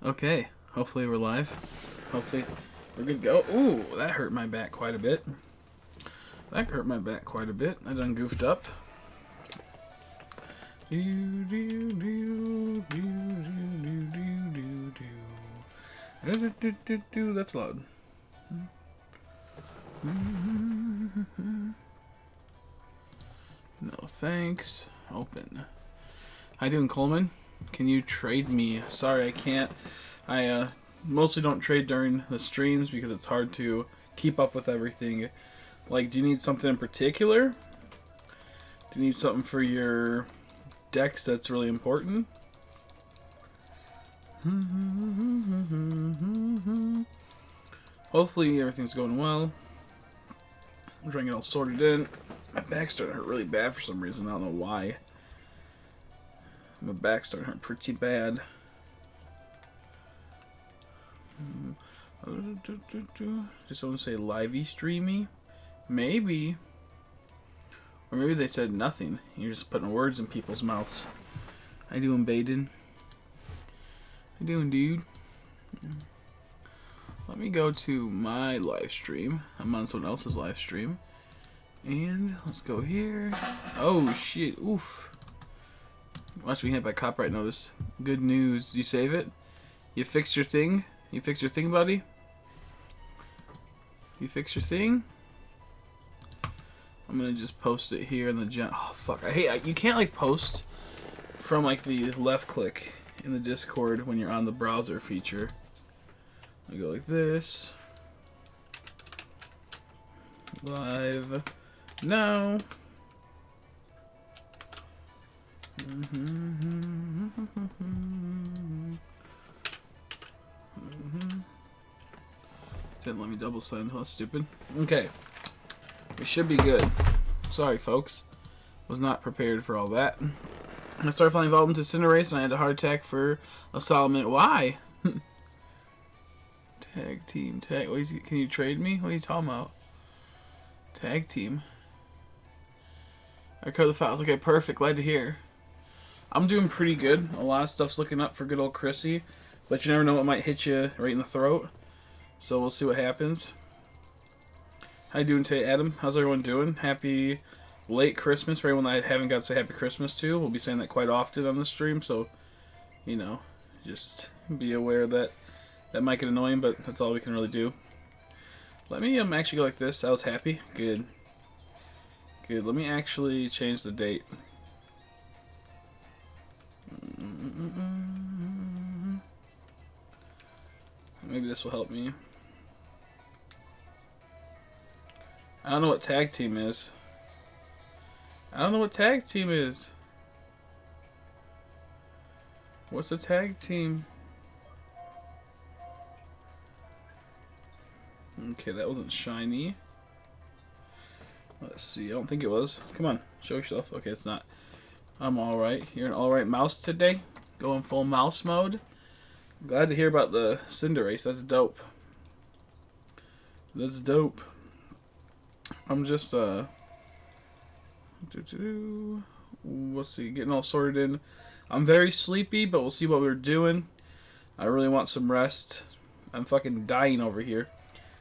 Okay, hopefully we're live. Hopefully we're good to go. Ooh, that hurt my back quite a bit. That hurt my back quite a bit. I done goofed up. That's loud. No thanks. Open. How you doing, Coleman? Can you trade me? Sorry, I can't. I mostly don't trade during the streams because it's hard to keep up with everything. Like, do you need something in particular? Do you need something for your decks that's really important? Hopefully everything's going well. I'm trying to get all sorted in. My back's starting to hurt really bad for some reason. I don't know why. My back's starting to hurt pretty bad. Just want to say livey streamy? Maybe. Or maybe they said nothing. You're just putting words in people's mouths. How you doing, Baden? How you doing, dude? Let me go to my live stream. I'm on someone else's live stream. And let's go here. Oh, shit. Oof. Watch me hit by copyright notice. Good news. You save it? You fixed your thing? You fixed your thing, buddy? You fixed your thing? I'm gonna just post it here in the oh fuck, I hate you can't like post from like the left click in the Discord when you're on the browser feature. I go like this. Live now. Didn't let me double send. That's stupid. Okay. We should be good. Sorry, folks. Was not prepared for all that. I started flying Vault into Cinderace and I had a heart attack for a solid minute. Why? Tag team. Tag. Can you trade me? What are you talking about? Tag team. I covered the files. Okay, perfect. Glad to hear. I'm doing pretty good. A lot of stuff's looking up for good old Chrissy. But you never know what might hit you right in the throat. So we'll see what happens. How you doing today, Adam? How's everyone doing? Happy late Christmas for everyone that I haven't got to say Happy Christmas to. We'll be saying that quite often on the stream, so, you know, just be aware that that might get annoying, but that's all we can really do. Let me actually go like this. I was happy. Good. Good. Let me actually change the date. Maybe this will help me. I don't know what tag team is. I don't know what tag team is. What's a tag team? Okay, that wasn't shiny. Let's see. I don't think it was. Come on, show yourself. Okay, it's not. I'm alright. You're an alright mouse today? Going full mouse mode? Glad to hear about the Cinderace. That's dope. That's dope. I'm just, let's see, getting all sorted in. I'm very sleepy, but we'll see what we're doing. I really want some rest. I'm fucking dying over here.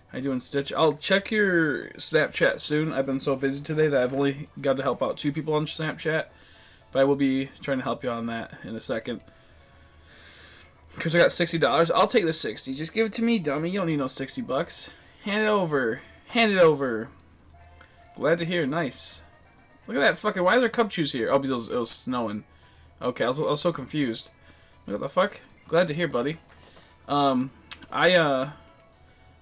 How you doing, Stitch? I'll check your Snapchat soon. I've been so busy today that I've only got to help out 2 people on Snapchat. But I will be trying to help you on that in a second. Because I got $60. I'll take the 60. Just give it to me, dummy. You don't need no 60 bucks. Hand it over. Hand it over. Glad to hear. Nice. Look at that fucking... Why are there cup chews here? Oh, because it was snowing. Okay, I was so confused. What the fuck? Glad to hear, buddy. I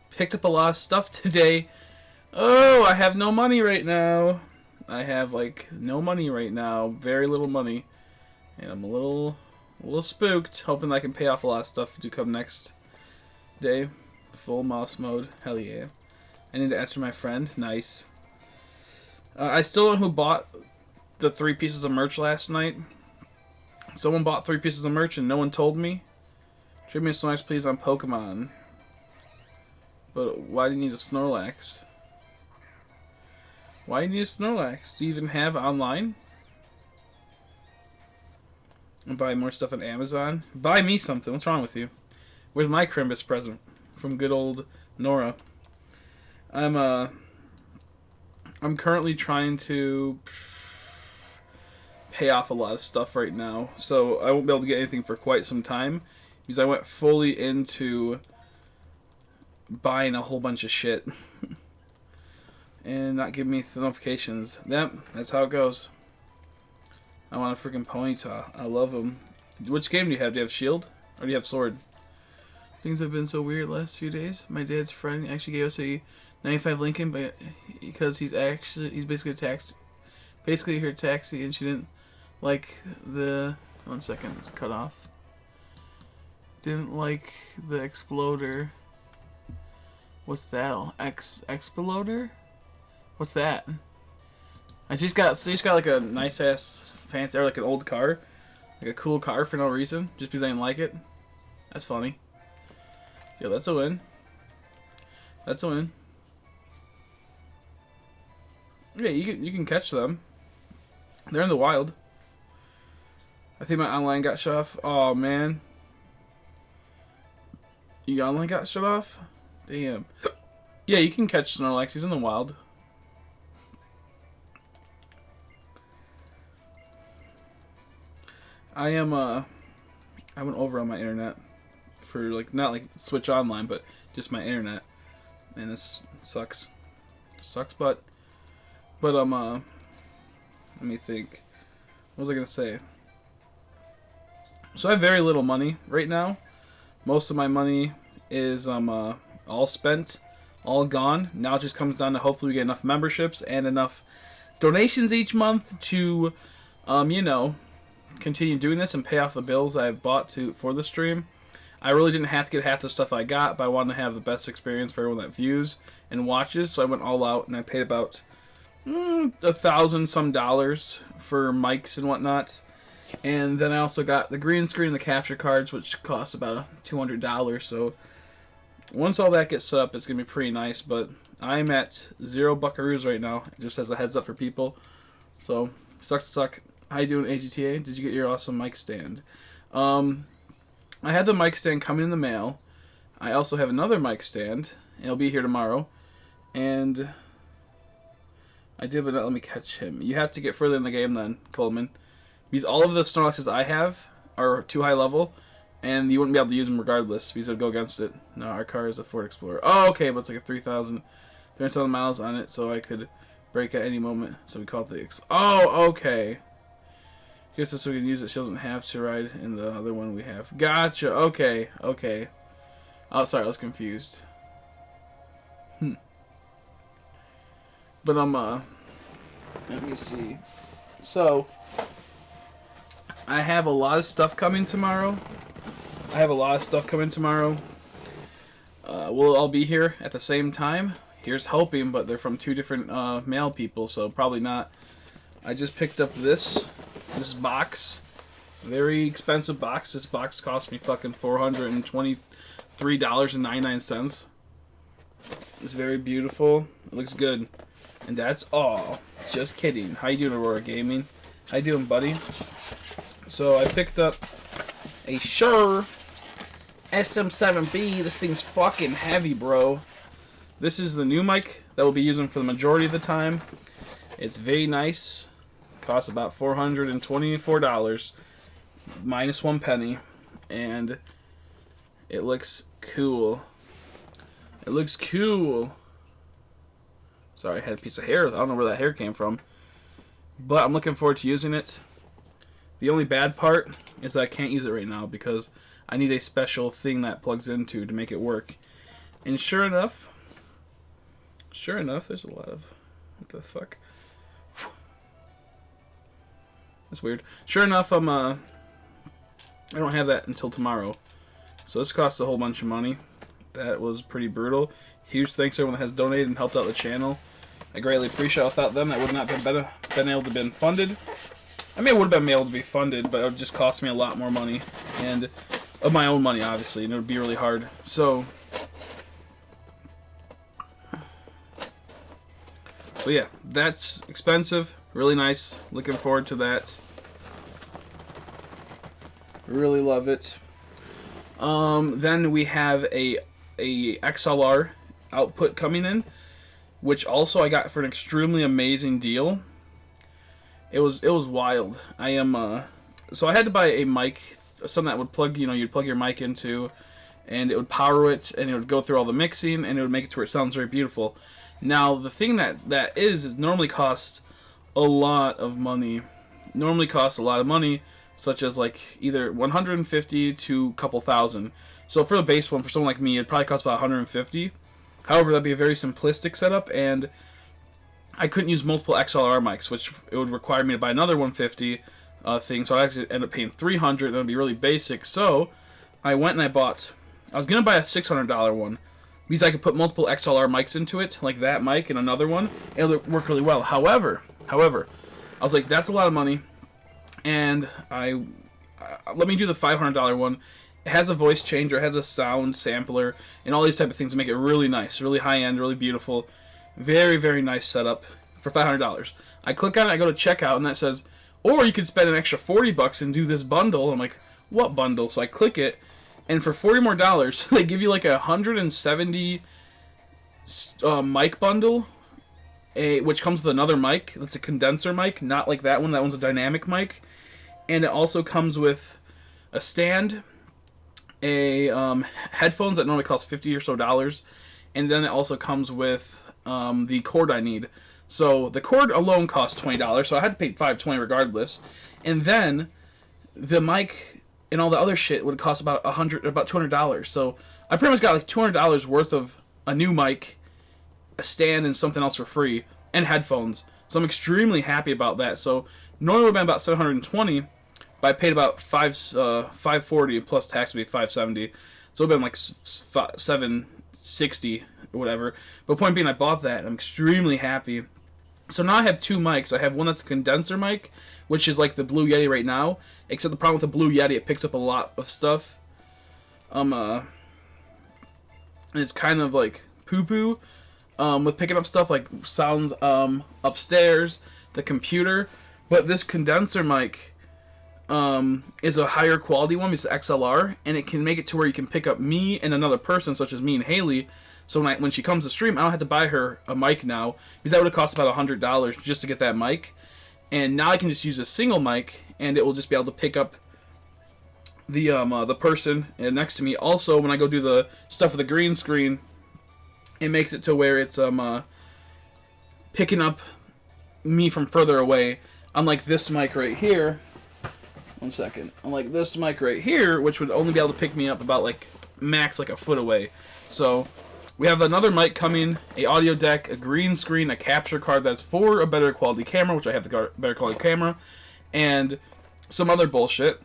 picked up a lot of stuff today. Oh, I have no money right now. I have, like, no money right now. Very little money. And I'm a little spooked. Hoping I can pay off a lot of stuff to come next day. Full mouse mode. Hell yeah. I need to answer my friend. Nice. I still don't know who bought the 3 pieces of merch last night. Someone bought 3 pieces of merch and no one told me. Trade me a Snorlax, please, on Pokemon. But why do you need a Snorlax? Why do you need a Snorlax? Do you even have online? And buy more stuff on Amazon? Buy me something. What's wrong with you? Where's my Crimbus present from good old Nora? I'm currently trying to pay off a lot of stuff right now, so I won't be able to get anything for quite some time because I went fully into buying a whole bunch of shit and not giving me the notifications. Yep, that's how it goes. I want a freaking Ponyta. I love him. Which game do you have? Do you have Shield or do you have Sword? Things have been so weird last few days. My dad's friend actually gave us a 95 Lincoln, but because he's basically a taxi, basically her taxi, and she didn't like the 1 second, it's cut off. Didn't like the exploder. What's that? Exploder? What's that? And she's got like a nice ass fancy, or like an old car, like a cool car for no reason, just because I didn't like it. That's funny. Yeah, that's a win. That's a win. Yeah, you can catch them. They're in the wild. I think my online got shut off. Oh man. Your online got shut off? Damn. Yeah, you can catch Snorlax. He's in the wild. I went over on my internet for like not like Switch Online, but just my internet, and this sucks. Sucks, but let me think. What was I gonna say? So I have very little money right now. Most of my money is all spent, all gone. Now it just comes down to hopefully we get enough memberships and enough donations each month to you know, continue doing this and pay off the bills I've bought for the stream. I really didn't have to get half the stuff I got, but I wanted to have the best experience for everyone that views and watches, so I went all out and I paid about $1,000 some for mics and whatnot. And then I also got the green screen and the capture cards, which cost about $200. So once all that gets set up, it's gonna be pretty nice. But I'm at 0 buckaroos right now, just as a heads up for people. So sucks to suck. How you doing, AGTA? Did you get your awesome mic stand? I had the mic stand coming in the mail. I also have another mic stand. It'll be here tomorrow. And I did, but not let me catch him. You have to get further in the game then, Coleman. Because all of the Snorlaxes I have are too high level, and you wouldn't be able to use them regardless, because it would go against it. No, our car is a Ford Explorer. Oh, okay, but it's like a 3,000 miles on it, so I could break at any moment. So we call it the... Oh, okay. Guess so we can use it. She doesn't have to ride in the other one we have. Gotcha. Okay. Okay. Oh, sorry. I was confused. But let me see. So, I have a lot of stuff coming tomorrow. We'll all be here at the same time. Here's hoping, but they're from 2 different mail people, so probably not. I just picked up this box. Very expensive box. This box cost me fucking $423.99. It's very beautiful. It looks good. And that's all. Just kidding. How you doing, Aurora Gaming? How you doing, buddy? So I picked up a Shure SM7B. This thing's fucking heavy, bro. This is the new mic that we'll be using for the majority of the time. It's very nice. Costs about $424 minus 1 penny, and it looks cool. It looks cool. Sorry, I had a piece of hair. I don't know where that hair came from, but I'm looking forward to using it. The only bad part is that I can't use it right now because I need a special thing that plugs into to make it work. And sure enough, there's a lot of... What the fuck? That's weird. Sure enough, I don't have that until tomorrow. So this costs a whole bunch of money. That was pretty brutal. Huge thanks to everyone that has donated and helped out the channel. I greatly appreciate it. Without them, that would not have been able to been funded. I mean, it would have been able to be funded, but it would just cost me a lot more money, and of my own money, obviously, and it would be really hard. So yeah, that's expensive. Really nice. Looking forward to that. Really love it. Then we have a XLR output coming in, which also I got for an extremely amazing deal. It was wild. So I had to buy a mic, something that would plug, you'd plug your mic into, and it would power it, and it would go through all the mixing, and it would make it to where it sounds very beautiful. Now the thing that is normally cost a lot of money. Normally costs a lot of money, such as like either 150 to a couple thousand. So for the base one, for someone like me, it'd probably cost about 150. However, that'd be a very simplistic setup, and I couldn't use multiple XLR mics, which it would require me to buy another 150 thing, so I'd actually end up paying 300, and it would be really basic. So I went and I was going to buy a $600 one, because I could put multiple XLR mics into it, like that mic and another one. It would work really well. However, I was like, that's a lot of money, and let me do the $500 one. It has a voice changer, it has a sound sampler, and all these type of things to make it really nice, really high-end, really beautiful. Very, very nice setup for $500. I click on it, I go to checkout, and that says, or you could spend an extra $40 and do this bundle. I'm like, what bundle? So I click it, and for $40 more, they give you like a 170 mic bundle, which comes with another mic. That's a condenser mic, not like that one. That one's a dynamic mic. And it also comes with a stand, headphones that normally cost $50 or so, and then it also comes with the cord I need. So the cord alone cost $20, so I had to pay $520 regardless. And then the mic and all the other shit would cost about $200. So I pretty much got like $200 worth of a new mic, a stand, and something else for free, and headphones. So I'm extremely happy about that. So normally it would have been about $720, but I paid about $540 plus tax would be $570. So it would have been like $760 or whatever. But point being, I bought that, and I'm extremely happy. So now I have two mics. I have one that's a condenser mic, which is like the Blue Yeti right now. Except the problem with the Blue Yeti, it picks up a lot of stuff. And it's kind of like poo-poo. With picking up stuff like sounds upstairs, the computer. But this condenser mic is a higher quality one. It's XLR, and it can make it to where you can pick up me and another person, such as me and Haley. So when she comes to stream, I don't have to buy her a mic now, because that would have cost about $100 just to get that mic. And now I can just use a single mic, and it will just be able to pick up the person next to me. Also, when I go do the stuff with the green screen, it makes it to where it's picking up me from further away. Unlike this mic right here. One second. Unlike this mic right here, which would only be able to pick me up about like max like a foot away. So we have another mic coming, a audio deck, a green screen, a capture card that's for a better quality camera, which I have the better quality camera, and some other bullshit.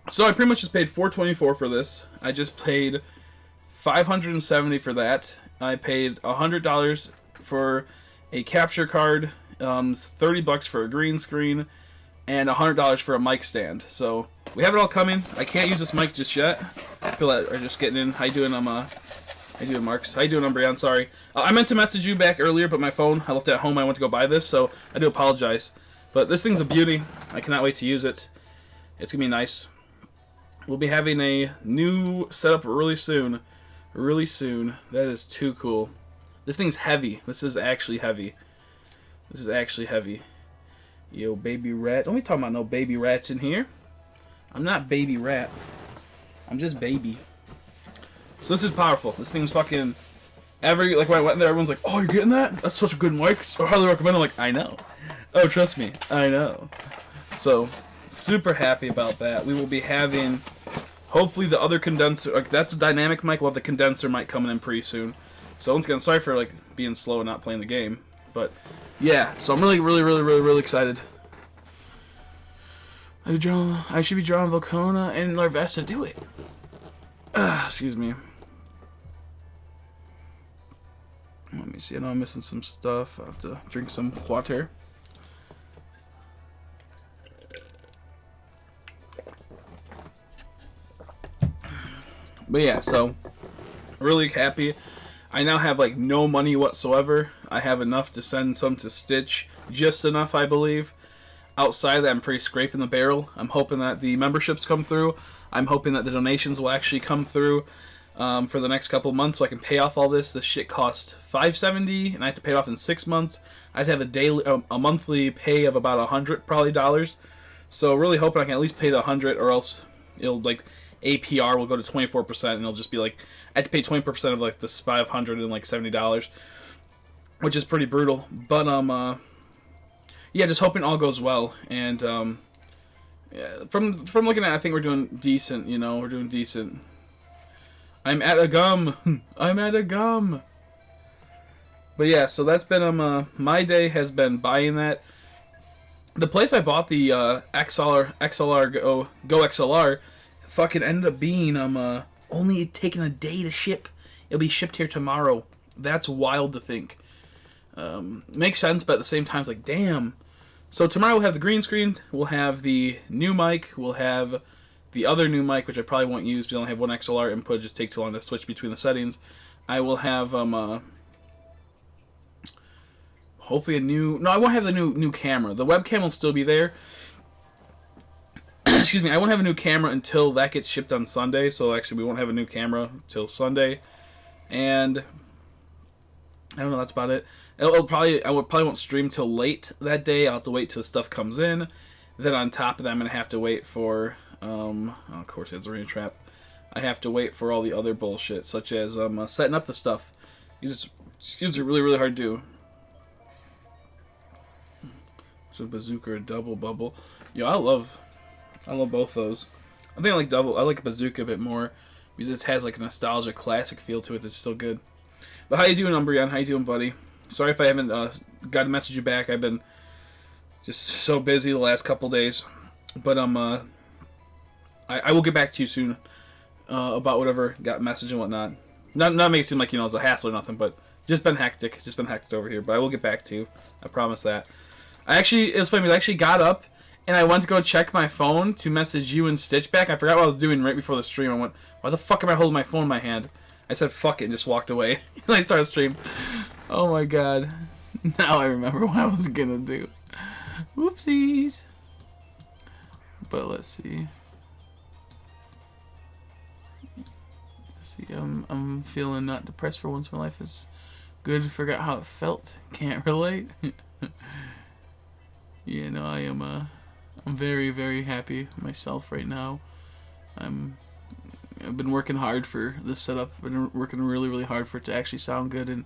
So I pretty much just paid $424 for this. I just paid $570 for that. I paid $100 for a capture card, $30 for a green screen, and $100 for a mic stand. So we have it all coming. I can't use this mic just yet. People that are just getting in. How you doing? How you doing, Marks? How you doing, Brian? Sorry. I meant to message you back earlier, but my phone, I left it at home. I went to go buy this, so I do apologize. But this thing's a beauty. I cannot wait to use it. It's going to be nice. We'll be having a new setup really soon. Really soon. That is too cool. This thing's heavy. This is actually heavy. This is actually heavy. Yo, baby rat. Don't be talking about no baby rats in here. I'm not baby rat. I'm just baby. So this is powerful. This thing's fucking... Like when I went there, everyone's like, oh, you're getting that? That's such a good mic. I highly recommend it. I'm like, I know. Oh, trust me. I know. So, super happy about that. We will be having... Hopefully the other condenser... Like, that's a dynamic mic. We'll have the condenser mic coming in pretty soon. So once again, sorry for like being slow and not playing the game. But, yeah. So I'm really excited. I should be drawing Volcona and Larvesta. Do it. Excuse me. Let me see. I know I'm missing some stuff. I have to drink some water. But yeah, so really happy. I now have like no money whatsoever. I have enough to send some to Stitch, just enough, I believe. Outside of that, I'm pretty scraping the barrel. I'm hoping that the memberships come through. I'm hoping that the donations will actually come through for the next couple of months, so I can pay off all this. This shit cost $570, and I have to pay it off in 6 months. I'd have a monthly pay of about $100 probably dollars. So really hoping I can at least pay the 100, or else it'll like APR will go to 24%, and it'll just be like I have to pay 20% of like this $570, which is pretty brutal. But yeah, just hoping all goes well. And yeah, from looking at it, I think we're doing decent. You know, we're doing decent. I'm at a gum. I'm at a gum. But yeah, so that's been my day has been buying that. The place I bought the XLR Go XLR fucking ended up being only taking a day to ship. It'll be shipped here tomorrow. That's wild to think. Makes sense, but at the same time, it's like, damn. So tomorrow we'll have the green screen, we'll have the new mic, we'll have the other new mic, which I probably won't use because I only have one XLR input, just take too long to switch between the settings. I will have hopefully a new... No, I won't have the new camera. The webcam will still be there. Excuse me, I won't have a new camera until that gets shipped on Sunday, so actually we won't have a new camera until Sunday. And I don't know, that's about it. I probably won't stream till late that day. I'll have to wait till the stuff comes in. Then on top of that, I'm going to have to wait for... oh, of course, it's a rain trap. I have to wait for all the other bullshit, such as setting up the stuff. These are really, really hard to do. So a bazooka or a double bubble. Yo, I love both those. I think I like double. I like bazooka a bit more because it has like a nostalgia classic feel to it. It's so good. But how you doing, Umbreon? How you doing, buddy? Sorry if I haven't got to message you back. I've been just so busy the last couple days. But I will get back to you soon about whatever got message and whatnot. Not make it seem like, you know, it's a hassle or nothing, but just been hectic. Just been hectic over here. But I will get back to you. I promise that. It's funny, I actually got up and I went to go check my phone to message you and Stitch back. I forgot what I was doing right before the stream. I went, why the fuck am I holding my phone in my hand? I said fuck it and just walked away. And I started stream. Oh my god. Now I remember what I was gonna do. Whoopsies. But let's see. I'm feeling not depressed for once in my life. Is good. Forgot how it felt. Can't relate. Yeah, no, I'm very, very happy myself right now. I've been working hard for this setup. I've been working really, really hard for it to actually sound good and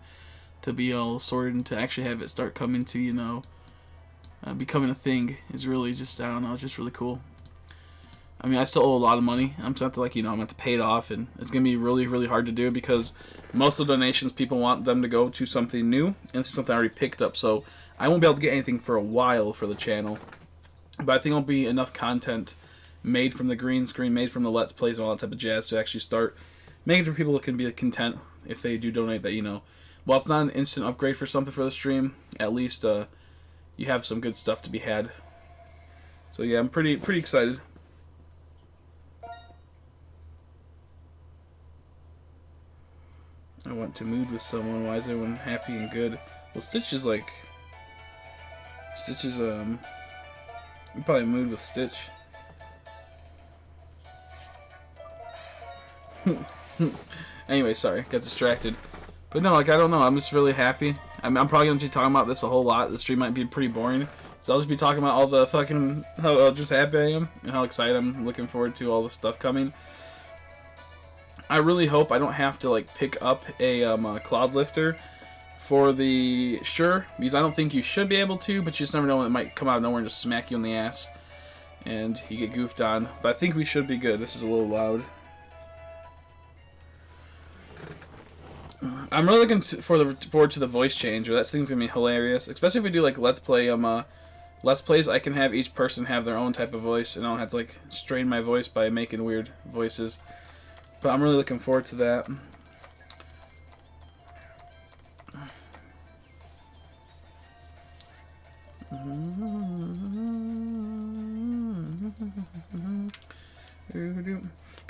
to be all sorted and to actually have it start coming to, you know, becoming a thing is really just, I don't know, it's just really cool. I mean, I still owe a lot of money. I'm just have to, like, you know, I'm going to have to pay it off, and it's going to be really, really hard to do because most of the donations, people want them to go to something new, and it's something I already picked up, so I won't be able to get anything for a while for the channel. But I think there'll be enough content made from the green screen, made from the Let's Plays and all that type of jazz to actually start making it for people that can be content if they do donate that, you know. While it's not an instant upgrade for something for the stream, at least you have some good stuff to be had. So yeah, I'm pretty excited. I want to mood with someone. Why is everyone happy and good? Well, Stitch is like... Stitch is, you probably mood with Stitch. Anyway, sorry. Got distracted. But no, like, I don't know. I'm just really happy. I'm probably going to be talking about this a whole lot. The stream might be pretty boring. So I'll just be talking about all the fucking... how just happy I am. And how excited I'm looking forward to all the stuff coming. I really hope I don't have to, like, pick up a cloud lifter for the Sure, because I don't think you should be able to, but you just never know when it might come out of nowhere and just smack you in the ass and you get goofed on. But I think we should be good. This is a little loud. I'm really looking forward to the voice changer. That thing's gonna be hilarious, especially if we do like Let's Plays. I can have each person have their own type of voice, and I don't have to like strain my voice by making weird voices. But I'm really looking forward to that.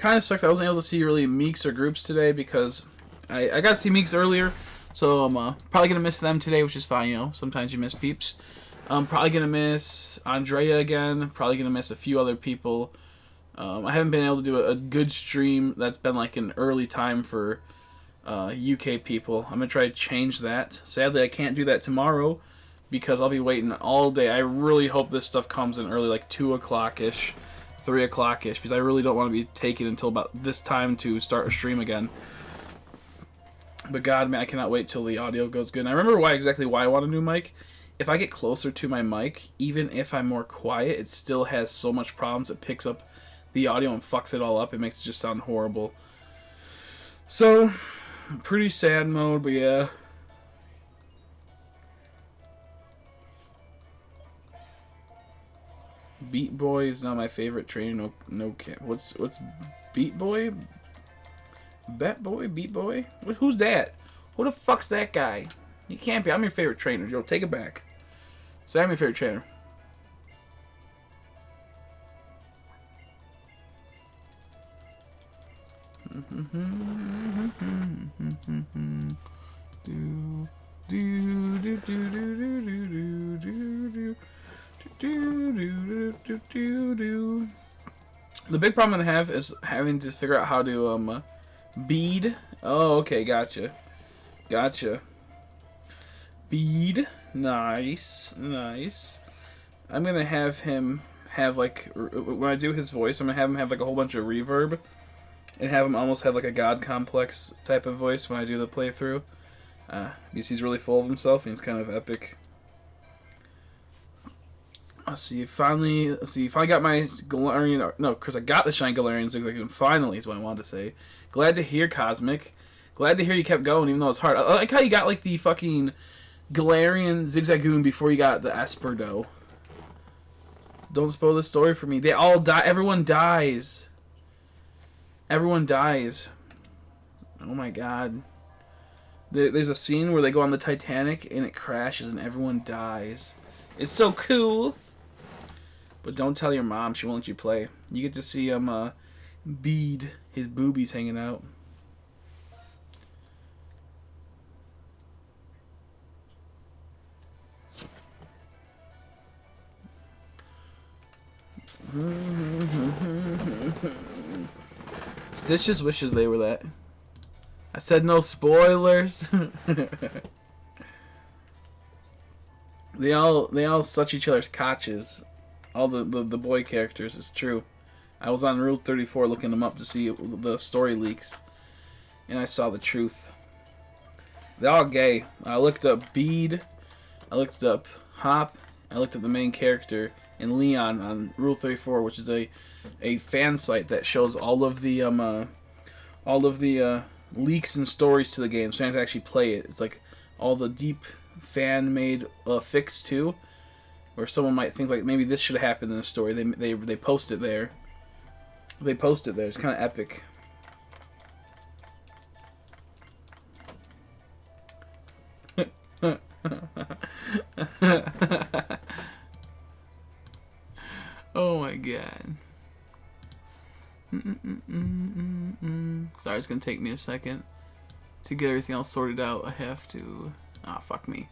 kind of sucks. I wasn't able to see really Meeks or groups today because I got to see Meeks earlier. So I'm probably going to miss them today, which is fine. You know, sometimes you miss peeps. I'm probably going to miss Andrhea again. Probably going to miss a few other people. I haven't been able to do a good stream that's been like an early time for UK people. I'm going to try to change that. Sadly, I can't do that tomorrow because I'll be waiting all day. I really hope this stuff comes in early, like 2 o'clock-ish, 3 o'clock-ish, because I really don't want to be taking until about this time to start a stream again. But God, man, I cannot wait till the audio goes good. And I remember exactly why I want a new mic. If I get closer to my mic, even if I'm more quiet, it still has so much problems. It picks up the audio and fucks it all up. It makes it just sound horrible. So, pretty sad mode, but yeah. Beat Boy is not my favorite trainer. No cap. What's Beat Boy? Bet Boy? Beat Boy? Who's that? Who the fuck's that guy? He can't be. I'm your favorite trainer. Yo, take it back. Say I'm your favorite trainer. The big problem I have is having to figure out how to bead. Oh, okay, gotcha. Bead. Nice. I'm gonna have him have like, when I do his voice, I'm gonna have him have like a whole bunch of reverb and have him almost have like a God complex type of voice when I do the playthrough. Because he's really full of himself and he's kind of epic. Let's see, finally got my Galarian, no, because I got the Shine Galarian Zigzagoon, finally is what I wanted to say. Glad to hear, Cosmic. Glad to hear you kept going, even though it's hard. I like how you got, like, the fucking Galarian Zigzagoon before you got the Esperdo. Don't spoil the story for me. They all die. Everyone dies. Oh my god. There's a scene where they go on the Titanic and it crashes and everyone dies. It's so cool. But don't tell your mom, she won't let you play. You get to see him bead his boobies hanging out. Stitch just wishes they were that. I said no spoilers. They all such each other's cotches. All the boy characters, it's true. I was on Rule 34 looking them up to see the story leaks, and I saw the truth. They're all gay. I looked up Bede, I looked up Hop, I looked up the main character, and Leon on Rule 34, which is a fan site that shows all of the leaks and stories to the game, so you have to actually play it. It's like all the deep fan-made fics too, where someone might think like maybe this should have happened in the story. They post it there. It's kind of epic. Oh my god. Sorry, it's gonna take me a second to get everything else sorted out. I have to. Ah, fuck me.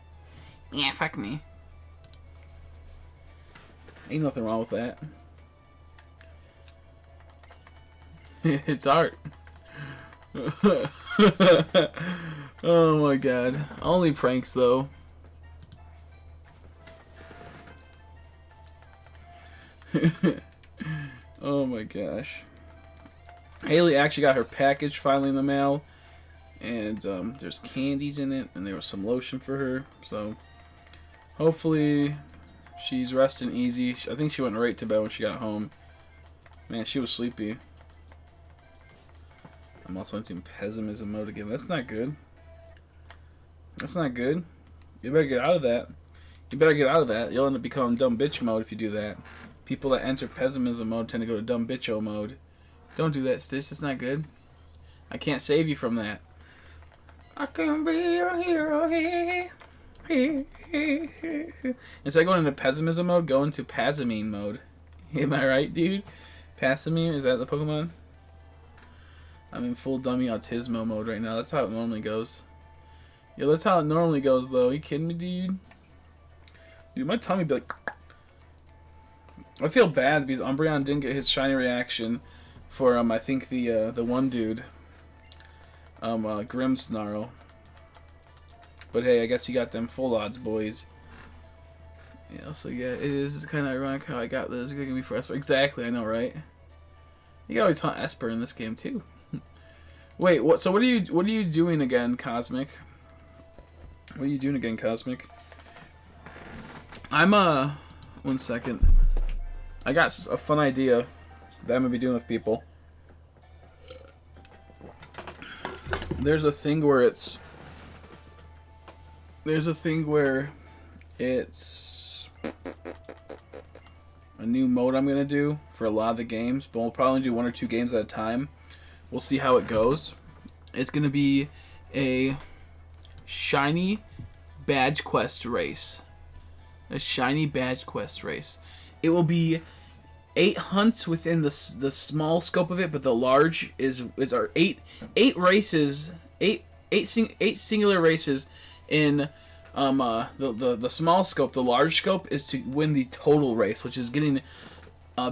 Yeah, fuck me. Ain't nothing wrong with that. It's art. Oh my god. Only pranks though. Oh my gosh. Haley actually got her package finally in the mail. And there's candies in it, and there was some lotion for her. So hopefully she's resting easy. I think she went right to bed when she got home. Man, she was sleepy. I'm also into pessimism mode again. That's not good. That's not good. You better get out of that. You'll end up becoming dumb bitch mode if you do that. People that enter pessimism mode tend to go to dumb bitcho mode. Don't do that, Stitch. That's not good. I can't save you from that. I can be your hero. Instead of going into pessimism mode, go into Passamine mode. Am I right, dude? Passamine, is that the Pokemon? I'm in full dummy autismo mode right now. That's how it normally goes. Yo, that's how it normally goes, though. Are you kidding me, dude? Dude, my tummy be like... I feel bad because Umbreon didn't get his shiny reaction for, I think the one dude. Grimmsnarl. But hey, I guess you got them full odds, boys. Yeah, so yeah, it is kind of ironic how I got this. You're gonna be for Esper. Exactly, I know, right? You can always hunt Esper in this game too. Wait, what? So what are you doing again, Cosmic? What are you doing again, Cosmic? I'm 1 second. I got a fun idea that I'm gonna be doing with people. There's a thing where it's a new mode I'm gonna do for a lot of the games, but we'll probably do 1 or 2 games at a time. We'll see how it goes. It's gonna be a shiny badge quest race. A shiny badge quest race. It will be 8 hunts within the small scope of it, but the large is our 8 races, 8 singular races in the small scope. The large scope is to win the total race, which is getting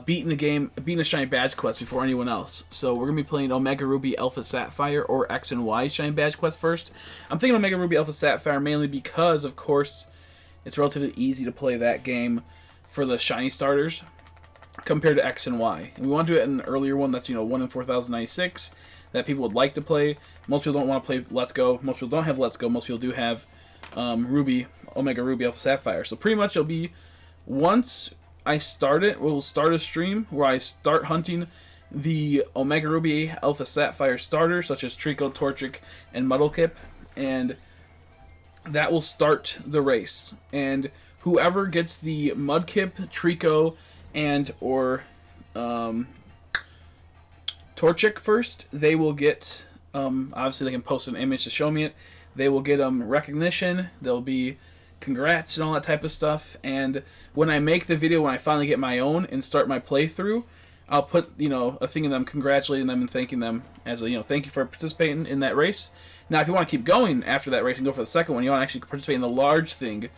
beating a shiny badge quest before anyone else. So we're gonna be playing Omega Ruby, Alpha Sapphire, or X and Y shiny badge quest first. I'm thinking Omega Ruby, Alpha Sapphire mainly because, of course, it's relatively easy to play that game for the shiny starters compared to X and Y. And we want to do it in an earlier one that's 1 in 4096 that people would like to play. Most people don't want to play Let's Go. Most people don't have Let's Go. Most people do have Omega Ruby, Alpha Sapphire. So pretty much it'll be once I start it, we'll start a stream where I start hunting the Omega Ruby, Alpha Sapphire starters such as Trico, Torchic, and Muddlekip, and that will start the race. And whoever gets the Mudkip, Trico, and or Torchic first, they will get obviously they can post an image to show me it. They will get recognition. There'll be congrats and all that type of stuff. And when I make the video, when I finally get my own and start my playthrough, I'll put a thing of them congratulating them and thanking them as a thank you for participating in that race. Now, if you want to keep going after that race and go for the second one, you want to actually participate in the large thing,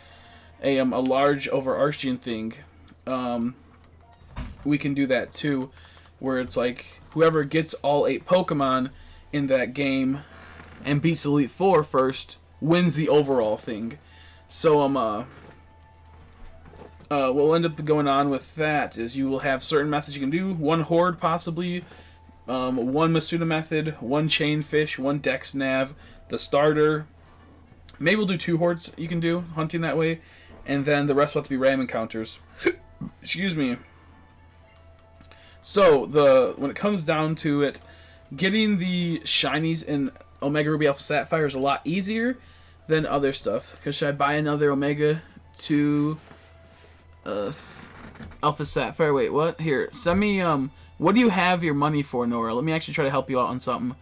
a large overarching thing. We can do that too, where it's like whoever gets all 8 Pokemon in that game and beats Elite Four first wins the overall thing. So what will end up going on with that is you will have certain methods you can do. 1 Horde possibly, 1 Masuda method, 1 Chain Fish, 1 Dex Nav, the starter. Maybe we'll do 2 Hordes you can do, hunting that way. And then the rest will have to be random encounters. Excuse me. So, when it comes down to it, getting the shinies in Omega Ruby Alpha Sapphire is a lot easier than other stuff. Because should I buy another Omega to Alpha Sapphire? Wait, what? Here, send me, what do you have your money for, Nora? Let me actually try to help you out on something.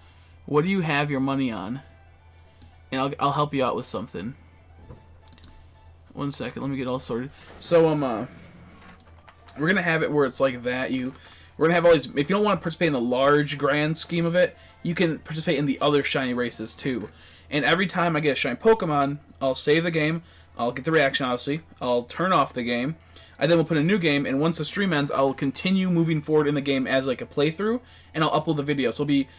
What do you have your money on? And I'll help you out with something. 1 second, let me get all sorted. So, we're going to have it where it's like that. We're going to have all these... If you don't want to participate in the large, grand scheme of it, you can participate in the other shiny races, too. And every time I get a shiny Pokemon, I'll save the game. I'll get the reaction, obviously. I'll turn off the game. I then will put a new game, and once the stream ends, I'll continue moving forward in the game as, like, a playthrough, and I'll upload the video. So it'll be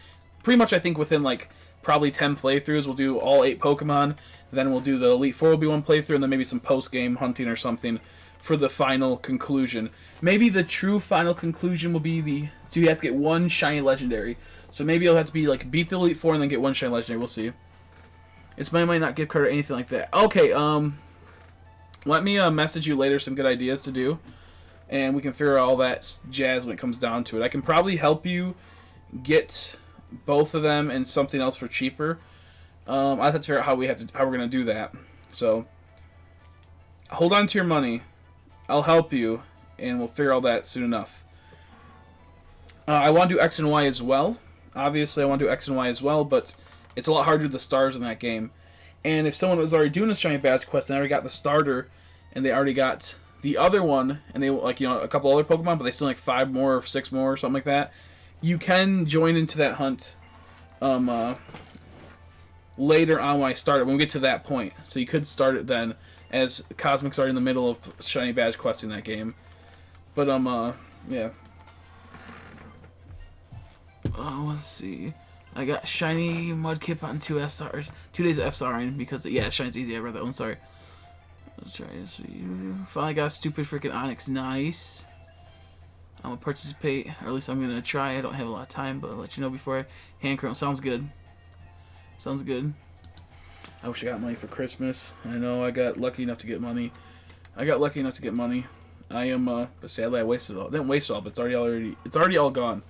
pretty much, I think, within, like, probably 10 playthroughs. We'll do all 8 Pokemon. Then we'll do the Elite Four will be 1 playthrough, and then maybe some post-game hunting or something for the final conclusion. Maybe the true final conclusion will be so you have to get 1 shiny legendary. So maybe it'll have to be like beat the Elite Four and then get 1 shiny legendary. We'll see. It's my money, not gift card or anything like that. Okay, let me message you later some good ideas to do, and we can figure out all that jazz when it comes down to it. I can probably help you get both of them and something else for cheaper. I have to figure out how we're gonna do that. So hold on to your money. I'll help you, and we'll figure all that soon enough. I want to do X and Y as well. Obviously, I want to do X and Y as well, but it's a lot harder to do the stars in that game. And if someone was already doing a shiny badge quest and they already got the starter, and they already got the other one, and they like a couple other Pokemon, but they still like 5 more or 6 more or something like that, you can join into that hunt um, uh, later on when I start it, when we get to that point. So you could start it then, as Cosmic's already in the middle of shiny badge questing that game. But yeah. Let's see. I got shiny Mudkip on 2 SRs. 2 days of FSRing because yeah, shiny's easy. I read that one. Sorry. Let's try to see. Finally got a stupid freaking Onyx. Nice. I'm gonna participate, or at least I'm gonna try. I don't have a lot of time, but I'll let you know before I hand chrome. Sounds good. Sounds good. I wish I got money for Christmas. I know I got lucky enough to get money. I am, but sadly I wasted it all. I didn't waste it all, but it's already all gone.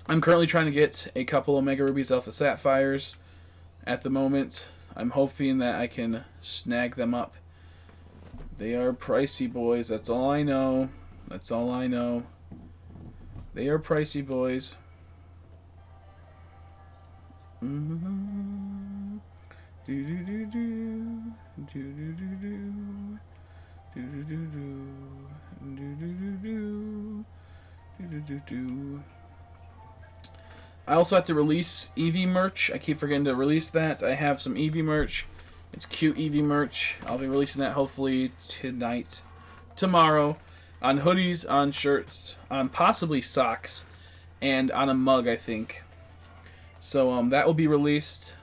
I'm currently trying to get a couple Omega Rubies, Alpha Sapphires at the moment. I'm hoping that I can snag them up. They are pricey, boys. That's all I know. That's all I know. They are pricey, boys. Mm-hmm. Do do do do do do do do do do do do do. I also have to release Eevee merch. I keep forgetting to release that. I have some Eevee merch. It's cute Eevee merch. I'll be releasing that hopefully tonight, tomorrow, on hoodies, on shirts, on possibly socks, and on a mug, I think. So that will be released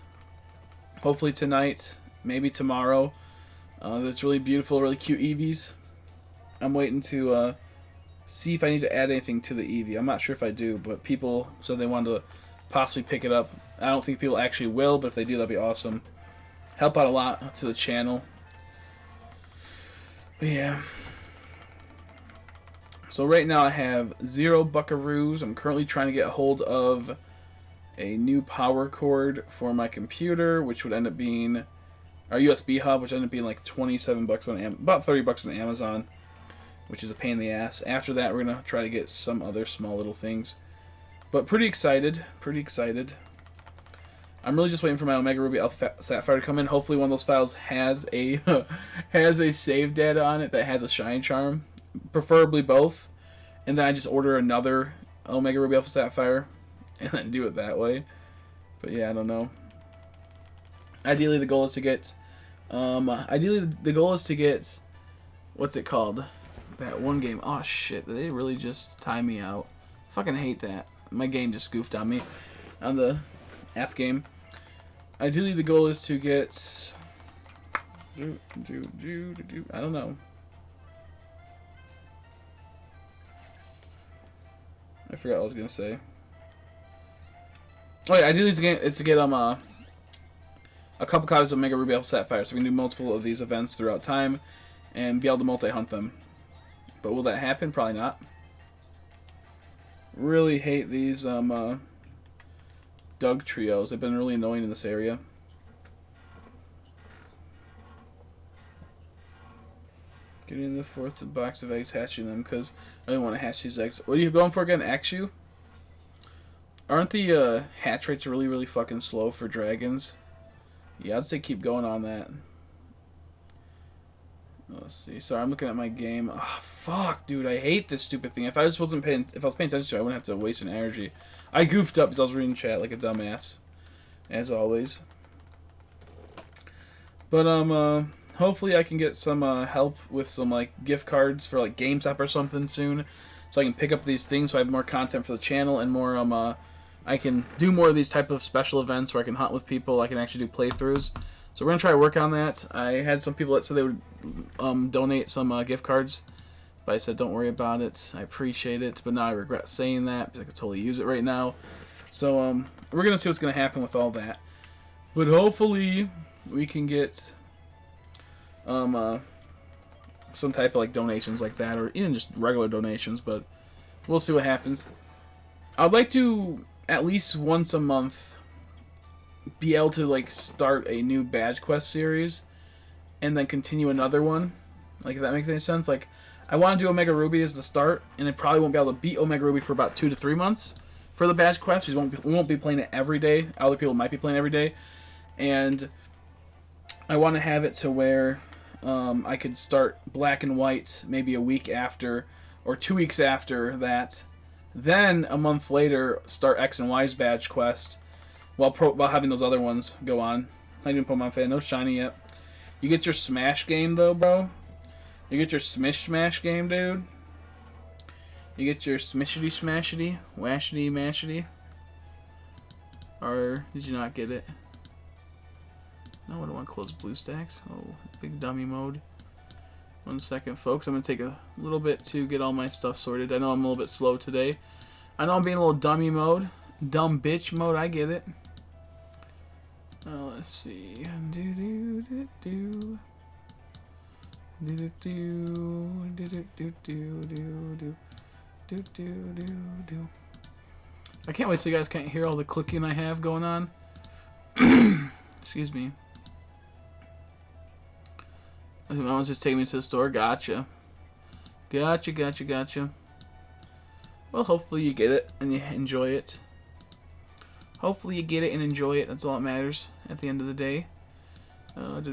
hopefully tonight, maybe tomorrow. That's really beautiful, really cute Eevees. I'm waiting to see if I need to add anything to the Eevee. I'm not sure if I do, but people said they wanted to possibly pick it up. I don't think people actually will, but if they do, that'd be awesome. Help out a lot to the channel. But yeah. So right now I have 0 Buckaroos. I'm currently trying to get a hold of a new power cord for my computer, which would end up being our USB hub, which ended up being like $27 on about $30 on Amazon, which is a pain in the ass. After that, we're gonna try to get some other small little things. But pretty excited, pretty excited. I'm really just waiting for my Omega Ruby Alpha Sapphire to come in. Hopefully one of those files has a has a save data on it that has a Shine Charm, preferably both. And then I just order another Omega Ruby Alpha Sapphire and then do it that way. But yeah, I don't know. Ideally the goal is to get what's it called? That one game. Oh shit, did they really just time me out? Fucking hate that. My game just goofed on me on the app game. Ideally the goal is to get I don't know. I forgot what I was gonna say. Oh yeah, ideally is to get a couple copies of Omega Ruby Alpha Sapphire, so we can do multiple of these events throughout time and be able to multi-hunt them. But will that happen? Probably not. Really hate these Doug trios. They've been really annoying in this area. Getting the 4th box of eggs, hatching them, because I don't want to hatch these eggs. What are you going for again? Axu? Aren't the hatch rates really, really fucking slow for dragons? Yeah, I'd say keep going on that. Let's see. Sorry, I'm looking at my game. Oh, fuck, dude. I hate this stupid thing. If I was paying attention to it, I wouldn't have to waste an energy. I goofed up because I was reading chat like a dumbass, as always. But hopefully I can get some help with some like gift cards for like GameStop or something soon, so I can pick up these things so I have more content for the channel and more I can do more of these type of special events where I can hunt with people. I can actually do playthroughs. So we're going to try to work on that. I had some people that said they would donate some gift cards, but I said don't worry about it. I appreciate it, but now I regret saying that because I could totally use it right now. So we're going to see what's going to happen with all that. But hopefully we can get some type of like donations like that, or even just regular donations, but we'll see what happens. I'd like to at least once a month be able to like start a new badge quest series and then continue another one, like if that makes any sense. Like I want to do Omega Ruby as the start, and I probably won't be able to beat Omega Ruby for about 2 to 3 months for the badge quest. We won't be playing it every day. Other people might be playing every day, and I want to have it to where I could start Black and White maybe a week after or 2 weeks after that, then a month later start X and Y's badge quest, while having those other ones go on. I didn't put my fan. No shiny yet. You get your Smash game though, bro. You get your Smash game, dude. You get your Smishity Smashity, Washity Mashity. Or did you not get it? No, I don't want to close BlueStacks. Oh, big dummy mode. 1 second, folks. I'm going to take a little bit to get all my stuff sorted. I know I'm a little bit slow today. I know I'm being a little dummy mode. Dumb bitch mode, I get it. Let's see. Do-do-do-do. Do-do-do. Do-do-do-do-do-do. Do-do-do-do. I can't wait till you guys can't hear all the clicking I have going on. Excuse me. Mama's just taking me to the store. Gotcha. Gotcha. Well, hopefully you get it and you enjoy it. Hopefully you get it and enjoy it. That's all that matters at the end of the day. Gotta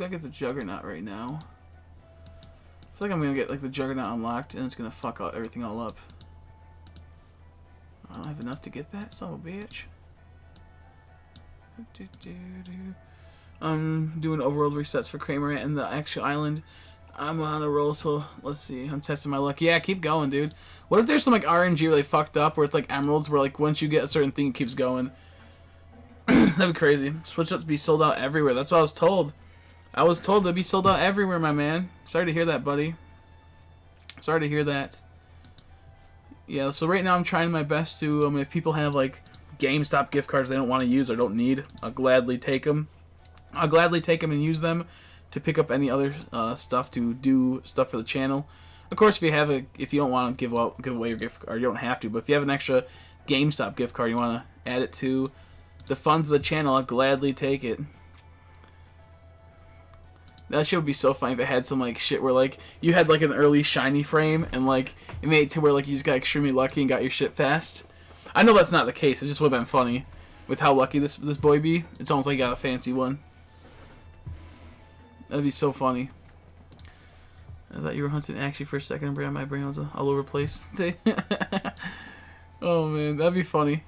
get the Juggernaut right now. I feel like I'm gonna get like the Juggernaut unlocked and it's gonna fuck everything all up. I don't have enough to get that, son of a bitch. I'm doing overworld resets for Kramer and the actual island. I'm on a roll, so let's see. I'm testing my luck. Yeah, keep going, dude. What if there's some like RNG really fucked up where it's like emeralds where like once you get a certain thing it keeps going? That'd be crazy. Switch ups be sold out everywhere. That's what I was told. I was told they'd be sold out everywhere, my man. Sorry to hear that, buddy. Sorry to hear that. Yeah, so right now I'm trying my best to, if people have like GameStop gift cards they don't want to use or don't need, I'll gladly take them. I'll gladly take them and use them to pick up any other stuff to do stuff for the channel. Of course, if you don't want to give away your gift card, you don't have to. But if you have an extra GameStop gift card, you want to add it to the funds of the channel, I'll gladly take it. That shit would be so funny if it had some like shit where like you had like an early shiny frame and like it made it to where like you just got extremely lucky and got your shit fast. I know that's not the case. It just would have been funny with how lucky this boy be. It's almost like he got a fancy one. That'd be so funny. I thought you were hunting actually for a second. My brain was all over the place. Oh man, that'd be funny.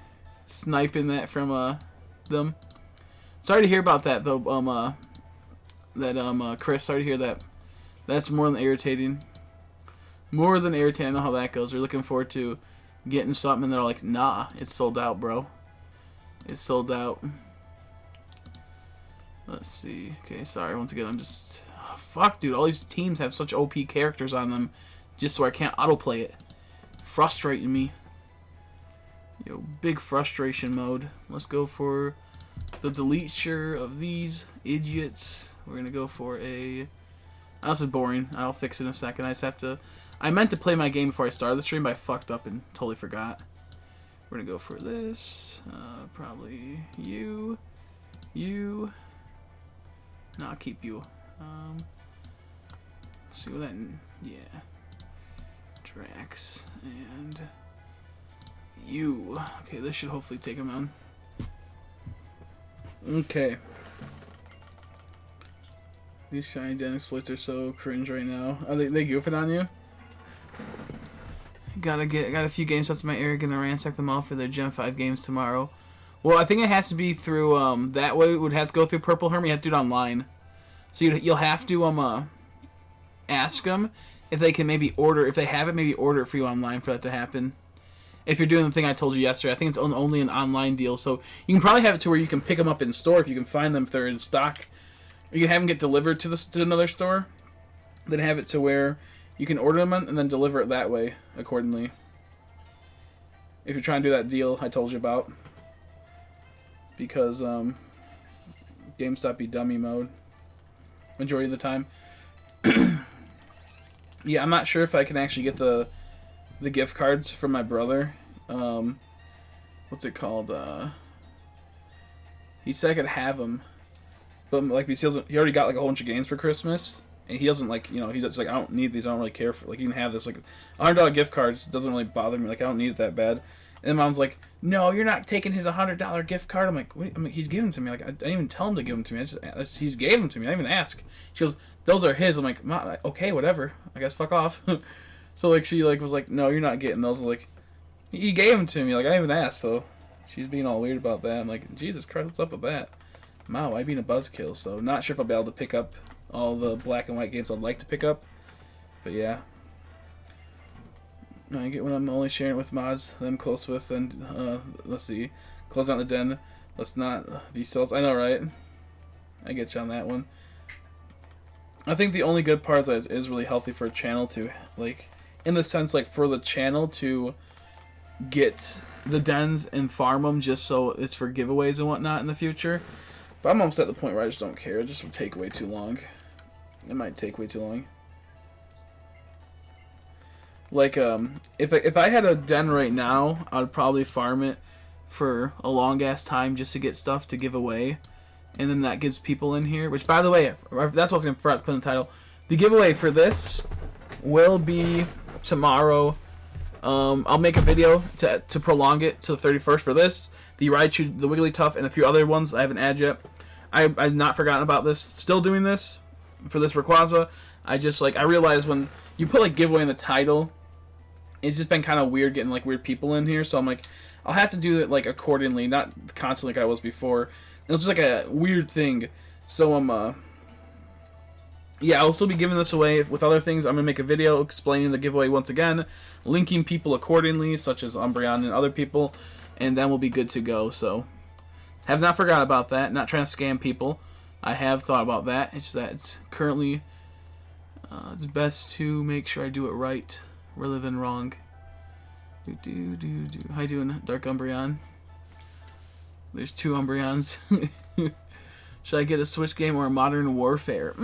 Sniping that from them. Sorry to hear about that though. Chris, sorry to hear that. That's more than irritating. More than irritating. I know how that goes. They're looking forward to getting something and they're like, nah, it's sold out, bro. It's sold out. Let's see. Okay, sorry. Once again, I'm just... Oh, fuck, dude. All these teams have such OP characters on them just so I can't autoplay it. Frustrating me. Yo, big frustration mode. Let's go for the deleture of these idiots. We're going to go for a... Oh, this is boring. I'll fix it in a second. I just have to... I meant to play my game before I started the stream, but I fucked up and totally forgot. We're going to go for this. Probably you. You. No, I'll keep you. See what that... Yeah. Drax. And... you. Okay, this should hopefully take him on. Okay. These shiny den exploits are so cringe right now. Are they goofing on you? Got a few game sets in my area. Gonna ransack them all for their Gen 5 games tomorrow. Well, I think it has to be through that way. It would have to go through Purple Hermit. You have to do it online. So you'll have to ask them if they can maybe order. If they have it, maybe order it for you online for that to happen. If you're doing the thing I told you yesterday, I think it's only an online deal. So you can probably have it to where you can pick them up in store if you can find them if they're in stock. Or you can have them get delivered to another store. Then have it to where you can order them and then deliver it that way accordingly. If you're trying to do that deal I told you about. Because GameStop be dummy mode majority of the time. Yeah, I'm not sure if I can actually get the gift cards from my brother. What's it called? He said I could have them, but like he already got like a whole bunch of games for Christmas, and he doesn't like, he's just like, I don't need these. I don't really care for, like, you can have this, like $100 gift cards doesn't really bother me. Like, I don't need it that bad. And Mom's like, no, you're not taking his $100 gift card. I'm like, what? He's giving them to me. Like, I didn't even tell him to give them to me. He's gave them to me. I didn't even ask. She goes, those are his. I'm like, Mom, okay, whatever. I guess fuck off. So like she like was like, no, you're not getting those. Like, you gave them to me. Like I didn't even ask. So she's being all weird about that. I'm like, Jesus Christ, what's up with that? Wow, I being a buzzkill. So not sure if I'll be able to pick up all the black and white games I'd like to pick up. But yeah. I get when I'm only sharing it with mods that I'm close with, and let's see, close out the den. Let's not be souls. I know, right? I get you on that one. I think the only good part is that it is really healthy for a channel to, like, in the sense, like, for the channel to get the dens and farm them just so it's for giveaways and whatnot in the future. But I'm almost at the point where I just don't care. It just would take way too long. It might take way too long. Like, if I had a den right now, I would probably farm it for a long-ass time just to get stuff to give away. And then that gives people in here, which, by the way, that's what I was going to forget to put in the title. The giveaway for this will be tomorrow. I'll make a video to prolong it to the 31st for this. The Raichu, the Wigglytuff, and a few other ones I haven't added yet. I've not forgotten about this. Still doing this for this Rayquaza. I just, like, I realized when you put, like, giveaway in the title, it's just been kind of weird getting, like, weird people in here. So I'm like, I'll have to do it, like, accordingly, not constantly like I was before. It was just, like, a weird thing. So, yeah, I'll still be giving this away with other things. I'm going to make a video explaining the giveaway once again, linking people accordingly, such as Umbreon and other people, and then we'll be good to go. So, have not forgot about that. Not trying to scam people. I have thought about that. It's that it's currently, it's best to make sure I do it right rather than wrong. How you doing, Dark Umbreon? There's 2 Umbreons. Should I get a Switch game or a Modern Warfare?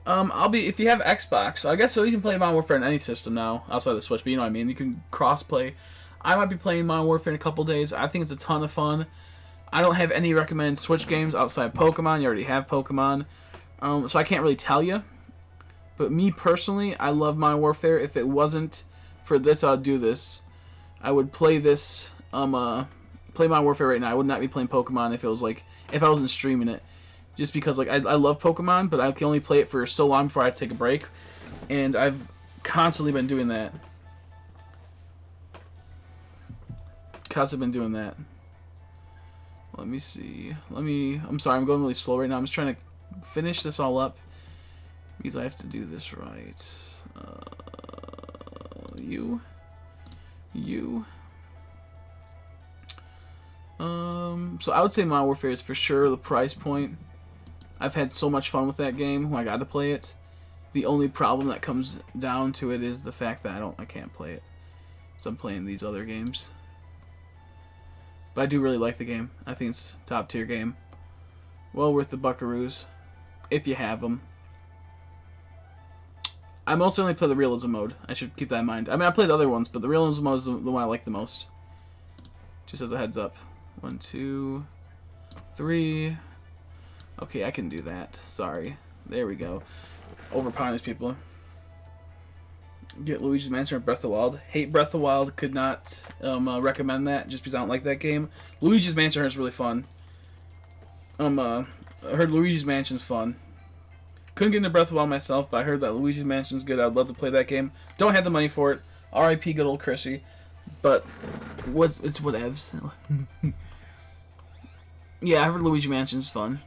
I'll be, if you have Xbox, I guess so you can play Modern Warfare on any system now outside the Switch, but you know what I mean. You can cross-play. I might be playing Modern Warfare in a couple days. I think it's a ton of fun. I don't have any recommended Switch games outside Pokemon. You already have Pokemon, so I can't really tell you. But me personally, I love Modern Warfare. If it wasn't for this, I'd do this. I would play this. Play Modern Warfare right now. I would not be playing Pokemon if it was like if I wasn't streaming it. Just because like I love Pokemon, but I can only play it for so long before I take a break, and I've constantly been doing that. Let me see. I'm sorry, I'm going really slow right now. I'm just trying to finish this all up because I have to do this right. You. So I would say Modern Warfare is for sure the price point. I've had so much fun with that game when I got to play it. The only problem that comes down to it is the fact that I can't play it. So I'm playing these other games. But I do really like the game. I think it's a top tier game. Well worth the buckaroos, if you have them. I mostly only play the realism mode. I should keep that in mind. I mean, I played the other ones, but the realism mode is the one I like the most. Just as a heads up. 1, 2, 3. Okay, I can do that. Sorry. There we go. Overpowering these people. Get Luigi's Mansion or Breath of the Wild. Hate Breath of the Wild. Could not recommend that just because I don't like that game. Luigi's Mansion is really fun. I heard Luigi's Mansion's fun. Couldn't get into Breath of the Wild myself, but I heard that Luigi's Mansion's good. I'd love to play that game. Don't have the money for it. R.I.P. good old Chrissy. But it's whatevs. Yeah, I heard Luigi Mansion's fun.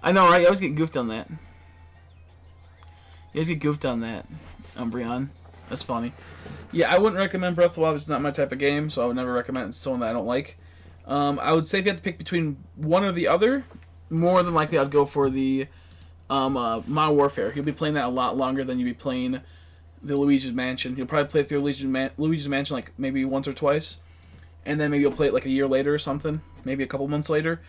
I know, right? You always get goofed on that. Umbreon. That's funny. Yeah, I wouldn't recommend Breath of the Wild. It's not my type of game, so I would never recommend it to someone that I don't like. I would say if you had to pick between one or the other, more than likely I'd go for the Modern Warfare. You'll be playing that a lot longer than you'll be playing the Luigi's Mansion. You'll probably play through Luigi's Mansion like maybe once or twice, and then maybe you'll play it like a year later or something, maybe a couple months later.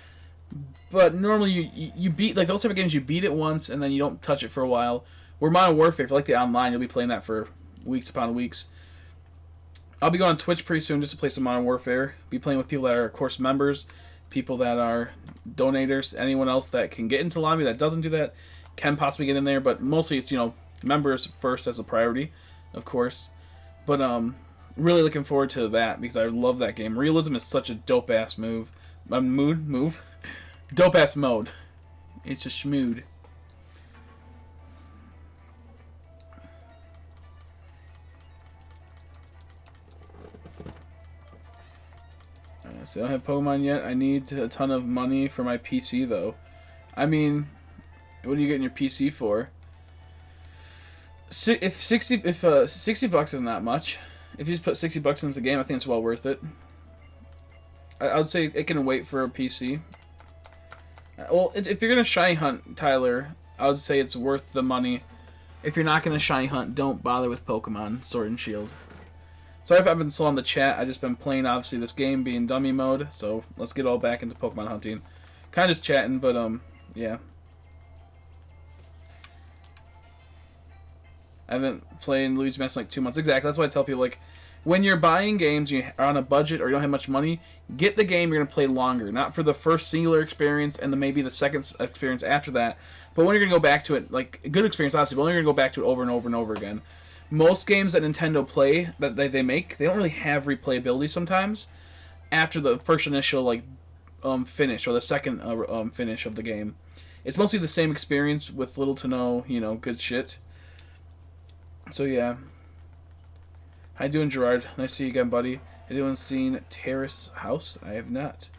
But normally you beat, like those type of games, you beat it once and then you don't touch it for a while. Where Modern Warfare, if you like the online, you'll be playing that for weeks upon weeks. I'll be going on Twitch pretty soon just to play some Modern Warfare. Be playing with people that are, of course, members, people that are donators, anyone else that can get into the lobby that doesn't do that can possibly get in there. But mostly it's, members first as a priority, of course. But really looking forward to that because I love that game. Realism is such a dope-ass move. Dope-ass mode. It's a schmood. So I don't have Pokemon yet. I need a ton of money for my PC though. I mean, what are you getting your PC for? If 60 bucks is not much, if you just put 60 bucks into the game, I think it's well worth it. I would say it can wait for a PC. Well, if you're gonna shiny hunt, Tyler, I would say it's worth the money. If you're not gonna shiny hunt, don't bother with Pokemon Sword and Shield. Sorry if I've been slow on the chat. I've just been playing, obviously, this game being dummy mode. So let's get all back into Pokemon hunting. Kind of just chatting, but yeah. I haven't played Luigi's Mansion in like 2 months. Exactly. That's why I tell people, like, when you're buying games, you are on a budget or you don't have much money, get the game you're going to play longer. Not for the first singular experience and then maybe the second experience after that. But when you're going to go back to it, like, a good experience, obviously, but when you're going to go back to it over and over and over again. Most games that Nintendo play, that they make, they don't really have replayability sometimes after the first initial, like, finish or the second finish of the game. It's mostly the same experience with little to no, you know, good shit. So, yeah. How you doing, Gerard? Nice to see you again, buddy. Anyone seen Terrace House? I have not.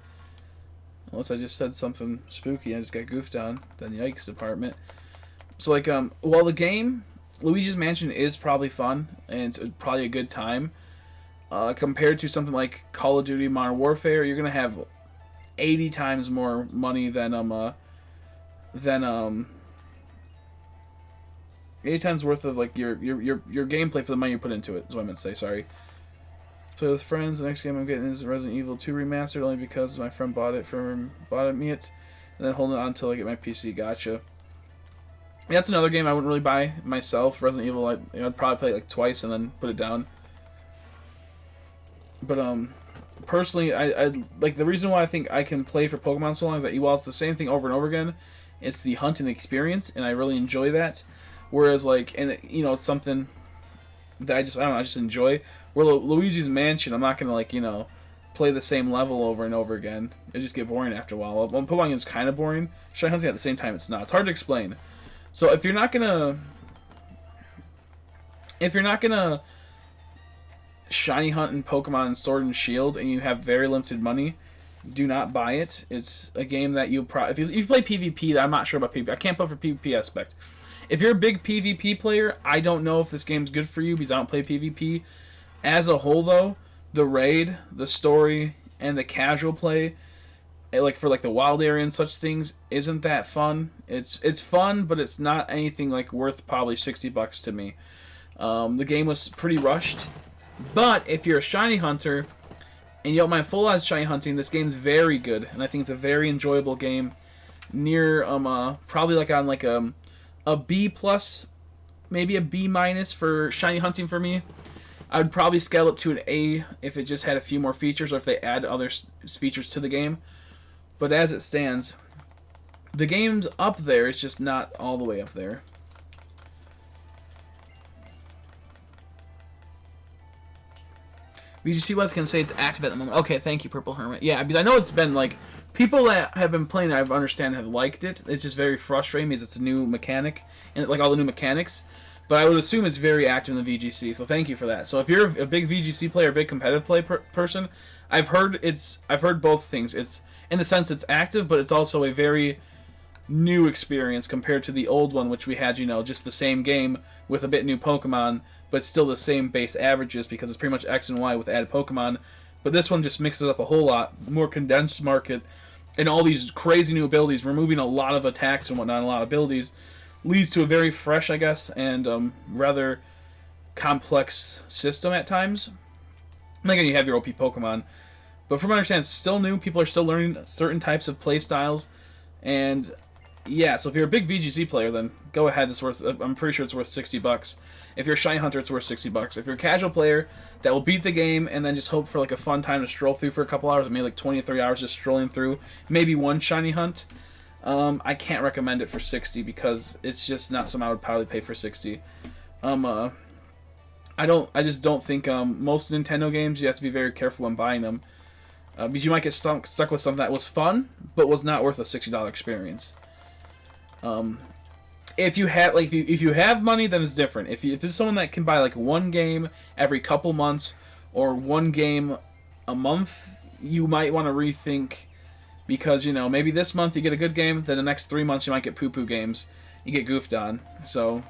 Unless I just said something spooky I just got goofed on. Then yikes, department. So, like, while the game, Luigi's Mansion is probably fun, and it's probably a good time, compared to something like Call of Duty Modern Warfare, you're going to have 80 times more money than 80 times worth of like your gameplay for the money you put into it is what I meant to say, sorry. Play with friends. The next game I'm getting is Resident Evil 2 Remastered only because my friend bought it and then holding it on until I get my PC. Gotcha. That's another game I wouldn't really buy myself. Resident Evil, I'd probably play it like twice and then put it down. But personally, I like the reason why I think I can play for Pokemon so long is that while it's the same thing over and over again, it's the hunting experience, and I really enjoy that. Whereas, like, and you know, it's something that I don't know, I just enjoy. Where Luigi's Mansion, I'm not gonna, like, you know, play the same level over and over again. It just get boring after a while. Well, Pokemon is kind of boring. Shiny hunting at the same time, it's not. It's hard to explain. So if you're not gonna shiny hunt in Pokemon Sword and Shield and you have very limited money, do not buy it. It's a game that you if you play PvP, I'm not sure about PvP. I can't put for PvP aspect. If you're a big PvP player, I don't know if this game's good for you because I don't play PvP. As a whole, though, the raid, the story, and the casual play, like for like the wild area and such things, isn't that fun. It's fun, but it's not anything like worth probably $60 to me. The game was pretty rushed, but if you're a shiny hunter and you don't mind full-on shiny hunting, this game's very good, and I think it's a very enjoyable game. Near probably like on like a B plus, maybe a B minus for shiny hunting for me. I would probably scale up to an A if it just had a few more features or if they add other features to the game. But as it stands, the game's up there. It's just not all the way up there. VGC was going to say it's active at the moment. Okay, thank you, Purple Hermit. Yeah, because I know it's been like... People that have been playing it, I understand, have liked it. It's just very frustrating because it's a new mechanic, and like all the new mechanics. But I would assume it's very active in the VGC, so thank you for that. So if you're a big VGC player, a big competitive play person, I've heard both things. It's in the sense it's active, but it's also a very new experience compared to the old one, which we had, you know, just the same game with a bit new Pokemon, but still the same base averages because it's pretty much X and Y with added Pokemon. But this one just mixes it up a whole lot, more condensed market, and all these crazy new abilities, removing a lot of attacks and whatnot, a lot of abilities, leads to a very fresh, I guess, and rather complex system at times. And again, you have your OP Pokemon, but from what I understand, it's still new. People are still learning certain types of play styles, and yeah. So if you're a big VGC player, then go ahead. It's worth. I'm pretty sure it's worth $60. If you're a shiny hunter, it's worth $60. If you're a casual player that will beat the game and then just hope for like a fun time to stroll through for a couple hours, maybe like 20 or 30 hours just strolling through, maybe one shiny hunt, I can't recommend it for $60 because it's just not something I would probably pay for $60. I just don't think most Nintendo games you have to be very careful when buying them because you might get stuck with something that was fun but was not worth a $60 experience. If you have if you have money, then it's different. If this is someone that can buy like one game every couple months or one game a month, you might want to rethink because, you know, maybe this month you get a good game, then the next 3 months you might get poo-poo games. You get goofed on. So,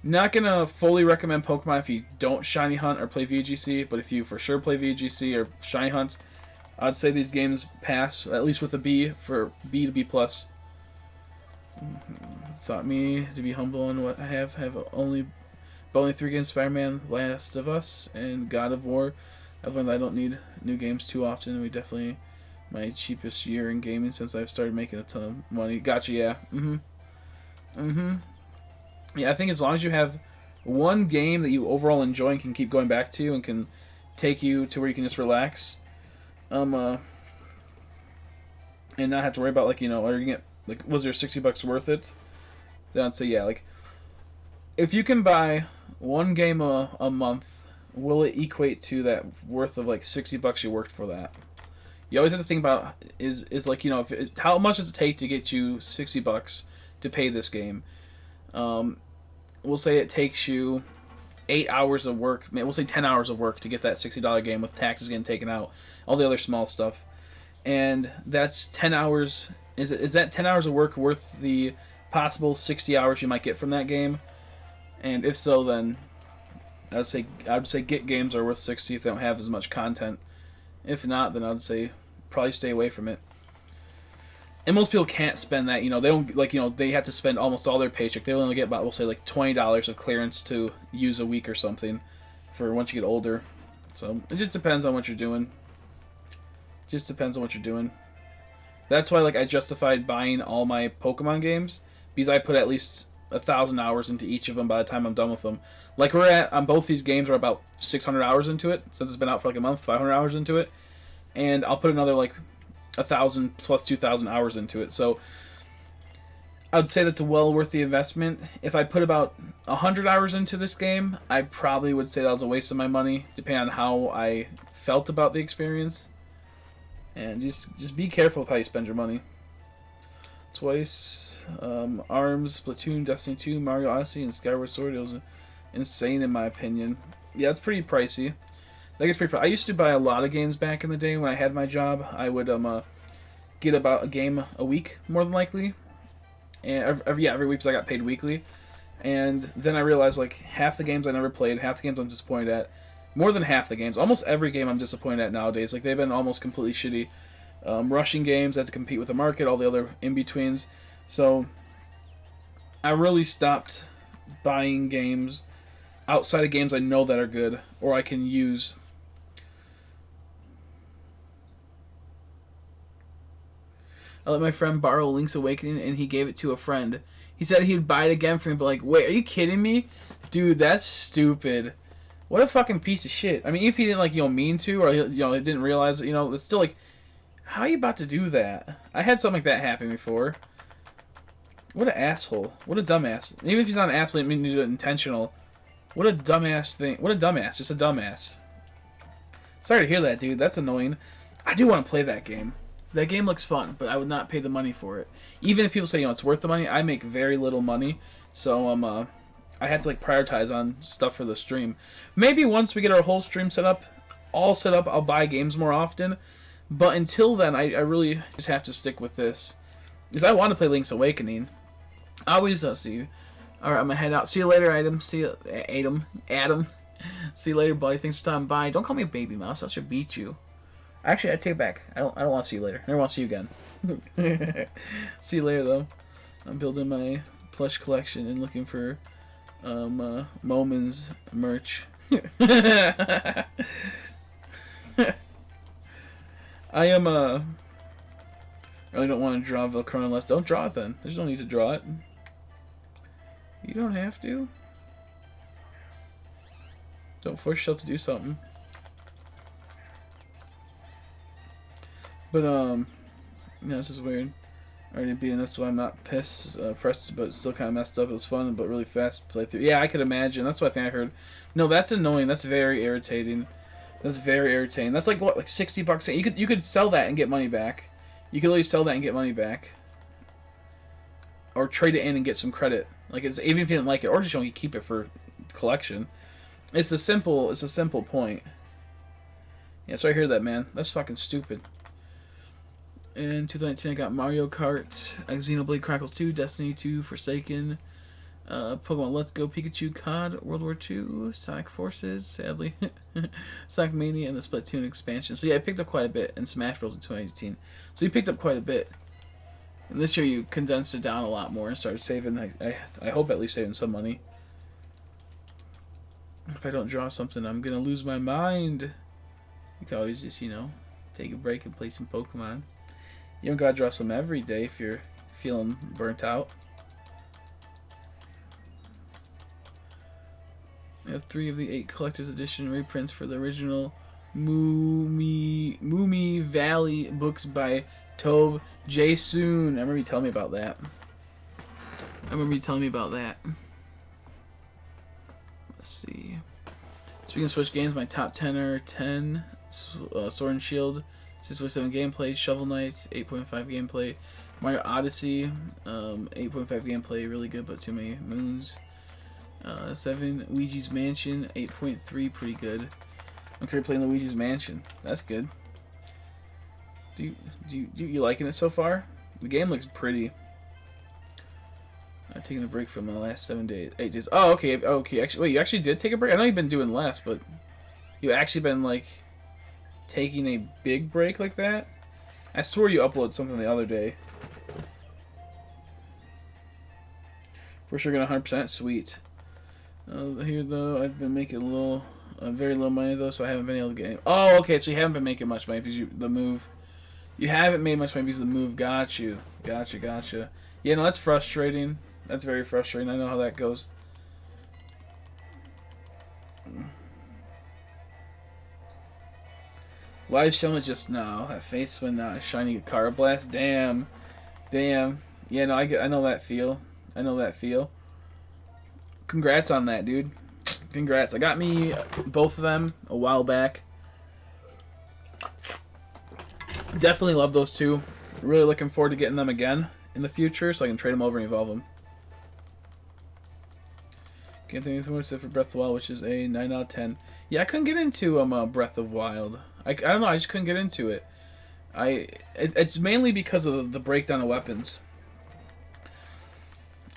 not going to fully recommend Pokemon if you don't shiny hunt or play VGC, but if you for sure play VGC or shiny hunt, I'd say these games pass, at least with a B, for B to B+. Plus. It taught me to be humble in what I have only 3 games, Spider-Man, Last of Us, and God of War. I've learned that I don't need new games too often. We definitely my cheapest year in gaming since I've started making a ton of money. Gotcha, yeah. Yeah, I think as long as you have one game that you overall enjoy and can keep going back to and can take you to where you can just relax, and not have to worry about, like, you know, are you get, like, was there $60 worth it? Then I'd say yeah. Like, if you can buy one game a month, will it equate to that worth of like $60 you worked for that? You always have to think about is like, you know, how much does it take to get you $60 to pay this game? We'll say it takes you 8 hours of work. We'll say 10 hours of work to get that $60 game with taxes getting taken out, all the other small stuff, and that's 10 hours. Is that 10 hours of work worth the possible 60 hours you might get from that game? And if so, then I would say get games are worth 60 if they don't have as much content. If not, then I'd say probably stay away from it. And most people can't spend that, you know, they don't, like, you know, they have to spend almost all their paycheck. They only get about, we'll say, like $20 of clearance to use a week or something for once you get older. So it just depends on what you're doing. Just depends on what you're doing. That's why, like, I justified buying all my Pokemon games, because I put at least 1,000 hours into each of them by the time I'm done with them. Like, we're at, on both these games, we're about 600 hours into it, since it's been out for like a month, 500 hours into it. And I'll put another, like, 1,000 plus 2,000 hours into it. So I would say that's a well worth the investment. If I put about 100 hours into this game, I probably would say that was a waste of my money, depending on how I felt about the experience. And just be careful with how you spend your money. Twice, ARMS, Splatoon, Destiny 2, Mario Odyssey, and Skyward Sword. It was insane in my opinion. Yeah, it's pretty pricey. That gets pretty pricey. I used to buy a lot of games back in the day when I had my job. I would get about a game a week, more than likely. And every week, because I got paid weekly. And then I realized, like, half the games I never played, half the games I'm disappointed at. More than half the games. Almost every game I'm disappointed at nowadays. Like, they've been almost completely shitty. Rushing games, had to compete with the market, all the other in-betweens. So, I really stopped buying games outside of games I know that are good, or I can use. I let my friend borrow Link's Awakening, and he gave it to a friend. He said he'd buy it again for me, but, like, wait, are you kidding me? Dude, that's stupid. What a fucking piece of shit. I mean, if he didn't, like, you know, mean to, or, you know, he didn't realize it, you know, it's still, like, how are you about to do that? I had something like that happen before. What an asshole. What a dumbass. Even if he's not an asshole, I mean to do it intentional. What a dumbass thing. What a dumbass. Just a dumbass. Sorry to hear that, dude. That's annoying. I do want to play that game. That game looks fun, but I would not pay the money for it. Even if people say, you know, it's worth the money, I make very little money. So, I had to, like, prioritize on stuff for the stream. Maybe once we get our whole stream set up, I'll buy games more often. But until then, I really just have to stick with this. Because I want to play Link's Awakening. I always see you. Alright, I'm going to head out. See you later, Adam. See you, Adam. See you later, buddy. Thanks for stopping by. Don't call me a baby mouse. I should beat you. Actually, I take it back. I don't want to see you later. I never want to see you again. See you later, though. I'm building my plush collection and looking for Momin's merch. I am, really don't want to draw Velcro unless... Don't draw it, then. There's no need to draw it. You don't have to. Don't force yourself to do something. But, yeah, this is weird. Already being that's why I'm not pressed, but still kind of messed up. It was fun, but really fast playthrough. Yeah, I could imagine. That's what I think I heard. No, that's annoying. That's very irritating. That's very irritating. That's like what, like $60? You could sell that and get money back. You could literally sell that and get money back, or trade it in and get some credit. Like, it's even if you didn't like it, or just you keep it for collection. It's a simple point. Yeah, so I hear that, man. That's fucking stupid. In 2019, I got Mario Kart, Xenoblade Chronicles 2, Destiny 2, Forsaken, Pokemon Let's Go, Pikachu, COD, World War II, Sonic Forces, sadly, Sonic Mania, and the Splatoon expansion. So yeah, I picked up quite a bit, and Smash Bros. In 2018. So you picked up quite a bit. And this year you condensed it down a lot more and started saving. I hope at least saving some money. If I don't draw something, I'm gonna lose my mind. You can always just, take a break and play some Pokemon. You don't gotta draw some every day if you're feeling burnt out. I have 3 of the 8 collector's edition reprints for the original Moomy Valley books by Tove Jason. I remember you telling me about that. Let's see. Speaking of Switch games, my top 10 are 10 Sword and Shield, 6.7 gameplay, Shovel Knight, 8.5 gameplay, Mario Odyssey, 8.5 gameplay, really good but too many moons. 7 Luigi's Mansion, 8.3, pretty good. I'm currently playing Luigi's Mansion. That's good. Do you liking it so far? The game looks pretty. I'm taking a break from the last 8 days. Oh, okay. Actually, wait, you actually did take a break? I know you've been doing less, but you actually been like taking a big break like that? I swore you uploaded something the other day. For sure, gonna 100% sweet. Here though, I've been making very little money though, so I haven't been able to get any. Oh, okay, so you haven't been making much money because the move. You haven't made much money because the move got you. Gotcha. Yeah, no, that's frustrating. That's very frustrating. I know how that goes. Live showing just now. That face when shiny Car Blast. Damn. Yeah, no, I know that feel. Congrats on that, dude. Congrats. I got me both of them a while back. Definitely love those two. Really looking forward to getting them again in the future so I can trade them over and evolve them. Can't think of anything except for Breath of the Wild, which is a 9 out of 10. Yeah, I couldn't get into Breath of Wild. I don't know, I just couldn't get into it. It's mainly because of the breakdown of weapons.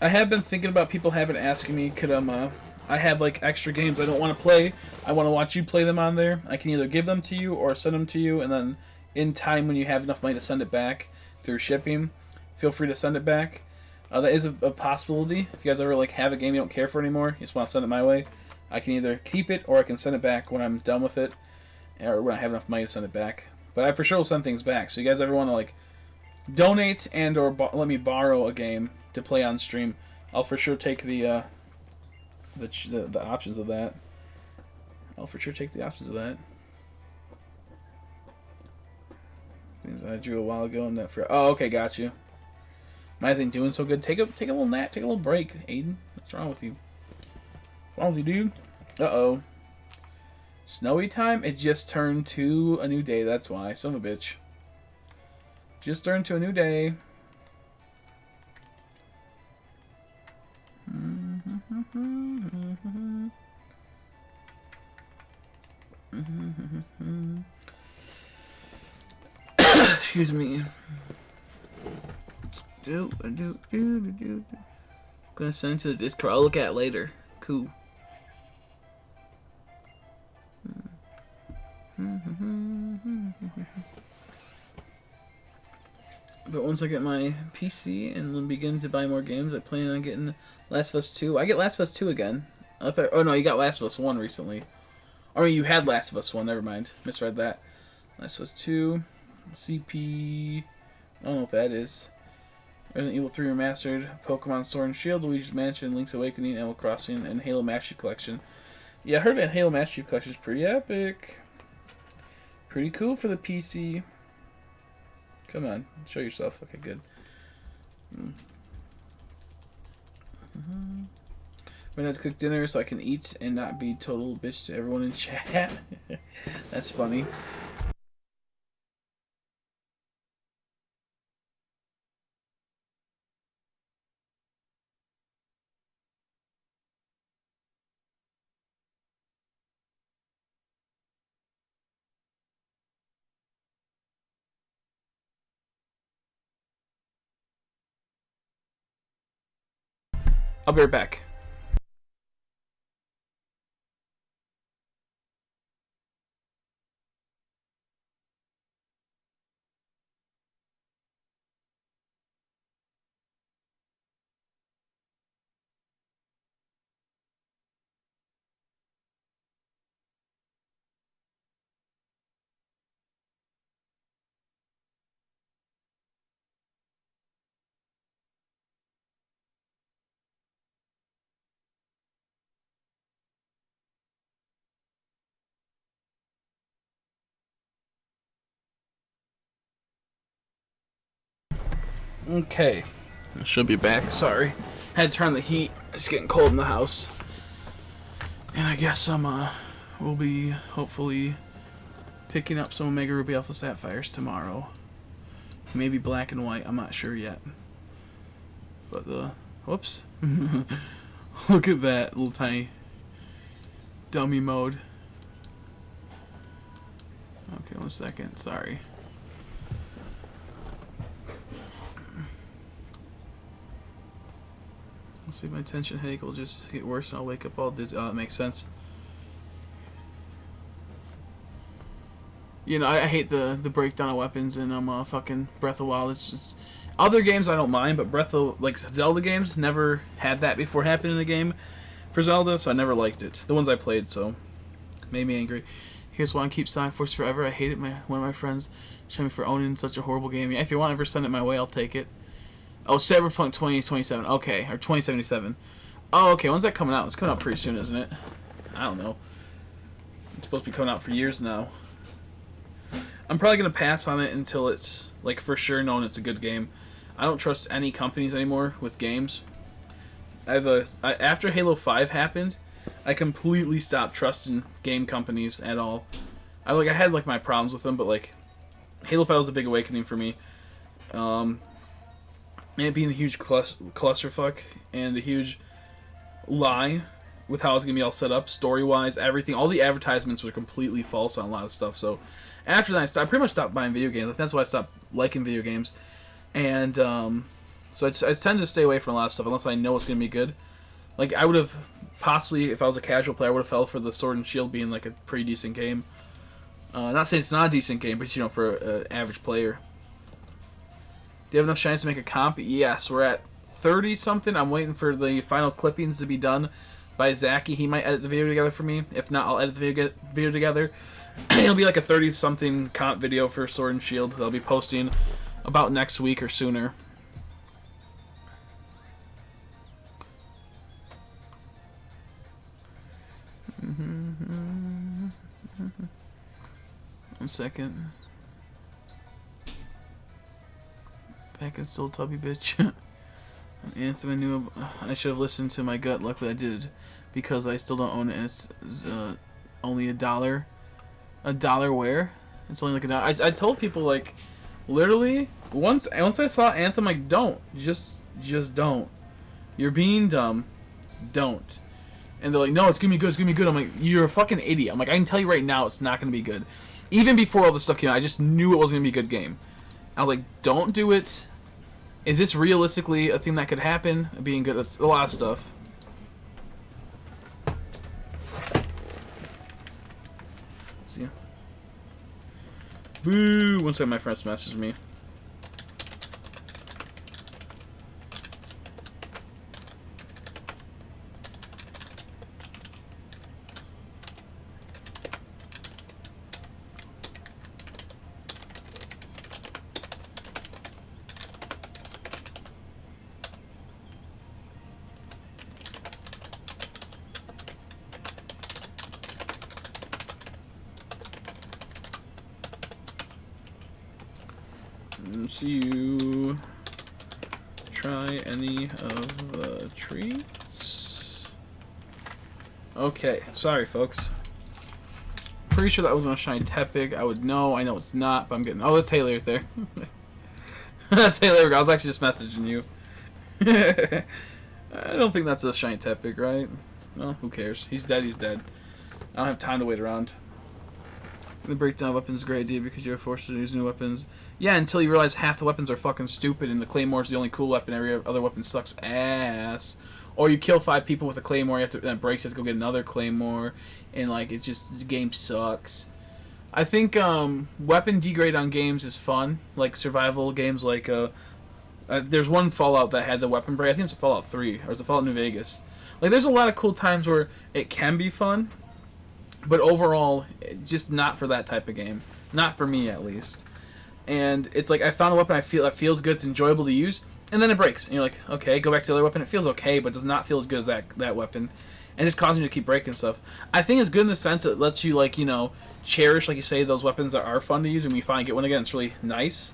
I have been thinking about people having asking me, could I have like extra games I don't want to play. I want to watch you play them on there. I can either give them to you or send them to you, and then in time when you have enough money to send it back through shipping, feel free to send it back. That is a possibility. If you guys ever like have a game you don't care for anymore, you just want to send it my way, I can either keep it or I can send it back when I'm done with it, or when I have enough money to send it back. But I for sure will send things back. So you guys ever want to like donate and or let me borrow a game to play on stream, I'll for sure take the options of that. Things I drew a while ago and that for. Oh, okay, got you. Mine ain't doing so good. Take a little nap. Take a little break, Aiden. What's wrong with you? Dude? Uh-oh. Snowy time? It just turned to a new day. That's why. Son of a bitch. Just turned to a new day. Excuse me. Gonna send it to the Discord. I'll look at it later. Cool. But once I get my PC and begin to buy more games, I plan on getting Last of Us 2. I get Last of Us 2 again. Oh no, you got Last of Us 1 recently. Or you had Last of Us 1, never mind. Misread that. Last of Us 2, CP... I don't know what that is. Resident Evil 3 Remastered, Pokemon Sword and Shield, Luigi's Mansion, Link's Awakening, Animal Crossing, and Halo Master Chief Collection. Yeah, I heard that Halo Master Chief Collection is pretty epic. Pretty cool for the PC. Come on, show yourself. Okay, good. I'm gonna have to cook dinner so I can eat and not be total bitch to everyone in chat. That's funny. I'll be right back. Okay. I should be back. Sorry. Had to turn the heat. It's getting cold in the house. And I guess we'll be hopefully picking up some Omega Ruby Alpha Sapphires tomorrow. Maybe black and white. I'm not sure yet. But whoops. Look at that little tiny dummy mode. Okay, 1 second. Sorry. Let's see if my tension headache will just get worse and I'll wake up all dizzy. Oh, that makes sense. You know, I hate the breakdown of weapons in fucking Breath of the Wild. It's just other games I don't mind, but like Zelda games never had that before happen in a game for Zelda, so I never liked it. The ones I played, so made me angry. Here's why I keep Sonic Force forever. I hate it. One of my friends showed me for owning such a horrible game. Yeah, if you want to ever send it my way, I'll take it. Oh, Cyberpunk 2027. Okay, or 2077. Oh, okay. When's that coming out? It's coming out pretty soon, isn't it? I don't know. It's supposed to be coming out for years now. I'm probably gonna pass on it until it's like for sure known it's a good game. I don't trust any companies anymore with games. After Halo 5 happened, I completely stopped trusting game companies at all. I had like my problems with them, but like Halo 5 was a big awakening for me. And it being a huge clusterfuck and a huge lie with how it's going to be all set up, story-wise, everything. All the advertisements were completely false on a lot of stuff. So after that, I pretty much stopped buying video games. That's why I stopped liking video games. And so I tend to stay away from a lot of stuff unless I know it's going to be good. Like, I would have possibly, if I was a casual player, I would have fell for the Sword and Shield being like a pretty decent game. Not saying it's not a decent game, but, you know, for an average player. Do you have enough shines to make a comp? Yes, we're at 30-something. I'm waiting for the final clippings to be done by Zachy. He might edit the video together for me. If not, I'll edit the video together. It'll be like a 30-something comp video for Sword and Shield that I'll be posting about next week or sooner. One second. Back in still tubby bitch. Anthem, I knew I should have listened to my gut. Luckily I did, because I still don't own it. And it's only $1. $1 where? It's only like $1. I told people, like, literally once I saw Anthem, like, don't just don't. You're being dumb. Don't. And they're like, no, it's gonna be good. It's gonna be good. I'm like, you're a fucking idiot. I'm like, I can tell you right now, it's not gonna be good. Even before all this stuff came out, I just knew it wasn't gonna be a good game. I was like, don't do it. Is this realistically a thing that could happen? Being good, that's a lot of stuff. See ya. Boo! One second, my friends messaged me. See you try any of the treats. Okay, sorry folks. Pretty sure that was on a shiny Tepig. I would know. I know it's not, but I'm getting. Oh, that's Haley right there. That's Haley. I was actually just messaging you. I don't think that's a shiny Tepig, right? Well, who cares? He's dead. He's dead. I don't have time to wait around. The breakdown of weapons is a great idea because you're forced to use new weapons. Yeah, until you realize half the weapons are fucking stupid and the Claymore's the only cool weapon. Every other weapon sucks ass. Or you kill 5 people with a claymore, you have to, that breaks, you have to go get another claymore, and like it's just the game sucks. I think weapon degrade on games is fun, like survival games. Like there's one Fallout that had the weapon break. I think it's Fallout 3 or it's a Fallout New Vegas. Like there's a lot of cool times where it can be fun, but overall, just not for that type of game. Not for me, at least. And it's like I found a weapon I feel that feels good, it's enjoyable to use, and then it breaks. And you're like, okay, go back to the other weapon. It feels okay, but does not feel as good as that weapon. And it's causing you to keep breaking stuff. I think it's good in the sense that it lets you, like, you know, cherish, like you say, those weapons that are fun to use, and when you finally get one again, it's really nice.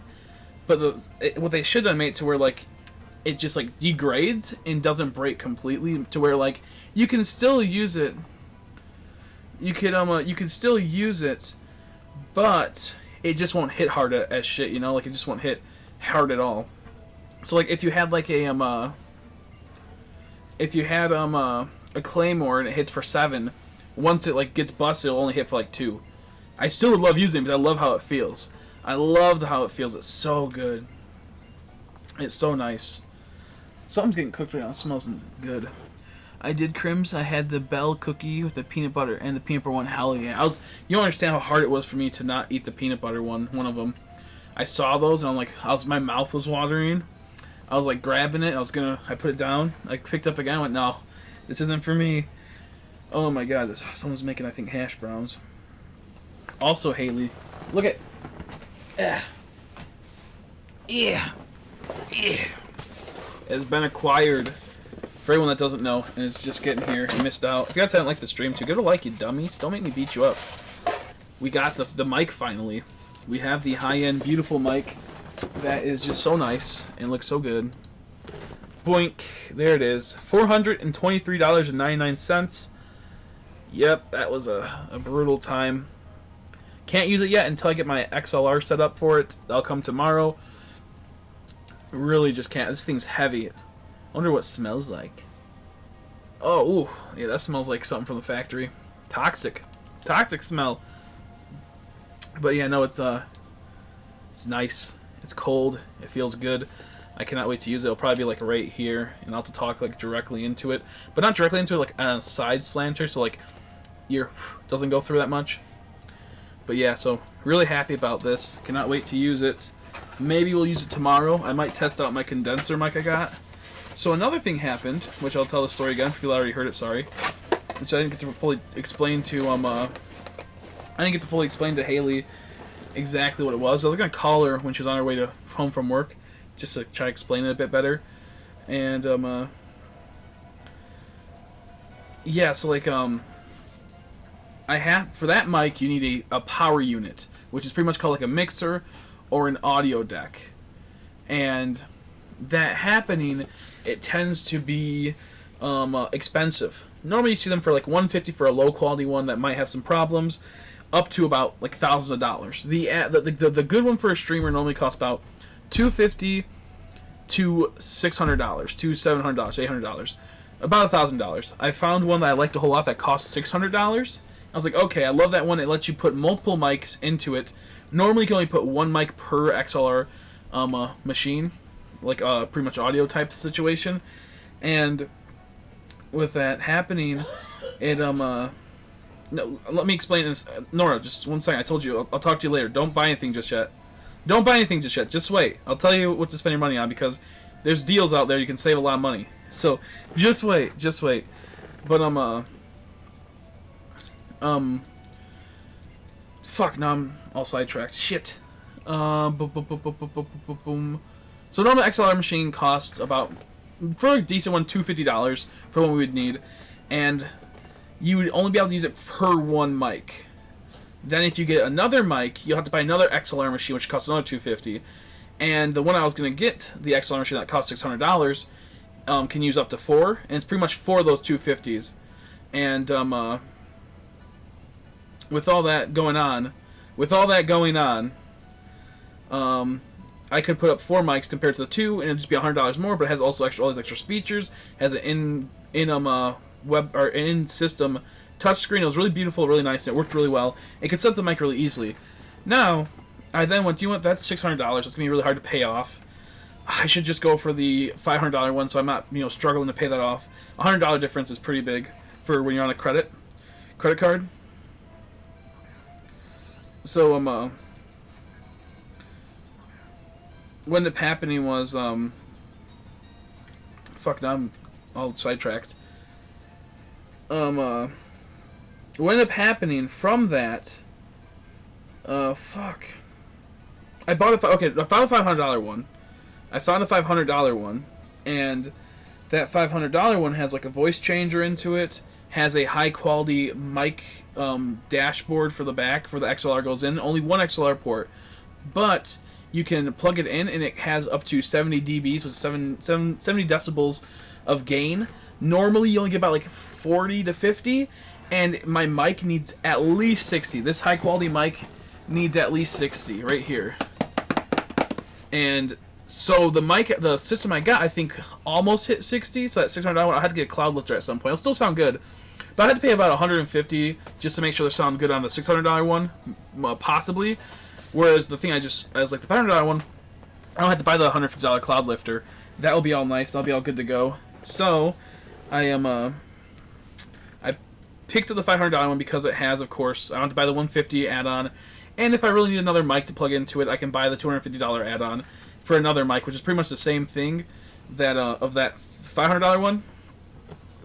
But what they should have made it to where, like, it just, like, degrades and doesn't break completely, to where, like, you can still use it. You can still use it, but it just won't hit hard as shit, you know? Like, it just won't hit hard at all. So, like, if you had, like, a claymore and it hits for 7, once it, like, gets busted, it'll only hit for, like, 2. I still would love using it, because I love how it feels. I love how it feels. It's so good. It's so nice. Something's getting cooked right now. It smells good. I did Crims. I had the Bell cookie with the peanut butter and the peanut butter one. Hell yeah! You don't understand how hard it was for me to not eat the peanut butter one of them. I saw those and I'm like, my mouth was watering. I was like grabbing it. I put it down. I picked up again. I went, no, this isn't for me. Oh my god! Someone's making, I think, hash browns. Also, Haley, look at. Yeah. Has been acquired. For anyone that doesn't know and is just getting here and missed out, if you guys haven't liked the stream too, give it a like, you dummies. Don't make me beat you up. We got the mic finally. We have the high-end, beautiful mic that is just so nice and looks so good. Boink. There it is. $423.99. Yep, that was a brutal time. Can't use it yet until I get my XLR set up for it. That'll come tomorrow. Really just can't. This thing's heavy. I wonder what it smells like. Oh, ooh. Yeah, that smells like something from the factory. Toxic. Toxic smell. But yeah, no, it's nice. It's cold. It feels good. I cannot wait to use it. It'll probably be like right here, and I'll have to talk like directly into it. But not directly into it, like on a side slanter, so like ear doesn't go through that much. But yeah, so really happy about this. Cannot wait to use it. Maybe we'll use it tomorrow. I might test out my condenser mic I got. So another thing happened, which I'll tell the story again. People already heard it, sorry. Which I didn't get to fully explain to Haley exactly what it was. I was gonna call her when she was on her way home from work, just to try to explain it a bit better. And yeah, so like I have, for that mic you need a power unit, which is pretty much called like a mixer or an audio deck. And that happening, it tends to be expensive. Normally you see them for like $150 for a low quality one that might have some problems, up to about like thousands of dollars. The good one for a streamer normally costs about $250 to $600 to $700, $800, about $1,000. I found one that I liked a whole lot that cost $600. I was like, okay, I love that one. It lets you put multiple mics into it. Normally you can only put one mic per XLR machine, like pretty much audio type situation. And with that happening, it no, let me explain this. Nora, just one second. I told you I'll talk to you later. Don't buy anything just yet. Don't buy anything just yet. Just wait. I'll tell you what to spend your money on, because there's deals out there you can save a lot of money. So just wait. But fuck, now I'm all sidetracked. Shit. Boom. So normal XLR machine costs about, for a decent one, $250 for what we would need, and you would only be able to use it per one mic. Then if you get another mic, you'll have to buy another XLR machine, which costs another $250. And the one I was gonna get, the XLR machine that costs $600, can use up to 4, and it's pretty much 4 of those $250s. And with all that going on, I could put up 4 mics compared to the 2, and it'd just be $100 more. But it has also all these extra features. Has an in-system touchscreen. It was really beautiful, really nice, and it worked really well. It could set up the mic really easily. Now, I then went, do you want, that's $600. That's gonna be really hard to pay off. I should just go for the $500 one, so I'm not, struggling to pay that off. $100 difference is pretty big for when you're on a credit card. So what ended up happening was fuck, now I'm all sidetracked. What ended up happening from that? Fuck. I found a $500 one. I found a $500 one, and that $500 one has like a voice changer into it, has a high quality mic dashboard for the back for the XLR goes in, only one XLR port, but you can plug it in and it has up to 70 dBs with 70 decibels of gain. Normally you only get about like 40 to 50, and my mic needs at least 60. This high quality mic needs at least 60 right here. And so the system I got, I think, almost hit 60. So that $600 one, I had to get a cloud lifter at some point. It'll still sound good, but I had to pay about $150 just to make sure they sound good on the $600 one, possibly. Whereas the thing I was like, the $500 one, I don't have to buy the $150 cloud lifter. That will be all nice. That'll be all good to go. So I picked up the $500 one because it has, of course, I want to buy the $150 add-on, and if I really need another mic to plug into it, I can buy the $250 add-on for another mic, which is pretty much the same thing that of that $500 one.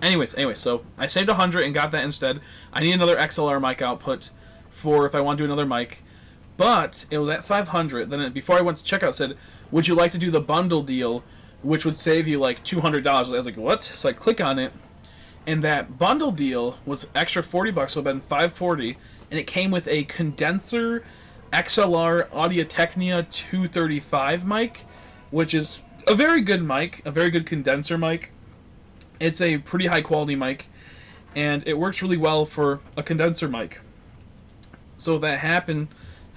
Anyways, so I saved $100 and got that instead. I need another XLR mic output for if I want to do another mic, but it was at $500. Then before I went to checkout, it said, "Would you like to do the bundle deal, which would save you like $200?" I was like, "What?" So I click on it, and that bundle deal was extra $40, so it would have been $540, and it came with a condenser XLR Audio-Technica 235 mic, which is a very good mic, a very good condenser mic. It's a pretty high quality mic, and it works really well for a condenser mic. So that happening,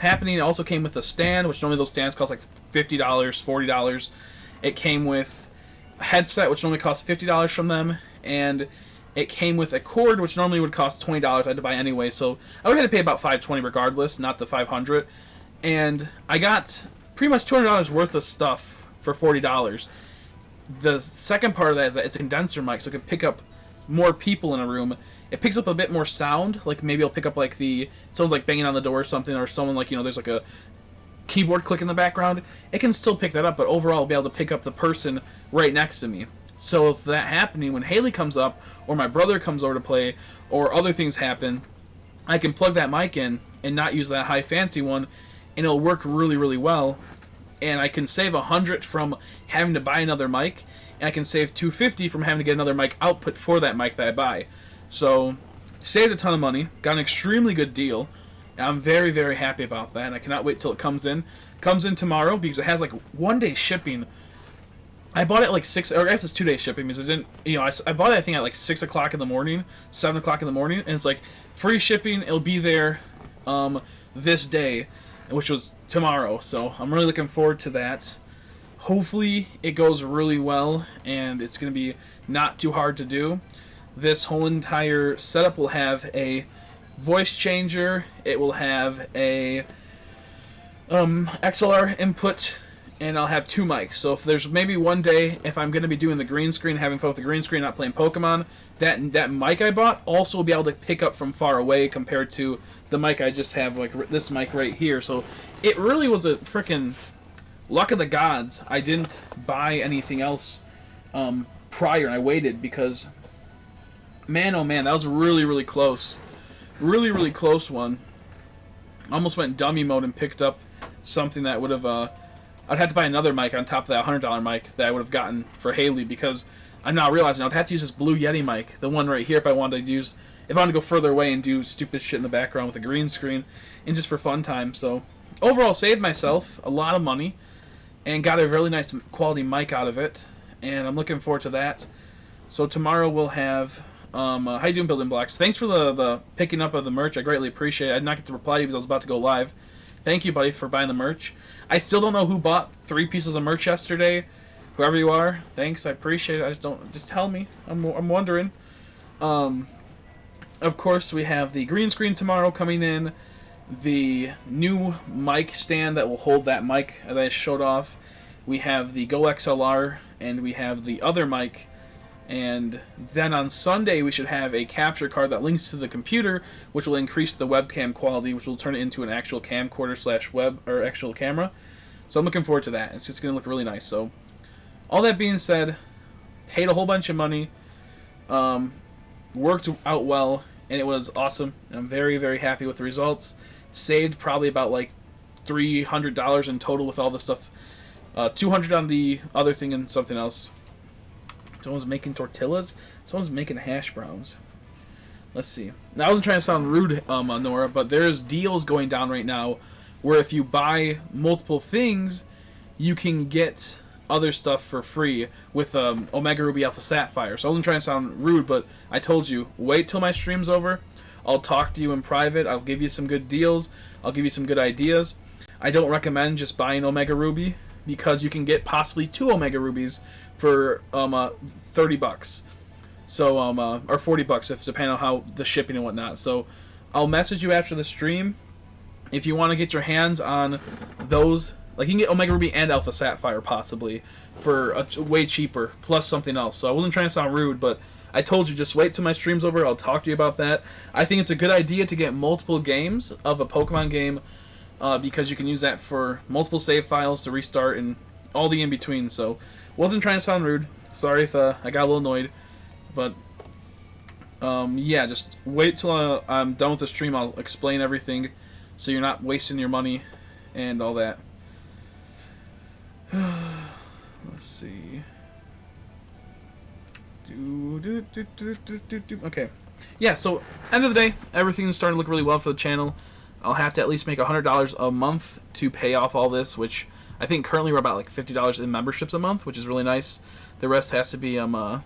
it also came with a stand, which normally those stands cost like $50, $40. It came with a headset, which normally costs $50 from them, and it came with a cord, which normally would cost $20. I had to buy anyway, so I would have to pay about $520 regardless, not the $500. And I got pretty much $200 worth of stuff for $40. The second part of that is that it's a condenser mic, so it can pick up more people in a room. It picks up a bit more sound, like maybe it'll pick up like someone's like banging on the door or something, or someone like, there's like a keyboard click in the background. It can still pick that up, but overall it'll be able to pick up the person right next to me. So if that happening, when Haley comes up, or my brother comes over to play, or other things happen, I can plug that mic in and not use that high fancy one, and it'll work really, really well. And I can save $100 from having to buy another mic, and I can save $250 from having to get another mic output for that mic that I buy. So, saved a ton of money, got an extremely good deal, and I'm very, very happy about that, and I cannot wait till it comes in. Comes in tomorrow, because it has like 1 day shipping. I bought it like 6, or I guess it's 2 day shipping, because it didn't, I bought it I think at like 6 o'clock in the morning, 7 o'clock in the morning, and it's like free shipping, it'll be there this day, which was tomorrow, so I'm really looking forward to that. Hopefully it goes really well, and it's going to be not too hard to do. This whole entire setup will have a voice changer, it will have a XLR input, and I'll have 2 mics. So if there's maybe one day, if I'm going to be doing the green screen, having fun with the green screen, not playing Pokemon, that mic I bought also will be able to pick up from far away compared to the mic I just have, like this mic right here. So it really was a freaking luck of the gods I didn't buy anything else prior, and I waited, because man, oh man, that was really, really close. Really, really close one. Almost went dummy mode and picked up something that would have I'd have to buy another mic on top of that $100 mic that I would have gotten for Haley, because I'm now realizing I'd have to use this Blue Yeti mic, the one right here, if I wanted to go further away and do stupid shit in the background with a green screen, and just for fun time. So overall, saved myself a lot of money and got a really nice quality mic out of it, and I'm looking forward to that. So tomorrow we'll have how you doing, Building Blocks? Thanks for the picking up of the merch. I greatly appreciate it. I did not get to reply to you because I was about to go live. Thank you, buddy, for buying the merch. I still don't know who bought 3 pieces of merch yesterday. Whoever you are, thanks. I appreciate it. Just tell me. I'm wondering. Of course, we have the green screen tomorrow coming in. The new mic stand that will hold that mic that I showed off. we have the Go XLR, and we have the other mic. And then on Sunday, we should have a capture card that links to the computer, which will increase the webcam quality, which will turn it into an actual camcorder / web or actual camera. So I'm looking forward to that. It's just going to look really nice. So all that being said, paid a whole bunch of money, worked out well, and it was awesome. And I'm very, very happy with the results. Saved probably about like $300 in total with all the stuff. $200 on the other thing and something else. Someone's making tortillas. Someone's making hash browns. Let's see. Now, I wasn't trying to sound rude, Nora, but there's deals going down right now where if you buy multiple things, you can get other stuff for free with Omega Ruby Alpha Sapphire. So I wasn't trying to sound rude, but I told you, wait till my stream's over. I'll talk to you in private. I'll give you some good deals. I'll give you some good ideas. I don't recommend just buying Omega Ruby because you can get possibly 2 Omega Rubies for $30. So or $40 if depending on how the shipping and whatnot. So I'll message you after the stream if you want to get your hands on those. Like, you can get Omega Ruby and Alpha Sapphire possibly for way cheaper plus something else. So I wasn't trying to sound rude, but I told you, just wait till my stream's over. I'll talk to you about that. I think it's a good idea to get multiple games of a Pokemon game because you can use that for multiple save files to restart and all the in-between. So wasn't trying to sound rude. Sorry if I got a little annoyed. But yeah, just wait till I'm done with the stream. I'll explain everything so you're not wasting your money and all that. Let's see. Okay. Yeah, so end of the day, everything's starting to look really well for the channel. I'll have to at least make $100 a month to pay off all this, which I think currently we're about like $50 in memberships a month, which is really nice. The rest has to be, you know,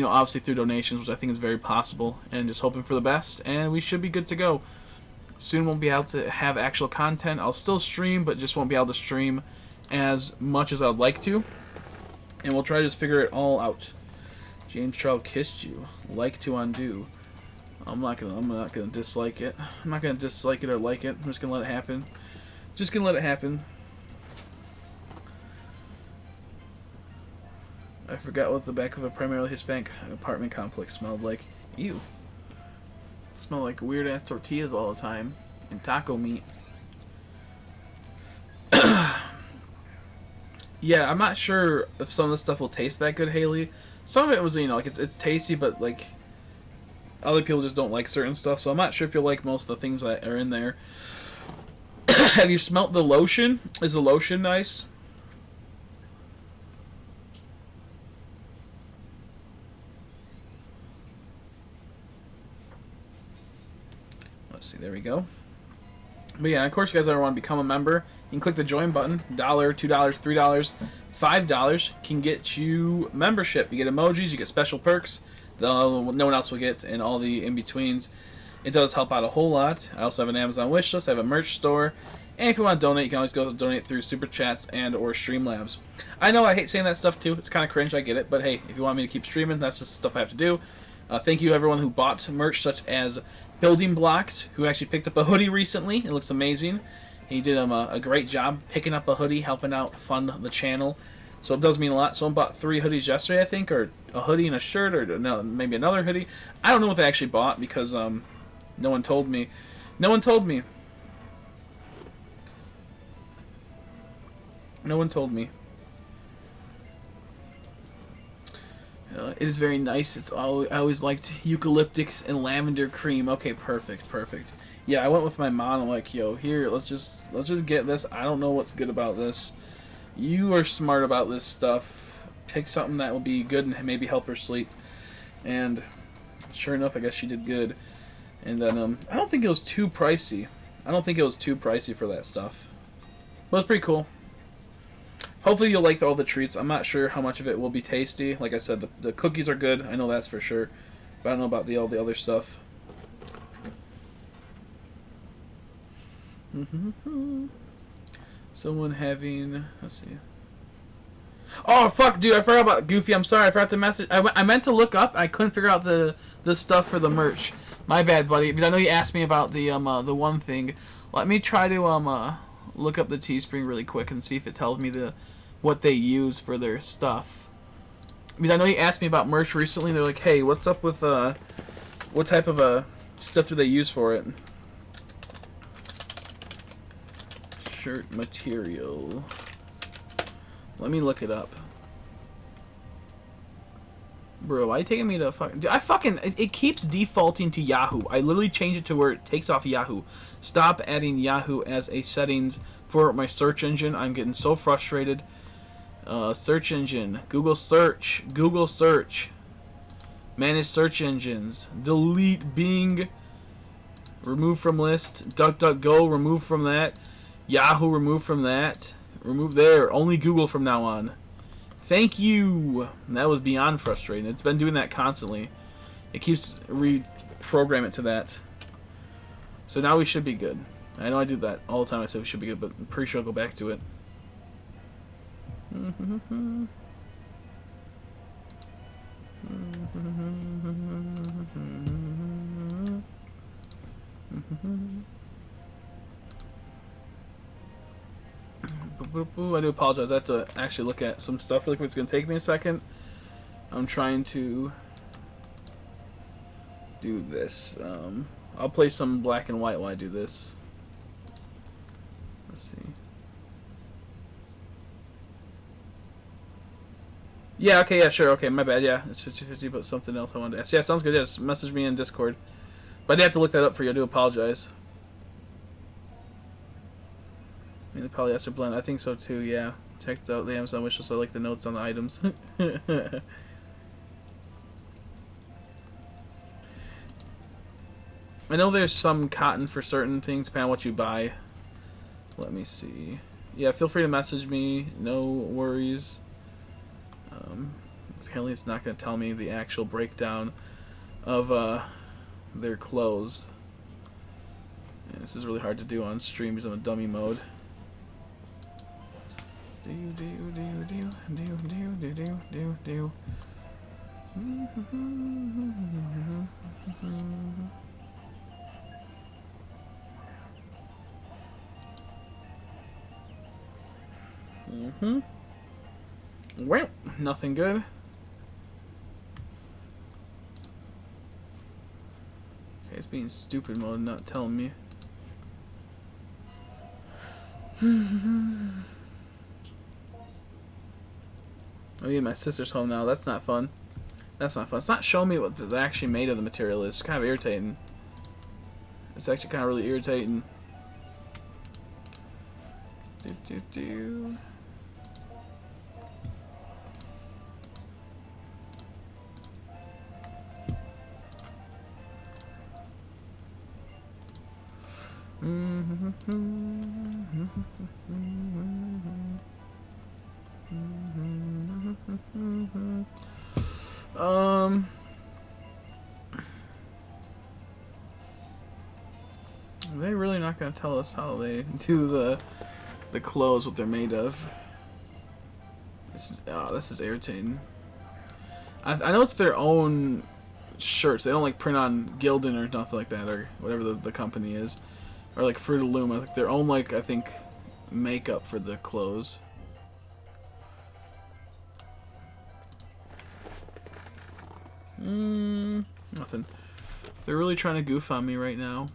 obviously through donations, which I think is very possible, and just hoping for the best, and we should be good to go. Soon we'll be able to have actual content. I'll still stream, but just won't be able to stream as much as I'd like to, and we'll try to just figure it all out. James Trout kissed you. Like to undo. I'm not gonna dislike it. I'm not gonna dislike it or like it. I'm just gonna let it happen. Just gonna let it happen. I forgot what the back of a primarily Hispanic apartment complex smelled like. Ew. It smelled like weird ass tortillas all the time and taco meat. Yeah, I'm not sure if some of this stuff will taste that good, Haley. Some of it was, you know, like it's tasty, but like other people just don't like certain stuff. So I'm not sure if you'll like most of the things that are in there. Have you smelt the lotion? Is the lotion nice? Let's see. There we go. But yeah, of course, if you guys ever want to become a member, you can click the join button. $1, $2, $3, $5 can get you membership. You get emojis, you get special perks that no one else will get, and all the in-betweens. It does help out a whole lot. I also have an Amazon wishlist. I have a merch store. And if you want to donate, you can always go donate through Super Chats and or Streamlabs. I know I hate saying that stuff too. It's kind of cringe, I get it. But hey, if you want me to keep streaming, that's just stuff I have to do. Thank you to everyone who bought merch, such as Building Blocks, who actually picked up a hoodie recently. It looks amazing. He did a great job picking up a hoodie, helping out fund the channel. So it does mean a lot. Someone bought 3 hoodies yesterday, I think, or a hoodie and a shirt, or no, maybe another hoodie. I don't know what they actually bought because no one told me. No one told me. No one told me. It is very nice. I always liked eucalyptics and lavender cream. Okay, perfect, perfect. Yeah, I went with my mom. I'm like, yo, here, let's just get this. I don't know what's good about this. You are smart about this stuff. Pick something that will be good and maybe help her sleep. And sure enough, I guess she did good. And then I don't think it was too pricey. I don't think it was too pricey for that stuff. But it's pretty cool. Hopefully you'll like all the treats. I'm not sure how much of it will be tasty. Like I said, the cookies are good. I know that's for sure. But I don't know about all the other stuff. Someone having... Let's see. Oh, fuck, dude. I forgot about Goofy. I'm sorry. I forgot to message. I meant to look up. I couldn't figure out the stuff for the merch. My bad, buddy. Because I know you asked me about the one thing. Let me try to look up the Teespring really quick and see if it tells me the what they use for their stuff. I mean, I know you asked me about merch recently. They're like, hey, what's up with what type of stuff do they use for it? Shirt material. Let me look it up. Bro, why are you taking me to it keeps defaulting to Yahoo. I literally changed it to where it takes off Yahoo. Stop adding Yahoo as a settings for my search engine. I'm getting so frustrated. Search engine. Google search. Google search. Manage search engines. Delete Bing. Remove from list. DuckDuckGo. Remove from that. Yahoo. Remove from that. Remove there. Only Google from now on. Thank you. That was beyond frustrating. It's been doing that constantly. It keeps reprogram it to that. So now we should be good. I know I do that all the time. I say we should be good, but I'm pretty sure I'll go back to it. I do apologize. I have to actually look at some stuff really quick. It's going to take me a second. I'm trying to do this. I'll play some black and white while I do this. Let's see. Yeah, okay, yeah, sure. Okay, my bad. Yeah, it's 50-50, but something else I wanted to ask. Yeah, sounds good. Yeah, just message me in Discord. But I did have to look that up for you. I do apologize. I mean, the polyester blend. I think so too, yeah. Checked out the Amazon wishlist, so I like the notes on the items. I know there's some cotton for certain things, depending on what you buy. Let me see. Yeah, feel free to message me. No worries. Apparently it's not going to tell me the actual breakdown of their clothes. And this is really hard to do on stream because I'm in dummy mode. Well, nothing good. Okay, it's being stupid mode, not telling me. Oh yeah, my sister's home now. That's not fun. That's not fun. It's not showing me what the actually made of the material is. It's kind of irritating. It's actually kind of really irritating. They're really not going to tell us how they do the clothes, what they're made of. This is irritating. I know it's their own shirts. They don't like print on Gildan or nothing like that, or whatever the company is, or like Fruit of the Loom. I think their own, like, I think, makeup for the clothes. Nothing. They're really trying to goof on me right now.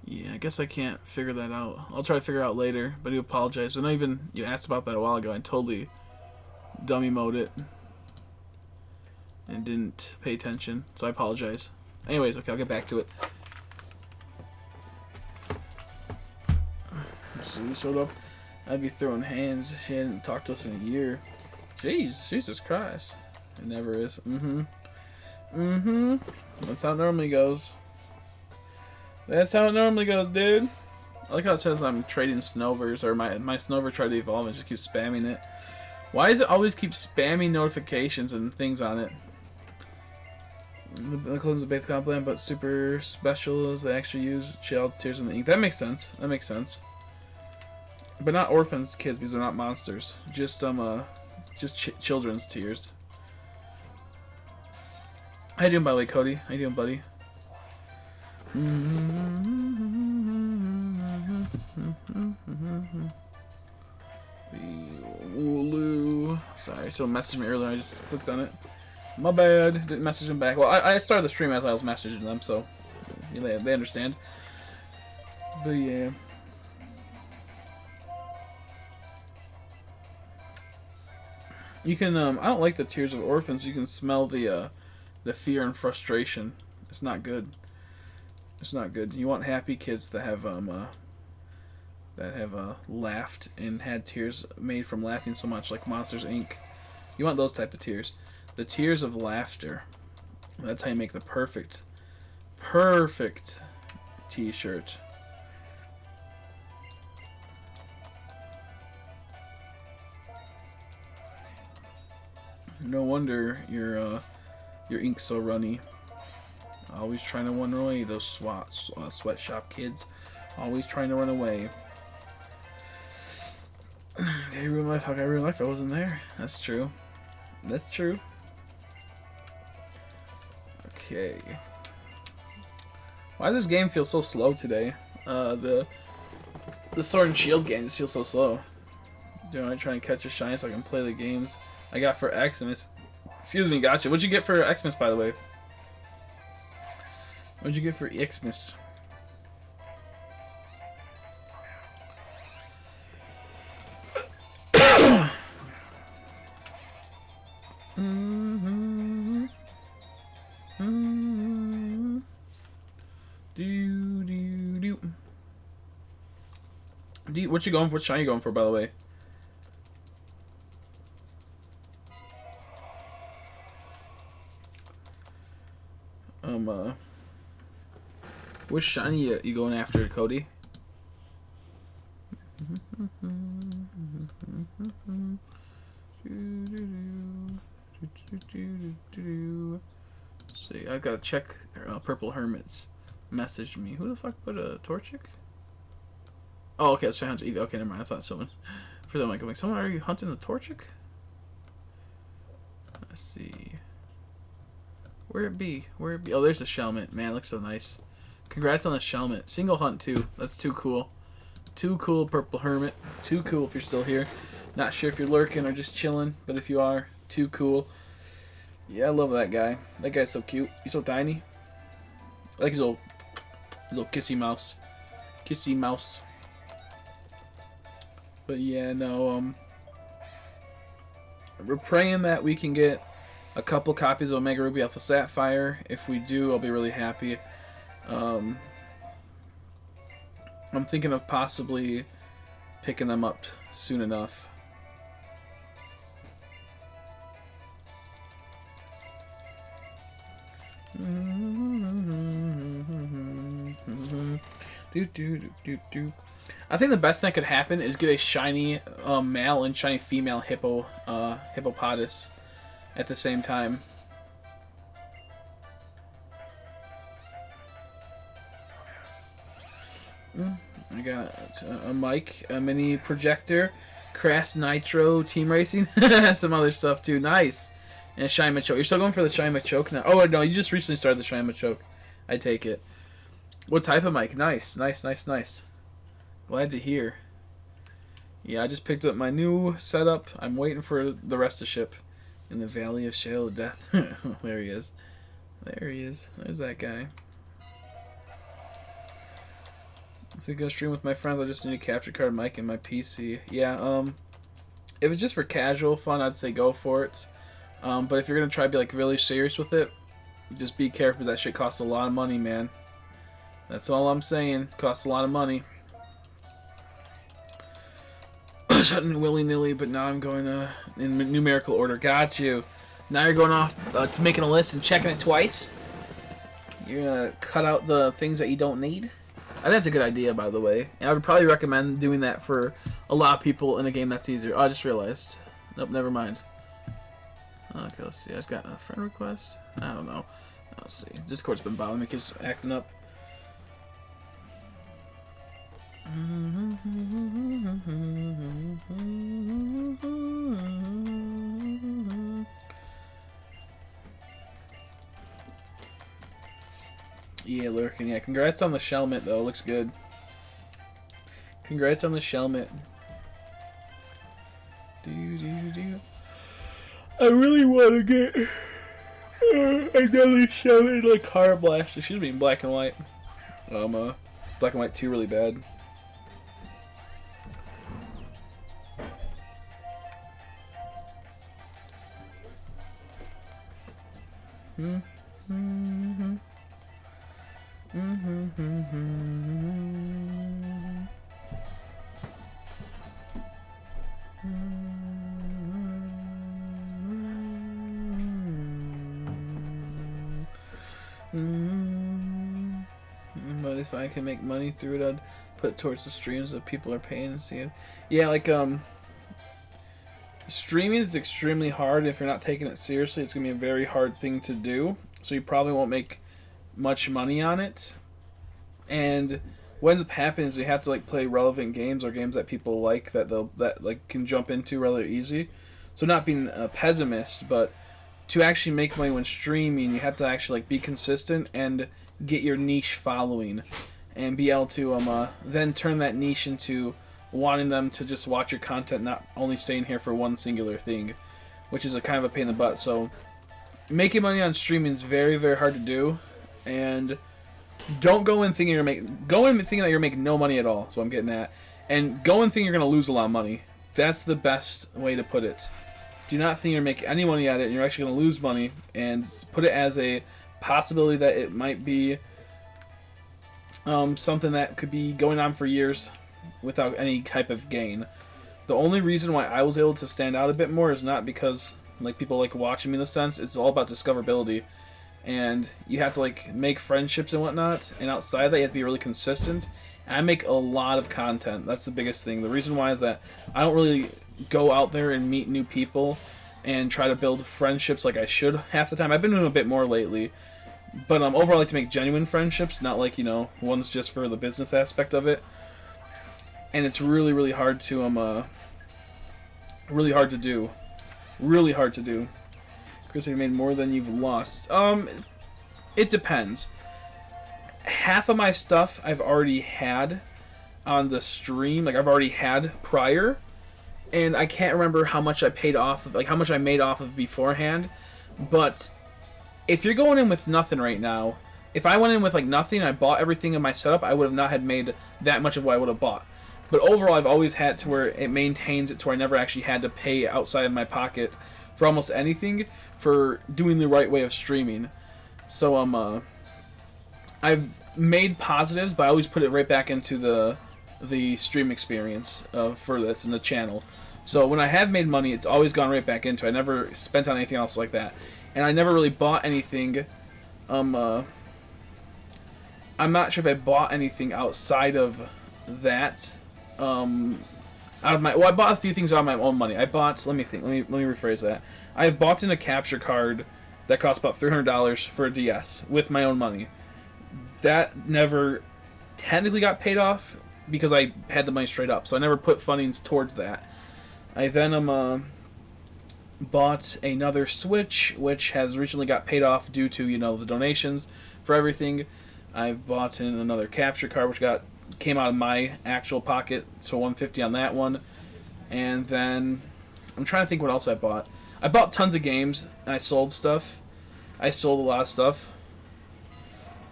Yeah, I guess I can't figure that out. I'll try to figure it out later, but I do apologize. I know you asked about that a while ago. I totally dummy mode it and didn't pay attention, so I apologize. Anyways, okay, I'll get back to it. So you showed up. I'd be throwing hands. She hadn't talked to us in a year. Jeez, Jesus Christ. It never is. That's how it normally goes. That's how it normally goes, dude. I like how it says I'm trading Snovers, or my Snover tried to evolve and just keeps spamming it. Why does it always keep spamming notifications and things on it? The clones of Beth Complan, but super specials. They actually use child's tears in the ink. That makes sense. That makes sense. But not orphans' kids, because they're not monsters. Just children's tears. How you doing, by the way, Cody? How you doing, buddy? Wooloo. Sorry, someone messaged me earlier. I just clicked on it. My bad. Didn't message them back. Well, I started the stream as I was messaging them, so they understand. But yeah. You can, I don't like the Tears of Orphans. You can smell the fear and frustration. It's not good. It's not good. You want happy kids that have, laughed and had tears made from laughing so much, like Monsters, Inc. You want those type of tears. The tears of laughter. That's how you make the perfect t-shirt. No wonder your ink's so runny. Always trying to run away, those sweatshop kids. Always trying to run away. They ruined my fuck. I ruined life. I wasn't there. That's true. That's true. Okay. Why does this game feel so slow today? The Sword and Shield game just feels so slow. Dude, I'm trying to catch a shine so I can play the games I got for Xmas. Excuse me, gotcha. What'd you get for Xmas, by the way? What'd you get for Xmas? What you going for? What shine you going for, by the way? Which shiny you going after, Cody? Let's see, I gotta check. Purple Hermits messaged me. Who the fuck put a Torchic? Oh, okay, let's try hunt Eevee. Okay, never mind. I thought someone. For them, like, someone, are you hunting the Torchic? Let's see. Where it be? Where it be? Oh, there's the Shelmet. Man, it looks so nice. Congrats on the Shelmet. Single hunt, too. That's too cool. Too cool, Purple Hermit. Too cool if you're still here. Not sure if you're lurking or just chilling, but if you are, too cool. Yeah, I love that guy. That guy's so cute. He's so tiny. I like his little kissy mouse. Kissy mouse. But yeah, no, we're praying that we can get a couple copies of Omega Ruby Alpha Sapphire. If we do, I'll be really happy. I'm thinking of possibly picking them up soon enough. I think the best thing that could happen is get a shiny male and shiny female hippopotas at the same time. I got a mic, a mini projector, Crass Nitro Team Racing, some other stuff too. Nice. And a shiny Machoke. You're still going for the shiny Machoke now? Oh no, you just recently started the shiny Machoke. I take it. What type of mic? Nice, nice, nice, nice. Glad to hear. Yeah, I just picked up my new setup. I'm waiting for the rest to ship. In the Valley of Shadow of Death. There he is. There he is. There's that guy. I think I'll stream with my friends. I just need a capture card mic and my PC. Yeah, if it's just for casual fun, I'd say go for it. But if you're gonna try to be like really serious with it, just be careful because that shit costs a lot of money, man. That's all I'm saying. Costs a lot of money. Shutting willy-nilly, but now I'm going in numerical order. Got you. Now you're going off to making a list and checking it twice. You're gonna cut out the things that you don't need. I think that's a good idea, by the way. And I would probably recommend doing that for a lot of people in a game that's easier. Oh, I just realized. Nope, never mind. Okay, let's see. I just got a friend request. I don't know. Let's see. Discord's been bothering me. It keeps acting up. Yeah, lurking. Yeah, congrats on the Shelmet, though. Looks good. Congrats on the Shelmet. crazy. I really want to get another show in like Car Blast. It should be in black and white. Black and white 2 really bad. But if I can make money through it, I'd put it towards the streams that people are paying and see it. Yeah, like streaming is extremely hard. If you're not taking it seriously, it's gonna be a very hard thing to do. So you probably won't make much money on it. And what ends up happening is you have to like play relevant games or games that people like that like can jump into rather easy. So not being a pessimist, but to actually make money when streaming, you have to actually like be consistent and get your niche following, and be able to then turn that niche into wanting them to just watch your content, not only staying here for one singular thing, which is a kind of a pain in the butt. So making money on streaming is very, very hard to do, and don't go in thinking that you're making no money at all. So I'm getting at, and go in thinking you're gonna lose a lot of money. That's the best way to put it. Do not think you're making any money at it and you're actually going to lose money, and put it as a possibility that it might be something that could be going on for years without any type of gain. The only reason why I was able to stand out a bit more is not because like people like watching me in the sense. It's all about discoverability, and you have to like make friendships and whatnot, and outside that you have to be really consistent. And I make a lot of content. That's the biggest thing. The reason why is that I don't really go out there and meet new people and try to build friendships like I should half the time. I've been doing a bit more lately, but overall I like to make genuine friendships, not like, you know, ones just for the business aspect of it. And it's really, really hard to really hard to do. Really hard to do. Chris, have you made more than you've lost? It depends. Half of my stuff I've already had on the stream, like I've already had prior, and I can't remember how much I paid off of, like how much I made off of beforehand. But if you're going in with nothing right now, if I went in with like nothing and I bought everything in my setup, I would have not had made that much of what I would have bought. But overall, I've always had to where it maintains it to where I never actually had to pay outside of my pocket for almost anything for doing the right way of streaming. So I've made positives, but I always put it right back into the stream experience for this in the channel. So when I have made money, it's always gone right back into it. I never spent on anything else like that, and I never really bought anything. I'm not sure if I bought anything outside of that. Out of my, well, I bought a few things out of my own money. I bought, let me rephrase that. I've bought in a capture card that cost about $300 for a DS with my own money. That never technically got paid off because I had the money straight up, so I never put fundings towards that. I then bought another Switch, which has recently got paid off due to, you know, the donations for everything. I've bought in another capture card, which came out of my actual pocket, so $150 on that one. And then I'm trying to think what else I bought. I bought tons of games, and I sold stuff. I sold a lot of stuff.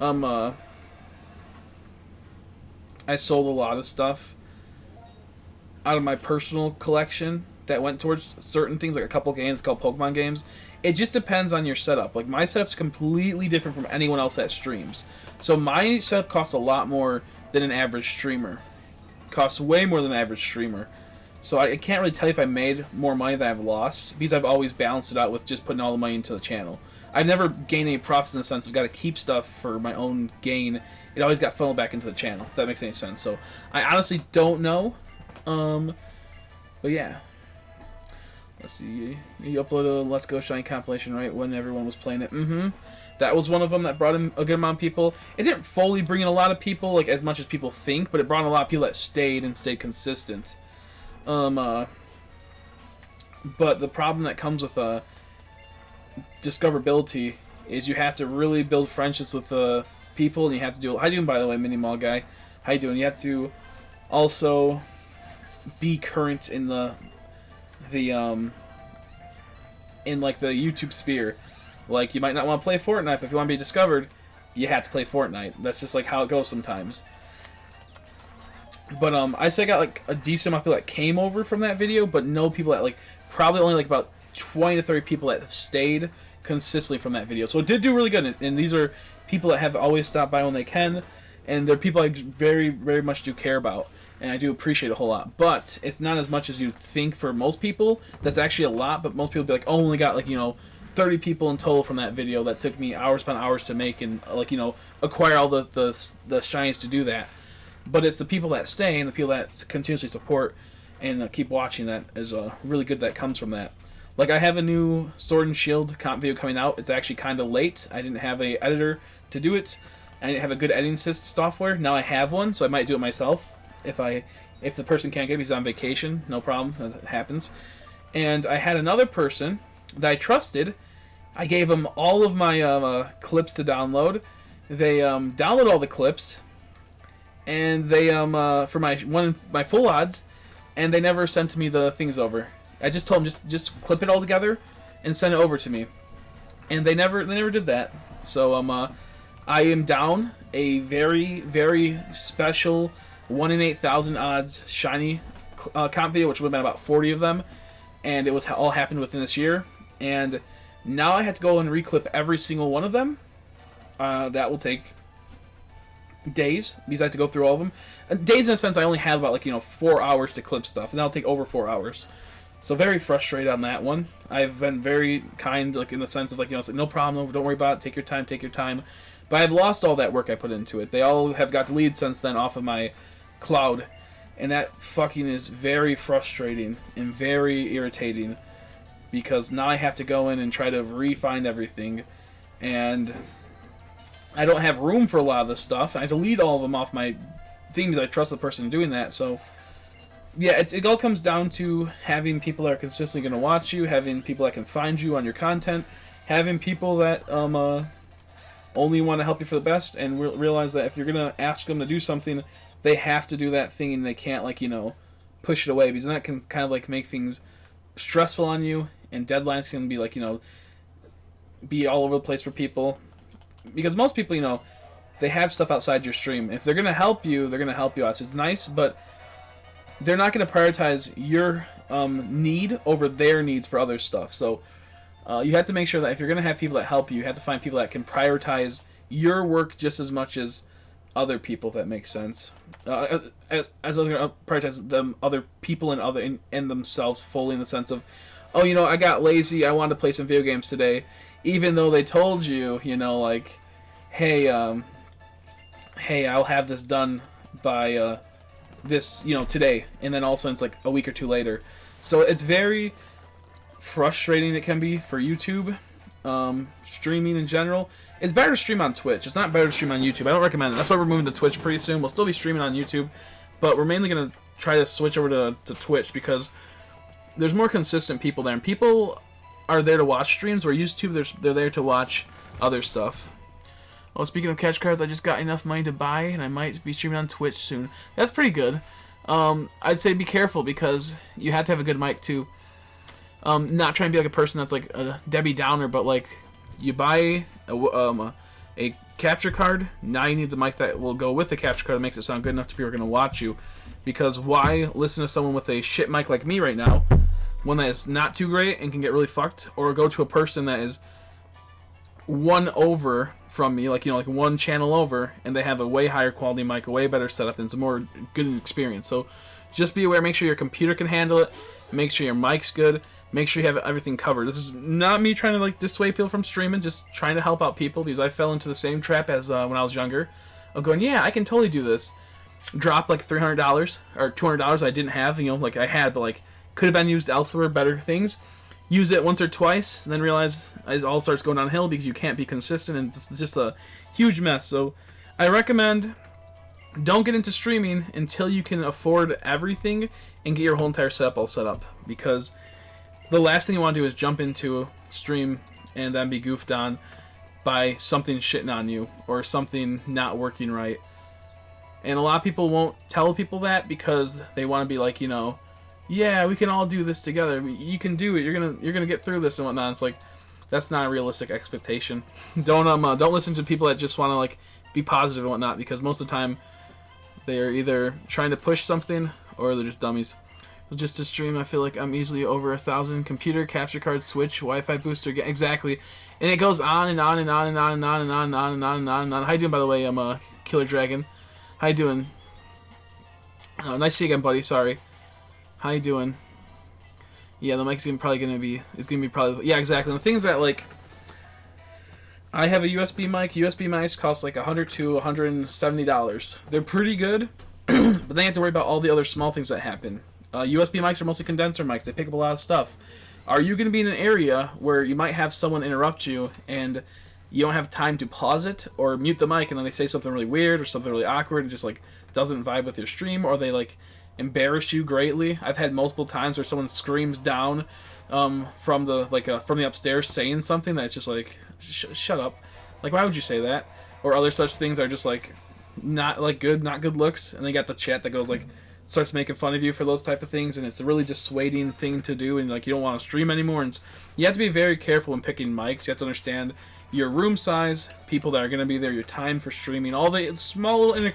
I sold a lot of stuff out of my personal collection that went towards certain things, like a couple games called Pokemon games. It just depends on your setup. Like, my setup's completely different from anyone else that streams. So my setup costs a lot more than an average streamer. Costs way more than an average streamer. So I can't really tell you if I made more money than I've lost, because I've always balanced it out with just putting all the money into the channel. I've never gained any profits in the sense of got to keep stuff for my own gain. It always got funneled back into the channel, if that makes any sense. So I honestly don't know. But yeah. Let's see. You uploaded a Let's Go Shiny compilation, right, when everyone was playing it. That was one of them that brought in a good amount of people. It didn't fully bring in a lot of people, like as much as people think, but it brought in a lot of people that stayed consistent. But the problem that comes with discoverability is you have to really build friendships with people, and you have to do. How you doing, by the way, Mini Mall guy? How you doing? You have to also be current in the in like the YouTube sphere. Like, you might not want to play Fortnite, but if you want to be discovered, you have to play Fortnite. That's just like how it goes sometimes. But I say I got like a decent amount of people that came over from that video, but no people that like, probably only like about 20 to 30 people that have stayed consistently from that video. So it did do really good, and these are people that have always stopped by when they can, and they're people I very, very much do care about, and I do appreciate a whole lot. But it's not as much as you think for most people. That's actually a lot, but most people be like, oh, only got like, you know, 30 people in total from that video that took me hours upon hours to make and, like, you know, acquire all the shinies to do that. But it's the people that stay and the people that continuously support and keep watching that is really good that comes from that. Like, I have a new Sword and Shield comp video coming out. It's actually kind of late. I didn't have a editor to do it. I didn't have a good editing software. Now I have one, so I might do it myself if the person can't get me. He's on vacation. No problem. That happens. And I had another person that I trusted. I gave them all of my clips to download. They download all the clips, and they for my full odds, and they never sent me the things over. I just told them just clip it all together and send it over to me, and they never did that. So I am down a very, very special 1 in 8,000 odds shiny comp video, which would have been about 40 of them, and it was all happened within this year. And now I have to go and reclip every single one of them. That will take days, because I have to go through all of them. Days in a sense, I only have about, like, you know, 4 hours to clip stuff, and that'll take over 4 hours. So very frustrated on that one. I've been very kind, like, in the sense of, like, you know, it's like, no problem, don't worry about it, take your time. But I've lost all that work I put into it. They all have got deleted since then off of my cloud, and that fucking is very frustrating and very irritating, because now I have to go in and try to re-find everything, and I don't have room for a lot of this stuff. I have to delete all of them off my thing because I trust the person doing that. So yeah, it all comes down to having people that are consistently going to watch you, having people that can find you on your content, having people that only want to help you for the best, and realize that if you're going to ask them to do something, they have to do that thing, and they can't, like, you know, push it away, because that can kind of like make things stressful on you, and deadlines can be, like, you know, be all over the place for people, because most people, you know, they have stuff outside your stream. If they're going to help you, they're going to help you out. So it's nice, but they're not going to prioritize your need over their needs for other stuff. So you have to make sure that if you're going to have people that help you, you have to find people that can prioritize your work just as much as other people, if that makes sense. As other prioritize them, other people and themselves fully, in the sense of, oh, you know, I got lazy, I wanted to play some video games today, even though they told you, you know, like, hey, I'll have this done by this, you know, today, and then all of a sudden it's like a week or two later. So it's very frustrating, it can be, for YouTube, streaming in general. It's better to stream on Twitch. It's not better to stream on YouTube. I don't recommend it. That's why we're moving to Twitch pretty soon. We'll still be streaming on YouTube, but we're mainly going to try to switch over to Twitch, because there's more consistent people there, and people are there to watch streams, where YouTube, they're there to watch other stuff. Oh, speaking of catch cards, I just got enough money to buy, and I might be streaming on Twitch soon. That's pretty good. I'd say be careful, because you have to have a good mic too. Not trying to be like a person that's like a Debbie Downer, but like, you buy a capture card, now you need the mic that will go with the capture card that makes it sound good enough to people who are going to watch you. Because why listen to someone with a shit mic like me right now, one that is not too great and can get really fucked, or go to a person that is one over from me, like, you know, like one channel over, and they have a way higher quality mic, a way better setup, and it's a more good experience. So just be aware, make sure your computer can handle it, make sure your mic's good, make sure you have everything covered. This is not me trying to, like, dissuade people from streaming, just trying to help out people, because I fell into the same trap as when I was younger, of going, yeah, I can totally do this. Drop like $300 or $200 I didn't have, you know, like I had, but like could have been used elsewhere, better things. Use it once or twice, and then realize it all starts going downhill because you can't be consistent, and it's just a huge mess. So I recommend, don't get into streaming until you can afford everything and get your whole entire setup all set up, because the last thing you want to do is jump into stream and then be goofed on by something shitting on you or something not working right. And a lot of people won't tell people that because they want to be like, you know, yeah, we can all do this together. You can do it. You're gonna get through this and whatnot. It's like that's not a realistic expectation. Don't listen to people that just want to like be positive and whatnot, because most of the time they are either trying to push something or they're just dummies. Just to stream, I feel like I'm easily over 1,000. Computer, capture card, switch, Wi-Fi booster, exactly. And it goes on and on and on and on and on and on and on and on and on and on. How you doing, by the way? I'm a Killer Dragon. How you doing? Oh, nice to see you again, buddy. Sorry. How you doing? Yeah, the mic's probably gonna be yeah, exactly. And the things that like I have a USB mic. USB mics cost like $100 to $170. They're pretty good, but then you have to worry about all the other small things that happen. USB mics are mostly condenser mics. They pick up a lot of stuff. Are you going to be in an area where you might have someone interrupt you and you don't have time to pause it or mute the mic, and then they say something really weird or something really awkward and just like doesn't vibe with your stream, or they like embarrass you greatly? I've had multiple times where someone screams down from the upstairs saying something that's just like shut up. Like, why would you say that? Or other such things are just like not good looks, and they got the chat that goes like starts making fun of you for those type of things, and it's a really dissuading thing to do, and like you don't want to stream anymore. And you have to be very careful when picking mics. You have to understand your room size, people that are going to be there, your time for streaming, all the small little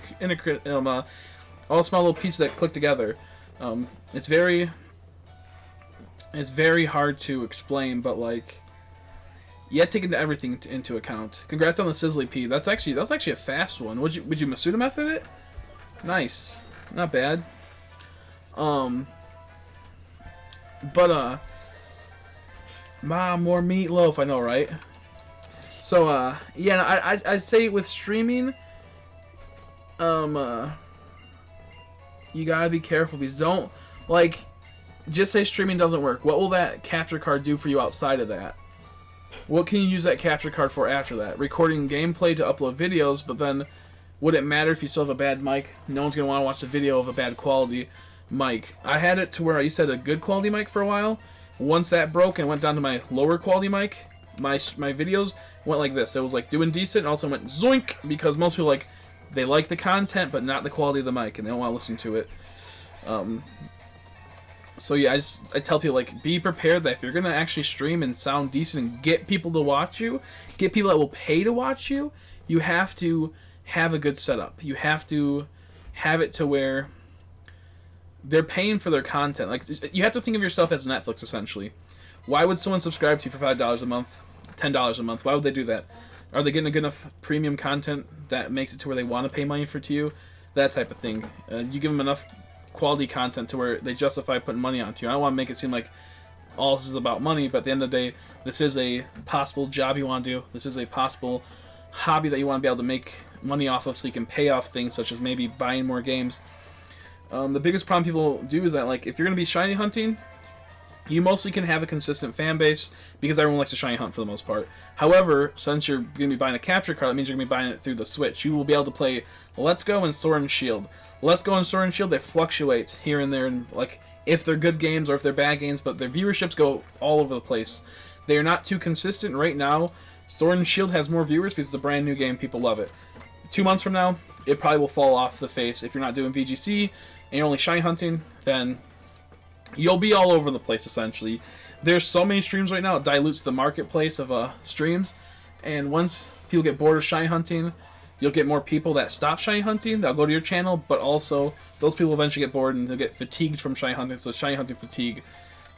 all small little pieces that click together. It's very hard to explain, but like you have to take everything into account. Congrats on the Sizzly P. That's actually a fast one. Would you Masuda method it? Nice, not bad. More meatloaf, I know, right? So, yeah, I'd say with streaming, you gotta be careful, because don't, like, just say streaming doesn't work. What will that capture card do for you outside of that? What can you use that capture card for after that? Recording gameplay to upload videos, but then would it matter if you still have a bad mic? No one's going to want to watch the video of a bad quality mic. I had it to where I used to have a good quality mic for a while. Once that broke and went down to my lower quality mic, my videos went like this. It was like doing decent, and also went zoink, because most people they like the content but not the quality of the mic, and they don't want to listen to it. So yeah, I tell people, like, be prepared that if you're going to actually stream and sound decent and get people to watch you, get people that will pay to watch you, you have to have a good setup. You have to have it to where they're paying for their content. Like, you have to think of yourself as Netflix, essentially. Why would someone subscribe to you for $5 a month, $10 a month? Why would they do that? Are they getting a good enough premium content that makes it to where they want to pay money to you? That type of thing. You give them enough quality content to where they justify putting money onto you. I don't want to make it seem like all this is about money, but at the end of the day, this is a possible job you want to do. This is a possible hobby that you want to be able to make money off of, so you can pay off things such as maybe buying more games. The biggest problem people do is that, like, if you're going to be shiny hunting, you mostly can have a consistent fan base because everyone likes to shiny hunt for the most part. However, since you're going to be buying a capture card, that means you're going to be buying it through the Switch. You will be able to play Let's Go and Sword and Shield. Let's Go and Sword and Shield, they fluctuate here and there, and like if they're good games or if they're bad games, but their viewerships go all over the place. They are not too consistent right now. Sword and Shield has more viewers because it's a brand new game. People love it. 2 months from now, it probably will fall off the face. If you're not doing VGC and you're only shiny hunting, then you'll be all over the place, essentially. There's so many streams right now, it dilutes the marketplace of streams. And once people get bored of shiny hunting, you'll get more people that stop shiny hunting. They'll go to your channel, but also those people eventually get bored and they'll get fatigued from shiny hunting. So shiny hunting fatigue.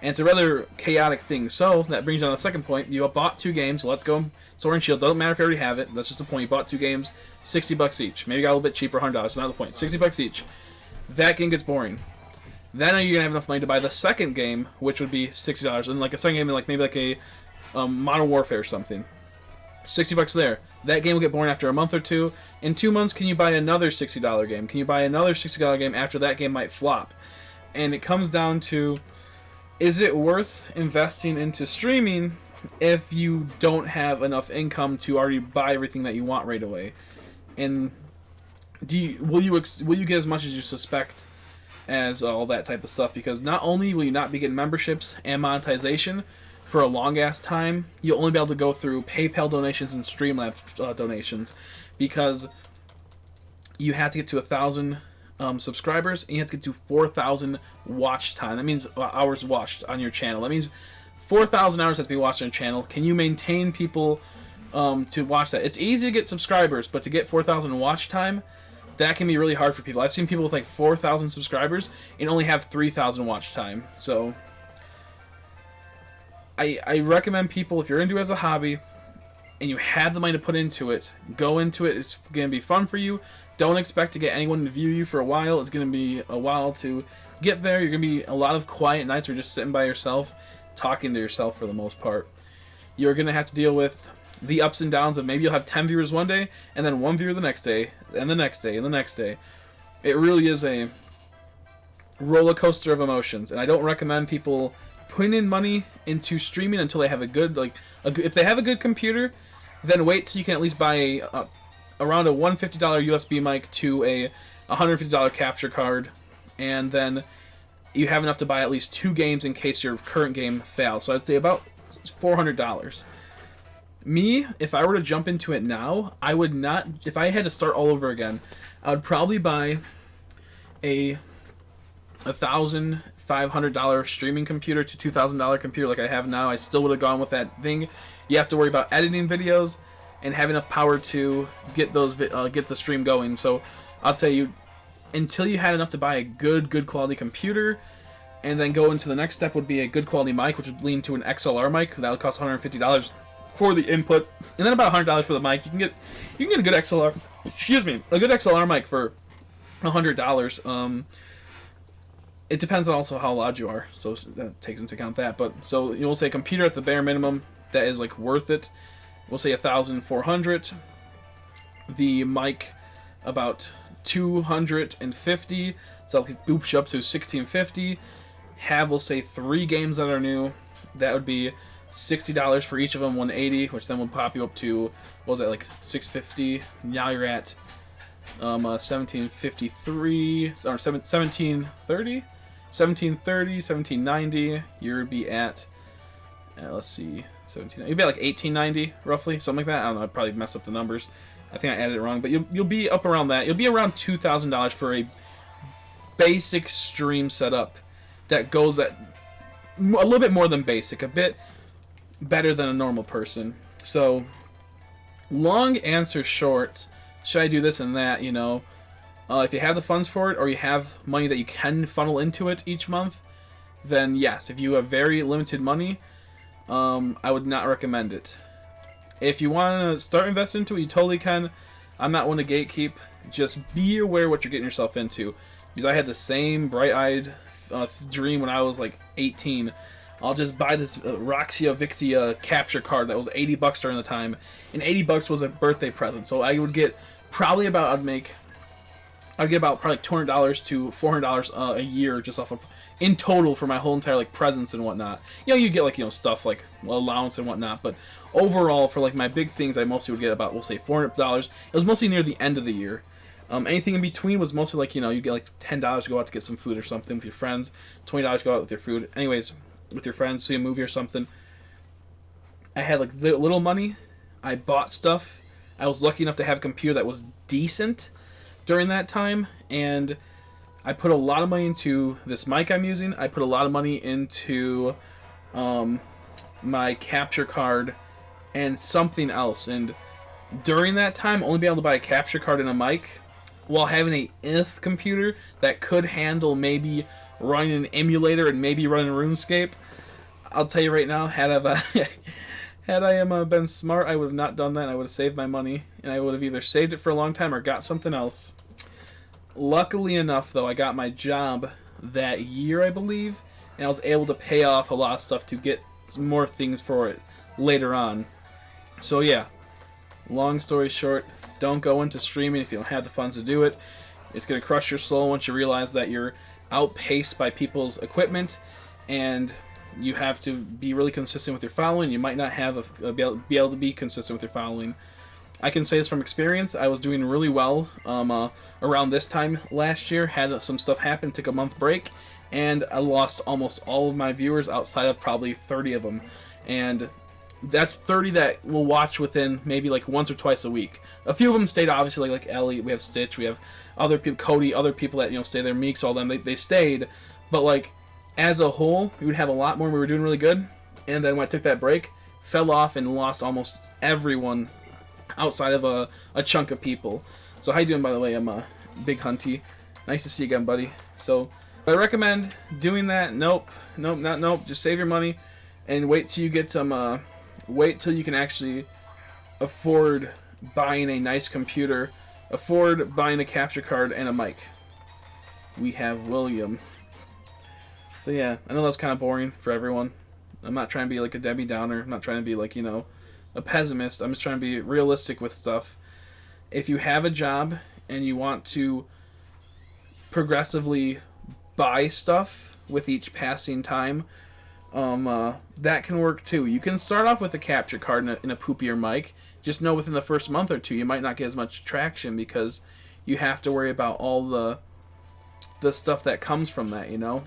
And it's a rather chaotic thing. So that brings you on the second point. You bought 2 games. Let's Go, Sword and Shield. Doesn't matter if you already have it. That's just the point. You bought 2 games, $60 each. Maybe you got a little bit cheaper, $100. That's not the point. $60 each. That game gets boring. Then you're gonna have enough money to buy the second game, which would be $60. And like a second game, like maybe like a Modern Warfare or something. $60 there. That game will get boring after a month or two. In 2 months, can you buy another $60 game? Can you buy another $60 game after that game might flop? And it comes down to, is it worth investing into streaming if you don't have enough income to already buy everything that you want right away? And will you get as much as you suspect as all that type of stuff? Because not only will you not be getting memberships and monetization for a long ass time, you'll only be able to go through PayPal donations and Streamlabs donations, because you have to get to 1,000 subscribers, and you have to get to 4,000 watch time. That means hours watched on your channel. That means 4,000 hours has to be watched on your channel. Can you maintain people to watch that? It's easy to get subscribers, but to get 4,000 watch time, that can be really hard for people. I've seen people with like 4,000 subscribers and only have 3,000 watch time. So I recommend people, if you're into it as a hobby and you have the money to put into it, go into it. It's going to be fun for you. Don't expect to get anyone to view you for a while. It's going to be a while to get there. You're going to be a lot of quiet nights where you're just sitting by yourself, talking to yourself for the most part. You're going to have to deal with the ups and downs of maybe you'll have 10 viewers one day, and then 1 viewer the next day, and the next day, and the next day. It really is a roller coaster of emotions, and I don't recommend people putting in money into streaming until they have a good, if they have a good computer, then wait till you can at least buy around a $150 USB mic to a $150 capture card, and then you have enough to buy at least 2 games in case your current game fails. So I'd say about $400. Me, if I were to jump into it now, I would not, if I had to start all over again, I would probably buy a $1,500 streaming computer to $2,000 computer like I have now. I still would have gone with that thing. You have to worry about editing videos and have enough power to get those get the stream going. So I'd say until you had enough to buy a good quality computer, and then go into the next step would be a good quality mic, which would lean to an XLR mic. That would cost $150 for the input, and then about $100 for the mic. You can get a good XLR. Excuse me, a good XLR mic for $100. It depends on also how loud you are, so that takes into account that. But so you'll say computer at the bare minimum that is like worth it. We'll say $1,400. The mic about $250, so that boops you up to $1,650. We'll say 3 games that are new. That would be $60 for each of them, $180, which then would pop you up to, what was that, like $650. Now you're at $1,753 or $1,730, $1,790. You'd be at let's see, 17. You'd be at like $1,890 roughly, something like that. I don't know. I'd probably mess up the numbers. I think I added it wrong, but you'll be up around that. You'll be around $2,000 for a basic stream setup that goes at a little bit more than basic, a bit better than a normal person. So, long answer short, should I do this and that, you know? If you have the funds for it, or you have money that you can funnel into it each month, then yes. If you have very limited money, I would not recommend it. If you want to start investing into it, you totally can. I'm not one to gatekeep. Just be aware what you're getting yourself into. Because I had the same bright-eyed dream when I was like 18. I'll just buy this Roxia Vixia capture card that was $80 during the time, and $80 was a birthday present. So I would get probably about I'd get about probably $200 to $400 a year just off of in total for my whole entire like presents and whatnot. You know, you get like, you know, stuff like allowance and whatnot, but overall for like my big things, I mostly would get about, we'll say $400. It was mostly near the end of the year. Anything in between was mostly like, you know, you get like $10 to go out to get some food or something with your friends, $20 to go out with your food. Anyways, with your friends, see a movie or something. I had like little money. I bought stuff. I was lucky enough to have a computer that was decent during that time, and I put a lot of money into this mic I'm using. I put a lot of money into my capture card and something else. And during that time, only being able to buy a capture card and a mic while having a computer that could handle maybe running an emulator and maybe running RuneScape. I'll tell you right now, had I been smart, I would have not done that. I would have saved my money, and I would have either saved it for a long time or got something else. Luckily enough, though, I got my job that year, I believe, and I was able to pay off a lot of stuff to get some more things for it later on. So yeah, long story short, don't go into streaming if you don't have the funds to do it. It's going to crush your soul once you realize that you're outpaced by people's equipment, and you have to be really consistent with your following. You might not have be able to be consistent with your following. I can say this from experience. I was doing really well around this time last year. Had some stuff happen, took a month break, and I lost almost all of my viewers outside of probably 30 of them. And that's 30 that we'll watch within maybe like once or twice a week. A few of them stayed, obviously, like Ellie, we have Stitch, we have other people, Cody, other people that, you know, stay there, Meeks, all them, they stayed. But like, as a whole, we would have a lot more, we were doing really good. And then when I took that break, fell off and lost almost everyone outside of a chunk of people. So how you doing, by the way? I'm Big Hunty. Nice to see you again, buddy. So I recommend doing that. Nope. Just save your money and wait till you get some. Wait till you can actually afford buying a nice computer, afford buying a capture card and a mic. We have William. So yeah, I know that's kind of boring for everyone. I'm not trying to be like a Debbie Downer. I'm not trying to be like, you know, a pessimist. I'm just trying to be realistic with stuff. If you have a job and you want to progressively buy stuff with each passing time, that can work too. You can start off with a capture card in a poopier mic. Just know within the first month or two you might not get as much traction because you have to worry about all the stuff that comes from that, you know?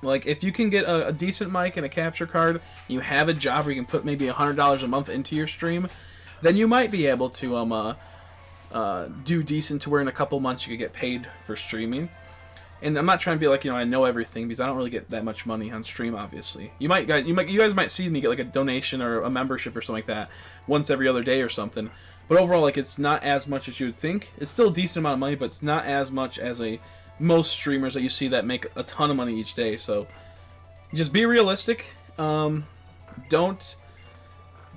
Like, if you can get a decent mic and a capture card, you have a job where you can put maybe $100 a month into your stream, then you might be able to do decent to where in a couple months you could get paid for streaming. And I'm not trying to be like, you know, I know everything, because I don't really get that much money on stream, obviously. You guys might see me get like a donation or a membership or something like that once every other day or something. But overall, like, it's not as much as you would think. It's still a decent amount of money, but it's not as much as most streamers that you see that make a ton of money each day. So just be realistic. Don't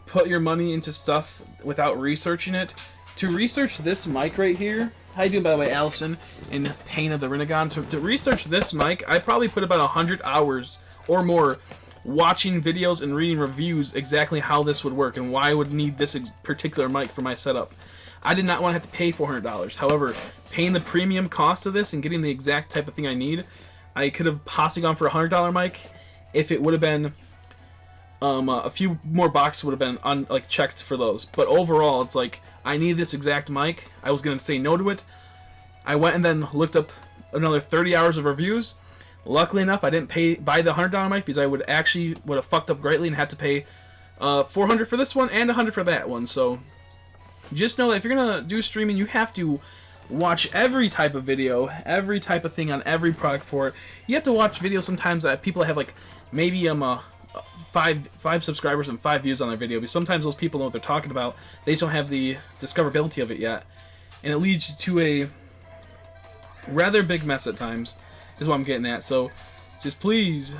put your money into stuff without researching it. To research this mic right here, how you doing, by the way, Allyson, in Pain of the Renegon? To research this mic, I probably put about 100 hours or more watching videos and reading reviews exactly how this would work and why I would need this particular mic for my setup. I did not want to have to pay $400. However, paying the premium cost of this and getting the exact type of thing I need, I could have possibly gone for a $100 mic if it would have been a few more boxes would have been checked for those. But overall, it's like, I need this exact mic. I was going to say no to it. I went and then looked up another 30 hours of reviews. Luckily enough, I didn't buy the $100 mic because I would have fucked up greatly and had to pay $400 for this one and $100 for that one. So just know that if you're going to do streaming, you have to watch every type of video, every type of thing on every product for it. You have to watch videos sometimes that people have like maybe five subscribers and 5 views on their video, because sometimes those people know what they're talking about. They just don't have the discoverability of it yet, and it leads to a rather big mess at times, is what I'm getting at. So just please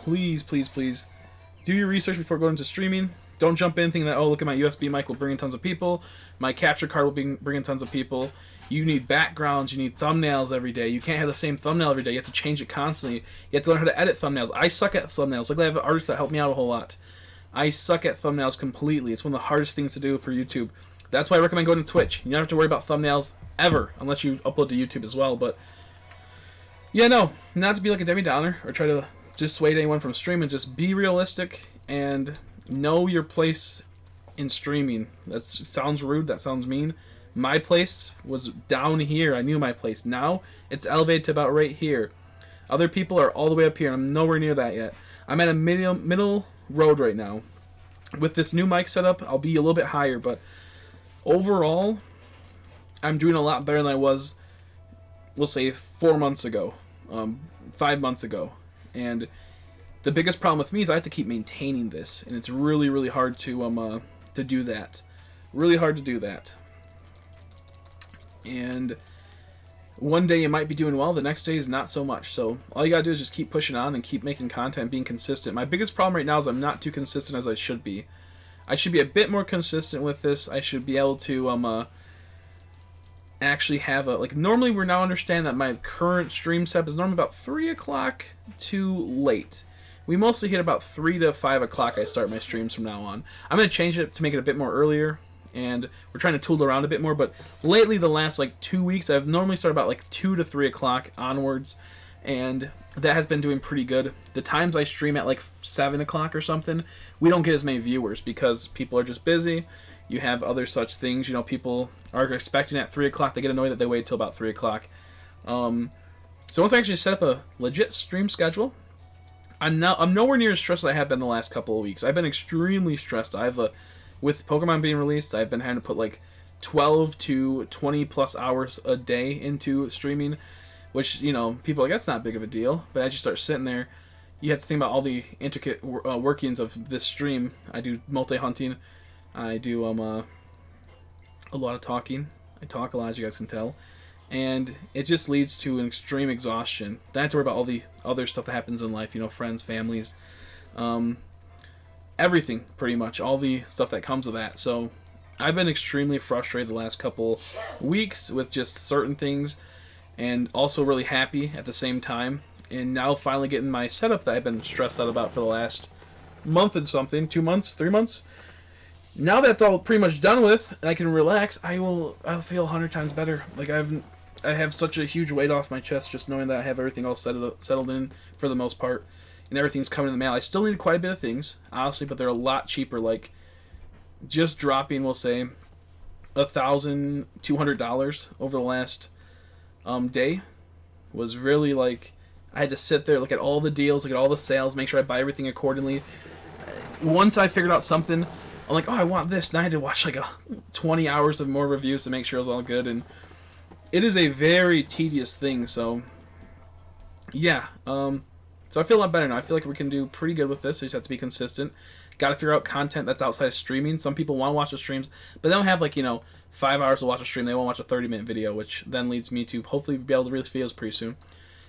do your research before going into streaming. Don't jump in thinking that, oh, look at my USB mic will bring in tons of people, my capture card will bring in tons of people. You need backgrounds, you need thumbnails every day. You can't have the same thumbnail every day. You have to change it constantly. You have to learn how to edit thumbnails. I suck at thumbnails. Luckily, I have artists that help me out a whole lot. I suck at thumbnails completely. It's one of the hardest things to do for YouTube. That's why I recommend going to Twitch. You don't have to worry about thumbnails ever, unless you upload to YouTube as well. But yeah, no, not to be like a Debbie Downer or try to dissuade anyone from streaming. Just be realistic and know your place in streaming. That sounds rude. That sounds mean. My place was down here. I knew my place. Now it's elevated to about right here. Other people are all the way up here. I'm nowhere near that yet. I'm at a middle road right now. With this new mic setup, I'll be a little bit higher, but overall, I'm doing a lot better than I was, we'll say, 4 months ago, 5 months ago. And the biggest problem with me is I have to keep maintaining this, and it's really, really hard to do that. Really hard to do that. And one day you might be doing well, the next day is not so much. So all you gotta do is just keep pushing on and keep making content, being consistent. My biggest problem right now is I'm not too consistent as I should be. I should be a bit more consistent with this. I should be able to actually have normally we're now understand that my current stream setup is normally about 3 o'clock to late. We mostly hit about 3 to 5 o'clock I start my streams from now on. I'm going to change it to make it a bit more earlier, and we're trying to tool around a bit more, but lately the last 2 weeks I've normally started about 2 to 3 o'clock onwards, and that has been doing pretty good. The times I stream at 7 o'clock or something, we don't get as many viewers because people are just busy. You have other such things, people are expecting at 3 o'clock, they get annoyed that they wait till about 3 o'clock. So once I actually set up a legit stream schedule, I'm nowhere near as stressed as I have been the last couple of weeks. I've been extremely stressed. With Pokemon being released, I've been having to put like 12 to 20 plus hours a day into streaming, which, you know, people are like, that's not big of a deal. But as you start sitting there, you have to think about all the intricate workings of this stream. I do multi-hunting. I do a lot of talking. I talk a lot, as you guys can tell. And it just leads to an extreme exhaustion. Then I have to worry about all the other stuff that happens in life, you know, friends, families, everything, pretty much. All the stuff that comes with that. So I've been extremely frustrated the last couple weeks with just certain things, and also really happy at the same time. And now finally getting my setup that I've been stressed out about for the last month and something, 2 months, 3 months. Now that's all pretty much done with, and I can relax, I'll feel 100 times better. Like I have such a huge weight off my chest just knowing that I have everything all settled in for the most part, and everything's coming in the mail. I still need quite a bit of things, honestly, but they're a lot cheaper. Like just dropping, we'll say, $1,200 over the last day was really like, I had to sit there, look at all the deals, look at all the sales, make sure I buy everything accordingly. Once I figured out something, I'm like, oh, I want this. And I had to watch like 20 hours of more reviews to make sure it was all good. And it is a very tedious thing. So, yeah. So I feel a lot better now. I feel like we can do pretty good with this. We just have to be consistent. Got to figure out content that's outside of streaming. Some people want to watch the streams, but they don't have like, 5 hours to watch a stream. They won't watch a 30-minute video, which then leads me to hopefully be able to release videos pretty soon.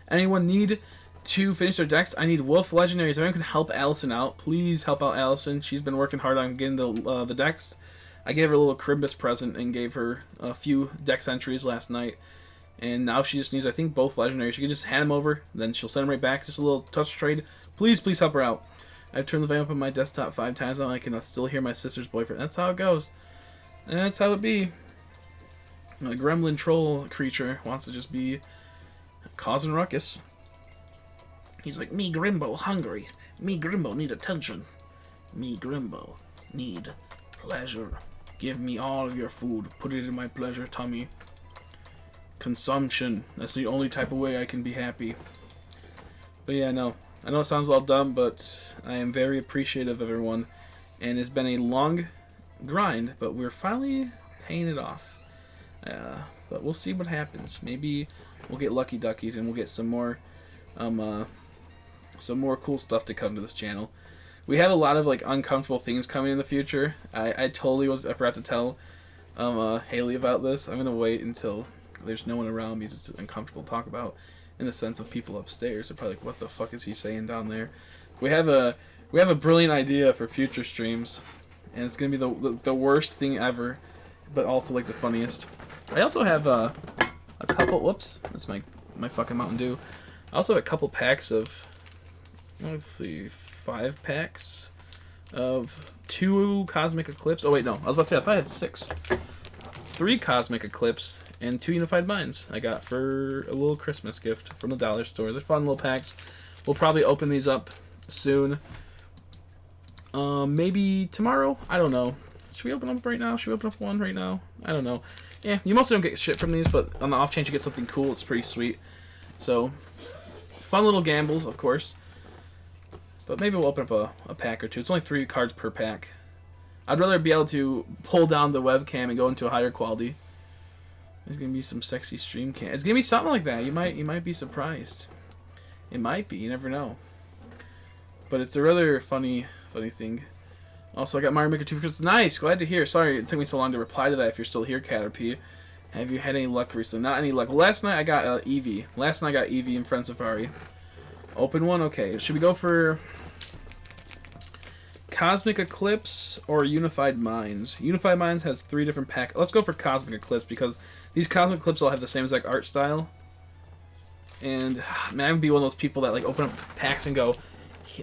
Anyone need to finish their decks? I need Wolf Legendaries. If anyone can help Allyson out, please help out Allyson. She's been working hard on getting the decks. I gave her a little Crimbus present and gave her a few dex entries last night. And now she just needs, I think, both Legendaries. She can just hand them over, then she'll send them right back. Just a little touch trade. Please help her out. I've turned the volume up on my desktop 5 times now. I can still hear my sister's boyfriend. That's how it goes. And that's how it be. A gremlin troll creature wants to just be causing ruckus. He's like, me Grimbo hungry. Me Grimbo need attention. Me Grimbo need pleasure. Give me all of your food. Put it in my pleasure tummy. Consumption. That's the only type of way I can be happy. But yeah, no. I know it sounds all dumb, but I am very appreciative of everyone. And it's been a long grind, but we're finally paying it off. But we'll see what happens. Maybe we'll get lucky duckies and we'll get some more cool stuff to come to this channel. We have a lot of like uncomfortable things coming in the future. I forgot to tell Haley about this. I'm gonna wait until there's no one around me. It's uncomfortable to talk about, in the sense of people upstairs. They're probably like, what the fuck is he saying down there? We have a brilliant idea for future streams, and it's gonna be the worst thing ever, but also like the funniest. I also have a couple. Whoops, that's my fucking Mountain Dew. I also have a couple packs of, hopefully 5 packs of 2 Cosmic Eclipse. Oh wait, no, I was about to say I thought I had 6. 3 Cosmic Eclipse and 2 Unified Minds I got for a little Christmas gift from the dollar store. They're fun little packs. We'll probably open these up soon. Maybe tomorrow? I don't know. Should we open up right now? Should we open up one right now? I don't know. Yeah, you mostly don't get shit from these, but on the off chance you get something cool, it's pretty sweet. So, fun little gambles, of course. But maybe we'll open up a pack or 2. It's only 3 cards per pack. I'd rather be able to pull down the webcam and go into a higher quality. There's gonna be some sexy stream cam. It's gonna be something like that. You might be surprised. It might be. You never know. But it's a rather funny thing. Also, I got Mario Maker 2 because it's nice. Glad to hear. Sorry it took me so long to reply to that. If you're still here, Caterpie, have you had any luck recently? Not any luck. Last night I got Eevee. Last night I got Eevee in Friend Safari. Open one. Okay. Should we go for Cosmic Eclipse or Unified Minds? Unified Minds has 3 different packs. Let's go for Cosmic Eclipse because these Cosmic Eclipse all have the same exact art style. And man, I would be one of those people that like open up packs and go,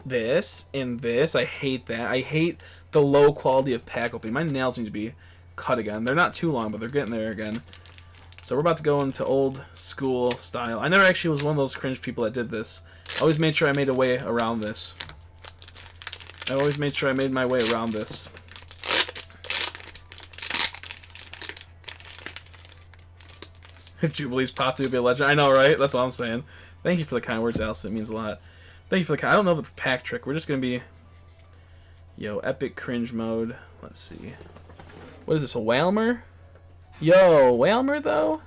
this and this. I hate that. I hate the low quality of pack opening. My nails need to be cut again. They're not too long, but they're getting there again. So we're about to go into old school style. I never actually was one of those cringe people that did this. I always made sure I made a way around this. I always made sure I made my way around this. If Jubilee's popped, it would be a legend. I know, right? That's what I'm saying. Thank you for the kind words, Allyson. It means a lot. Thank you for the. I don't know the pack trick. We're just gonna be. Yo, epic cringe mode. Let's see. What is this? A Whalmer? Yo, Whalmer though.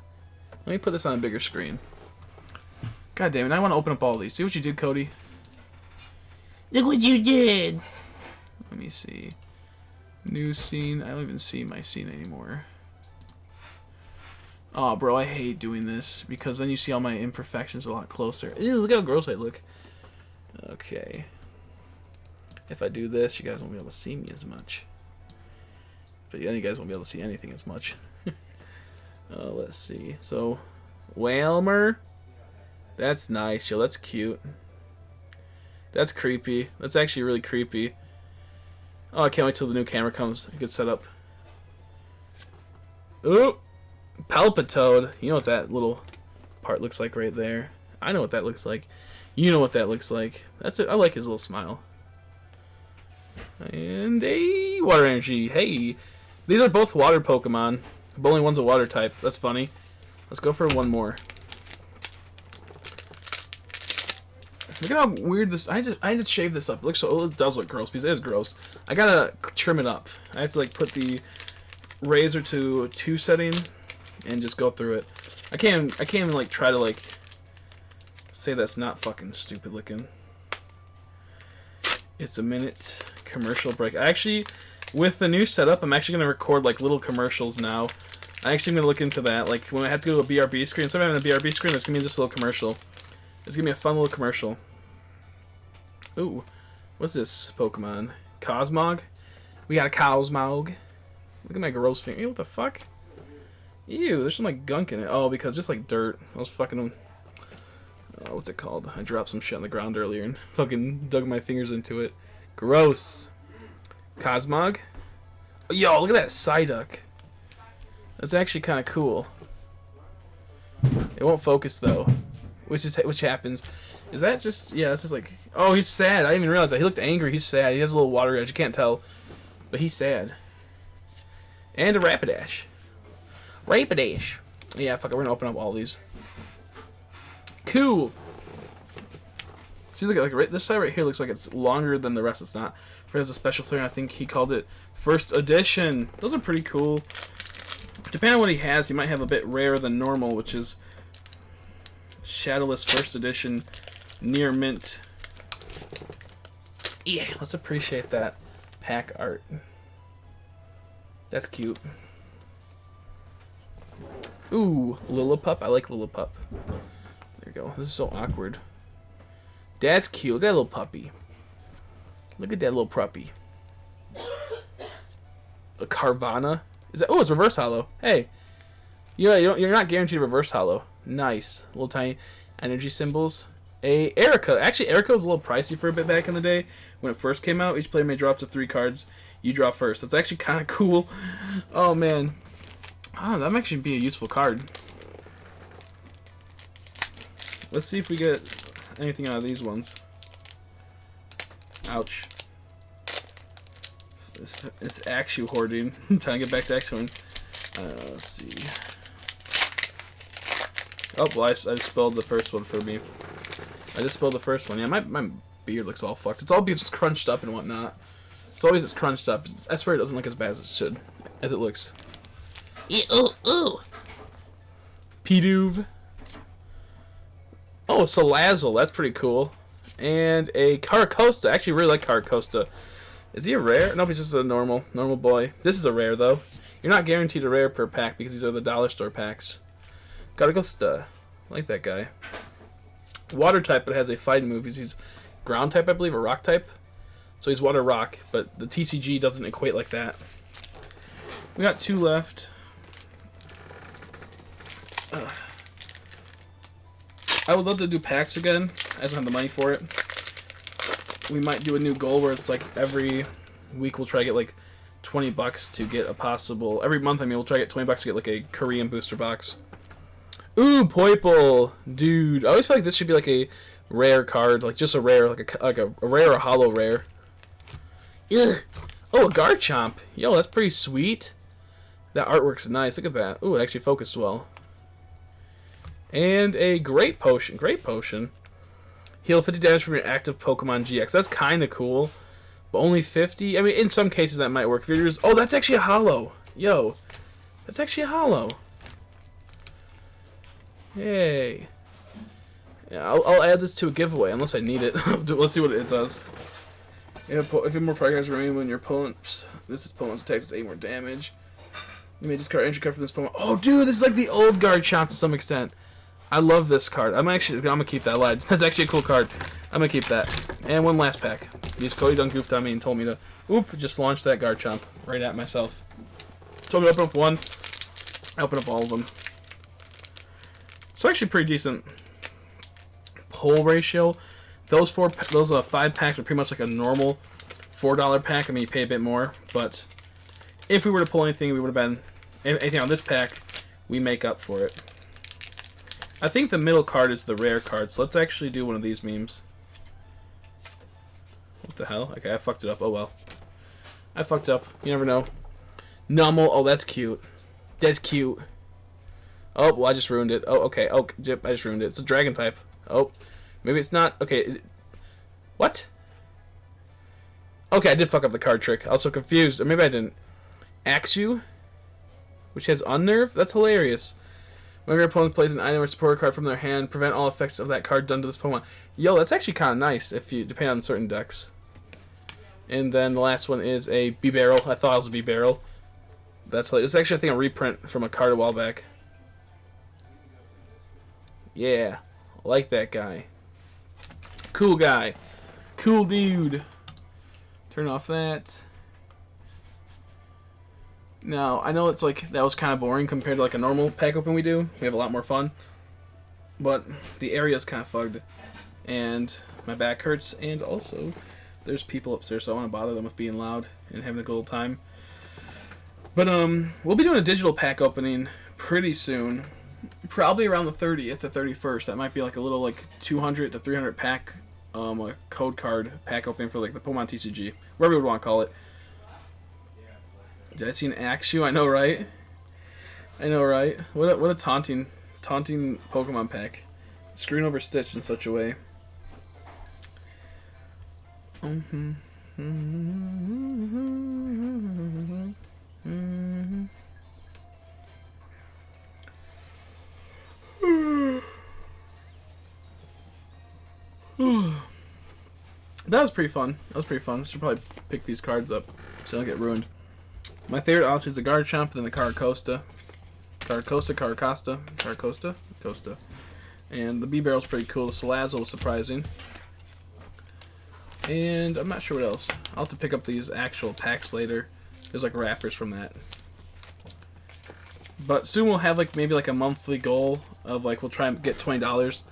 Let me put this on a bigger screen. God damn it! I want to open up all these. See what you did, Cody. Look what you did. Let me see. New scene. I don't even see my scene anymore. Oh, bro, I hate doing this because then you see all my imperfections a lot closer. Ew, look how gross I look. Okay. If I do this, you guys won't be able to see me as much. But yeah, you guys won't be able to see anything as much. Let's see. So, Whalmer. That's nice, yo. That's cute. That's creepy. That's actually really creepy. Oh, I can't wait till the new camera comes. It gets set up. Ooh! Palpitoad. You know what that little part looks like right there. I know what that looks like. You know what that looks like. That's it. I like his little smile. And a water energy. Hey! These are both water Pokemon. But only one's a water type. That's funny. Let's go for one more. Look at how weird this. I just shave this up. It looks so. It does look gross because it is gross. I gotta trim it up. I have to like put the razor to 2 setting and just go through it. I can't even like try to like say that's not fucking stupid looking. It's a minute commercial break. Actually, with the new setup, I'm actually gonna record like little commercials now. I actually am gonna look into that. Like when I have to go to a BRB screen, instead of having a BRB screen, there's gonna be just a little commercial. It's gonna be a fun little commercial. Ooh, what's this Pokemon? Cosmog? We got a Cosmog. Look at my gross finger. Ew, what the fuck? Ew, there's some like gunk in it. Oh, because just like dirt. I was fucking. What's it called? I dropped some shit on the ground earlier and fucking dug my fingers into it. Gross. Cosmog? Yo, look at that Psyduck. That's actually kind of cool. It won't focus though. Which happens. Is that just... Yeah, that's just like... Oh, he's sad. I didn't even realize that. He looked angry. He's sad. He has a little water edge. You can't tell. But he's sad. And a Rapidash. Rapidash. Yeah, fuck it. We're gonna open up all these. Cool. See, look at like right, this side right here looks like it's longer than the rest. It's not. It has a special flair. I think he called it First Edition. Those are pretty cool. Depending on what he has, he might have a bit rarer than normal, which is Shadowless First Edition Near Mint. Yeah, let's appreciate that pack art. That's cute. Ooh, Lillipup. I like Lillipup. There you go. This is so awkward. That's cute. Look at that little puppy. Look at that little puppy. A Carvana. Is that? Oh, it's reverse hollow. Hey, you're not guaranteed reverse hollow. Nice little tiny energy symbols. A Erica. Actually, Erica was a little pricey for a bit back in the day when it first came out. Each player may draw up to 3 cards. You draw first. That's actually kind of cool. Oh man. Oh, that might actually be a useful card. Let's see if we get anything out of these ones. Ouch. It's actually hoarding. Time to get back to actually. Let's see. Oh, well, I spelled the first one for me. I just spelled the first one. Yeah, my beard looks all fucked. It's all because it's crunched up and whatnot. It's crunched up. I swear it doesn't look as bad as it should. As it looks. Ooh, ooh. Pidove. Oh, Salazzle. That's pretty cool. And a Caracosta. I actually really like Caracosta. Is he a rare? Nope, he's just a normal boy. This is a rare, though. You're not guaranteed a rare per pack because these are the dollar store packs. Caracosta. I like that guy. Water type, but has a fighting move because he's ground type, I believe, or rock type. So he's water rock, but the TCG doesn't equate like that. We got 2 left. I would love to do packs again. I just don't have the money for it. We might do a new goal where it's like every week we'll try to get like $20 to get a possible... Every month, I mean, we'll try to get $20 to get like a Korean booster box. Ooh, Poiple! Dude, I always feel like this should be like a rare card. Like just a rare, like a rare or hollow rare. Ugh. Oh, a Garchomp. Yo, that's pretty sweet. That artwork's nice. Look at that. Ooh, it actually focused well. And a Great Potion. Great Potion. Heal 50 damage from your active Pokemon GX. That's kind of cool. But only 50? I mean, in some cases that might work. If you're just, oh, that's actually a holo. Yo. That's actually a holo. Yay. Yeah, I'll add this to a giveaway, unless I need it. Let's see what it does. If you more progress remain when your opponent's opponent's attack does 8 more damage. You may discard entry card from this Pokemon. Oh, dude, this is like the old Garchomp to some extent. I love this card. I'm gonna keep that live. That's actually a cool card. I'm gonna keep that. And one last pack. Because Cody done goofed on me and told me to, just launch that Garchomp right at myself. Told me to open up one. I open up all of them. It's actually pretty decent pull ratio. Those 5 packs are pretty much like a normal $4 pack. I mean, you pay a bit more, but if we were to pull anything, we would have been anything on this pack. We make up for it. I think the middle card is the rare card, so let's actually do one of these memes. What the hell? Okay, I fucked it up. Oh well. I fucked up. You never know. Nummel. Oh, that's cute. That's cute. Oh, well, I just ruined it. Oh, okay. Oh, I just ruined it. It's a dragon type. Oh, maybe it's not. Okay. What? Okay, I did fuck up the card trick. I was so confused. Or maybe I didn't. Axew, which has Unnerve? That's hilarious. Whenever your opponent plays an item or support card from their hand, prevent all effects of that card done to this Pokemon. Yo, that's actually kind of nice if you depend on certain decks. And then the last one is a B-Barrel. I thought it was a B-Barrel. That's hilarious. It's actually, I think, a reprint from a card a while back. Yeah, I like that guy. Cool guy. Cool dude. Turn off that. Now, I know it's like, that was kind of boring compared to like a normal pack open we do. We have a lot more fun. But the area's kind of fugged. And my back hurts. And also, there's people upstairs, so I don't want to bother them with being loud and having a good old time. But, we'll be doing a digital pack opening pretty soon. Probably around the 30th or 31st. That might be like a little like 200 to 300 pack, a code card pack opening for like the Pokemon TCG. Whatever you would want to call it. Did I see an Axew? I know, right? I know, right? What a taunting Pokemon pack. Screwing over Stitch in such a way. That was pretty fun. Should probably pick these cards up so I don't get ruined. My favorite, obviously, is the Garchomp, then the Caracosta. Costa. And the B-Barrel's pretty cool. The Salazzle was surprising. And I'm not sure what else. I'll have to pick up these actual packs later. There's like wrappers from that. But soon we'll have like maybe like a monthly goal of like we'll try and get $20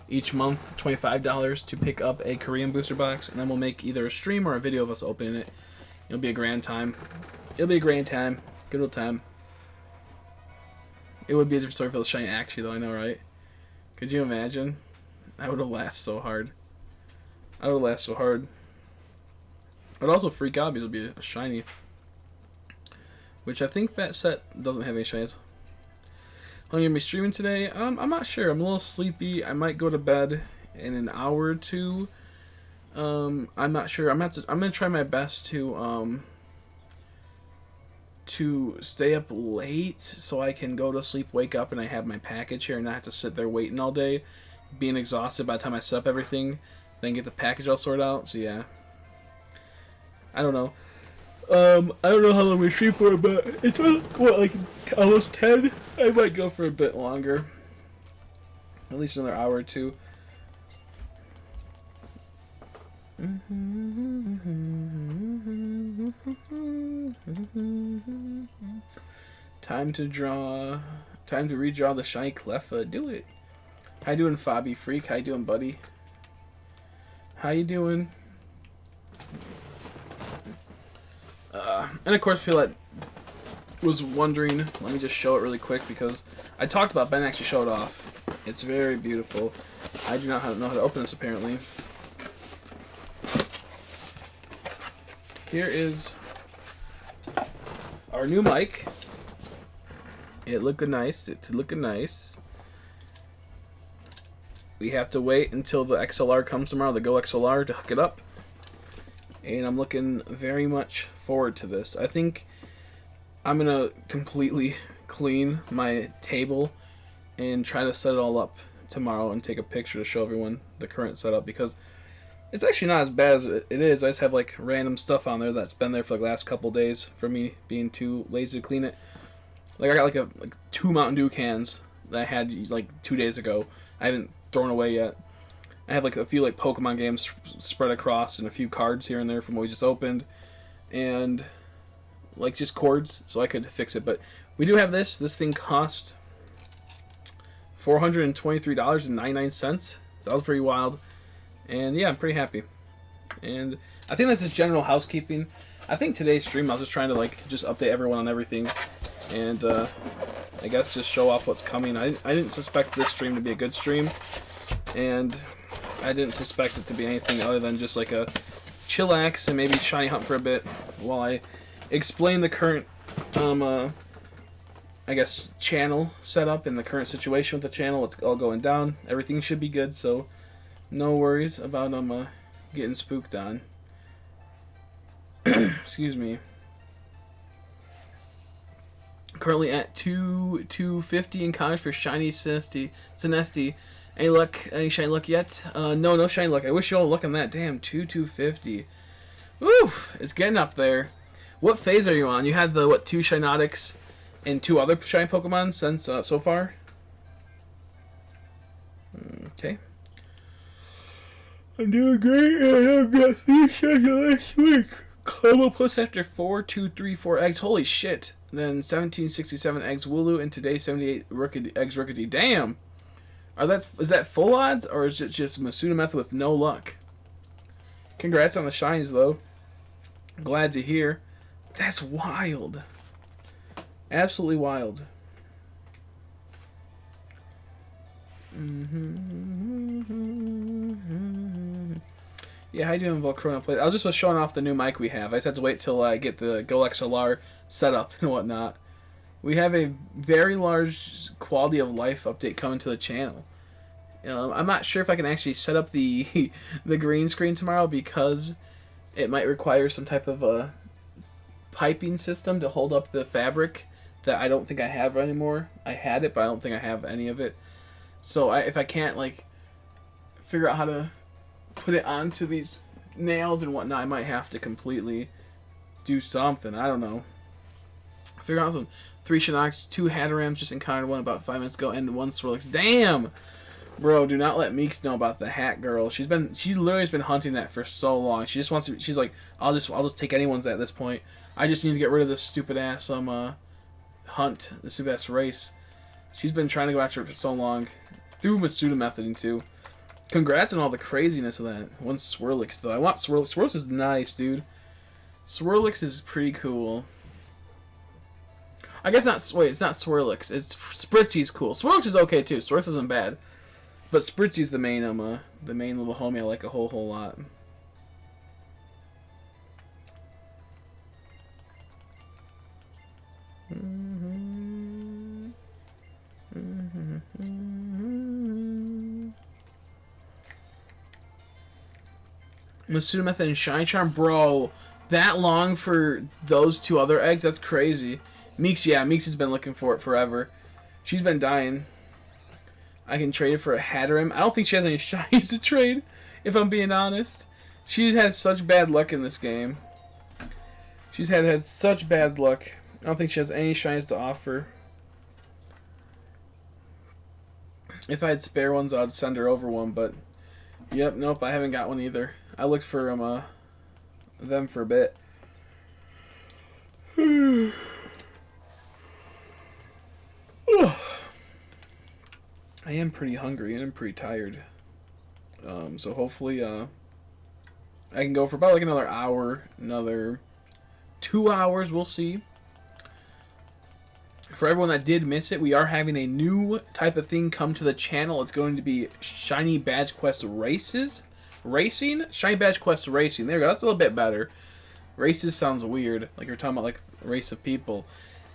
each month, $25 to pick up a Korean booster box, and then we'll make either a stream or a video of us opening it. It'll be a grand time. Good old time. It would be as if Swordfield shiny actually, though, I know, right? Could you imagine? I would have laughed so hard. I'd also freak out because it would be a shiny. Which I think that set doesn't have any shinies. I'm going to be streaming today. I'm not sure. I'm a little sleepy. I might go to bed in an hour or two. I'm not sure. I'm going to try my best to stay up late so I can go to sleep, wake up, and I have my package here and not have to sit there waiting all day, being exhausted by the time I set up everything, then get the package all sorted out. So yeah, I don't know. I don't know how long we stream for, but it's like almost 10. I might go for a bit longer, at least another hour or two. Time to redraw the shiny Cleffa. Do it. How you doing, Fabi Freak? How you doing, buddy? How you doing? And of course, people that was wondering, let me just show it really quick because I talked about Ben actually showed it off. It's very beautiful. I do not know how to open this apparently. Here is our new mic. It looking nice. We have to wait until the XLR comes tomorrow, the Go XLR, to hook it up. And I'm looking very much forward to this. I think I'm going to completely clean my table and try to set it all up tomorrow and take a picture to show everyone the current setup, because it's actually not as bad as it is. I just have like random stuff on there that's been there for like the last couple days for me being too lazy to clean it. Like I got like 2 Mountain Dew cans that I had like 2 days ago. I haven't thrown away yet. I have like a few like Pokemon games spread across and a few cards here and there from what we just opened, and like just cords, so I could fix it. But we do have this. This thing cost $423.99. So that was pretty wild. And yeah, I'm pretty happy. And I think that's just general housekeeping. I think today's stream I was just trying to like just update everyone on everything, and I guess just show off what's coming. I didn't suspect this stream to be a good stream, and I didn't suspect it to be anything other than just like a chillax and maybe shiny hunt for a bit while I explain the current I guess channel setup and the current situation with the channel. It's all going down. Everything should be good, so no worries about getting spooked on. Excuse me. Currently at 250 in college for shiny Sinesti. Any shiny luck yet? No shiny luck. I wish you all luck on that. Damn, 250. Woo! It's getting up there. What phase are you on? You had the 2 Shinotics and 2 other shiny Pokemon since so far? Okay. I'm doing great, and I've got 3 shiny last week. Hippopotas after 4,234 eggs. Holy shit. Then 1767 eggs Wooloo, and today 78 eggs Rookity. Damn! Is that full odds, or is it just Masuna method with no luck? Congrats on the shines, though. Glad to hear. That's wild. Absolutely wild. Yeah, how you doing, Volcrona Play? I was just showing off the new mic we have. I just had to wait till I get the Go XLR set up and whatnot. We have a very large quality of life update coming to the channel. I'm not sure if I can actually set up the the green screen tomorrow, because it might require some type of a piping system to hold up the fabric that I don't think I have anymore. I had it, but I don't think I have any of it. So if I can't like figure out how to put it onto these nails and whatnot, I might have to completely do something. I don't know. Figure out some 3 Shinox, 2 Hatterams, just encountered one about 5 minutes ago, and 1 Swirlix. Damn! Bro, do not let Meeks know about the hat girl. She literally has been hunting that for so long. She just wants to. She's like, I'll just take anyone's at this point. I just need to get rid of this stupid ass hunt, the stupid ass race. She's been trying to go after it for so long, through Masuda methoding too. Congrats on all the craziness of that. 1 Swirlix though. I want Swirlix. Swirlix is nice, dude. Swirlix is pretty cool. I guess not. Wait, it's not Swirlix. It's Spritzy's cool. Swirlix is okay too. Swirlix isn't bad. But Spritzy's the main little homie I like a whole lot. Masuda Method and Shine Charm, bro. That long for those 2 other eggs? That's crazy. Meeks, yeah, Meeks has been looking for it forever. She's been dying. I can trade it for a Hatteram. I don't think she has any shinies to trade, if I'm being honest. She has such bad luck in this game. She's had such bad luck. I don't think she has any shinies to offer. If I had spare ones, I'd send her over one, but yep, nope, I haven't got one either. I looked for them for a bit. I am pretty hungry and I'm pretty tired. So hopefully I can go for about like another hour, another 2 hours, we'll see. For everyone that did miss it, we are having a new type of thing come to the channel. It's going to be Shiny Badge Quest Racing? Shiny Badge Quest Racing. There we go. That's a little bit better. Races sounds weird. Like you're talking about like a race of people.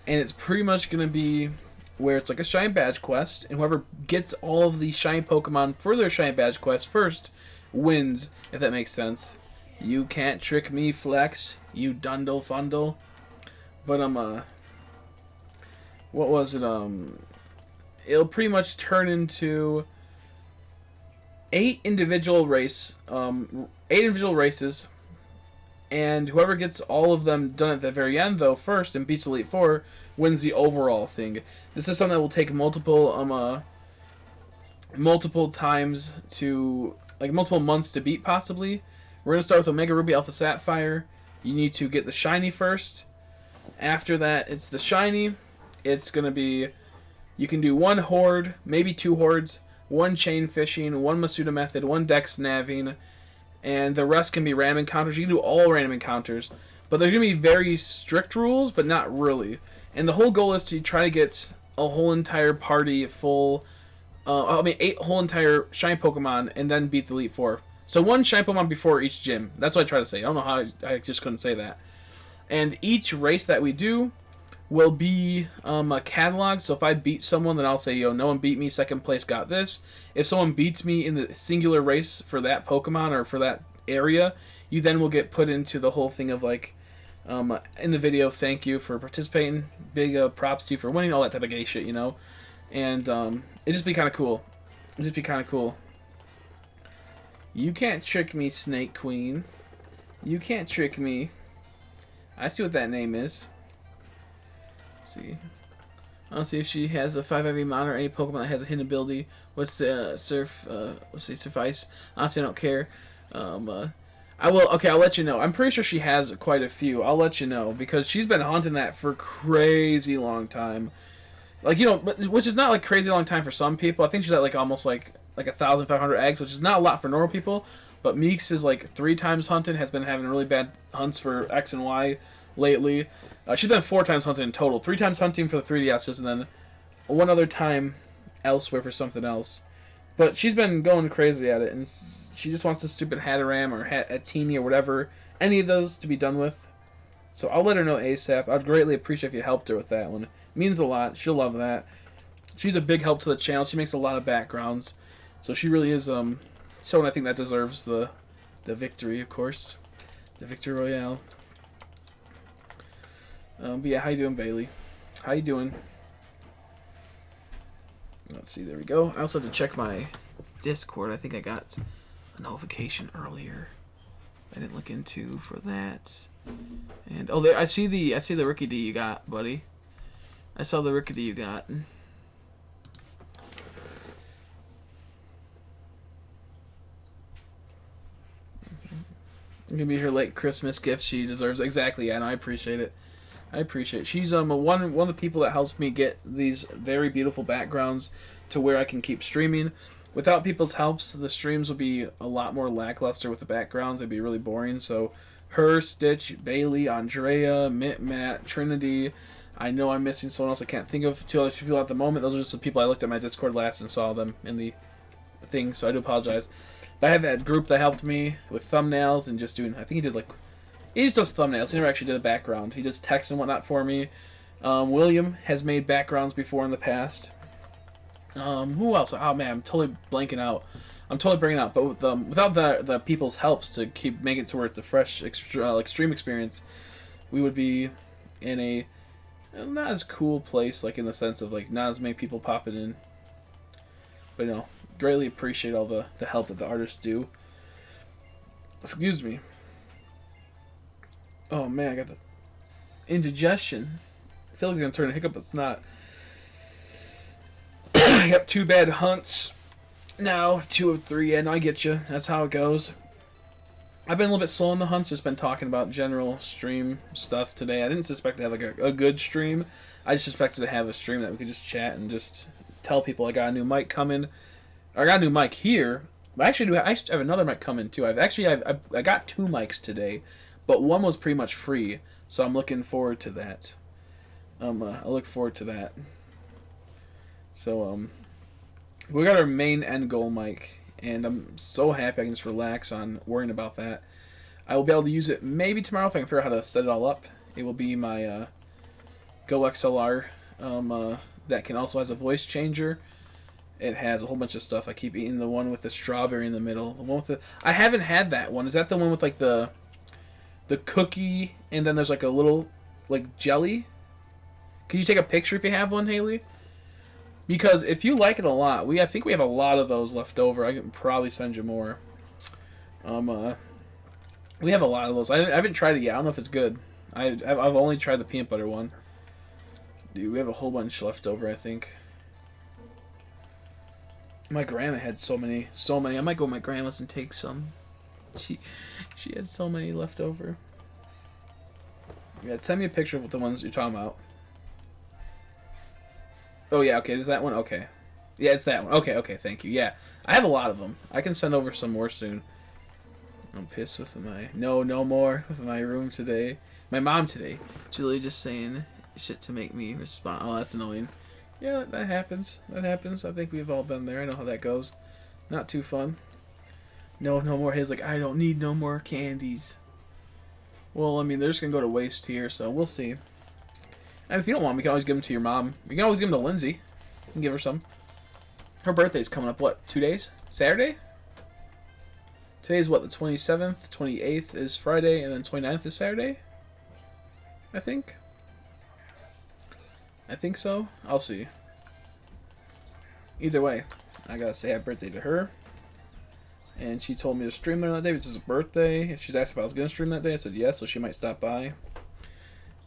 And it's pretty much going to be where it's like a shiny badge quest, and whoever gets all of the shiny Pokemon for their shiny badge quest first wins, if that makes sense. You can't trick me, Flex, you dundle fundle. But what was it? It'll pretty much turn into 8 individual races, and whoever gets all of them done at the very end, though, first and beats Elite Four, wins the overall thing. This is something that will take multiple times to, like, multiple months to beat, possibly. We're gonna start with Omega Ruby Alpha Sapphire. You need to get the shiny first. After that, it's the shiny. It's gonna be, you can do 1 horde, maybe 2 hordes, 1 chain fishing, 1 Masuda method, 1 dex navving, and the rest can be random encounters. You can do all random encounters, but there's going to be very strict rules, but not really. And the whole goal is to try to get a whole entire party full, 8 whole entire shiny Pokemon, and then beat the Elite Four. So 1 shiny Pokemon before each gym. That's what I try to say. I don't know how I just couldn't say that. And each race that we do will be a catalog. So if I beat someone, then I'll say, yo, no one beat me, second place got this. If someone beats me in the singular race for that Pokemon or for that area, you then will get put into the whole thing of, like, in the video, thank you for participating, big props to you for winning, all that type of gay shit, you know. And it'd just be kind of cool. You can't trick me, Snake Queen. You can't trick me. I see what that name is. See, I'll see if she has a 5 IV Mon or any Pokemon that has a hidden ability. Let's suffice. Honestly, I don't care. I will. Okay, I'll let you know. I'm pretty sure she has quite a few. I'll let you know because she's been hunting that for crazy long time. Like, you know, which is not like crazy long time for some people. I think she's at like almost like 1,500 eggs, which is not a lot for normal people. But Meeks is like 3 times hunting. Has been having really bad hunts for X and Y lately. She's been 4 times hunting in total. 3 times hunting for the 3DSs, and then 1 other time elsewhere for something else. But she's been going crazy at it, and she just wants the stupid Hatterene or Hatini or whatever, any of those to be done with. So I'll let her know ASAP. I'd greatly appreciate if you helped her with that one. It means a lot. She'll love that. She's a big help to the channel. She makes a lot of backgrounds. So she really is someone I think that deserves the victory, of course. The Victory Royale. But yeah, how you doing, Bailey? How you doing? Let's see, there we go. I also had to check my Discord. I think I got a notification earlier. I didn't look into for that. And oh, there I see the Rookie D you got, buddy. I saw the Rookie D you got. It can be her late Christmas gift she deserves. Exactly, and I appreciate it. She's one of the people that helps me get these very beautiful backgrounds to where I can keep streaming. Without people's helps, the streams would be a lot more lackluster with the backgrounds. It'd be really boring. So her, Stitch, Bailey, Andrea, Matt, Trinity. I know I'm missing someone else. I can't think of 2 other people at the moment. Those are just the people I looked at my Discord last and saw them in the thing. So I do apologize. But I have that group that helped me with thumbnails and just doing. I think he did like. He just does thumbnails. He never actually did a background. He does text and whatnot for me. William has made backgrounds before in the past. Who else? Oh man, I'm totally blanking out. I'm totally bringing out. But with, without the people's helps to keep making it to where it's a fresh extreme experience, we would be in a not as cool place, like in the sense of like not as many people popping in. But you know, greatly appreciate all the help that the artists do. Excuse me. Oh man, I got the indigestion. I feel like it's gonna turn a hiccup, but it's not. I got 2 bad hunts now, 2 of 3, and I get you. That's how it goes. I've been a little bit slow on the hunts. Just been talking about general stream stuff today. I didn't suspect to have like a good stream. I just expected to have a stream that we could just chat and just tell people I got a new mic coming. I got a new mic here. But I actually have another mic coming too. I got 2 mics today. But one was pretty much free, so I'm looking forward to that. I look forward to that. So, we got our main end goal mic, and I'm so happy I can just relax on worrying about that. I will be able to use it maybe tomorrow if I can figure out how to set it all up. It will be my Go XLR that can also has a voice changer. It has a whole bunch of stuff. I keep eating the one with the strawberry in the middle. The one with the I haven't had that one. Is that the one with like the cookie and then there's like a little like jelly? Can you take a picture if you have one, Haley? Because if you like it a lot, I think we have a lot of those left over. I can probably send you more. We have a lot of those. I haven't tried it yet. I don't know if it's good. I've only tried the peanut butter one. Dude, we have a whole bunch left over, I think. My grandma had so many. I might go to my grandma's and take some. She had so many left over. Yeah, send me a picture of the ones you're talking about. Oh yeah, okay, is that one? Okay. Yeah, it's that one. Okay, thank you. Yeah, I have a lot of them. I can send over some more soon. I'm pissed with my... No more with my room today. My mom today. Julie just saying shit to make me respond. Oh, that's annoying. Yeah, that happens. I think we've all been there. I know how that goes. Not too fun. No more. He's like, I don't need no more candies. Well, I mean, they're just going to go to waste here, so we'll see. And if you don't want them, you can always give them to your mom. You can always give them to Lindsay. You can give her some. Her birthday's coming up, what, 2 days? Saturday? Today's what, the 27th? 28th is Friday, and then 29th is Saturday? I think so. I'll see. Either way, I gotta say happy birthday to her. And she told me to stream there that day because it's a birthday. She's asked if I was gonna stream that day. I said yes, so she might stop by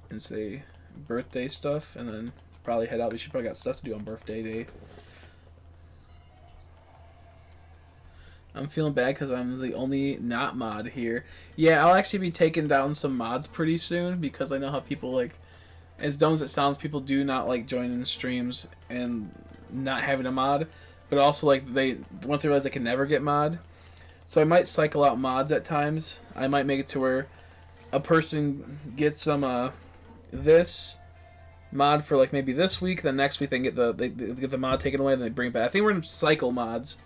and say birthday stuff, and then probably head out. She probably got stuff to do on birthday day. I'm feeling bad because I'm the only not mod here. Yeah, I'll actually be taking down some mods pretty soon because I know how people like, as dumb as it sounds, people do not like joining streams and not having a mod, but also like once they realize they can never get mod. So I might cycle out mods at times. I might make it to where a person gets some this mod for like maybe this week, then next week they get the mod taken away, then they bring it back. I think we're gonna cycle mods.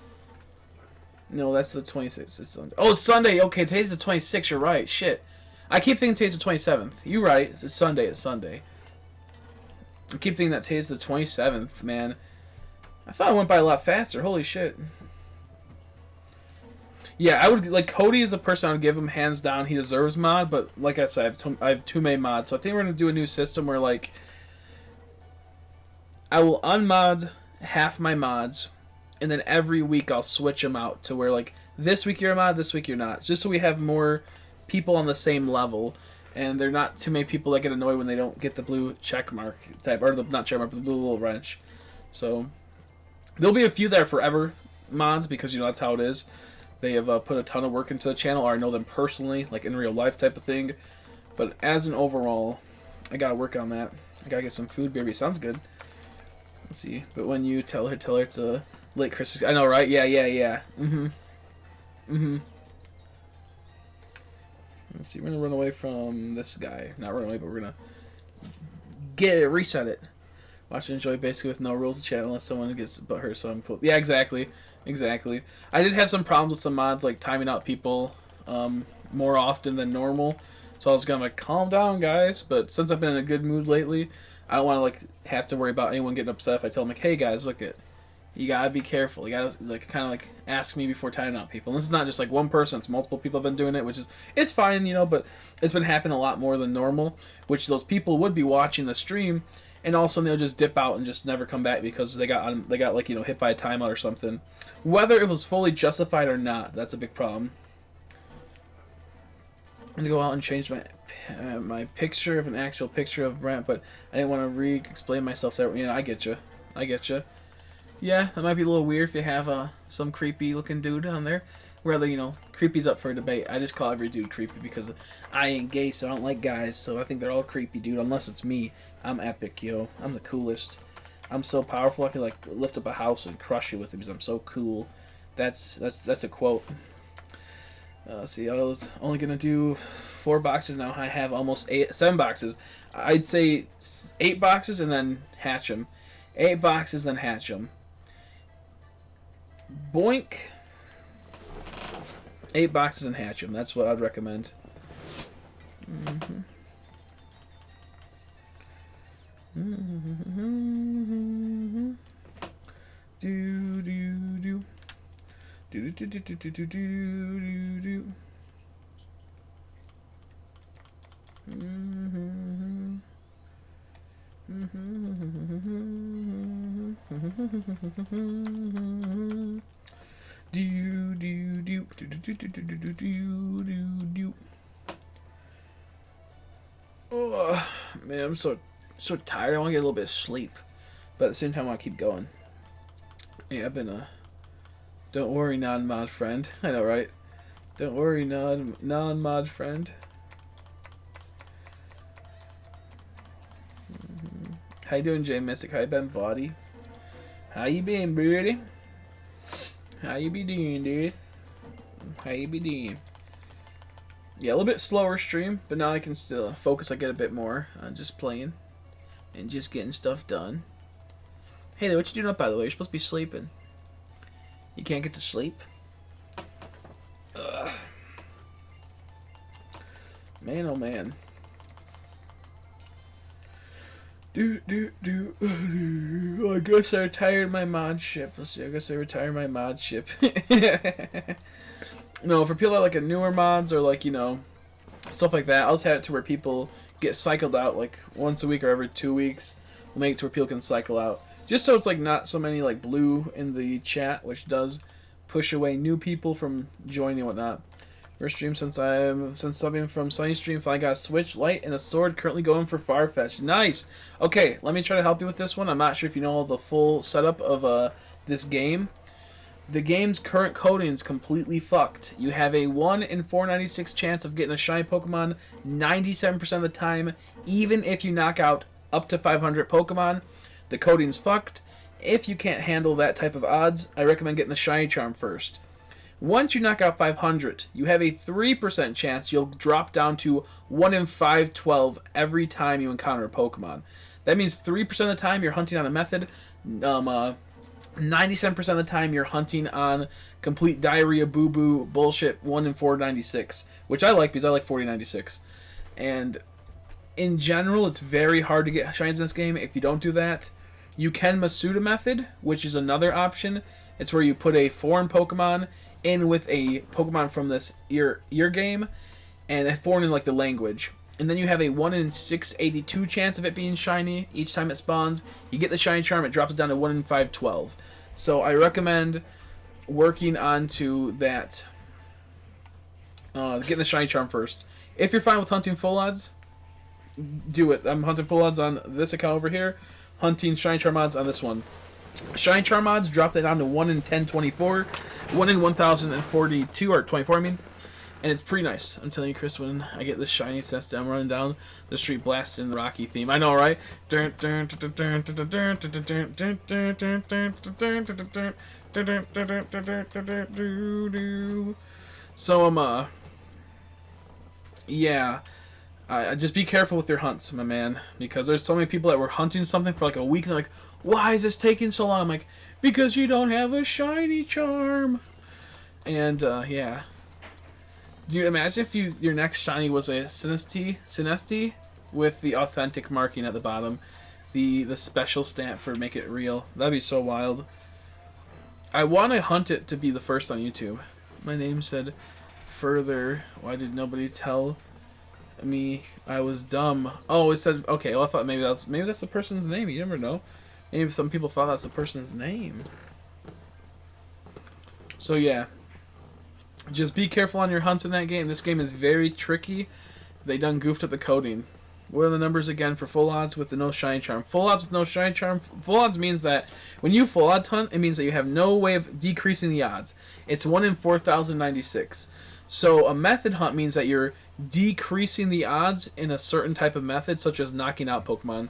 No, that's the 26th. It's Sunday. Oh, it's Sunday. Okay, today's the 26th. You're right. Shit. I keep thinking today's the 27th. You're right. It's Sunday. I keep thinking that today's the 27th, man. I thought it went by a lot faster. Holy shit. Yeah, I would like Cody is a person I would give him hands down. He deserves mod, but like I said, I have two main mods, so I think we're gonna do a new system where like I will unmod half my mods, and then every week I'll switch them out to where like this week you're a mod, this week you're not, just so we have more people on the same level, and they're not too many people that get annoyed when they don't get the blue check mark type, or the not check mark, but the blue little wrench. So there'll be a few that are forever mods because that's how it is. They have put a ton of work into the channel, or I know them personally, like in real life type of thing. But as an overall, I gotta work on that. I gotta get some food, baby. Sounds good. Let's see. But when you tell her it's a late Christmas. I know, right? Yeah. Let's see. We're gonna run away from this guy. Not run away, but we're gonna get it, reset it. Watch and enjoy basically with no rules to chat unless someone gets butthurt, so I'm cool. Yeah, exactly. I did have some problems with some mods, like timing out people more often than normal. So I was gonna like, calm down, guys. But since I've been in a good mood lately, I don't want to like have to worry about anyone getting upset if I tell them like, hey guys, look it, you gotta be careful. You gotta like kind of like ask me before timing out people. And this is not just like one person; it's multiple people have been doing it, which is it's fine, but it's been happening a lot more than normal. Which those people would be watching the stream. And also they'll just dip out and just never come back because they got like hit by a timeout or something. Whether it was fully justified or not, that's a big problem. I'm gonna go out and change my picture of an actual picture of Brent, but I didn't want to re-explain myself to everyone. I get you. Yeah, that might be a little weird if you have some creepy looking dude on there. Whether, creepy's up for a debate. I just call every dude creepy because I ain't gay, so I don't like guys. So I think they're all creepy, dude, unless it's me. I'm epic, yo. I'm the coolest. I'm so powerful I can, like, lift up a house and crush it with it because I'm so cool. That's a quote. See, I was only going to do 4 boxes now. I have almost 7 boxes. I'd say 8 boxes and then hatch them. 8 boxes, then hatch them. Boink. 8 boxes and hatch them. That's what I'd recommend. Do do do. Do do do do do do do do. Do do do do do do do do do do. Oh man, I'm so tired. I want to get a little bit of sleep, but at the same time, I want to keep going. Yeah, I've been Don't worry, non-mod friend. I know, right? Don't worry, non-mod friend. How you doing, Jay Mystic? How you been, buddy? How you been, buddy? How you be doing, dude? How you be doing? Yeah, a little bit slower stream, but now I can still focus. I get a bit more on just playing and just getting stuff done. Hey there, what you doing up, by the way? You're supposed to be sleeping. You can't get to sleep? Ugh. Man, oh man. I guess I retired my mod ship. Let's see, I guess I retired my mod ship. No, for people that like a newer mods or like, you know, stuff like that, I'll just have it to where people get cycled out like once a week or every 2 weeks. We'll make it to where people can cycle out. Just so it's like not so many like blue in the chat, which does push away new people from joining and whatnot. First stream since subbing from Sunny Stream, finally got a Switch Lite and a sword, currently going for Farfetch. Nice! Okay, let me try to help you with this one. I'm not sure if you know the full setup of this game. The game's current coding is completely fucked. You have a 1 in 496 chance of getting a shiny Pokemon 97% of the time, even if you knock out up to 500 Pokemon. The coding's fucked. If you can't handle that type of odds, I recommend getting the shiny charm first. Once you knock out 500, you have a 3% chance you'll drop down to 1 in 512 every time you encounter a Pokemon. That means 3% of the time you're hunting on a method, 97% of the time you're hunting on complete diarrhea boo-boo bullshit 1 in 496, which I like because I like 4096. And in general, it's very hard to get shinies in this game if you don't do that. You can Masuda method, which is another option. It's where you put a foreign Pokemon in with a Pokemon from this your game, and a foreign in like the language. And then you have a 1 in 682 chance of it being shiny each time it spawns. You get the shiny charm, it drops it down to 1 in 512. So I recommend working onto that, getting the shiny charm first. If you're fine with hunting full odds, do it. I'm hunting full odds on this account over here, hunting shiny charm odds on this one. Shiny charm odds drop it down to 1 in 1024, 1 in 1042, or 24 I mean. And it's pretty nice. I'm telling you, Chris, when I get this shiny cest, I'm running down the street blasting the Rocky theme. I know, right? So, yeah. Just be careful with your hunts, my man. Because there's so many people that were hunting something for like a week, and they're like, why is this taking so long? I'm like, because you don't have a shiny charm. And, yeah. Do you imagine if your next shiny was a Sinesti with the authentic marking at the bottom, the special stamp for make it real? That'd be so wild. I want to hunt it to be the first on YouTube. My name said further. Why did nobody tell me I was dumb? Oh, it said okay. Well, I thought maybe that's the person's name. You never know. Maybe some people thought that's the person's name. So yeah. Just be careful on your hunts in that game. This game is very tricky. They done goofed up the coding. What are the numbers again for full odds with the no shiny charm? Full odds with no shiny charm. Full odds means that when you full odds hunt, it means that you have no way of decreasing the odds. It's 1 in 4096. So a method hunt means that you're decreasing the odds in a certain type of method, such as knocking out Pokemon.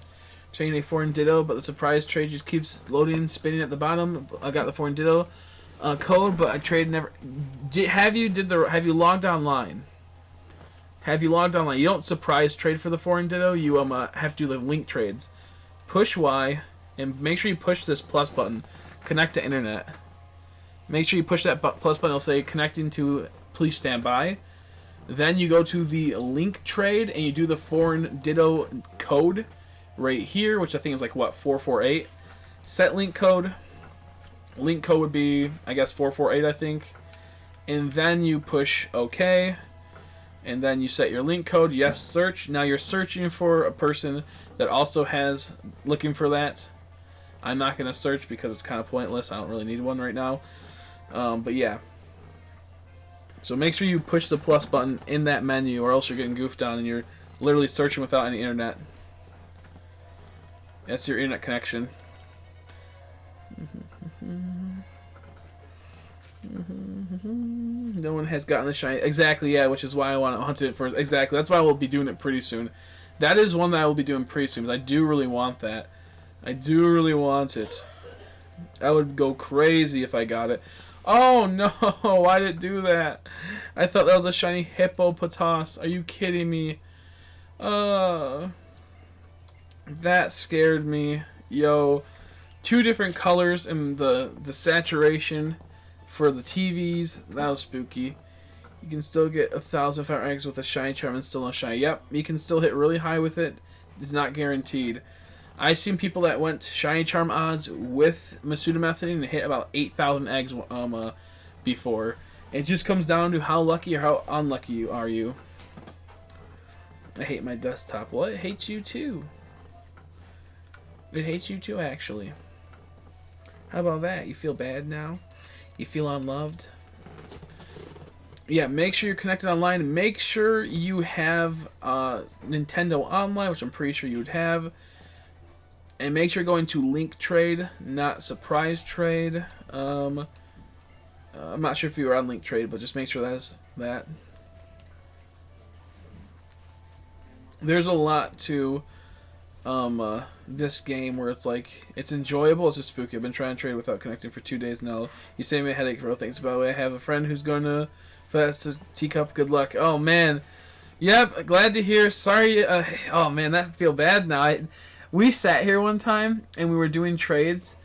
Trading a foreign Ditto, but the surprise trade just keeps loading and spinning at the bottom. I got the foreign Ditto code, but I trade never. Have you logged online? Have you logged online? You don't surprise trade for the foreign Ditto. You have to do the link trades. Push Y and make sure you push this plus button. Connect to internet. Make sure you push that plus button. It'll say connecting to. Please stand by. Then you go to the link trade and you do the foreign Ditto code right here, which I think is like what 448. Set link code. Link code would be, I guess, 448, I think. And then you push OK. And then you set your link code. Yes, search. Now you're searching for a person that also has looking for that. I'm not going to search because it's kind of pointless. I don't really need one right now. But yeah. So make sure you push the plus button in that menu or else you're getting goofed on and you're literally searching without any internet. That's your internet connection. No one has gotten the shiny. Exactly, yeah, which is why I want to hunt it first. Exactly, that's why we'll be doing it pretty soon. That is one that I will be doing pretty soon, because I do really want that. I do really want it. I would go crazy if I got it. Oh no, why did it do that? I thought that was a shiny Hippopotas. Are you kidding me? That scared me. Yo, 2 different colors and the saturation for the TVs. That was spooky. You can still get 1,005 eggs with a shiny charm and still no shiny. Yep, you can still hit really high with it. It's not guaranteed. I've seen people that went shiny charm odds with Masuda methoding and hit about 8,000 eggs before. It just comes down to how lucky or how unlucky you are you. I hate my desktop. Well, it hates you too. It hates you too, actually. How about that? You feel bad now? You feel unloved? Yeah, make sure you're connected online. Make sure you have Nintendo Online, which I'm pretty sure you would have. And make sure you're going to Link Trade, not Surprise Trade. I'm not sure if you were on Link Trade, but just make sure that's that. There's a lot to this game where it's like, it's enjoyable, it's just spooky. I've been trying to trade without connecting for 2 days now. You say me a headache for real things. By the way, I have a friend who's going to Fast Teacup. Good luck. Oh man. Yep, glad to hear. Sorry. Oh man, that feel bad now. We sat here one time and we were doing trades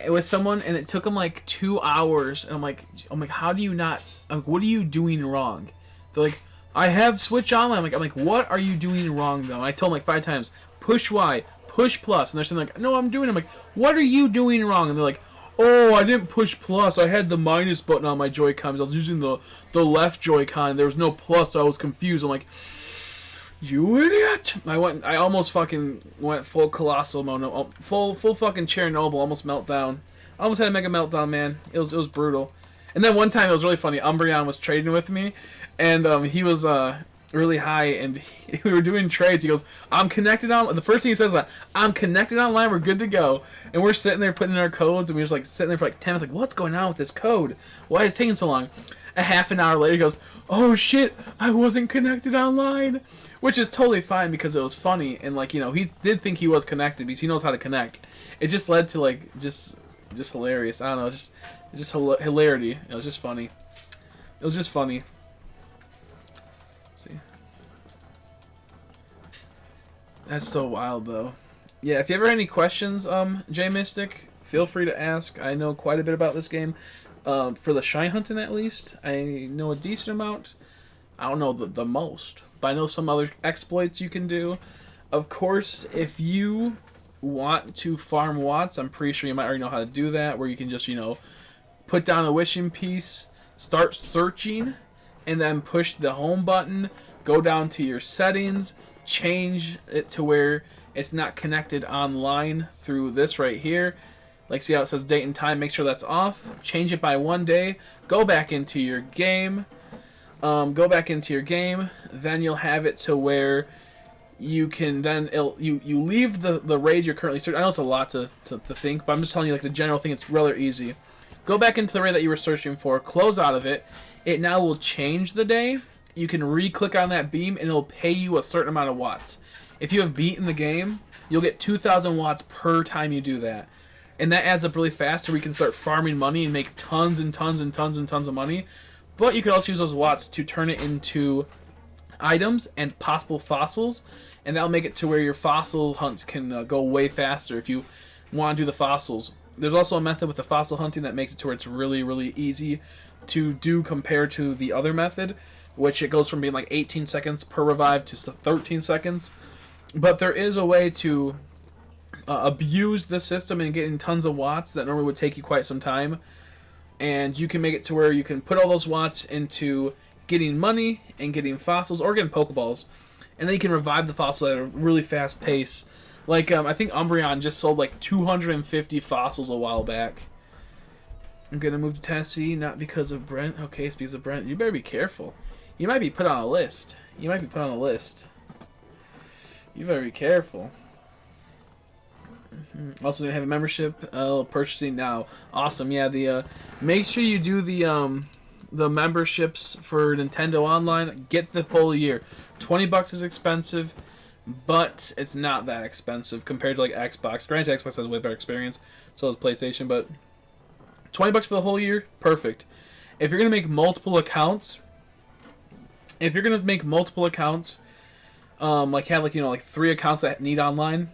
with someone and it took them like 2 hours and I'm like, how do you not, what are you doing wrong? They're like, I have Switch Online. I'm like, what are you doing wrong though? And I told them like 5 times, push Y, push plus, and they're saying like, no, I'm doing it. I'm like, what are you doing wrong? And they're like, oh, I didn't push plus. I had the minus button on my Joy-Cons. I was using the left Joy-Con. There was no plus, so I was confused. I'm like, you idiot! I almost fucking went full colossal mode, full fucking Chernobyl, almost meltdown. I almost had a mega meltdown, man. It was brutal. And then one time it was really funny. Umbreon was trading with me, and he was really high, and we were doing trades. He goes, I'm connected on. The first thing he says is like, I'm connected online. We're good to go. And we're sitting there putting in our codes, and we were just like sitting there for like 10 minutes, like, what's going on with this code? Why is it taking so long? A half an hour later, he goes, oh shit, I wasn't connected online. Which is totally fine because it was funny, and like, you know, he did think he was connected because he knows how to connect. It just led to like just hilarious. I don't know, just hilarity. It was just funny. It was just funny. Let's see. That's so wild though. Yeah, if you ever have any questions, J Mystic, feel free to ask. I know quite a bit about this game. For the shine hunting at least, I know a decent amount. I don't know the most, but I know some other exploits you can do. Of course, if you want to farm watts, I'm pretty sure you might already know how to do that, where you can just, you know, put down a wishing piece, start searching, and then push the home button, go down to your settings, change it to where it's not connected online through this right here. Like, see how it says date and time, make sure that's off, change it by 1 day, go back into your game, then you'll have it to where you can then, you leave the raid you're currently searching. I know it's a lot to think, but I'm just telling you like the general thing. It's rather easy. Go back into the raid that you were searching for, close out of it. It now will change the day. You can re-click on that beam and it'll pay you a certain amount of watts. If you have beaten the game, you'll get 2,000 watts per time you do that. And that adds up really fast, so we can start farming money and make tons and tons and tons and tons of money. But you could also use those watts to turn it into items and possible fossils, and that'll make it to where your fossil hunts can go way faster if you want to do the fossils. There's also a method with the fossil hunting that makes it to where it's really, really easy to do compared to the other method, which it goes from being like 18 seconds per revive to 13 seconds. But there is a way to abuse the system and getting tons of watts that normally would take you quite some time. And you can make it to where you can put all those watts into getting money and getting fossils or getting Pokeballs. And then you can revive the fossil at a really fast pace. Like, I think Umbreon just sold like 250 fossils a while back. I'm going to move to Tennessee, not because of Brent. Okay, it's because of Brent. You better be careful. You might be put on a list. You might be put on a list. You better be careful. Also gonna have a membership. Purchasing now. Awesome. Yeah. The make sure you do the memberships for Nintendo Online. Get the full year. $20 is expensive, but it's not that expensive compared to like Xbox. Granted, Xbox has a way better experience. So does PlayStation, but $20 for the whole year, perfect. If you're gonna make multiple accounts, like have like like 3 accounts that need online.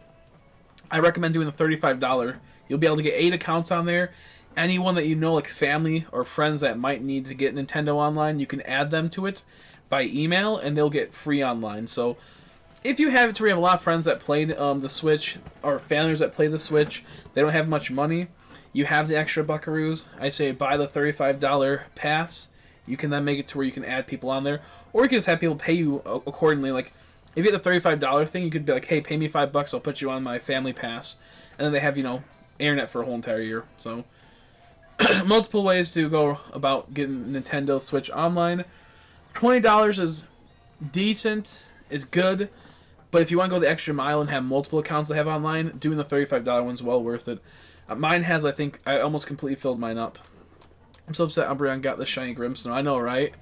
I recommend doing the $35. You'll be able to get 8 accounts on there. Anyone that you know, like family or friends that might need to get Nintendo Online, you can add them to it by email, and they'll get free online. So if you have it to where you have a lot of friends that played the Switch, or families that play the Switch, they don't have much money, you have the extra buckaroos, I say buy the $35 pass. You can then make it to where you can add people on there. Or you can just have people pay you accordingly. Like, if you get the $35 thing, you could be like, hey, pay me $5, I'll put you on my family pass. And then they have, internet for a whole entire year. So, multiple ways to go about getting Nintendo Switch Online. $20 is decent, is good. But if you want to go the extra mile and have multiple accounts that have online, doing the $35 one's well worth it. Mine has, I think, I almost completely filled mine up. I'm so upset Umbreon got the shiny Grimmsnarl. I know, right?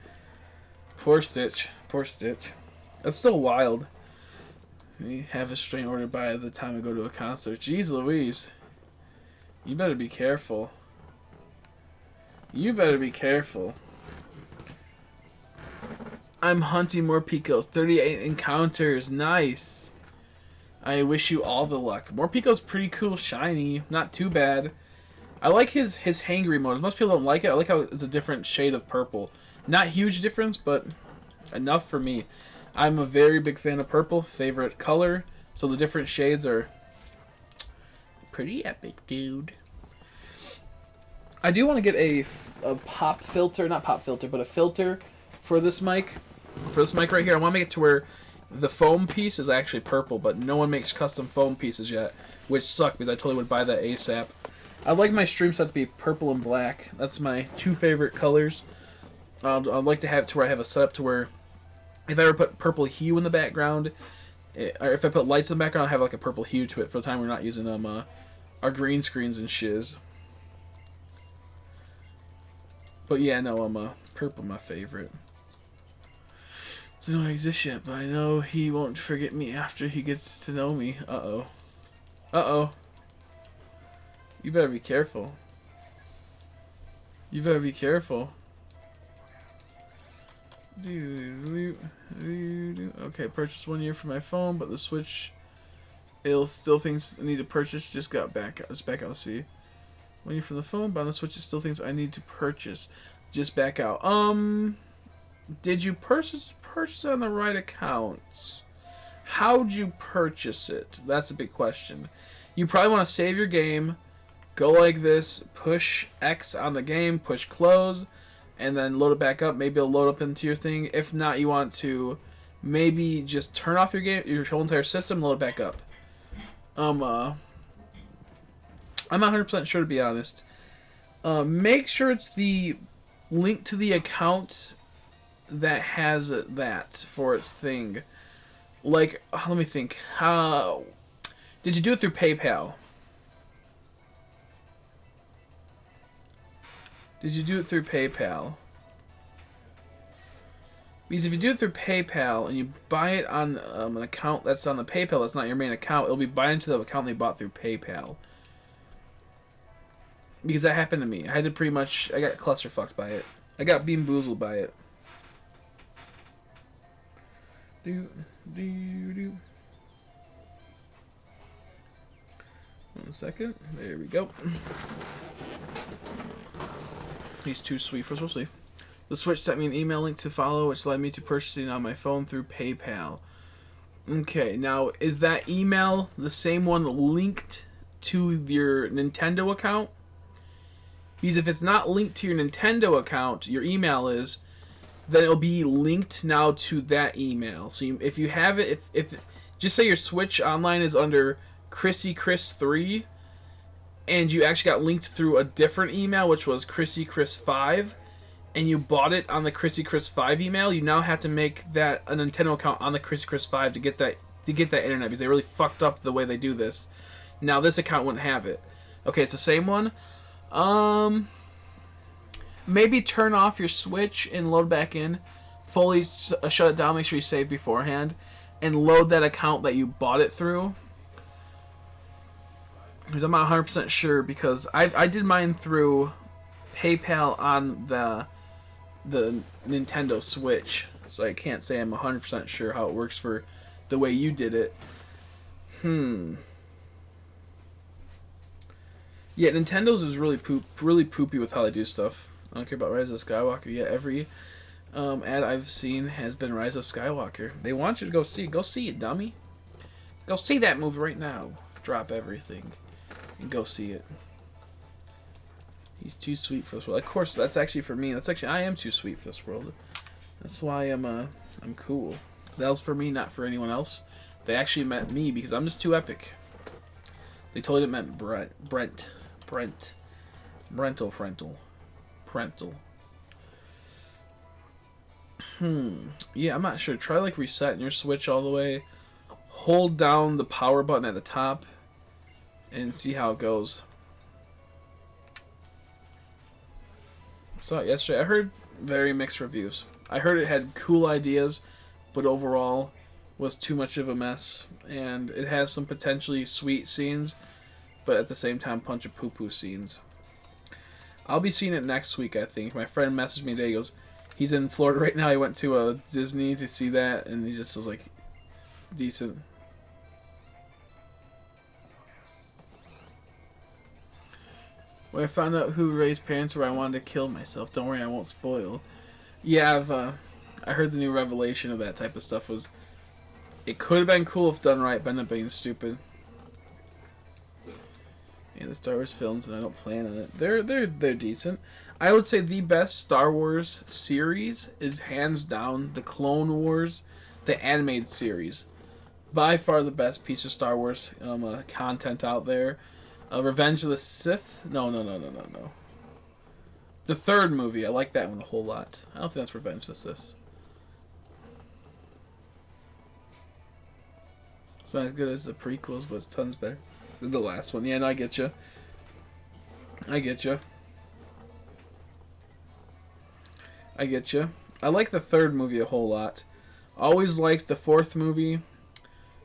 Poor Stitch. Poor Stitch. That's still wild. We have a strain ordered by the time I go to a concert. Jeez Louise. You better be careful. You better be careful. I'm hunting more Picos. 38 encounters. Nice. I wish you all the luck. More Pico's pretty cool shiny. Not too bad. I like his hangry mode. Most people don't like it. I like how it's a different shade of purple. Not huge difference, but enough for me. I'm a very big fan of purple. Favorite color. So the different shades are pretty epic, dude. I do want to get a pop filter. Not pop filter, but a filter for this mic. For this mic right here. I want to make it to where the foam piece is actually purple, but no one makes custom foam pieces yet. Which suck, because I totally would buy that ASAP. I'd like my stream set to be purple and black. That's my 2 favorite colors. I'd like to have it to where I have a setup to where if I ever put purple hue in the background, or if I put lights in the background, I'll have like a purple hue to it for the time we're not using our green screens and shiz. But yeah, no, purple my favorite. So no, exist yet, but I know he won't forget me after he gets to know me. Uh-oh. Uh-oh. You better be careful. You better be careful. Okay, purchase 1 year for my phone, but the Switch, it'll still thinks I need to purchase. Just got back. Just back out. See, 1 year from the phone, but on the Switch, it still thinks I need to purchase. Just back out. Did you purchase it on the right account? How'd you purchase it? That's a big question. You probably want to save your game. Go like this, push X on the game, push close, and then load it back up. Maybe it'll load up into your thing. If not, you want to maybe just turn off your game, your whole entire system, load it back up. I'm not 100% sure, to be honest. Make sure it's the link to the account that has that for its thing. Like, let me think. How did you do it through PayPal? Did you do it through PayPal? Because if you do it through PayPal and you buy it on an account that's on the PayPal, that's not your main account, it'll be buying to the account they bought through PayPal. Because that happened to me. I got clusterfucked by it. I got beamboozled by it. One second. There we go. He's too sweet for supposed to be. The Switch sent me an email link to follow, which led me to purchasing on my phone through PayPal. Okay, now is that email the same one linked to your Nintendo account? Because if it's not linked to your Nintendo account, your email is, then it'll be linked now to that email. So if you have it, if just say your Switch Online is under Chrissy Chris 3, and you actually got linked through a different email, which was Chrissy Chris 5, and you bought it on the Chrissy Chris 5 email, you now have to make that a Nintendo account on the Chrissy Chris 5 to get that internet, because they really fucked up the way they do this. Now this account wouldn't have it. Okay, it's the same one. Maybe turn off your Switch and load back in. Fully shut it down. Make sure you save beforehand, and load that account that you bought it through. Because I'm not 100% sure, because I did mine through PayPal on the Nintendo Switch, so I can't say I'm 100% sure how it works for the way you did it. Yeah, Nintendo's is really poopy with how they do stuff. I don't care about Rise of Skywalker yet. Every ad I've seen has been Rise of Skywalker. They want you to go see it. Go see it, dummy. Go see that movie right now. Drop everything and go see it. He's too sweet for this world. Of course, that's actually for me. I am too sweet for this world. That's why I'm cool. That was for me, not for anyone else. They actually meant me because I'm just too epic. They totally meant Brent. Parental. Yeah, I'm not sure. Try like resetting your Switch all the way. Hold down the power button at the top and see how it goes. Saw it yesterday. I heard very mixed reviews. I heard it had cool ideas, but overall was too much of a mess. And it has some potentially sweet scenes, but at the same time, bunch of poo-poo scenes. I'll be seeing it next week, I think. My friend messaged me today. He goes, he's in Florida right now. He went to a Disney to see that, and he just was like, decent. When I found out who Ray's parents were, I wanted to kill myself. Don't worry, I won't spoil. Yeah, I heard the new revelation of that type of stuff was, it could have been cool if done right, but ended up being stupid. Yeah, the Star Wars films, and I don't plan on it. They're decent. I would say the best Star Wars series is hands down the Clone Wars, the animated series. By far the best piece of Star Wars content out there. Revenge of the Sith? No. The third movie, I like that one a whole lot. I don't think that's Revenge of the Sith. It's not as good as the prequels, but it's tons better. The last one. Yeah, no, I get you. I like the third movie a whole lot. Always liked the fourth movie.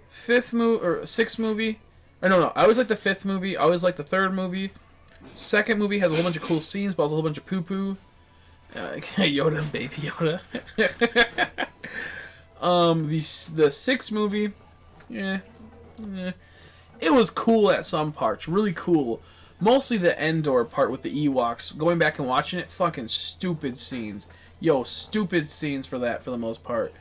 Fifth movie, or sixth movie. Or no. I always like the fifth movie. I always like the third movie. Second movie has a whole bunch of cool scenes, but also a whole bunch of poo-poo. Yoda, baby Yoda. The sixth movie, yeah. It was cool at some parts, really cool. Mostly the Endor part with the Ewoks. Going back and watching it, fucking stupid scenes. Stupid scenes for that for the most part.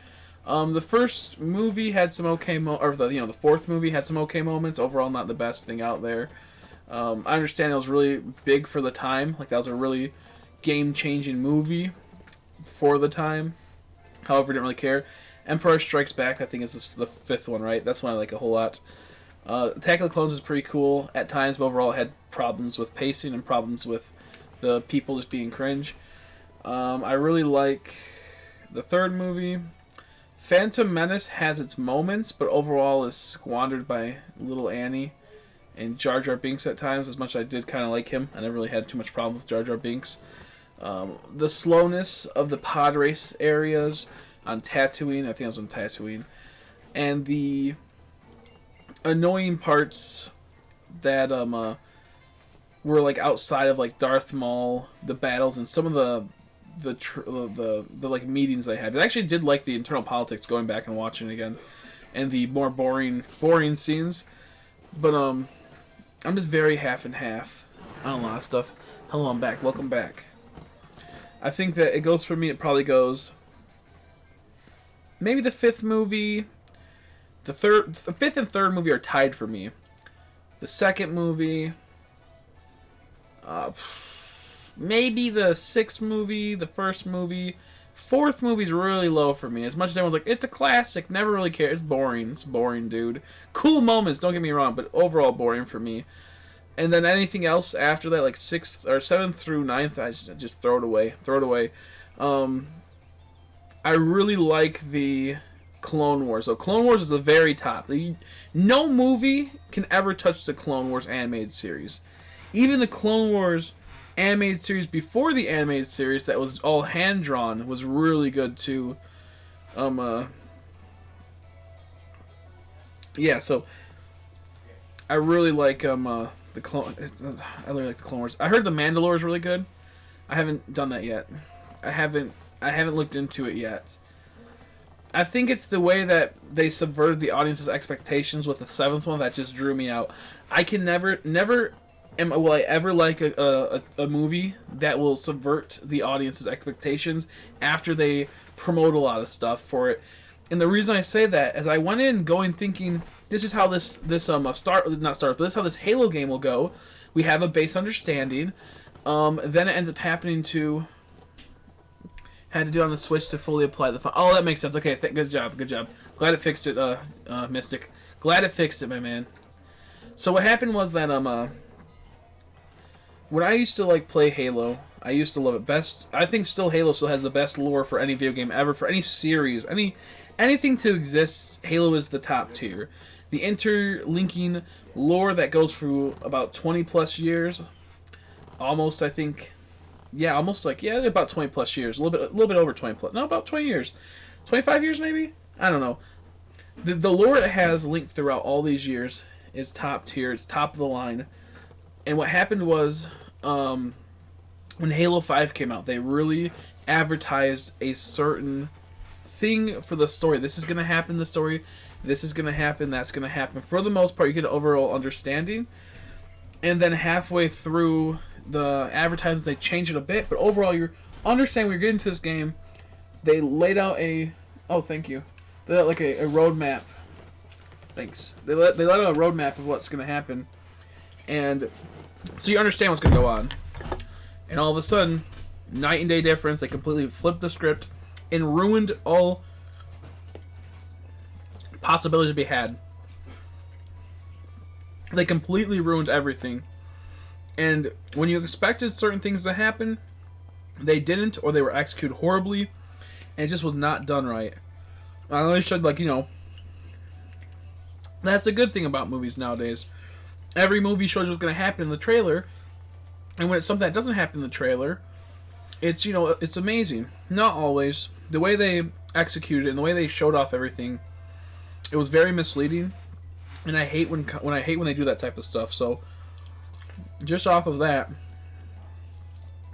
The first movie had some okay the fourth movie had some okay moments. Overall, not the best thing out there. I understand it was really big for the time. Like, that was a really game-changing movie for the time. However, didn't really care. Empire Strikes Back, I think, is the fifth one, right? That's one I like a whole lot. Attack of the Clones is pretty cool at times, but overall it had problems with pacing and problems with the people just being cringe. I really like the third movie. Phantom Menace has its moments, but overall is squandered by Little Annie and Jar Jar Binks at times. As much as I did kind of like him, I never really had too much problem with Jar Jar Binks. The slowness of the pod race areas on Tatooine, I think I was on Tatooine, and the annoying parts that were like outside of like Darth Maul, the battles, and some of the like meetings they had. I actually did like the internal politics going back and watching it again, and the more boring scenes. But I'm just very half and half on a lot of stuff. Hello, I'm back. Welcome back. I think that it goes for me. It probably goes maybe the fifth movie, the fifth and third movie are tied for me. The second movie, maybe the sixth movie, the first movie. Fourth movie's really low for me. As much as everyone's like, it's a classic, never really care. It's boring. It's boring, dude. Cool moments, don't get me wrong, but overall boring for me. And then anything else after that, like sixth or seventh through ninth, I just throw it away. Throw it away. I really like the Clone Wars. So Clone Wars is the very top. No movie can ever touch the Clone Wars animated series. Even the Clone Wars animated series before the animated series that was all hand drawn was really good too. Yeah, so I really like the Clone. I really like the Clone Wars. I heard the Mandalore is really good. I haven't done that yet. I haven't looked into it yet. I think it's the way that they subverted the audience's expectations with the seventh one that just drew me out. I can never will I ever like a movie that will subvert the audience's expectations after they promote a lot of stuff for it. And the reason I say that is I went in going thinking this is how this how this Halo game will go. We have a base understanding. Then it ends up happening to had to do it on the Switch to fully apply the fun. Oh, that makes sense. Okay, good job. Glad it fixed it, Mystic. Glad it fixed it, my man. So what happened was that when I used to like play Halo, I used to love it best. I think still Halo still has the best lore for any video game ever, for any series, anything to exist. Halo is the top tier. The interlinking lore that goes through about 20 plus years, almost I think, about 20 plus years, a little bit over 20 plus, no, about 20 years, 25 years maybe. I don't know. The lore it has linked throughout all these years is top tier. It's top of the line. And what happened was, when Halo 5 came out, they really advertised a certain thing for the story. This is going to happen in the story. This is going to happen. That's going to happen. For the most part, you get an overall understanding. And then halfway through the advertisements, they change it a bit. But overall, you understand when you're getting to this game, they laid out a... Oh, thank you. They laid out like a roadmap. Thanks. They laid out a roadmap of what's going to happen. And so you understand what's going to go on. And all of a sudden, night and day difference, they completely flipped the script and ruined all possibilities to be had. They completely ruined everything. And when you expected certain things to happen, they didn't, or they were executed horribly, and it just was not done right. I only showed, that's a good thing about movies nowadays. Every movie shows what's going to happen in the trailer, and when it's something that doesn't happen in the trailer, it's it's amazing. Not always. The way they executed it and the way they showed off everything, it was very misleading, and I hate when they do that type of stuff. So, just off of that,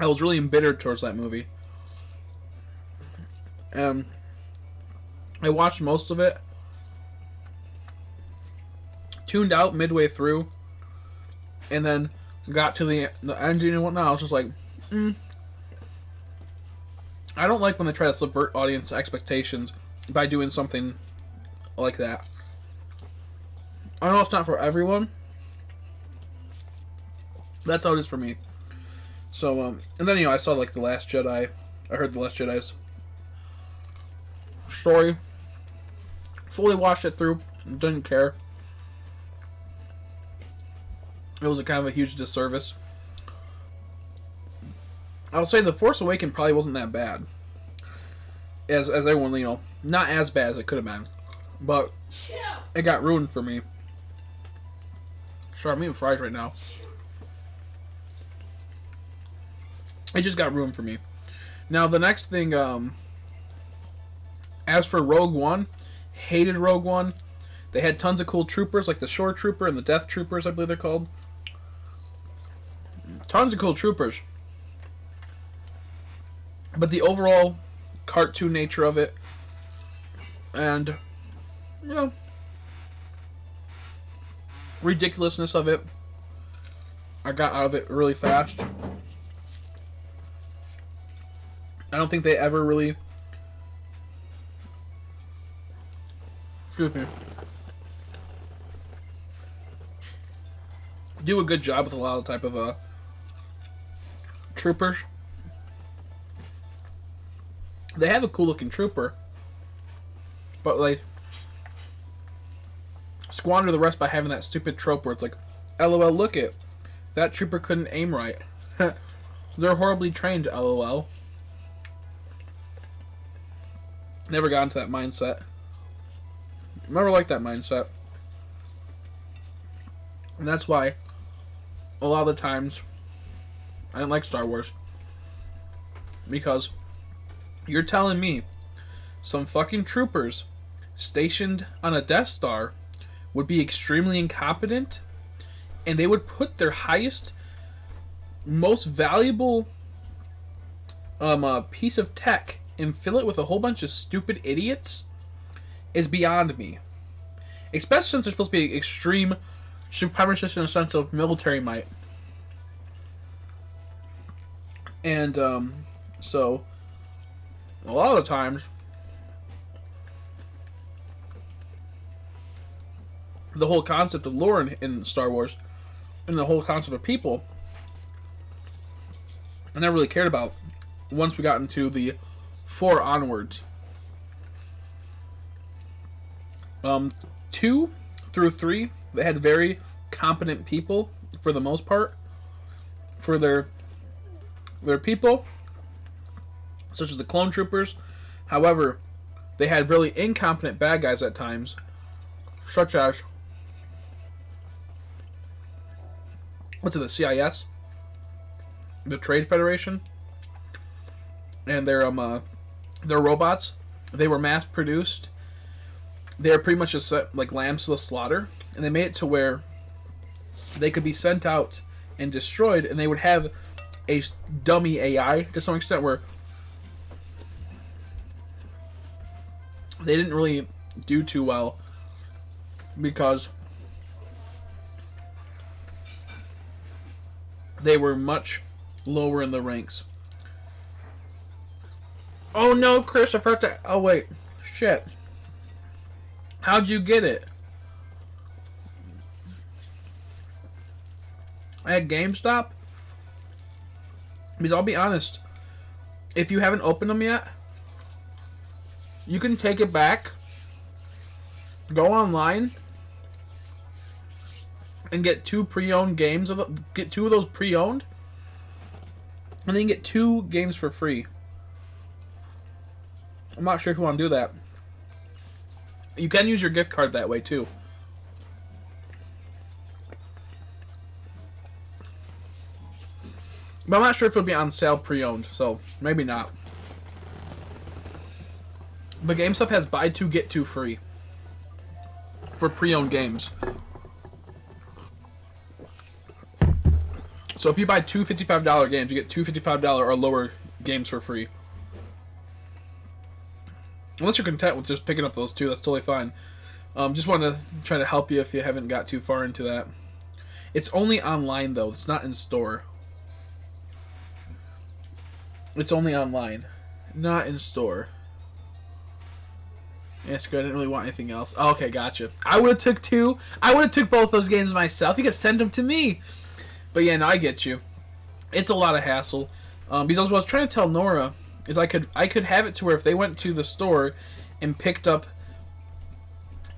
I was really embittered towards that movie. I watched most of it, tuned out midway through, and then got to the ending and whatnot. I was just like, I don't like when they try to subvert audience expectations by doing something like that. I know it's not for everyone. That's how it is for me. So, and then, I saw, The Last Jedi. I heard The Last Jedi's story. Fully watched it through. Didn't care. It was a kind of a huge disservice. I would say The Force Awakens probably wasn't that bad. As everyone, not as bad as it could have been. But it got ruined for me. Sorry, I'm eating fries right now. It just got ruined for me. Now, the next thing, as for Rogue One, hated Rogue One. They had tons of cool troopers, like the Shore Trooper and the Death Troopers, I believe they're called. Tons of cool troopers. But the overall cartoon nature of it, and, ridiculousness of it, I got out of it really fast. I don't think they ever really... Excuse me. do a good job with a lot of type of troopers. They have a cool looking trooper, but like squander the rest by having that stupid trope where it's like, LOL, look it, that trooper couldn't aim right. They're horribly trained, LOL. Never got into that mindset. Never liked that mindset. And that's why a lot of the times I didn't like Star Wars. Because you're telling me some fucking troopers stationed on a Death Star would be extremely incompetent, and they would put their highest, most valuable piece of tech and fill it with a whole bunch of stupid idiots is beyond me. Especially since they're supposed to be extreme supremacists in a sense of military might. And so a lot of the times the whole concept of lore in Star Wars and the whole concept of people I never really cared about once we got into the 4 onwards. 2 through 3, they had very competent people for the most part for their people, such as the clone troopers. However, they had really incompetent bad guys at times, such as what's it, the CIS, the Trade Federation, and their robots. They were mass produced. They were pretty much just like lambs to the slaughter, and they made it to where they could be sent out and destroyed, and they would have a dummy AI to some extent where they didn't really do too well because they were much lower in the ranks. Oh no, Chris, I forgot to... Oh wait, shit. How'd you get it? At GameStop? Because I'll be honest, if you haven't opened them yet, you can take it back, go online, and get 2 pre-owned games get 2 of those pre-owned, and then you get 2 games for free. I'm not sure if you want to do that. You can use your gift card that way too. But I'm not sure if it'll be on sale pre-owned, so maybe not. But GameStop has buy 2 get 2 free for pre-owned games. So if you buy 2 $55 games, you get 2 $55 or lower games for free. Unless you're content with just picking up those 2, that's totally fine. Just want to try to help you if you haven't got too far into that. It's only online though, it's not in store. It's only online, not in store. Yes, good. I didn't really want anything else. Oh, okay, gotcha. I would have took 2. I would have took both those games myself. You could send them to me. But yeah, no, I get you. It's a lot of hassle. Because what I was trying to tell Nora is I could have it to where if they went to the store and picked up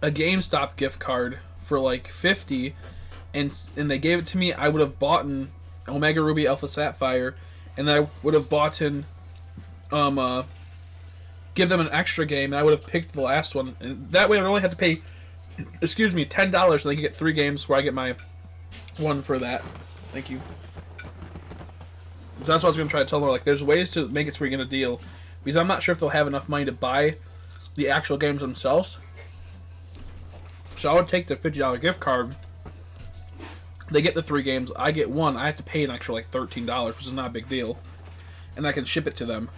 a GameStop gift card for like $50 and they gave it to me, I would have bought an Omega Ruby Alpha Sapphire, and I would have bought in give them an extra game, and I would have picked the last one, and that way I would only have to pay $10 and they could get 3 games where I get my one for that. Thank you. So that's what I was going to try to tell her. Like, there's ways to make it so we get a deal. Because I'm not sure if they'll have enough money to buy the actual games themselves. So I would take the $50 gift card. They get the 3 games. I get 1. I have to pay an extra, like, $13, which is not a big deal. And I can ship it to them.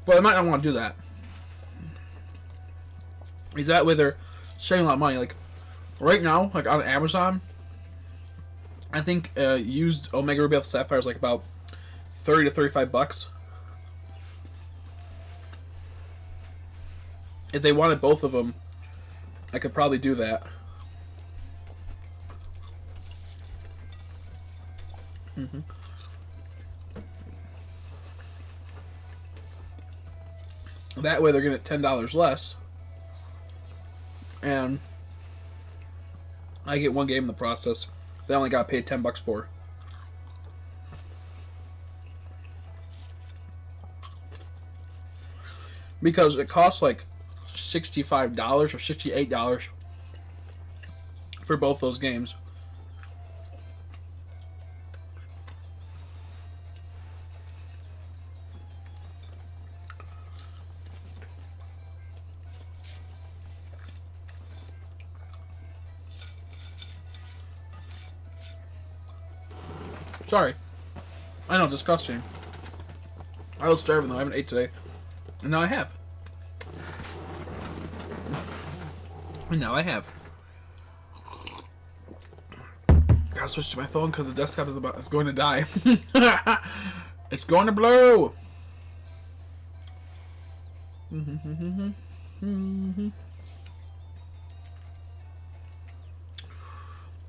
But I might not want to do that. Because that way they're saving a lot of money. Like, right now, like, on Amazon, I think used Omega Ruby Alpha Sapphire is, like, about $30 to $35. If they wanted both of them, I could probably do that. That way they're getting it $10 less. And I get one game in the process that I only got paid $10 for. Because it costs like $65 or $68 for both those games. Sorry. I know, disgusting. I was starving though, I haven't ate today. And now I have. And now I have. Gotta switch to my phone because the desktop is going to die. It's going to blow.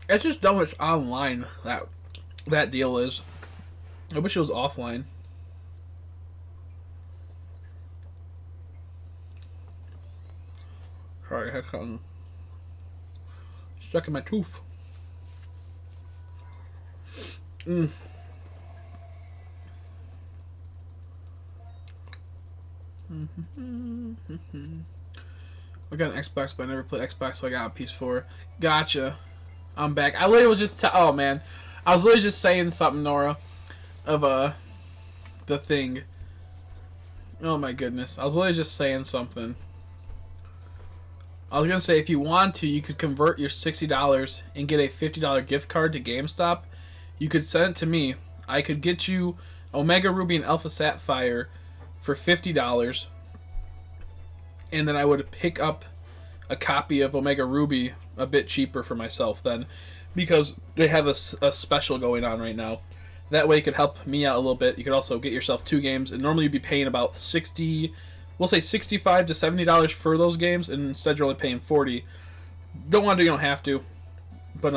It's just dumb it's online that deal is. I wish it was offline. Sorry, I had something stuck in my tooth. I got an Xbox, but I never played Xbox, so I got a PS4. Gotcha. I'm back. I literally was just oh man, I was literally just saying something, Nora, of the thing. Oh my goodness, I was literally just saying something. I was gonna say if you want to, you could convert your $60 and get a $50 gift card to GameStop. You could send it to me. I could get you Omega Ruby and Alpha Sapphire for $50, and then I would pick up a copy of Omega Ruby a bit cheaper for myself then, because they have a special going on right now. That way it could help me out a little bit. You could also get yourself 2 games, and normally you'd be paying about $65 to $70 for those games, and instead you're only paying $40. Don't want to, you don't have to. But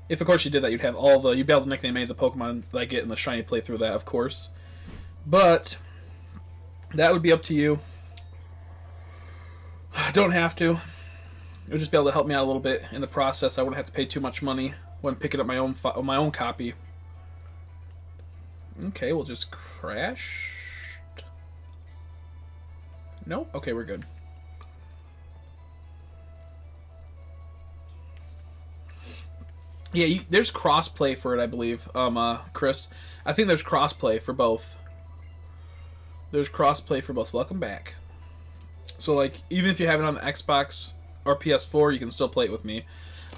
if of course you did that, you'd be able to nickname any of the Pokemon that I get in the shiny playthrough of that, of course. But that would be up to you. Don't have to. It would just be able to help me out a little bit in the process. I wouldn't have to pay too much money when picking up my own copy. Okay, we'll just crash. Nope. Okay, we're good. Yeah, there's crossplay for it, I believe. Chris, I think there's crossplay for both. There's crossplay for both. Welcome back. So, like, even if you have it on the Xbox or PS4, you can still play it with me.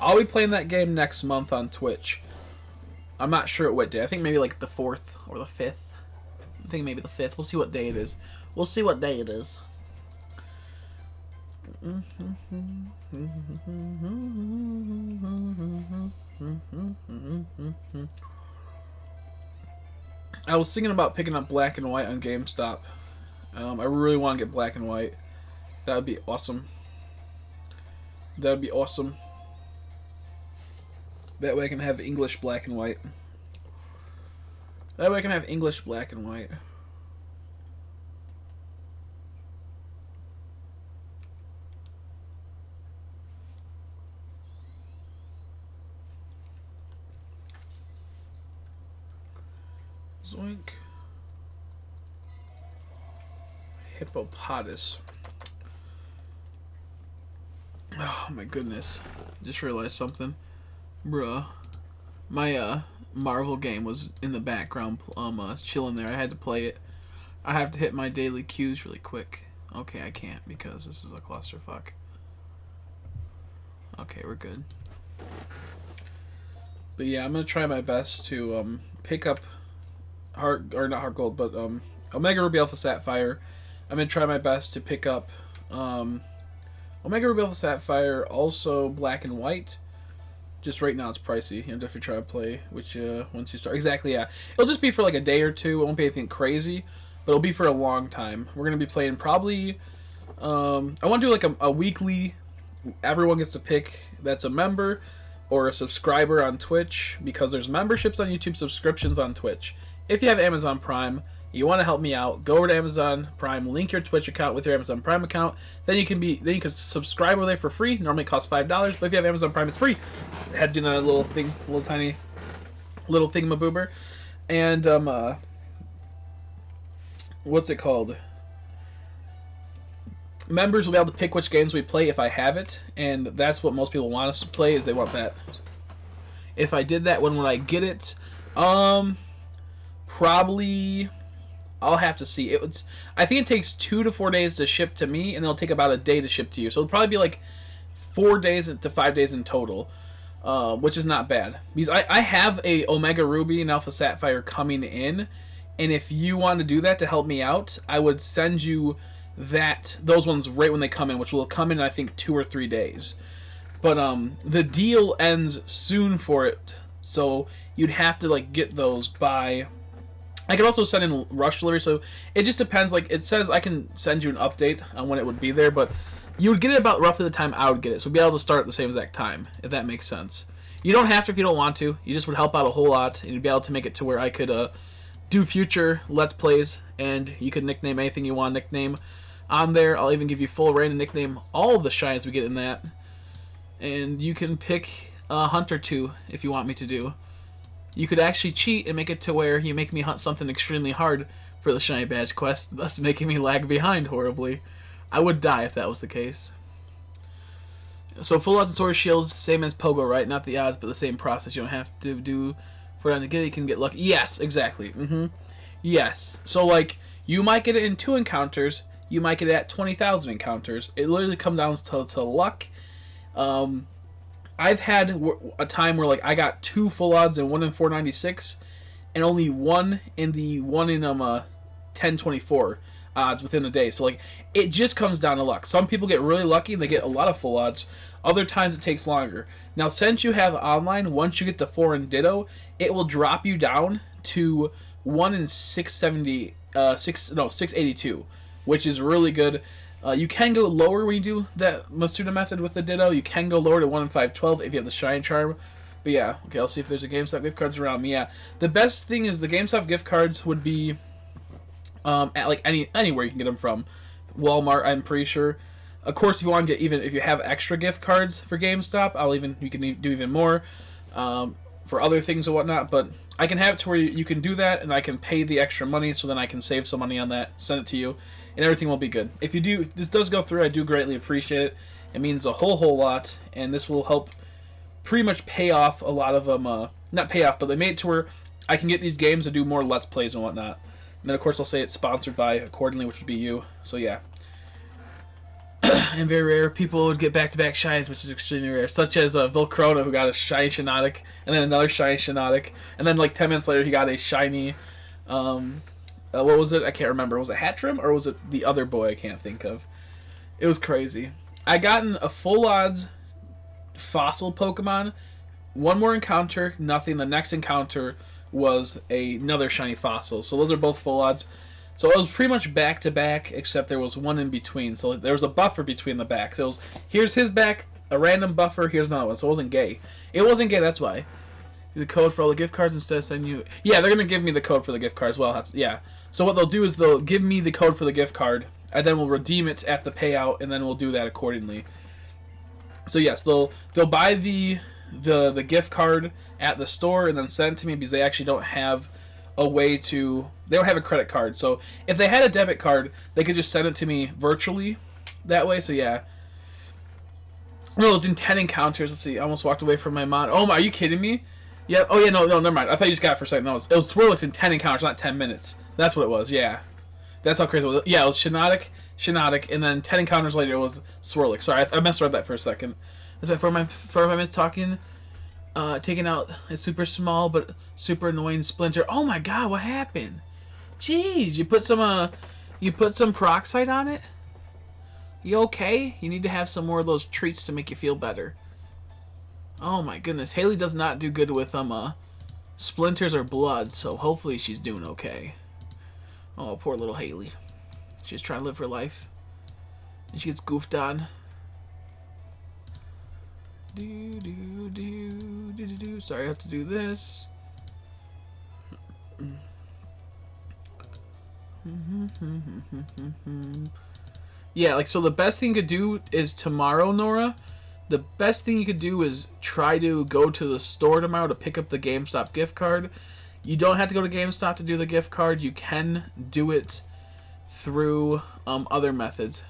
I'll be playing that game next month on Twitch. I'm not sure at what day. I think maybe like the 4th or the 5th. I think maybe the 5th. We'll see what day it is. We'll see what day it is. I was thinking about picking up Black and White on GameStop. I really want to get Black and White. That would be awesome. That would be awesome. That way I can have English Black and White. That way I can have English Black and White. Zoink. Hippopotas. Oh my goodness. Just realized something. Bruh. My Marvel game was in the background chilling there. I had to play it. I have to hit my daily cues really quick. Okay, I can't because this is a clusterfuck. Okay, we're good. But yeah, I'm gonna try my best to pick up not Heart Gold, but Omega Ruby Alpha Sapphire. I'm gonna try my best to pick up Omega Ruby Alpha Sapphire, also Black and White. Just right now it's pricey. You know, definitely try to play, which once you start. Exactly, yeah. It'll just be for like a day or two. It won't be anything crazy, but it'll be for a long time. We're going to be playing probably, I want to do like a weekly, everyone gets to pick that's a member. or a subscriber on Twitch, because there's memberships on YouTube, subscriptions on Twitch. If you have Amazon Prime, you want to help me out, go over to Amazon Prime, link your Twitch account with your Amazon Prime account. Then you can subscribe over there for free. Normally it costs $5, but if you have Amazon Prime, it's free. I had to do that little thing, little tiny little thingamaboober. And what's it called? Members will be able to pick which games we play if I have it, and that's what most people want us to play, is they want that. If I did that, when would I get it? Probably, I'll have to see. I think it takes 2 to 4 days to ship to me, and it'll take about a day to ship to you. So it'll probably be like 4 days to 5 days in total, which is not bad. Because I have a Omega Ruby and Alpha Sapphire coming in, and if you want to do that to help me out, I would send you those ones right when they come in, which will come in I think 2 or 3 days. But the deal ends soon for it, so you'd have to like get those by. I can also send in rush delivery, so it just depends. Like it says, I can send you an update on when it would be there, but you would get it about roughly the time I would get it, so we'd be able to start at the same exact time, if that makes sense. You don't have to if you don't want to. You just would help out a whole lot, and you'd be able to make it to where I could do future Let's Plays, and you could nickname anything you want to nickname on there. I'll even give you full reign to nickname all the shines we get in that. And you can pick a hunt or two if you want me to do. You could actually cheat and make it to where you make me hunt something extremely hard for the shiny badge quest, thus making me lag behind horribly. I would die if that was the case. So full odds and sword shields, same as Pogo, right? Not the odds, but the same process. You don't have to do for them to get it. You can get lucky. Yes, exactly. Yes. So like you might get it in 2 encounters. You might get it at 20,000 encounters. It literally comes down to luck. I've had a time where like I got 2 full odds and 1 in 496, and only 1 in the 1 in 1024 odds within a day. So like it just comes down to luck. Some people get really lucky and they get a lot of full odds. Other times it takes longer. Now since you have online, once you get the 4 in Ditto, it will drop you down to 1 in 682, which is really good. You can go lower when you do that Masuda method with the Ditto. You can go lower to 1 in 512 if you have the Shine Charm. But yeah, okay, I'll see if there's a GameStop gift cards around me. Yeah, the best thing is the GameStop gift cards would be at like anywhere you can get them from. Walmart, I'm pretty sure. Of course, if you want to get, even if you have extra gift cards for GameStop, you can do even more for other things and whatnot. But I can have it to where you can do that, and I can pay the extra money, so then I can save some money on that, send it to you, and everything will be good. If this does go through, I do greatly appreciate it. It means a whole lot, and this will help pretty much pay off a lot of them. Not pay off, but they made it to where I can get these games and do more Let's Plays and whatnot. And then, of course, I'll say it's sponsored by accordingly, which would be you. So, yeah. And very rare, people would get back-to-back shines, which is extremely rare. Such as Vilcrona, who got a shiny Shiinotic, and then another shiny Shiinotic. And then, like, 10 minutes later, he got a shiny... what was it? I can't remember. Was it Hatrim, or was it the other boy I can't think of? It was crazy. I gotten a full odds fossil Pokemon. One more encounter, nothing. The next encounter was another shiny fossil. So those are both full odds. So it was pretty much back to back, except there was one in between. So there was a buffer between the backs. So it was, here's his back, a random buffer, here's another one. So it wasn't gay. It wasn't gay, that's why. The code for all the gift cards instead of sending you... Yeah, they're going to give me the code for the gift cards. Well, yeah. So what they'll do is they'll give me the code for the gift card, and then we'll redeem it at the payout, and then we'll do that accordingly. So yes, they'll buy the gift card at the store and then send it to me, because they actually don't have a way to... They don't have a credit card. So if they had a debit card, they could just send it to me virtually that way. So yeah. No, it was in 10 encounters. Let's see. I almost walked away from my mod. Oh my, are you kidding me? Yeah. Oh yeah, no, never mind. I thought you just got it for a second. No, it was Swirlix in 10 encounters, not 10 minutes. That's what it was, yeah. That's how crazy it was. Yeah, it was Shiinotic, and then 10 encounters later it was Swirlix. Sorry, I messed around that for a second. That's why for my minutes talking, taking out a super small but super annoying Splinter. Oh my god, what happened? Jeez, you put some peroxide on it? You okay? You need to have some more of those treats to make you feel better. Oh my goodness, Haley does not do good with splinters or blood, so hopefully she's doing okay. Oh, poor little Haley. She's trying to live her life, and she gets goofed on. Sorry, I have to do this. Yeah, like, so the best thing you could do is tomorrow, Nora. The best thing you could do is try to go to the store tomorrow to pick up the GameStop gift card. You don't have to go to GameStop to do the gift card. You can do it through other methods.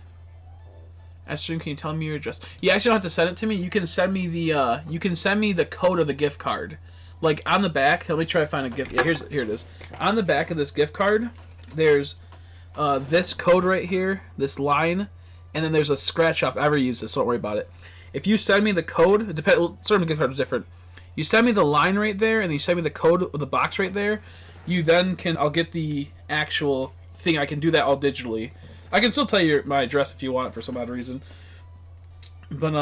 Ashton, can you tell me your address? You actually don't have to send it to me. You can send me the code of the gift card. Like on the back, let me try to find a gift. Yeah, here it is. On the back of this gift card, there's this code right here, this line, and then there's a scratch off. I never use this, so don't worry about it. If you send me the code, certain gift cards are different. You send me the line right there, and then you send me the code of the box right there. You then I'll get the actual thing. I can do that all digitally. I can still tell you my address if you want for some odd reason. But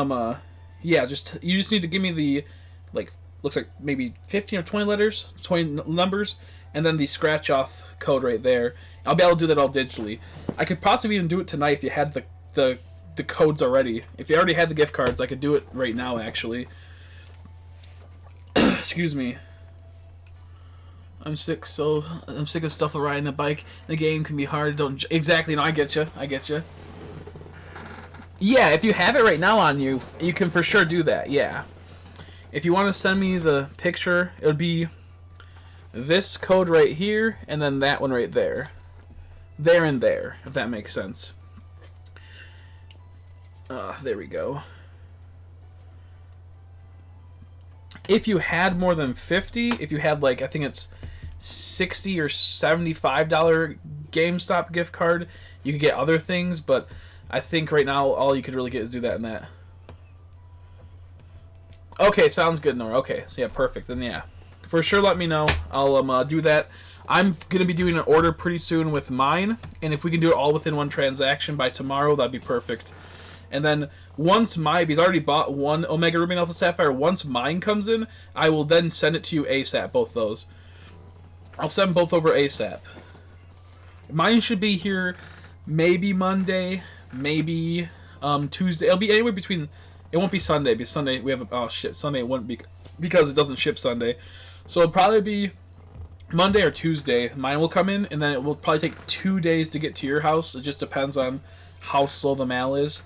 yeah, you just need to give me the, like, looks like maybe 15 or 20 letters, 20 numbers, and then the scratch off code right there. I'll be able to do that all digitally. I could possibly even do it tonight if you had the codes already. If you already had the gift cards, I could do it right now actually. Excuse me. I'm sick of stuff of riding a bike. The game can be hard. Exactly. No, I get you. Yeah, if you have it right now on you, you can for sure do that. Yeah. If you want to send me the picture, it would be this code right here, and then that one right there. There and there, if that makes sense. There we go. If you had more than 50, if you had, like, I think it's $60 or $75 GameStop gift card, you could get other things, but I think right now all you could really get is do that and that. Okay, sounds good, Nora. Okay, so yeah, perfect. Then yeah, for sure let me know. I'll do that. I'm going to be doing an order pretty soon with mine, and if we can do it all within one transaction by tomorrow, that'd be perfect. And then once he's already bought one Omega Ruby and Alpha Sapphire, once mine comes in, I will then send it to you ASAP, both those. I'll send both over ASAP. Mine should be here maybe Monday, maybe Tuesday. It'll be anywhere between, it won't be Sunday, because Sunday we have, Sunday it wouldn't be, because it doesn't ship Sunday. So it'll probably be Monday or Tuesday. Mine will come in, and then it will probably take 2 days to get to your house. It just depends on how slow the mail is.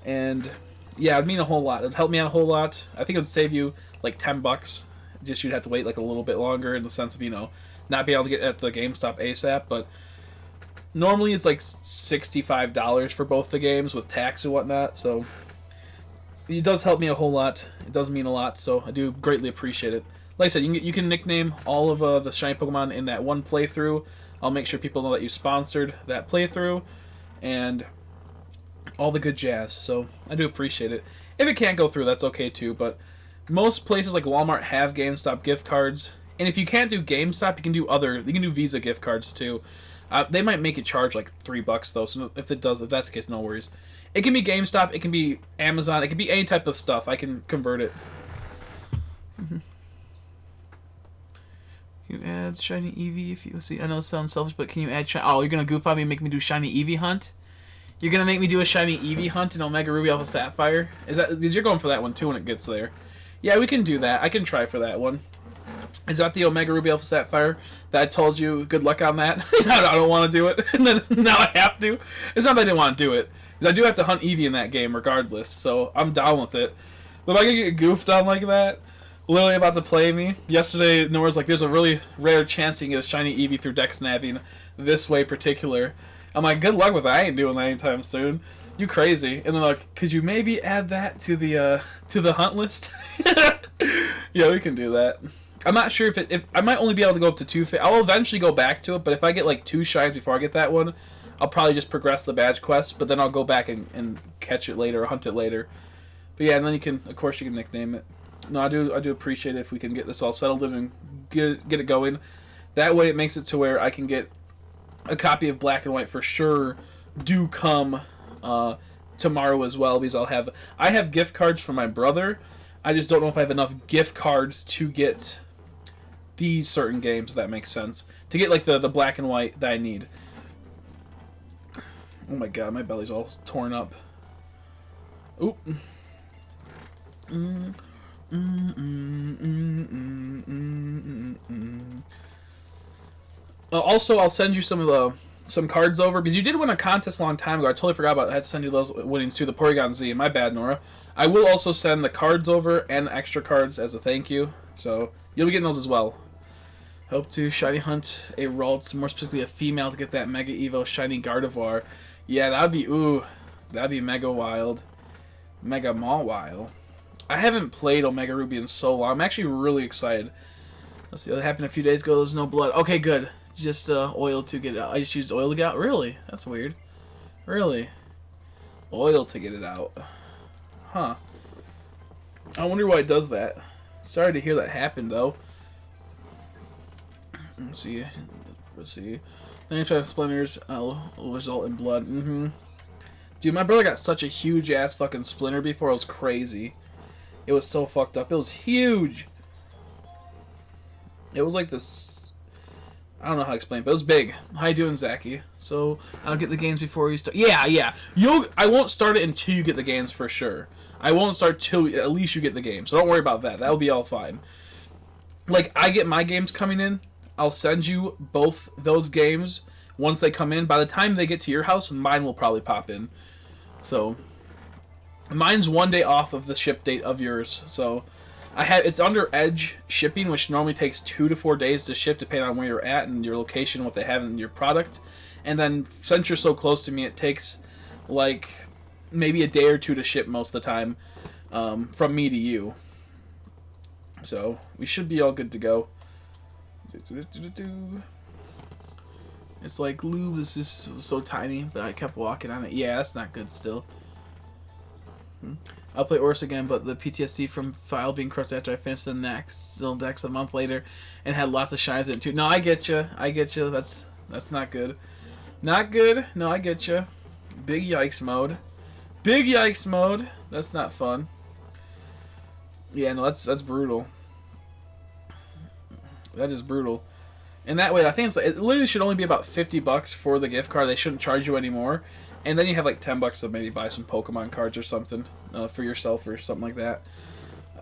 And yeah, it'd mean a whole lot. It'd help me out a whole lot. I think it would save you like $10. Just you'd have to wait like a little bit longer in the sense of, not being able to get at the GameStop ASAP. But normally it's like $65 for both the games with tax and whatnot. So it does help me a whole lot. It does mean a lot. So I do greatly appreciate it. Like I said, you can nickname all of the shiny Pokemon in that one playthrough. I'll make sure people know that you sponsored that playthrough. And all the good jazz, so I do appreciate it. If it can't go through, that's okay too, but most places like Walmart have GameStop gift cards, and if you can't do GameStop, you can do Visa gift cards too. They might make it charge like $3 though, so if that's the case, no worries. It can be GameStop, it can be Amazon, it can be any type of stuff. I can convert it. You add shiny Eevee if you see. I know it sounds selfish, but can you add shiny? Oh, you're gonna goof on me and make me do shiny Eevee hunt? You're gonna make me do a shiny Eevee hunt in Omega Ruby Alpha Sapphire? Because you're going for that one too when it gets there. Yeah, we can do that. I can try for that one. Is that the Omega Ruby Alpha Sapphire that I told you good luck on that? I don't want to do it, and then now I have to. It's not that I didn't want to do it, because I do have to hunt Eevee in that game regardless, so I'm down with it. But if I can get goofed on like that, literally about to play me. Yesterday, Nora's like, there's a really rare chance you can get a shiny Eevee through Dex Nabbing this way particular. I'm like, good luck with that. I ain't doing that anytime soon. You crazy. And they're like, could you maybe add that to the hunt list? Yeah, we can do that. I'm not sure if I might only be able to go up to 2. I'll eventually go back to it, but if I get like 2 shines before I get that one, I'll probably just progress the badge quest, but then I'll go back and catch it later or hunt it later. But yeah, and then of course you can nickname it. No, I do appreciate it if we can get this all settled in and get it going. That way it makes it to where I can get a copy of Black and White for sure do come tomorrow as well, because I have gift cards for my brother. I just don't know if I have enough gift cards to get these certain games, if that makes sense. To get like the Black and White that I need. Oh my god, my belly's all torn up. Oop. Mm, mm, mm, mm, mm, mm, mm. Also, I'll send you some cards over because you did win a contest a long time ago. I totally forgot about. I had to send you those winnings too. The Porygon Z. My bad, Nora. I will also send the cards over and extra cards as a thank you. So you'll be getting those as well. Hope to shiny hunt a Ralts, more specifically a female, to get that Mega Evo shiny Gardevoir. Yeah, that'd be mega wild. Mega Mall wild. I haven't played Omega Ruby in so long. I'm actually really excited. Let's see what happened a few days ago. There's no blood. Okay, good. Just oil to get it out. I just used oil to get out. Really? That's weird. Really? Oil to get it out. Huh. I wonder why it does that. Sorry to hear that happen, though. Let's see. Let's see. 95 splinters will result in blood. Dude, my brother got such a huge ass fucking splinter before. It was crazy. It was so fucked up. It was huge. It was like this. I don't know how to explain, but it was big. How you doing, Zachy? So I'll get the games before you start. Yeah. I won't start it until you get the games for sure. I won't start till at least you get the game. So don't worry about that. That'll be all fine. Like, I get my games coming in. I'll send you both those games once they come in. By the time they get to your house, mine will probably pop in. So mine's 1 day off of the ship date of yours. So it's under Edge shipping, which normally takes 2 to 4 days to ship, depending on where you're at and your location, what they have in your product. And then since you're so close to me, it takes like maybe a day or two to ship most of the time, from me to you. So we should be all good to go. It's like lube. This is so tiny, but I kept walking on it. Yeah, that's not good still. I'll play Oris again, but the PTSD from file being crushed after I finished the next still decks a month later and had lots of shines in it too. No, I get you. That's not good. Not good. No, I get you. Big yikes mode. Big yikes mode. That's not fun. Yeah, no, that's brutal. That is brutal. And that way, I think it literally should only be about $50 for the gift card. They shouldn't charge you anymore. And then you have like $10 to maybe buy some Pokemon cards or something for yourself or something like that.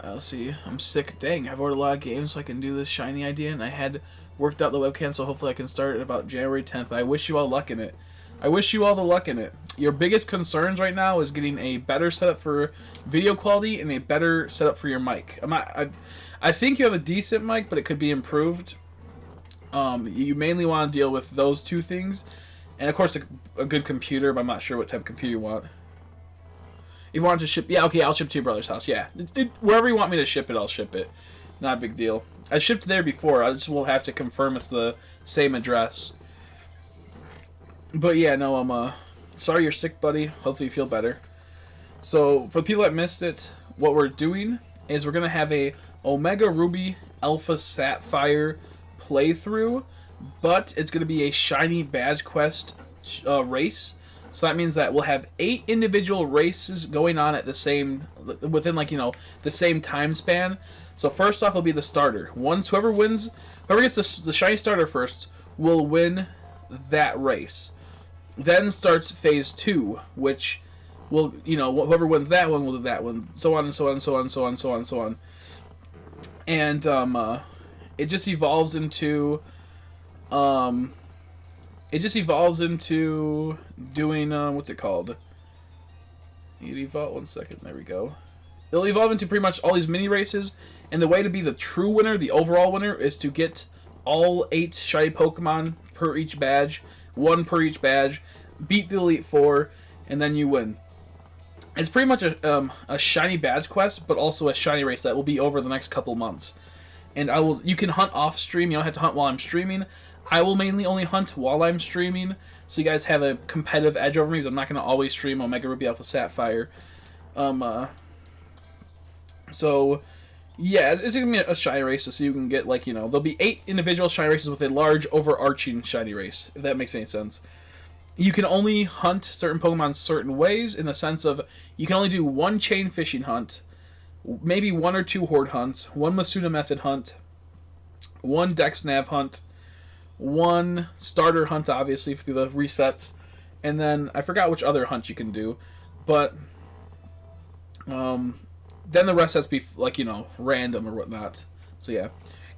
Let's see. I'm sick. Dang, I've ordered a lot of games so I can do this shiny idea, and I had worked out the webcam, so hopefully I can start it about January 10th. I wish you all luck in it. I wish you all the luck in it. Your biggest concerns right now is getting a better setup for video quality and a better setup for your mic. I think you have a decent mic, but it could be improved. You mainly want to deal with those two things. And, of course, a good computer, but I'm not sure what type of computer you want. If you want to ship... Yeah, okay, I'll ship to your brother's house, yeah. Wherever you want me to ship it, I'll ship it. Not a big deal. I shipped there before. I just will have to confirm it's the same address. But, yeah, no, I'm sorry you're sick, buddy. Hopefully you feel better. So, for the people that missed it, what we're doing is we're going to have a Omega Ruby Alpha Sapphire playthrough, but it's going to be a shiny badge quest race. So that means that we'll have 8 individual races going on at the same, within the same time span. So first off will be the starter. Whoever gets the shiny starter first will win that race. Then starts phase 2, which will, whoever wins that one will do that one, so on and so on and so on and so on and so on and so on. And it just evolves into doing what's it called? One second, there we go. It'll evolve into pretty much all these mini races, and the way to be the true winner, the overall winner, is to get all 8 shiny Pokemon per each badge, 1 per each badge, beat the Elite Four, and then you win. It's pretty much a shiny badge quest, but also a shiny race that will be over the next couple months. And you can hunt off stream. You don't have to hunt while I'm streaming. I will mainly only hunt while I'm streaming, so you guys have a competitive edge over me, because I'm not going to always stream Omega Ruby Alpha Sapphire. So, yeah, it's going to be a shiny race, so you can get, there'll be 8 individual shiny races with a large overarching shiny race, if that makes any sense. You can only hunt certain Pokemon certain ways, in the sense of you can only do 1 chain fishing hunt, maybe 1 or 2 horde hunts, 1 Masuda method hunt, 1 Dex Nav hunt, 1 starter hunt, obviously, through the resets, and then I forgot which other hunt you can do, but Then the rest has to be, like, random or whatnot. So, yeah.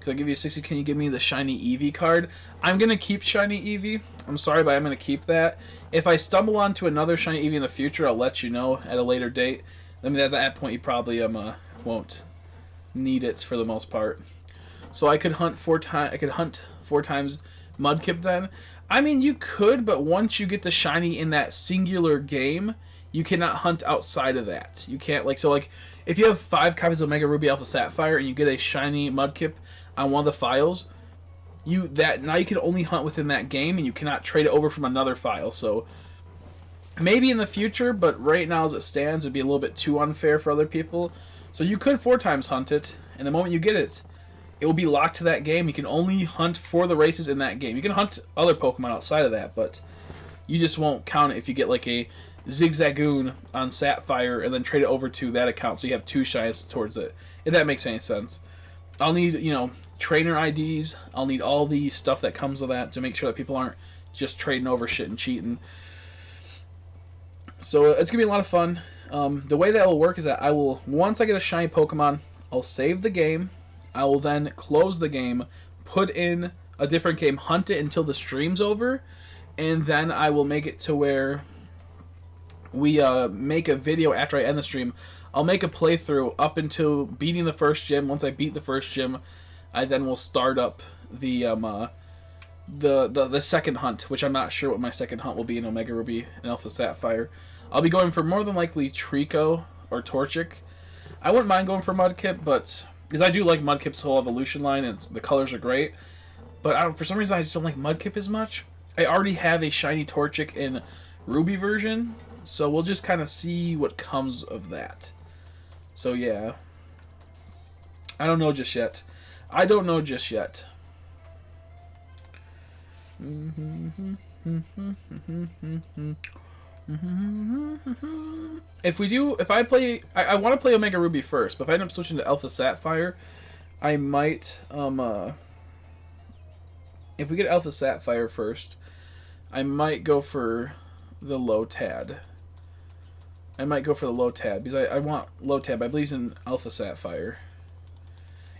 Could I give you 60? Can you give me the shiny Eevee card? I'm going to keep shiny Eevee. I'm sorry, but I'm going to keep that. If I stumble onto another shiny Eevee in the future, I'll let you know at a later date. I mean, at that point, you probably won't need it for the most part. So I could hunt 4 times. I could hunt 4 times Mudkip then. I mean, you could, but once you get the shiny in that singular game, you cannot hunt outside of that. You can't, if you have 5 copies of Omega Ruby Alpha Sapphire and you get a shiny Mudkip on one of the files, now you can only hunt within that game, and you cannot trade it over from another file. So maybe in the future, but right now as it stands, it'd be a little bit too unfair for other people. So you could 4 times hunt it, and the moment you get it, it will be locked to that game. You can only hunt for the races in that game. You can hunt other Pokemon outside of that, but you just won't count it if you get like a Zigzagoon on Sapphire and then trade it over to that account so you have 2 shinies towards it. If that makes any sense. I'll need, trainer IDs. I'll need all the stuff that comes with that to make sure that people aren't just trading over shit and cheating. So it's going to be a lot of fun. The way that will work is that once I get a shiny Pokemon, I'll save the game. I will then close the game, put in a different game, hunt it until the stream's over, and then I will make it to where we make a video after I end the stream. I'll make a playthrough up until beating the first gym. Once I beat the first gym, I then will start up the second hunt, which I'm not sure what my second hunt will be in Omega Ruby and Alpha Sapphire. I'll be going for more than likely Trico or Torchic. I wouldn't mind going for Mudkip, but because I do like Mudkip's whole evolution line, and the colors are great. But for some reason, I just don't like Mudkip as much. I already have a shiny Torchic in Ruby version, so we'll just kind of see what comes of that. So yeah, I don't know just yet. If I play, I want to play Omega Ruby first, but if I end up switching to Alpha Sapphire, I might, if we get Alpha Sapphire first, I might go for the Lotad. Because I want Lotad, I believe he's in Alpha Sapphire.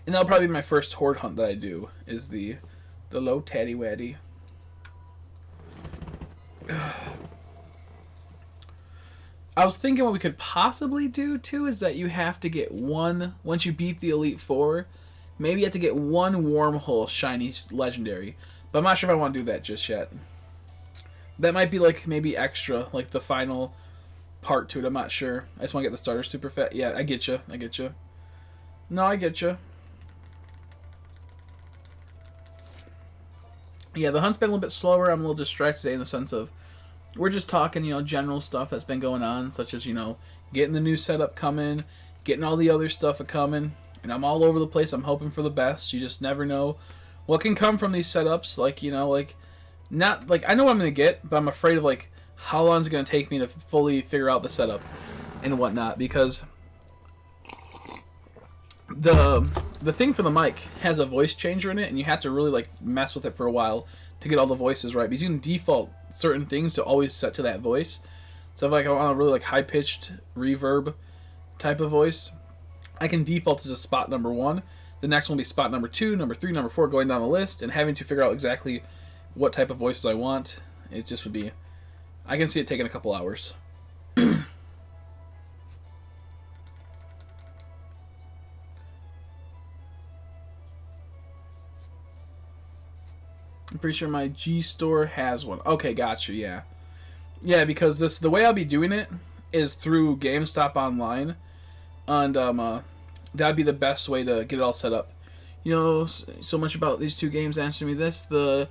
And that'll probably be my first horde hunt that I do, is the Lotaddy Waddy. I was thinking what we could possibly do, too, is that you have to get once you beat the Elite Four, maybe you have to get 1 Wormhole Shiny Legendary. But I'm not sure if I want to do that just yet. That might be, maybe extra, the final part to it. I'm not sure. I just want to get the starter super fat. Yeah, I get you. No, I get you. Yeah, the hunt's been a little bit slower. I'm a little distracted today in the sense of we're just talking, general stuff that's been going on, such as, getting the new setup coming, getting all the other stuff coming, and I'm all over the place. I'm hoping for the best. You just never know what can come from these setups. I know what I'm going to get, but I'm afraid of, how long is it going to take me to fully figure out the setup and whatnot, because the thing for the mic has a voice changer in it, and you have to really mess with it for a while to get all the voices right, because you can default certain things to always set to that voice. So if I want a really high pitched reverb type of voice, I can default to spot number 1. The next one will be spot number 2, number 3, number 4, going down the list, and having to figure out exactly what type of voices I want. It just would be, I can see it taking a couple hours. I'm pretty sure my G-Store has one. Okay, gotcha, yeah. Yeah, because the way I'll be doing it is through GameStop Online, and that'd be the best way to get it all set up. So much about these 2 games. Answer me this: the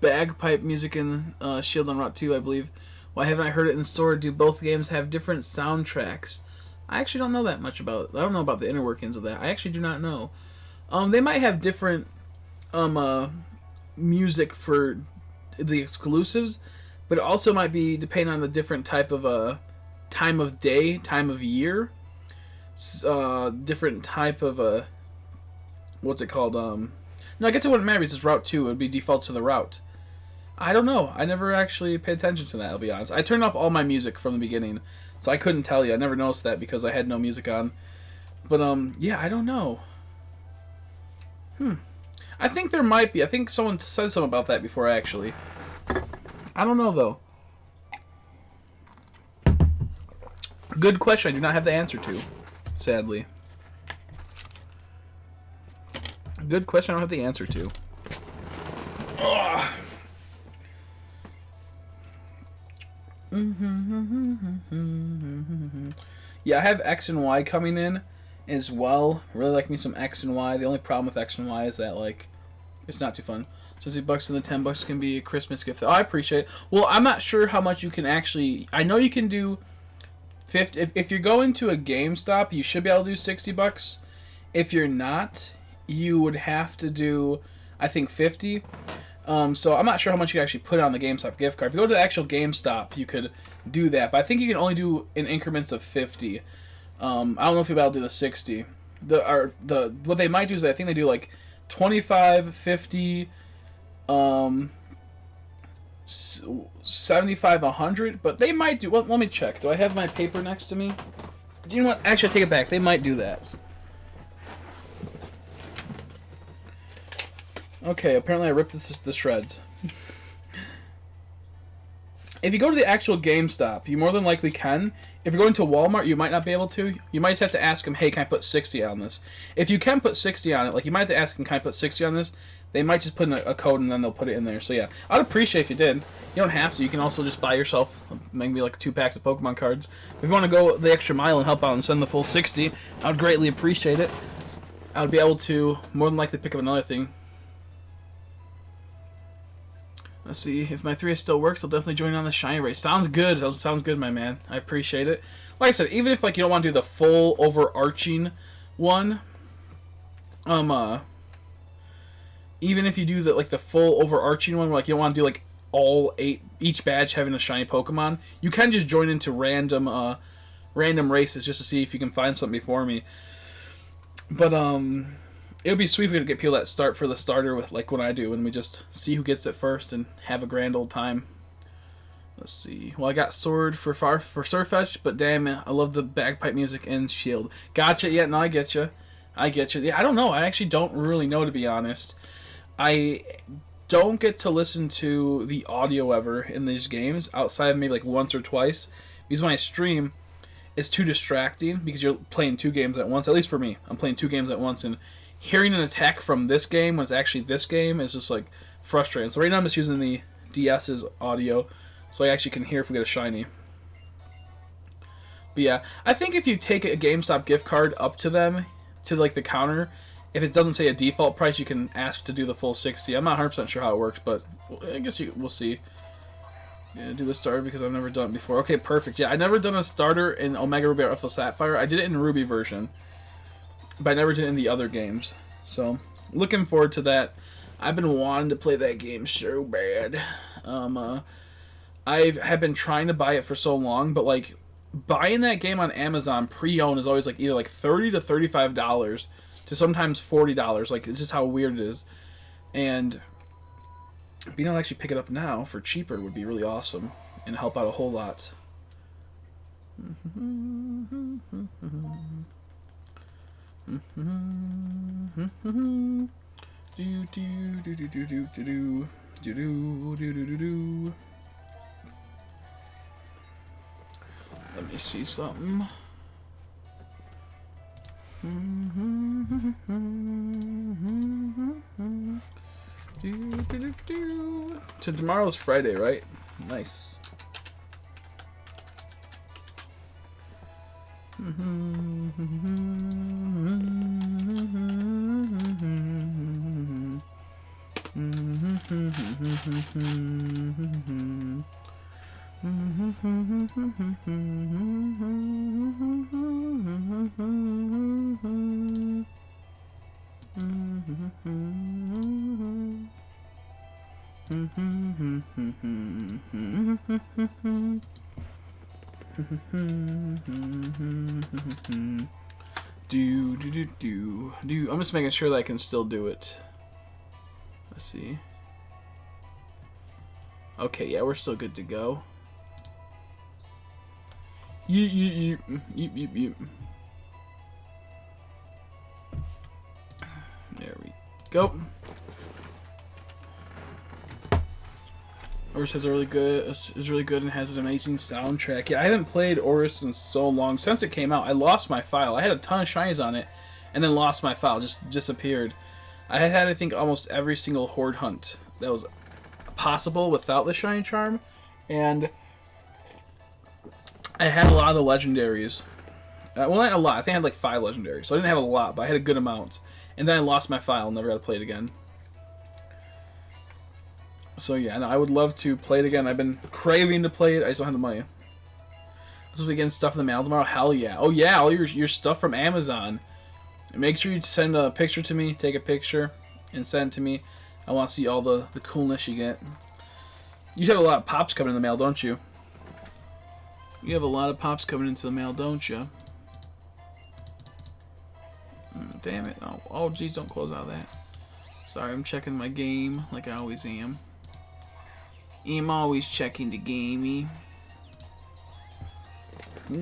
bagpipe music in Shield on Route 2, I believe. Why haven't I heard it in Sword? Do both games have different soundtracks? I actually don't know that much about it. I don't know about the inner workings of that. I actually do not know. They might have different music for the exclusives, but it also might be depending on the different type of time of day, time of year, different type of what's it called? No, I guess it wouldn't matter because it's Route 2. It would be default to the route. I don't know. I never actually paid attention to that, I'll be honest. I turned off all my music from the beginning, so I couldn't tell you. I never noticed that because I had no music on. But yeah, I don't know. I think there might be. I think someone said something about that before, actually. I don't know, though. Good question. I do not have the answer to, sadly. Good question. I don't have the answer to. Ugh. Yeah, I have X and Y coming in as well. Really like me some X and Y. The only problem with X and Y is that, like, it's not too fun. $60 and the $10 can be a Christmas gift. Oh, I appreciate it. Well, I'm not sure how much you can actually... I know you can do 50... If you're going to a GameStop, you should be able to do $60. If you're not, you would have to do, I think, 50. So I'm not sure how much you can actually put on the GameStop gift card. If you go to the actual GameStop, you could do that. But I think you can only do in increments of 50. I don't know if you'll be able to do the 60. What they might do is I think they do like 25, 50, 75, 100. But they might do... Well, let me check. Do I have my paper next to me? Do you know what? Actually, I take it back. They might do that. Okay, apparently I ripped this to shreds. If you go to the actual GameStop, you more than likely can. If you're going to Walmart, you might not be able to. You might just have to ask them, hey, can I put 60 on this? If you can put 60 on it, like, you might have to ask them, can I put 60 on this? They might just put in a code and then they'll put it in there. So, yeah, I'd appreciate if you did. You don't have to. You can also just buy yourself maybe like 2 packs of Pokemon cards. If you want to go the extra mile and help out and send the full 60, I would greatly appreciate it. I would be able to more than likely pick up another thing. Let's see, if my 3S still works, I'll definitely join on the shiny race. Sounds good. That sounds good, my man. I appreciate it. Like I said, even if like you don't want to do the full overarching one, even if you do the like the full overarching one, where, like you don't want to do like all 8 each badge having a shiny Pokemon, you can just join into random races just to see if you can find something before me. But it would be sweet if we could get people that start for the starter with like when I do, and we just see who gets it first and have a grand old time. Let's see. Well, I got Sword for Surfetch, but damn it, I love the bagpipe music and Shield. Gotcha. Yeah, no, I get you. I get you. Yeah, I don't know. I actually don't really know, to be honest. I don't get to listen to the audio ever in these games outside of maybe like once or twice, because when I stream, it's too distracting because you're playing 2 games at once. At least for me, I'm playing 2 games at once, and hearing an attack from this game when it's actually this game is just like frustrating. So right now I'm just using the DS's audio so I actually can hear if we get a shiny. But yeah, I think if you take a GameStop gift card up to them, to like the counter, if it doesn't say a default price, you can ask to do the full 60. I'm not 100% sure how it works, but I guess we'll see. Yeah, do the starter because I've never done it before. Okay, perfect. Yeah, I've never done a starter in Omega Ruby or Alpha Sapphire. I did it in Ruby version, but I never did it in the other games. So, looking forward to that. I've been wanting to play that game so bad. I have been trying to buy it for so long, but like buying that game on Amazon pre-owned is always like either like $30 to $35 to sometimes $40. Like, it's just how weird it is. And being able to actually pick it up now for cheaper would be really awesome and help out a whole lot. Let me see something. So tomorrow's Friday, right? Nice. I'm just making sure that I can still do it. Let's see. Okay, yeah, we're still good to go. Yeep. Go. Oris is really good and has an amazing soundtrack. Yeah, I haven't played Oris in so long. Since it came out, I lost my file. I had a ton of shinies on it, and then lost my file. Just disappeared. I had, I think, almost every single horde hunt that was possible without the shiny charm, and I had a lot of the legendaries. Well, not a lot. I think I had like 5 legendaries, so I didn't have a lot, but I had a good amount. And then I lost my file and never got to play it again. So yeah, no, I would love to play it again. I've been craving to play it. I just don't have the money. This will be getting stuff in the mail tomorrow. Hell yeah! Oh yeah, all your stuff from Amazon. Make sure you send a picture to me. Take a picture and send it to me. I want to see all the coolness you get. You have a lot of pops coming in the mail, don't you? You have a lot of pops coming into the mail, don't you? Damn it! Oh, geez, don't close out of that. Sorry, I'm checking my game like I always am. I'm always checking the gamey. A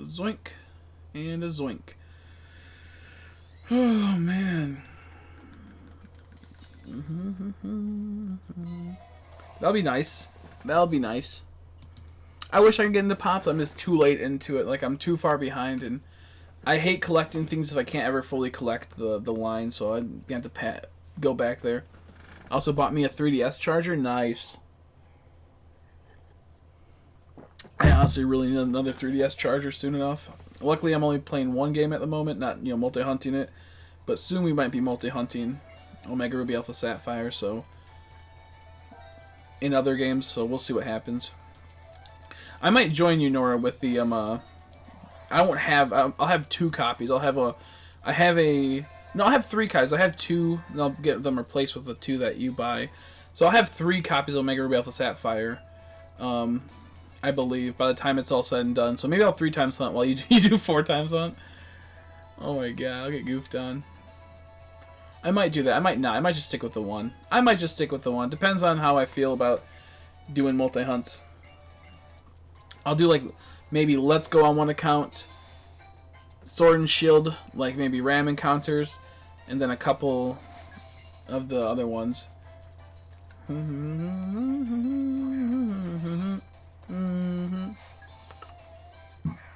zoink and a zoink. Oh man. That'll be nice. That'll be nice. I wish I could get into pops. I'm just too late into it. Like, I'm too far behind, and I hate collecting things if I can't ever fully collect the line, so I have to go back there. Also bought me a 3DS charger. Nice. I honestly really need another 3DS charger soon enough. Luckily, I'm only playing one game at the moment, not, multi-hunting it. But soon we might be multi-hunting Omega Ruby Alpha Sapphire, so in other games, so we'll see what happens. I might join you, Nora, with the I'll have 2 copies. I have 3 copies. I have 2, and I'll get them replaced with the 2 that you buy. So I'll have 3 copies of Omega Ruby Alpha Sapphire. I believe by the time it's all said and done. So maybe I'll 3 times hunt while you do 4 times hunt. Oh my god, I'll get goofed on. I might do that. I might not. I might just stick with the 1. Depends on how I feel about doing multi hunts. I'll do like maybe Let's Go on one account, Sword and Shield, like maybe Ram encounters, and then a couple of the other ones.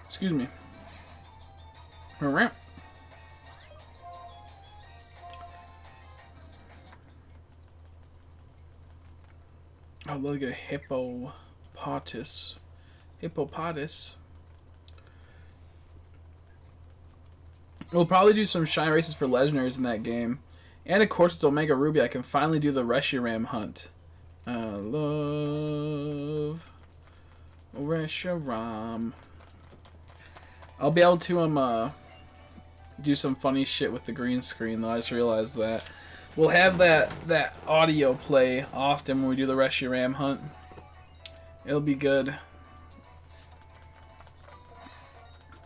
Excuse me. I'd love to get a Hippopotas. We'll probably do some shine races for legendaries in that game. And of course it's Omega Ruby. I can finally do the Reshiram hunt. I love Reshiram. I'll be able to do some funny shit with the green screen though. I just realized that. We'll have that audio play often when we do the Reshiram hunt. It'll be good.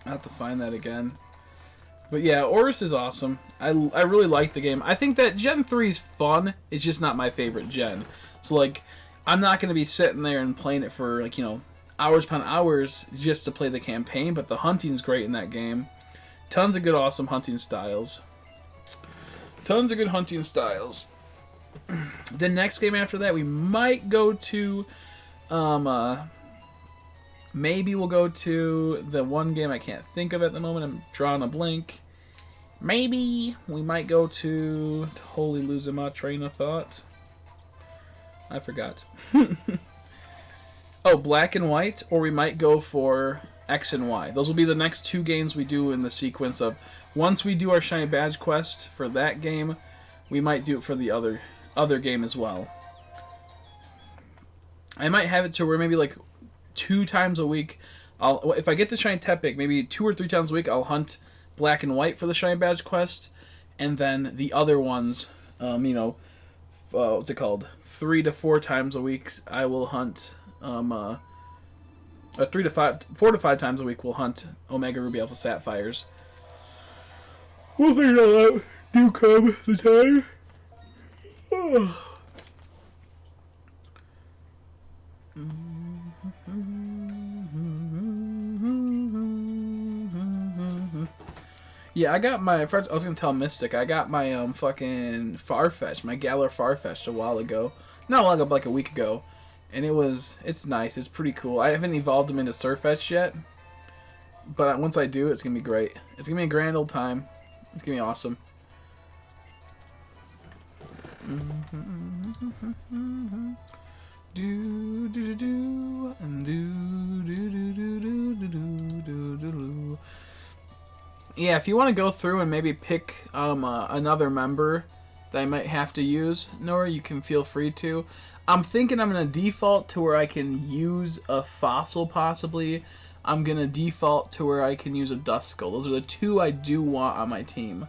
I'll have to find that again. But yeah, Oris is awesome. I really like the game. I think that Gen 3 is fun. It's just not my favorite gen. So like, I'm not going to be sitting there and playing it for like, hours upon hours just to play the campaign. But the hunting's great in that game. Tons of good, awesome hunting styles. The next game after that, we might go to, maybe we'll go to the one game I can't think of at the moment. I'm drawing a blank. Maybe we might go to, totally losing my train of thought. I forgot. Oh, Black and White, or we might go for X and Y. Those will be the next 2 games we do in the sequence of, once we do our Shiny Badge quest for that game, we might do it for the other game as well. I might have it to where maybe like 2 times a week, if I get the Shiny Tepig, maybe 2 or 3 times a week, I'll hunt Black and White for the Shiny Badge quest, and then the other ones, what's it called? 3 to 4 times a week, I will hunt, 4 to 5 times a week, we'll hunt Omega Ruby Alpha Sapphires. We'll figure it out. Do come the time. Yeah, I got my. First, I was gonna tell Mystic. I got my fucking Farfetch, my Galar Farfetched a while ago. Not a while ago, but like a week ago, and it's nice. It's pretty cool. I haven't evolved him into Surfetch yet, but once I do, it's gonna be great. It's gonna be a grand old time. It's gonna be awesome. Do do do do and do do do do do do do do do. Yeah, if you want to go through and maybe pick another member that I might have to use, Nora, you can feel free to. I'm thinking I'm going to default to where I can use a Fossil, possibly. I'm going to default to where I can use a Duskull. Those are the two I do want on my team.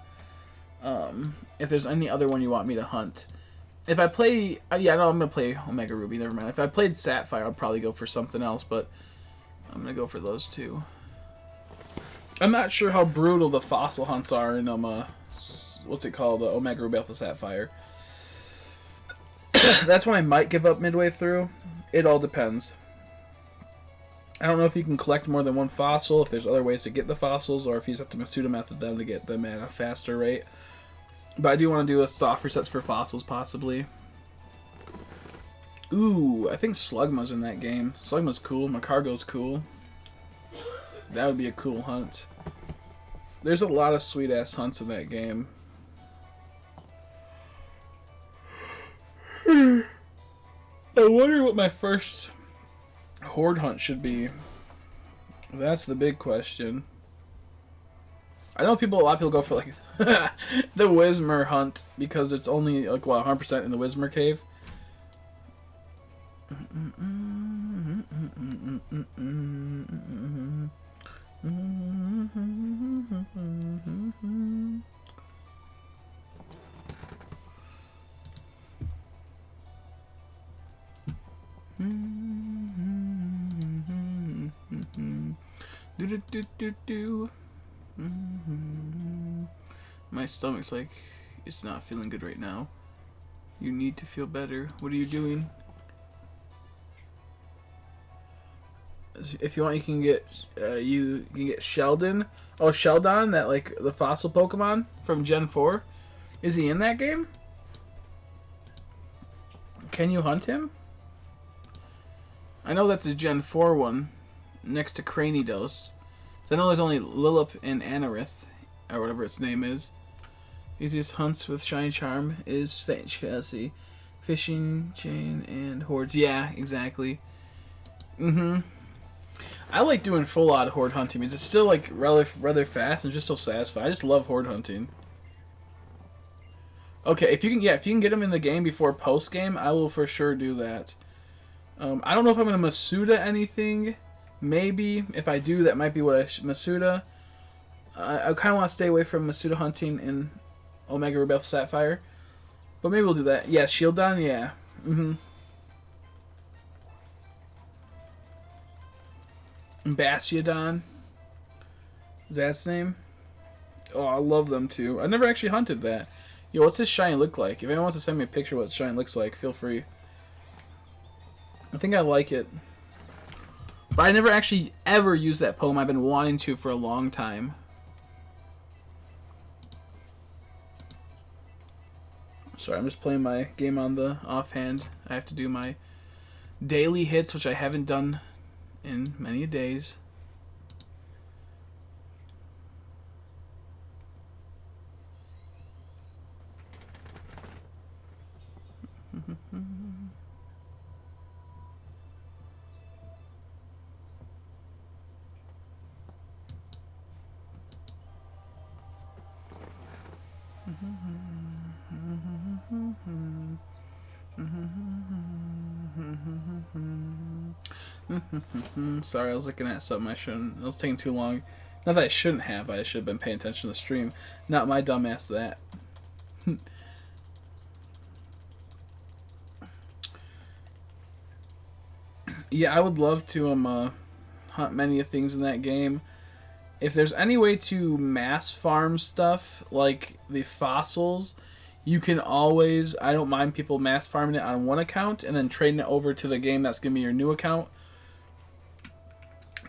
If there's any other one you want me to hunt. If I play... yeah, no, I'm going to play Omega Ruby, never mind. If I played Sapphire, I'll probably go for something else, but I'm going to go for those two. I'm not sure how brutal the fossil hunts are in what's it called, Omega Ruby Alpha Sapphire. That's when I might give up midway through. It all depends. I don't know if you can collect more than one fossil, if there's other ways to get the fossils, or if you just have to Masuda method them to get them at a faster rate. But I do want to do a soft resets for fossils, possibly. Ooh, I think Slugma's in that game. Slugma's cool. Macargo's cool. That would be a cool hunt. There's a lot of sweet-ass hunts in that game. I wonder what my first horde hunt should be. That's the big question. I know a lot of people go for like the Whismer hunt because it's only like what 100% in the Whismer cave. My stomach's like, it's not feeling good right now. You need to feel better. What are you doing? If you want, you can get Sheldon. Oh, Sheldon, that like the fossil Pokemon from Gen 4. Is he in that game? Can you hunt him? I know that's a Gen 4 one, next to Cranidos. So I know there's only Lilip and Anorith, or whatever its name is. Easiest hunts with Shiny Charm is Faint Chassis, Fishing Chain, and Hordes. Yeah, exactly. I like doing full-on horde hunting because it's still like rather fast and just so satisfying. I just love horde hunting. Okay, if you can get them in the game before post game, I will for sure do that. I don't know if I'm gonna Masuda anything. Maybe if I do, that might be what I Masuda. I kind of want to stay away from Masuda hunting in Omega Ruby Alpha Sapphire, but maybe we'll do that. Yeah, Shieldon, yeah. Bastiodon. Is that its name? Oh, I love them too. I never actually hunted that. Yo, what's his shiny look like? If anyone wants to send me a picture of what his shiny looks like, feel free. I think I like it. But I never actually ever used that Pokemon. I've been wanting to for a long time. Sorry, I'm just playing my game on the offhand. I have to do my daily hits, which I haven't done in many days. Sorry, I was looking at something I shouldn't. It was taking too long. Not that I shouldn't have. I should have been paying attention to the stream. Not my dumbass that. Yeah, I would love to hunt many things in that game. If there's any way to mass farm stuff like the fossils, you can always. I don't mind people mass farming it on one account and then trading it over to the game that's gonna be your new account.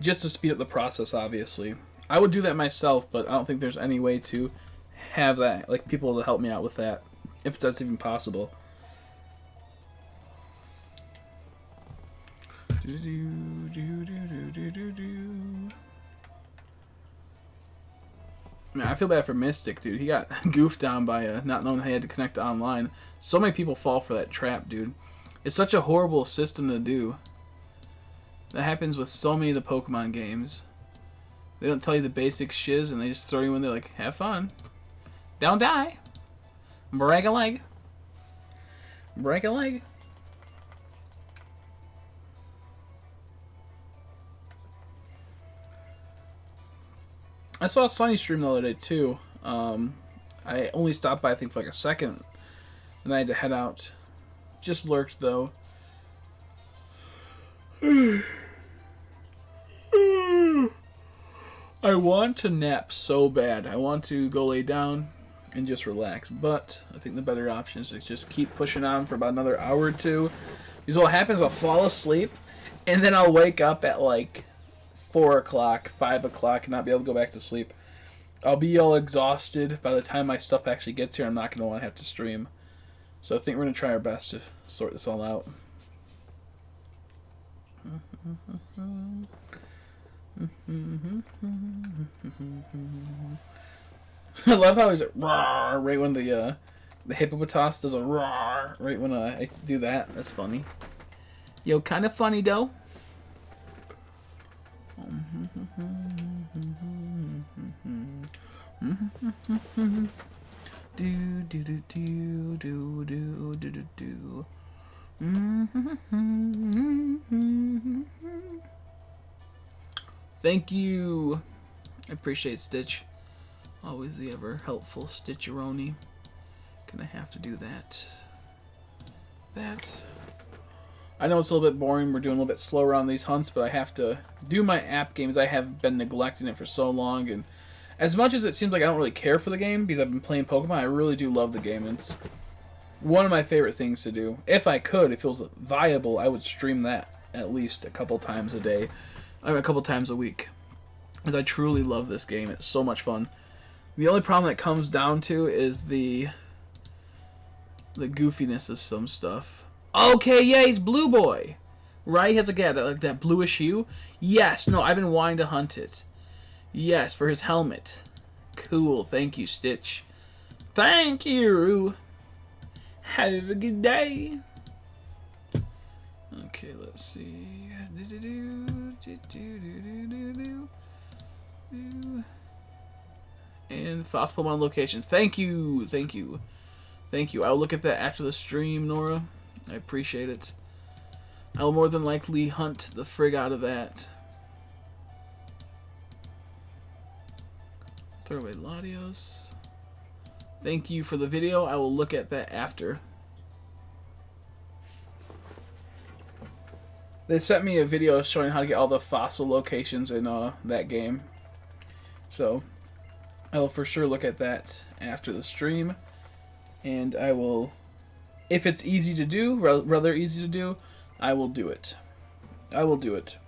Just to speed up the process, obviously. I would do that myself, but I don't think there's any way to have that, like, people to help me out with that, if that's even possible. Man, I feel bad for Mystic, dude. He got goofed on by not knowing he had to connect online. So many people fall for that trap, dude. It's such a horrible system to do. That happens with so many of the Pokemon games. They don't tell you the basic shiz, and they just throw you in there like, have fun. Don't die. Break a leg. Break a leg. I saw Sunny stream the other day, too. I only stopped by, I think, for like a second. And I had to head out. Just lurked, though. I want to nap so bad. I want to go lay down and just relax. But I think the better option is to just keep pushing on for about another hour or two. Because what happens, I'll fall asleep, and then I'll wake up at like 4 o'clock, 5 o'clock, and not be able to go back to sleep. I'll be all exhausted by the time my stuff actually gets here. I'm not going to want to have to stream. So I think we're going to try our best to sort this all out. I love how he's like, roar, right when the Hippopotas does a roar, right when I do that. That's funny. Yo, kind of funny, though. Do do do do do do do do. Thank you. I appreciate Stitch. Always the ever helpful Stitcheroni. Gonna have to do that. I know it's a little bit boring. We're doing a little bit slower on these hunts, but I have to do my app games. I have been neglecting it for so long, and as much as it seems like I don't really care for the game because I've been playing Pokemon, I really do love the game. And it's one of my favorite things to do. If I could, if it was viable, I would stream that at least a couple times a day. A couple times a week. Because I truly love this game. It's so much fun. The only problem that comes down to is the goofiness of some stuff. Okay, yeah, he's Blue Boy. Right? He has like that bluish hue. Yes, no, I've been wanting to hunt it. Yes, for his helmet. Cool, thank you, Stitch. Thank you. Have a good day. Okay, let's see. And fast Pokemon locations. Thank you. Thank you. Thank you. I'll look at that after the stream, Nora. I appreciate it. I'll more than likely hunt the frig out of that. Throw away Latios. Thank you for the video. I will look at that after. They sent me a video showing how to get all the fossil locations in that game. So, I will for sure look at that after the stream. And I will, if it's easy to do, rather easy to do, I will do it. I will do it.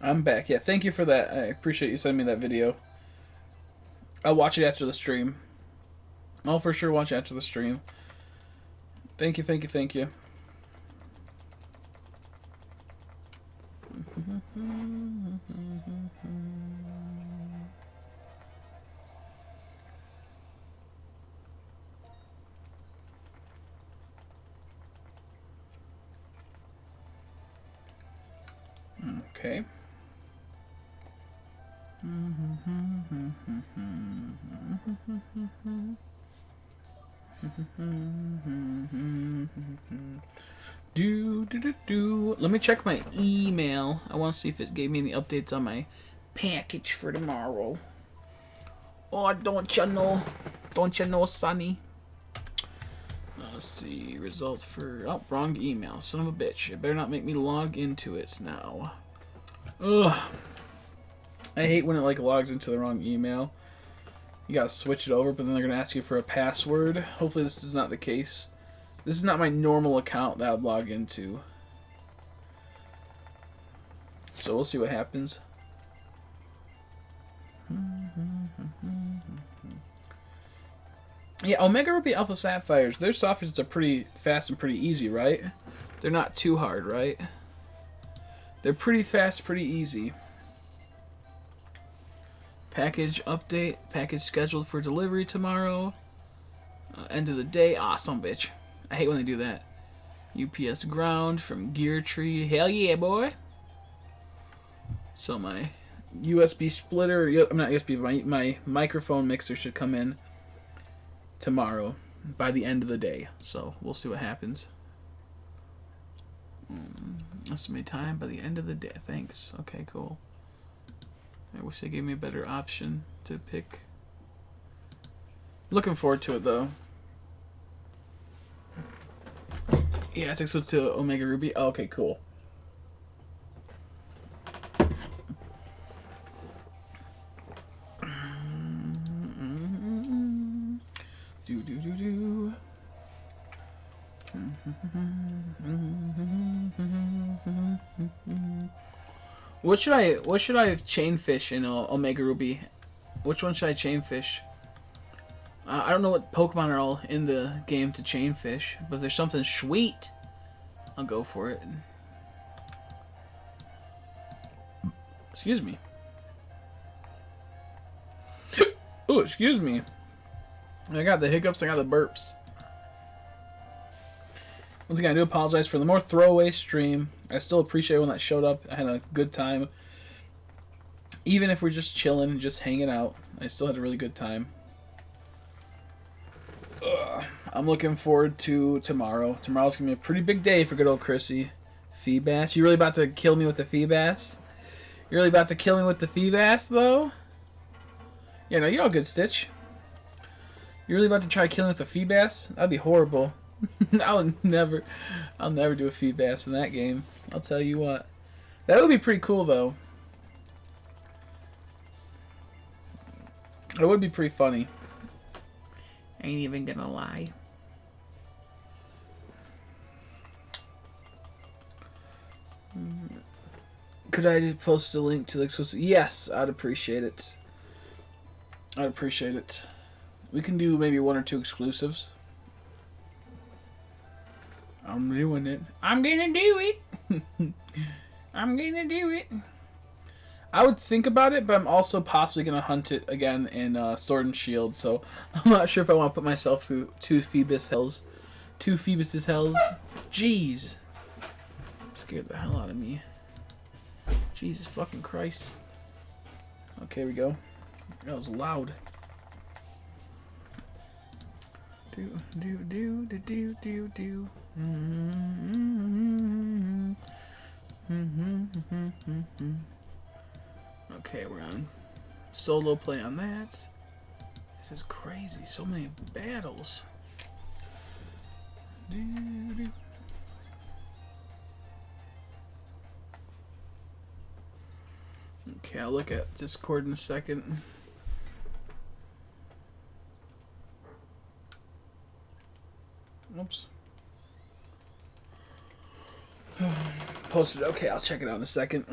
I'm back. Yeah, thank you for that. I appreciate you sending me that video. I'll watch it after the stream. I'll for sure watch it after the stream. Thank you, thank you, thank you. Okay. Let me check my email. I want to see if it gave me any updates on my package for tomorrow. Oh, don't you know? Don't you know, Sonny? Let's see. Results for... Oh, wrong email. Son of a bitch. It better not make me log into it now. Ugh. I hate when it, like, logs into the wrong email. You gotta switch it over, but then they're gonna ask you for a password. Hopefully this is not the case. This is not my normal account that I would log into. So we'll see what happens. Yeah, Omega Ruby Alpha Sapphires, their softwares are pretty fast and pretty easy, right? They're not too hard, right? They're pretty fast, pretty easy. Package update. Package scheduled for delivery tomorrow. End of the day. Awesome, bitch. I hate when they do that. UPS ground from Gear Tree. Hell yeah, boy. So my USB splitter, I'm not USB, but my microphone mixer should come in tomorrow by the end of the day. So we'll see what happens. Estimate time by the end of the day. Thanks. Okay, cool. I wish they gave me a better option to pick. Looking forward to it though. Yeah, it takes us to Omega Ruby. Oh, okay, cool. Do. What should I chain fish in Omega Ruby? Which one should I chain fish? I don't know what Pokemon are all in the game to chain fish, but if there's something sweet, I'll go for it. Excuse me. Oh, excuse me. I got the hiccups, I got the burps. Once again, I do apologize for the more throwaway stream. I still appreciate when that showed up. I had a good time. Even if we're just chilling and just hanging out, I still had a really good time. I'm looking forward to tomorrow. Tomorrow's going to be a pretty big day for good old Chrissy. Feebass. You really about to kill me with the Feebass? You're really about to kill me with the Feebass, though? Yeah, no, you're all good, Stitch. You're really about to try to kill me with a Feebass? That'd be horrible. I'll never do a Feebass in that game. I'll tell you what. That would be pretty cool, though. It would be pretty funny. I ain't even gonna lie. Could I post a link to the exclusive? Yes, I'd appreciate it. I'd appreciate it. We can do maybe 1 or 2 exclusives. I'm doing it. I'm gonna do it. I'm gonna do it. I would think about it, but I'm also possibly gonna hunt it again in Sword and Shield. So I'm not sure if I want to put myself through 2 Phoebus hells. 2 Phoebus's hells. Jeez. Scared the hell out of me. Jesus fucking Christ. Okay, here we go. That was loud. Do. Okay, we're on solo play on that. This is crazy. So many battles. Okay, I'll look at Discord in a second. Oops. Posted. Okay, I'll check it out in a second.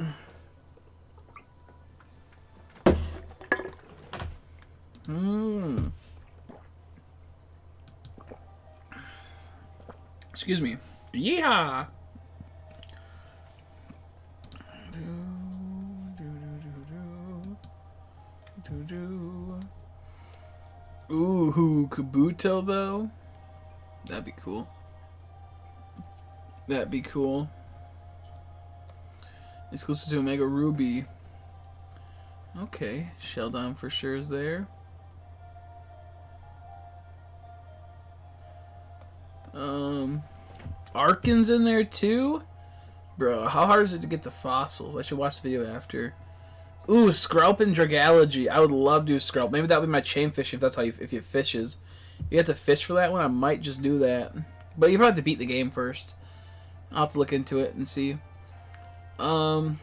Excuse me. Yeehaw! Ooh, Kabuto though? That'd be cool. That'd be cool. Exclusive to Omega Ruby. Okay, Sheldon for sure is there. Arkin's in there too? Bro, how hard is it to get the fossils? I should watch the video after. Ooh, Skrelp and Dragalogy. I would love to do Skrelp. Maybe that would be my chain fishing if that's how if it fishes. You have to fish for that one. I might just do that. But you probably have to beat the game first. I'll have to look into it and see. I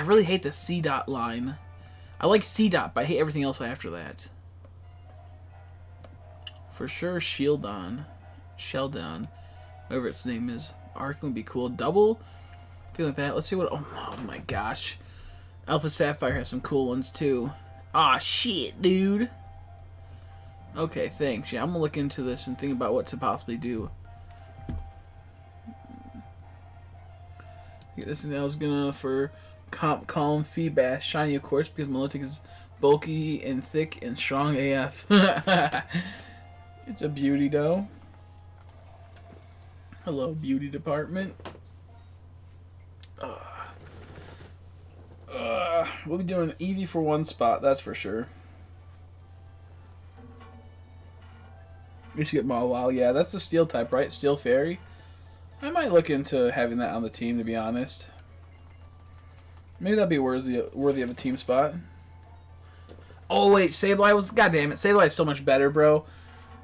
really hate the C dot line. I like C dot, but I hate everything else after that. For sure, Sheldon, whatever its name is. Arc would be cool. Double, feel like that. Let's see what. Oh my gosh, Alpha Sapphire has some cool ones too. Ah shit, dude. Okay, thanks. Yeah, I'm gonna look into this and think about what to possibly do. Get this, and I was gonna for calm feedback shiny, of course, because Milotic is bulky and thick and strong AF. It's a beauty though. Hello, beauty department. We'll be doing Eevee for one spot, that's for sure. We should get Mawile. Yeah, that's the steel type, right? Steel Fairy. I might look into having that on the team, to be honest. Maybe that'd be worthy of a team spot. Oh wait, Sableye was... God damn it, Sableye is so much better, bro.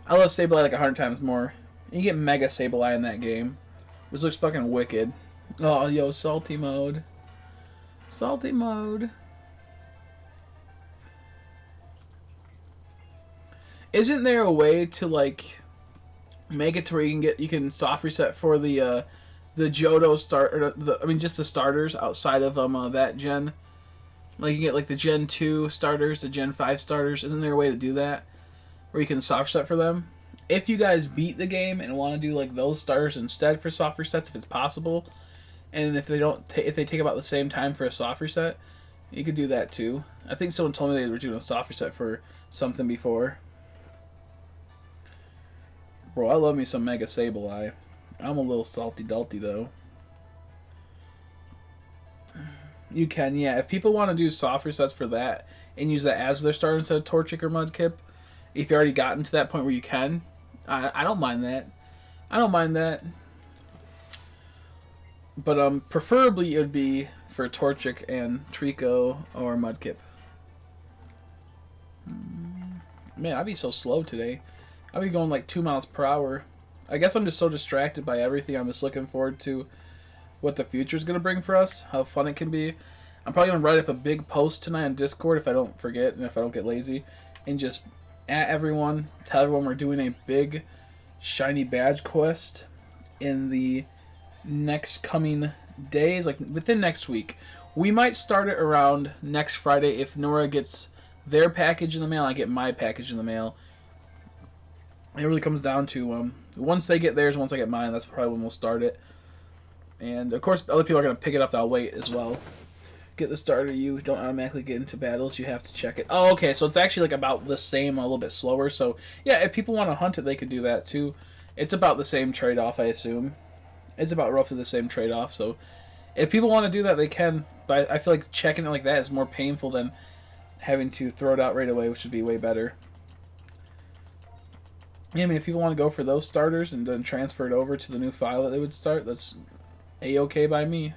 I love Sableye like 100 times more. You get Mega Sableye in that game, which looks fucking wicked. Oh, yo, salty mode. Salty mode. Isn't there a way to like make it to where you can soft reset for the Johto start, or I mean just the starters outside of that gen? Like you get like the Gen 2 starters, the Gen 5 starters. Isn't there a way to do that where you can soft reset for them? If you guys beat the game and want to do like those starters instead for soft resets, if it's possible, and if they don't, if they take about the same time for a soft reset, you could do that too. I think someone told me they were doing a soft reset for something before. Bro, I love me some Mega Sableye. I'm a little salty dalty though. You can, yeah. If people want to do soft resets for that and use that as their starter instead of Torchic or Mudkip, if you already gotten to that point where you can, I don't mind that. I don't mind that. But preferably it would be for Torchic and Trico or Mudkip. Man, I'd be so slow today. I'd be going like 2 miles per hour. I guess I'm just so distracted by everything. I'm just looking forward to what the future is going to bring for us, how fun it can be. I'm probably going to write up a big post tonight on Discord if I don't forget and if I don't get lazy, and just at everyone, tell everyone we're doing a big shiny badge quest in the next coming days, like within next week. We might start it around next Friday if Nora gets their package in the mail, I get my package in the mail. It really comes down to once they get theirs, once I get mine, that's probably when we'll start it. And of course, other people are going to pick it up that'll wait as well. Get the starter, you don't automatically get into battles, you have to check it. Oh, okay, so it's actually like about the same, a little bit slower. So yeah, if people want to hunt it, they could do that too. It's about the same trade-off, I assume. It's about roughly the same trade-off. So if people want to do that, they can. But I feel like checking it like that is more painful than having to throw it out right away, which would be way better. Yeah, I mean, if people want to go for those starters and then transfer it over to the new file that they would start, that's A-okay by me.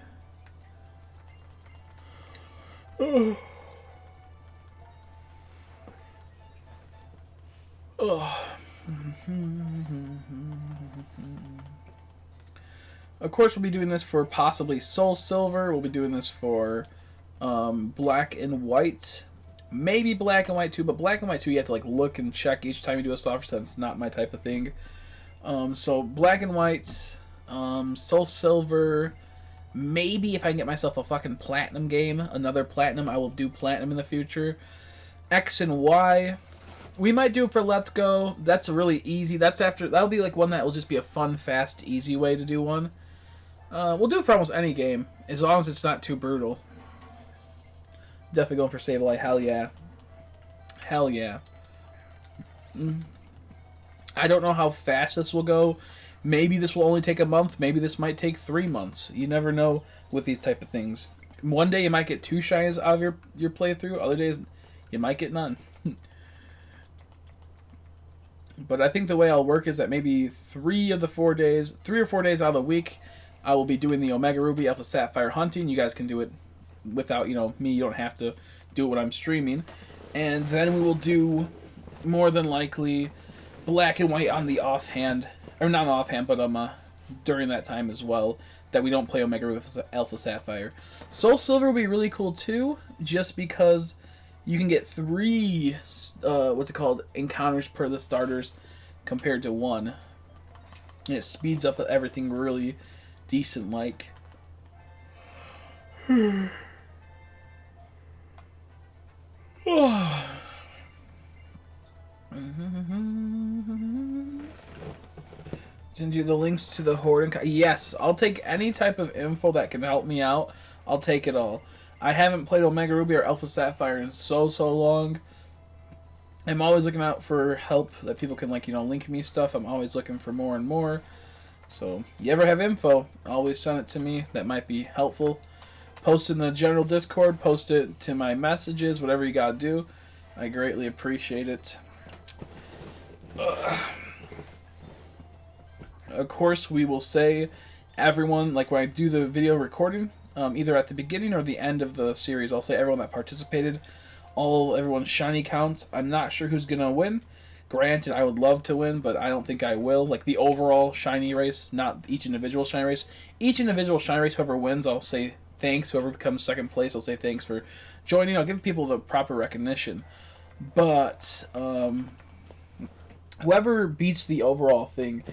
Oh. Of course, we'll be doing this for possibly Soul Silver. We'll be doing this for Black and White. Maybe Black and White too, but Black and White too, you have to like look and check each time you do a soft reset. It's not my type of thing. So Black and White, Soul Silver. Maybe if I can get myself a fucking Platinum game, another Platinum, I will do Platinum in the future. X and Y. We might do it for Let's Go. That's really easy. That'll be like one that will just be a fun, fast, easy way to do one. We'll do it for almost any game, as long as it's not too brutal. Definitely going for Sableye. Hell yeah. Hell yeah. I don't know how fast this will go. Maybe this will only take a month. Maybe this might take 3 months. You never know with these type of things. One day you might get 2 shinies out of your playthrough. Other days you might get none. But I think the way I'll work is that maybe 3 or 4 days out of the week, I will be doing the Omega Ruby Alpha Sapphire hunting. You guys can do it without, you know, me. You don't have to do it when I'm streaming. And then we will do, more than likely, black and white on the offhand, or not offhand, but during that time as well, that we don't play Omega Ruby Alpha Sapphire. Soul Silver will be really cool too, just because you can get 3 encounters per the starters compared to 1. And it speeds up everything really decent like. Send you the links to the Horde. Yes, I'll take any type of info that can help me out. I'll take it all. I haven't played Omega Ruby or Alpha Sapphire in so long. I'm always looking out for help that people can, like, you know, link me stuff. I'm always looking for more and more. So, you ever have info, always send it to me. That might be helpful. Post it in the general Discord. Post it to my messages. Whatever you gotta do. I greatly appreciate it. Of course, we will say everyone, like when I do the video recording, either at the beginning or the end of the series, I'll say everyone that participated, everyone's shiny counts. I'm not sure who's gonna win. Granted, I would love to win, but I don't think I will. Like the overall shiny race, not each individual shiny race. Each individual shiny race, whoever wins, I'll say thanks. Whoever becomes second place, I'll say thanks for joining. I'll give people the proper recognition. But whoever beats the overall thing,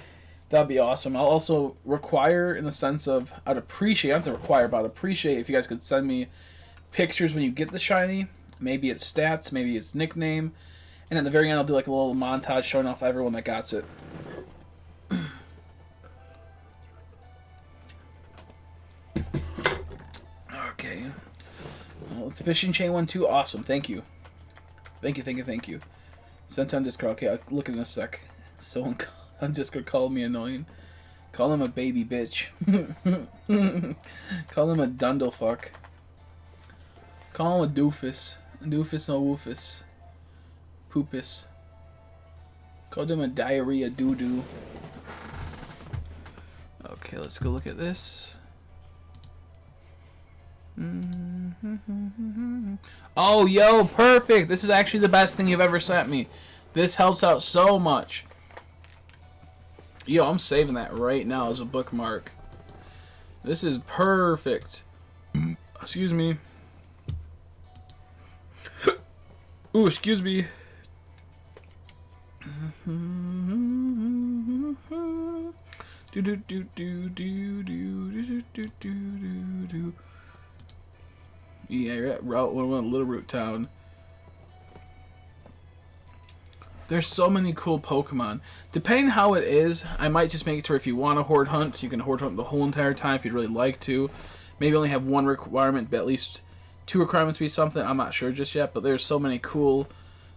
that'd be awesome. I'll also require, in the sense of, I'd appreciate, not to require, but I'd appreciate if you guys could send me pictures when you get the shiny. Maybe it's stats, maybe it's nickname. And at the very end, I'll do like a little montage showing off everyone that got it. Okay. Well, the fishing chain one too. Awesome. Thank you. Thank you. Sent on Discord. Okay, I'll look in a sec. Someone on Discord called me annoying. Call him a baby bitch. Call him a dundlefuck. Call him a doofus. Doofus no woofus. Poopus. Called him a diarrhea doo-doo. Okay, let's go look at this. Oh, yo, perfect! This is actually the best thing you've ever sent me. This helps out so much. Yo, I'm saving that right now as a bookmark. This is perfect. Excuse me. Ooh, excuse me. Do do do do do do do do do. Yeah, you're at Route 101, Little Root Town. There's so many cool Pokemon. Depending how it is, I might just make it to where if you want to horde hunt, you can horde hunt the whole entire time if you'd really like to. Maybe only have one requirement, but at least 2 requirements be something. I'm not sure just yet, but there's so many cool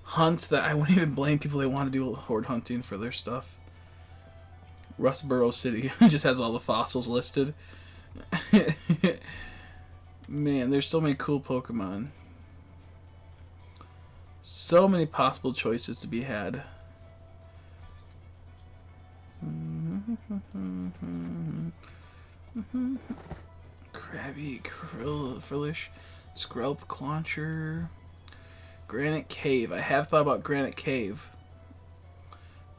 hunts that I wouldn't even blame people that want to do horde hunting for their stuff. Rustboro City just has all the fossils listed. Man, there's so many cool Pokemon. So many possible choices to be had. Krabby, Frillish, Skrelp, Clauncher, Granite Cave. I have thought about Granite Cave.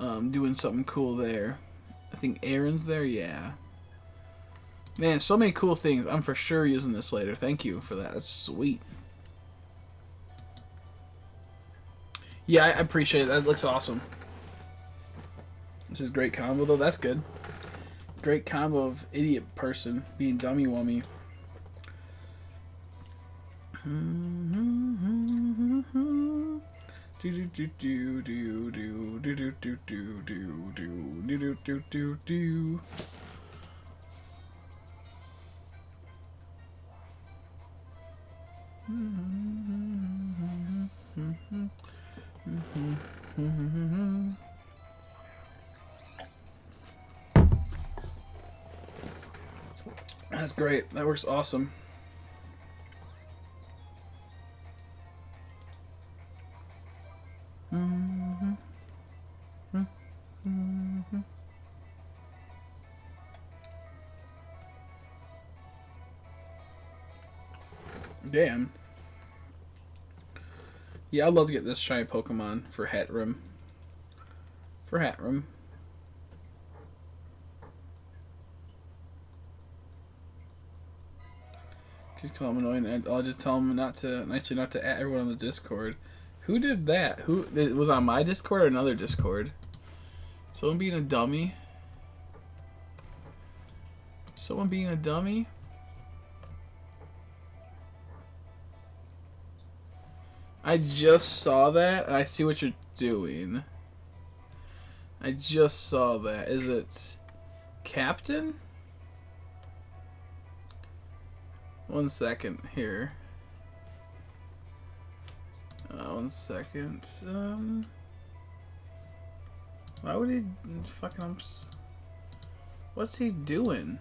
Doing something cool there. I think Aaron's there, yeah. Man, so many cool things. I'm for sure using this later. Thank you for that. That's sweet. Yeah, I appreciate it. That looks awesome. This is great combo, though. That's good. Great combo of idiot person being dummy wummy. Do do do do do do do do do do do do do do do. That's great. That works awesome. Damn. Yeah, I'd love to get this shiny Pokemon for Hatrim. For Hatrim. She's calling him annoying, and I'll just tell him nicely not to add everyone on the Discord. Who did that? Who it was on my Discord or another Discord? Someone being a dummy? Someone being a dummy? I just saw that, and I see what you're doing. I just saw that. Is it Captain? 1 second here. 1 second. Why would he fucking? What's he doing?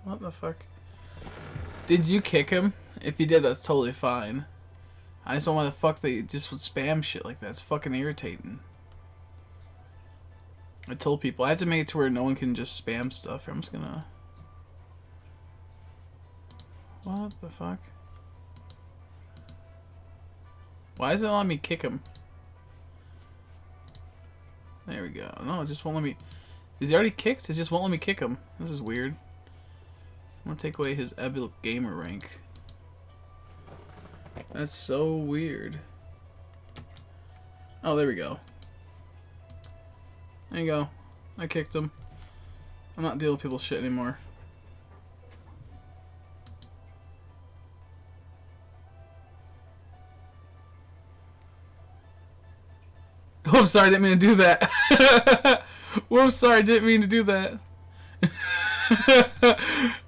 What the fuck? Did you kick him? If you did, that's totally fine. I just don't know why the fuck they just would spam shit like that. It's fucking irritating. I told people I have to make it to where no one can just spam stuff. I'm just gonna. What the fuck? Why is it letting me kick him? There we go. No, it just won't let me. Is he already kicked? It just won't let me kick him. This is weird. I'm gonna take away his epic gamer rank. That's so weird. Oh, there we go. There you go. I kicked him. I'm not dealing with people's shit anymore. Oh, I'm sorry, I didn't mean to do that. Whoops, sorry, didn't mean to do that.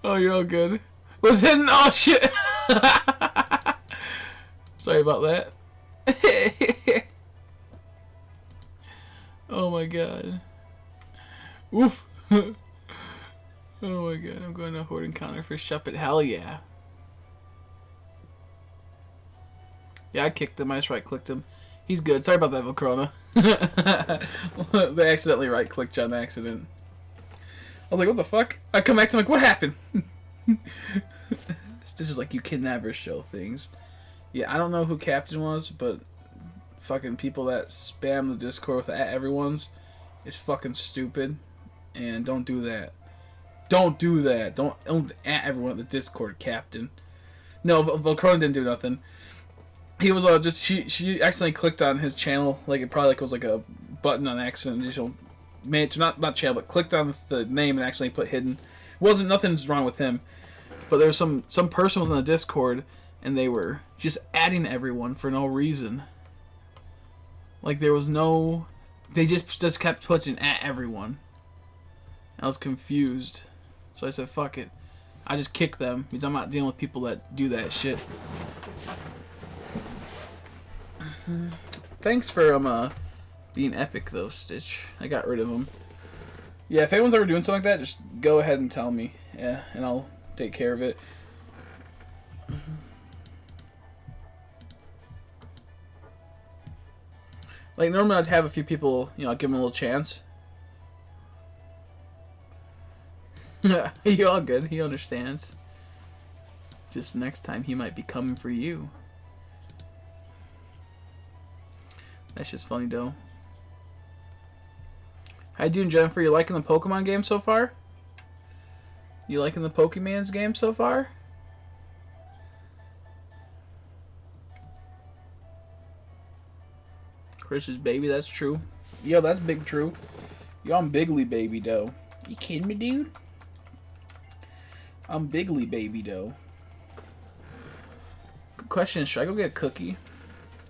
Oh, you're all good. Was hidden. Oh, shit. Sorry about that. Oh my god. Oof. Oh my god, I'm going to Horde Encounter for Shuppet. Hell yeah. Yeah, I kicked him. I just right-clicked him. He's good. Sorry about that, Volcrona. They accidentally right-clicked you on accident. I was like, what the fuck? I come back to him like, what happened? This is like, you can never show things. Yeah, I don't know who Captain was, but fucking people that spam the Discord with everyone's is fucking stupid. And don't do that. Don't do that. Don't at everyone at the Discord, Captain. No, Volcrona didn't do nothing. He was just she accidentally clicked on his channel, like it probably was like a button on accident. She made it not channel, but clicked on the name and accidentally put hidden. Nothing's wrong with him, but there was some person was on the Discord and they were just adding everyone for no reason. Like there was no, they just kept putting at everyone. I was confused, so I said fuck it. I just kicked them because I'm not dealing with people that do that shit. Thanks for being epic though, Stitch. I got rid of him. Yeah, if anyone's ever doing something like that, just go ahead and tell me. Yeah, and I'll take care of it. Like normally I'd have a few people, you know, I'd give them a little chance. He all good. He understands. Just next time he might be coming for you. That's just funny, though. How you doing, Jennifer? You liking the Pokemon game so far? You liking the Pokemon's game so far? Chris's baby, that's true. Yo, that's big true. Yo, I'm bigly baby, though. You kidding me, dude? I'm bigly baby, though. Good question. Should I go get a cookie?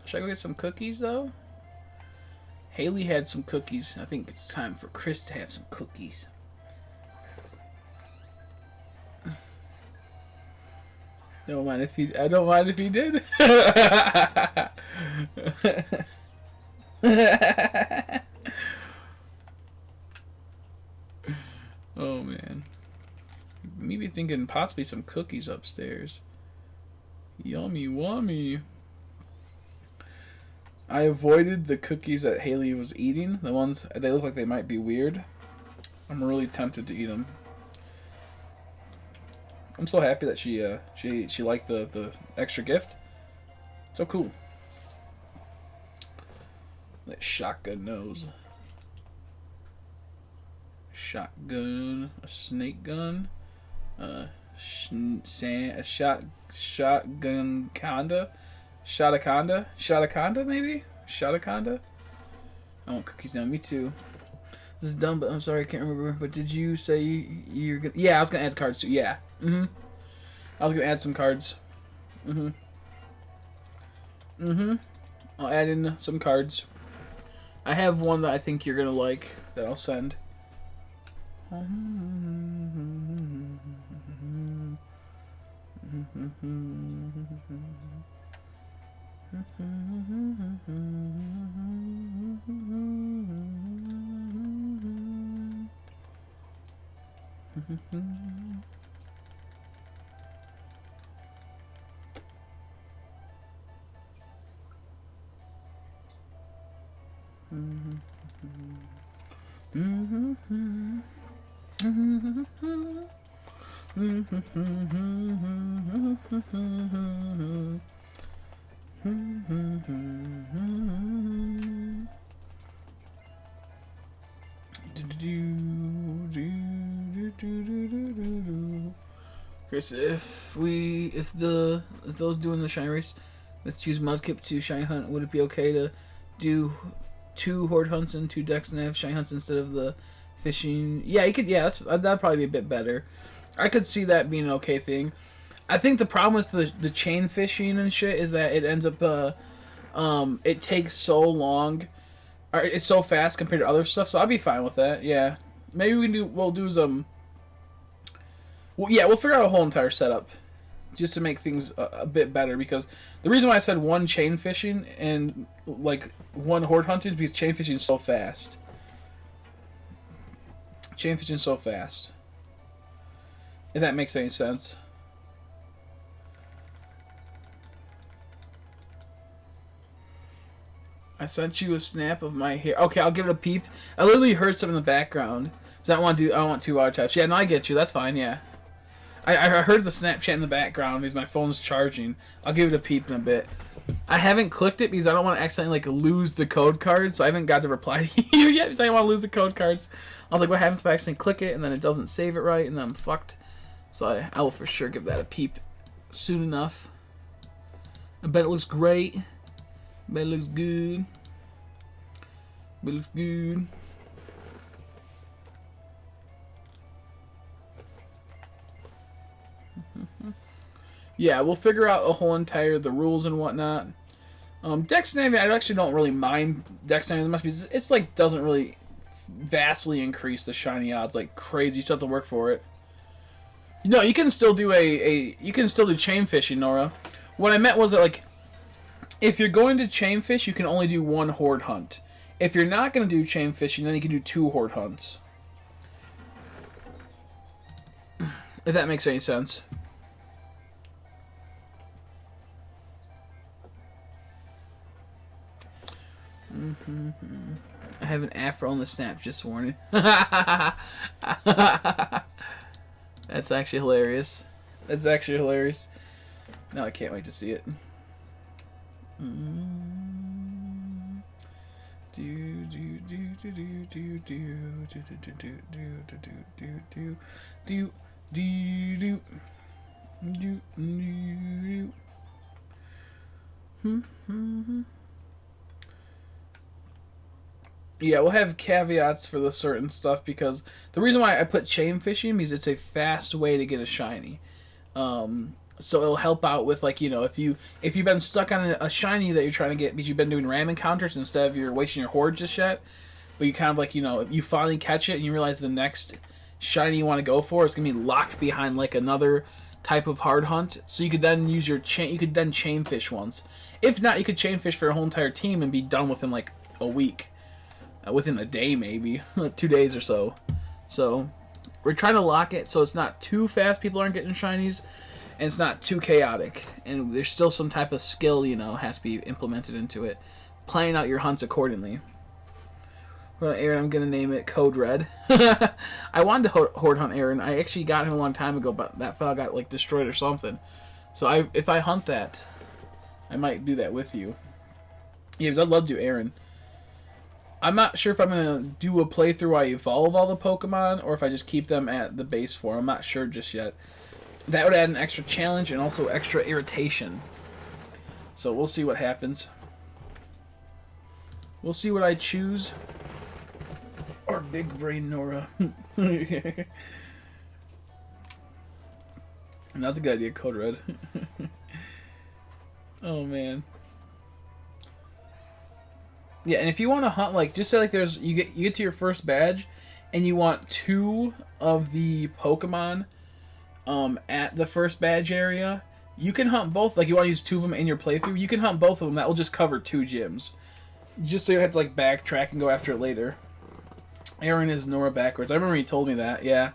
Should I go get some cookies, though? Haley had some cookies. I think it's time for Chris to have some cookies. Don't mind if he. I don't mind if he did. Oh man. Maybe thinking possibly some cookies upstairs. Yummy wummy. I avoided the cookies that Haley was eating. The ones, they look like they might be weird. I'm really tempted to eat them. I'm so happy that she liked the extra gift. So cool. That shotgun nose. Shotgun, a snake gun, a shotgun conda, shotaconda maybe, shotaconda. I want cookies now. Me too. This is dumb, but I'm sorry I can't remember. But did you say you're gonna? Yeah, I was gonna add cards too. Yeah. I was gonna add some cards. I'll add in some cards. I have one that I think you're gonna like that I'll send. Okay, so if those doing the shiny race, let's choose Mudkip to shiny hunt. Would it be okay to do 2 horde hunts and 2 dex nav shiny hunts instead of the fishing? Yeah, you could. Yeah, that'd probably be a bit better. I could see that being an okay thing. I think the problem with the chain fishing and shit is that it ends up it takes so long, or it's so fast compared to other stuff. So I'll be fine with that. Yeah, maybe we'll do some. Well, yeah, we'll figure out a whole entire setup just to make things a bit better, because the reason why I said 1 chain fishing and like 1 horde hunting is because chain fishing is so fast. Chain fishing is so fast. If that makes any sense. I sent you a snap of my hair. Okay, I'll give it a peep. I literally heard some in the background. So I don't want 2 auto taps. Yeah, no, I get you. That's fine. Yeah. I heard the Snapchat in the background because my phone's charging. I'll give it a peep in a bit. I haven't clicked it because I don't want to accidentally lose the code cards, so I haven't got to reply to you yet because I don't want to lose the code cards. I was like, what happens if I accidentally click it and then it doesn't save it right and then I'm fucked? So I will for sure give that a peep soon enough. I bet it looks great. I bet it looks good. I bet it looks good. Yeah, we'll figure out a whole entire the rules and whatnot. Dex navy, I actually don't really mind Dex navy as much because it's doesn't really vastly increase the shiny odds like crazy. You still have to work for it. No, you can still do you can still do chain fishing, Nora. What I meant was that if you're going to chain fish, you can only do 1 horde hunt. If you're not going to do chain fishing, then you can do 2 horde hunts. If that makes any sense. I have an afro on the snap, just warning. That's actually hilarious. That's actually hilarious. No, I can't wait to see it. Yeah, we'll have caveats for the certain stuff because the reason why I put chain fishing means it's a fast way to get a shiny. So it'll help out with if you've been stuck on a shiny that you're trying to get because you've been doing ram encounters instead of you're wasting your horde just yet, but you kind of if you finally catch it and you realize the next shiny you want to go for is gonna be locked behind another type of hard hunt, so you could then use your chain. You could then chain fish once. If not, you could chain fish for a whole entire team and be done within a week. Within a day, maybe 2 days or so. So we're trying to lock it so it's not too fast. People aren't getting shinies, and it's not too chaotic. And there's still some type of skill, has to be implemented into it. Planning out your hunts accordingly. Well, Aaron, I'm gonna name it Code Red. I wanted to horde hunt Aaron. I actually got him a long time ago, but that fella got like destroyed or something. So if I hunt that, I might do that with you. Yeah, because I'd love to do Aaron. I'm not sure if I'm gonna do a playthrough where I evolve all the Pokemon or if I just keep them at the base form. I'm not sure just yet. That would add an extra challenge and also extra irritation. So we'll see what happens. We'll see what I choose. Or Big Brain Nora. And that's a good idea, Code Red. Oh man. Yeah, and if you want to hunt, like, just say like there's you get to your first badge, and you want 2 of the Pokemon, at the first badge area, you can hunt both. Like, you want to use 2 of them in your playthrough, you can hunt both of them. That will just cover 2 gyms, just so you don't have to like backtrack and go after it later. Aaron is Nora backwards. I remember he told me that. Yeah.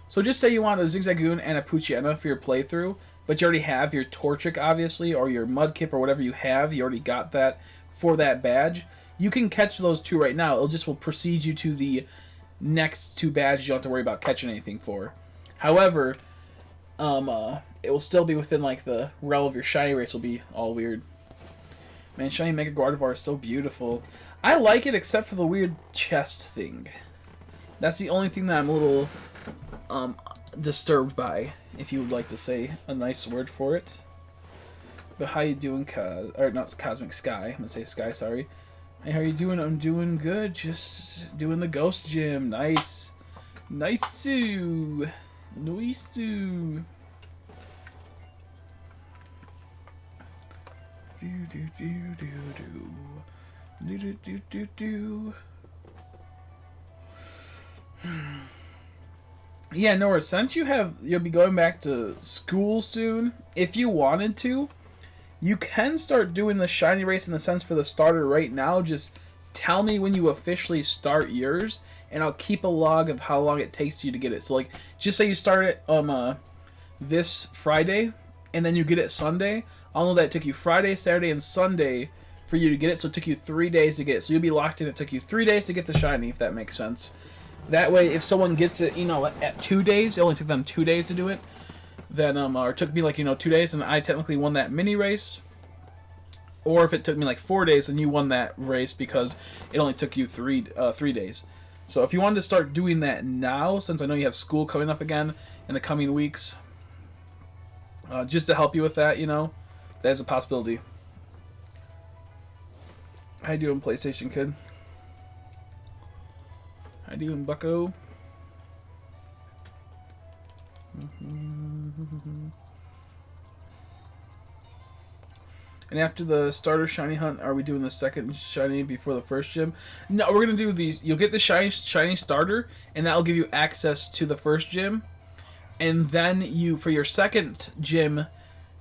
So just say you want a Zigzagoon and a Poochyena for your playthrough, but you already have your Torchic, obviously, or your Mudkip, or whatever you have. You already got that for that badge. You can catch those 2 right now. It just will proceed you to the next 2 badges you don't have to worry about catching anything for. However, it will still be within like the realm of your shiny race. Will be all weird. Man, shiny Mega Gardevoir is so beautiful. I like it except for the weird chest thing. That's the only thing that I'm a little disturbed by, if you would like to say a nice word for it. But how you doing, or not Cosmic Sky? I'm gonna say Sky, sorry. Hey, how you doing? I'm doing good. Just doing the Ghost Gym. Nice. Nice-oo. Nice-oo. Yeah, Nora, since you'll be going back to school soon, if you wanted to, you can start doing the shiny race in the sense for the starter right now. Just tell me when you officially start yours, and I'll keep a log of how long it takes you to get it. So, like, just say you start it this Friday, and then you get it Sunday. I'll know that it took you Friday, Saturday, and Sunday for you to get it, so it took you 3 days to get it. So you'll be locked in. It took you 3 days to get the shiny, if that makes sense. That way, if someone gets it, at 2 days, it only took them 2 days to do it, then, or it took me, 2 days, and I technically won that mini race. Or if it took me, 4 days, then you won that race because it only took you 3 days. So if you wanted to start doing that now, since I know you have school coming up again in the coming weeks, just to help you with that, that is a possibility. How you doing, PlayStation Kid? How you doing, Bucko? And after the starter shiny hunt, are we doing the second shiny before the first gym? No, we're gonna do these. You'll get the shiny starter, and that'll give you access to the first gym. And then for your second gym,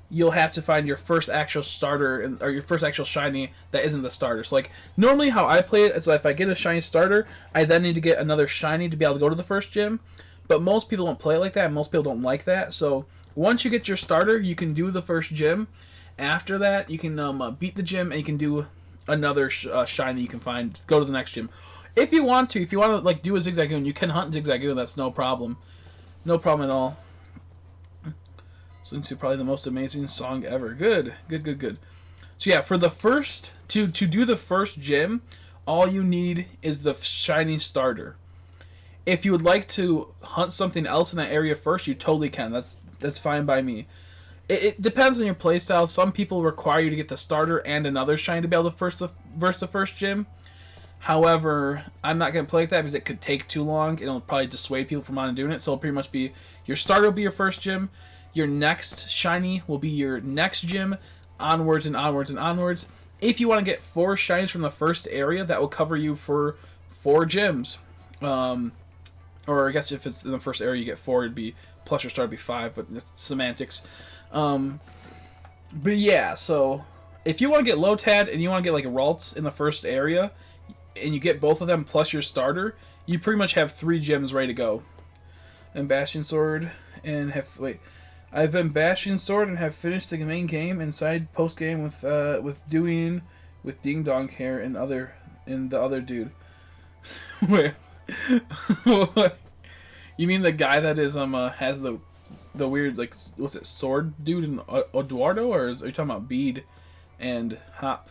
you'll have to find your first actual starter or your first actual shiny that isn't the starter. So, normally how I play it is if I get a shiny starter, I then need to get another shiny to be able to go to the first gym. But most people don't play it like that, and most people don't like that. So once you get your starter, you can do the first gym. After that, you can beat the gym, and you can do another shiny you can find. Go to the next gym. If you want to do a Zigzagoon, you can hunt Zigzagoon. That's no problem. No problem at all. So into probably the most amazing song ever. Good. So yeah, for the first to do the first gym, all you need is the shiny starter. If you would like to hunt something else in that area first, you totally can. That's fine by me. It depends on your playstyle. Some people require you to get the starter and another shiny to be able to verse the first gym. However, I'm not going to play like that because it could take too long. It'll probably dissuade people from on doing it. So it'll pretty much be your starter will be your first gym. Your next shiny will be your next gym. Onwards and onwards and onwards. If you want to get 4 shinies from the first area, that will cover you for 4 gyms. Or I guess if it's in the first area you get 4, it'd be plus your starter would be 5, but it's semantics. But yeah, so if you want to get Lotad and you want to get Ralts in the first area, and you get both of them plus your starter, you pretty much have 3 gyms ready to go. And Bastion Sword and I've been Bastion Sword and have finished the main game and side post game with doing with ding dong hair and the other dude. Wait, what? You mean the guy that is has the weird, like, what's it, sword dude in Eduardo, or are you talking about Bede and Hop?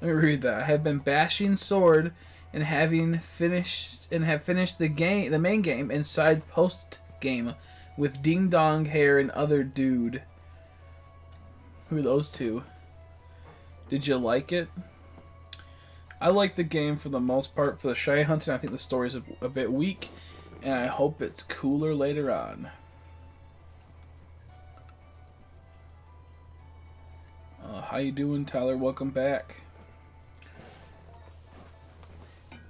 Let me read that. I have been bashing sword and have finished the main game and side post game with ding dong hair and other dude. Who are those two? Did you like it? I like the game for the most part. For the shy hunting, I think the story's a bit weak, and I hope it's cooler later on. How you doing, Tyler? Welcome back.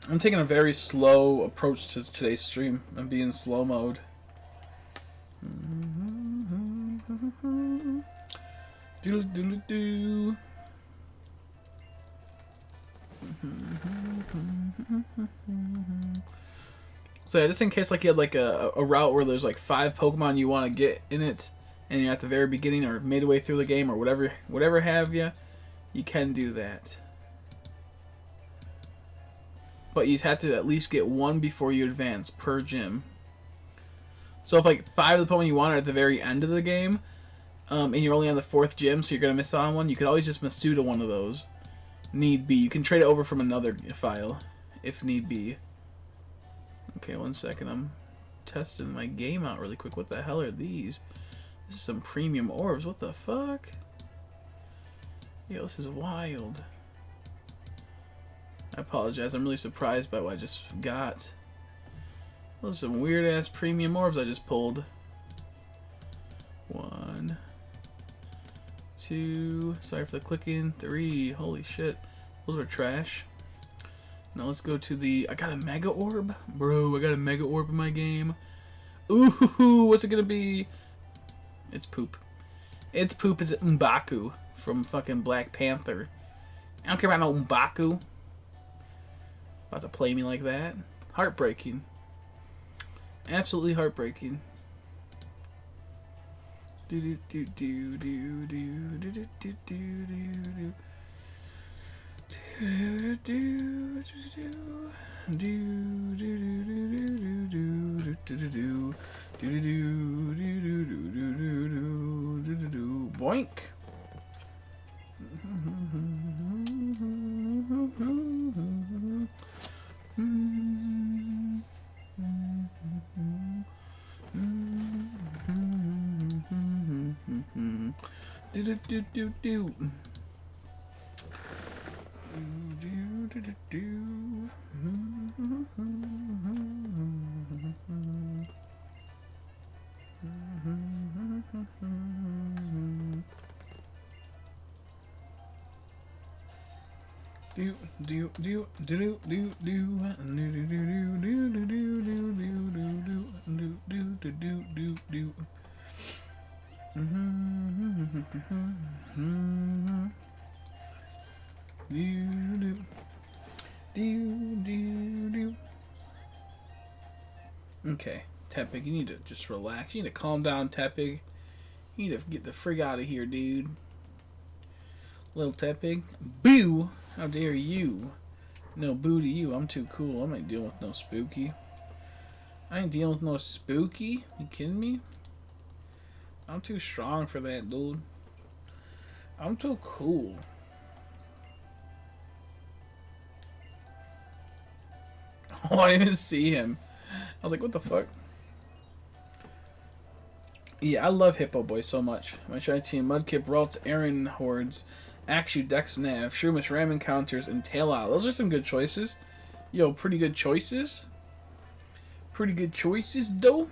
I'm taking a very slow approach to today's stream. I'm being slow mode. Doodle-doodle-doo. So yeah, just in case like you had like a route where there's like 5 Pokemon you want to get in it, and you're at the very beginning or midway through the game or whatever have you can do that. But you have to at least get 1 before you advance per gym. So if like 5 of the Pokemon you want are at the very end of the game, and you're only on the 4th gym, so you're gonna miss out on one, you could always just Masuda one of those. Need be. You can trade it over from another file, if need be. Okay, 1 second. I'm testing my game out really quick. What the hell are these? This is some premium orbs. What the fuck? Yo, this is wild. I apologize. I'm really surprised by what I just got. Those are some weird ass premium orbs I just pulled. 1, 2. Sorry for the clicking. 3. Holy shit. Those were trash. Now let's go to the... I got a Mega Orb? Bro, I got a Mega Orb in my game. Ooh, what's it gonna be? It's poop. It's poop. Is it M'Baku from fucking Black Panther? I don't care about no M'Baku. About to play me like that. Heartbreaking. Absolutely heartbreaking. Do do do do do do do do do do do. Boink. Do. Okay, Tepig, you need to just relax. You need to calm down, Tepig. You need to get the frig out of here, dude. Little Tepig. Boo! How dare you? No boo to you. I'm too cool. I ain't dealing with no spooky. I ain't dealing with no spooky. You kidding me? I'm too strong for that, dude. I'm too cool. Oh, I didn't even see him. I was like, what the fuck? Yeah, I love Hippo Boy so much. My shiny team, Mudkip, Ralts, Aaron Hordes, Axew, Dex Nav, Shroomish, Ram Encounters, and Tail Out. Those are some good choices. Yo, pretty good choices. Pretty good choices, though.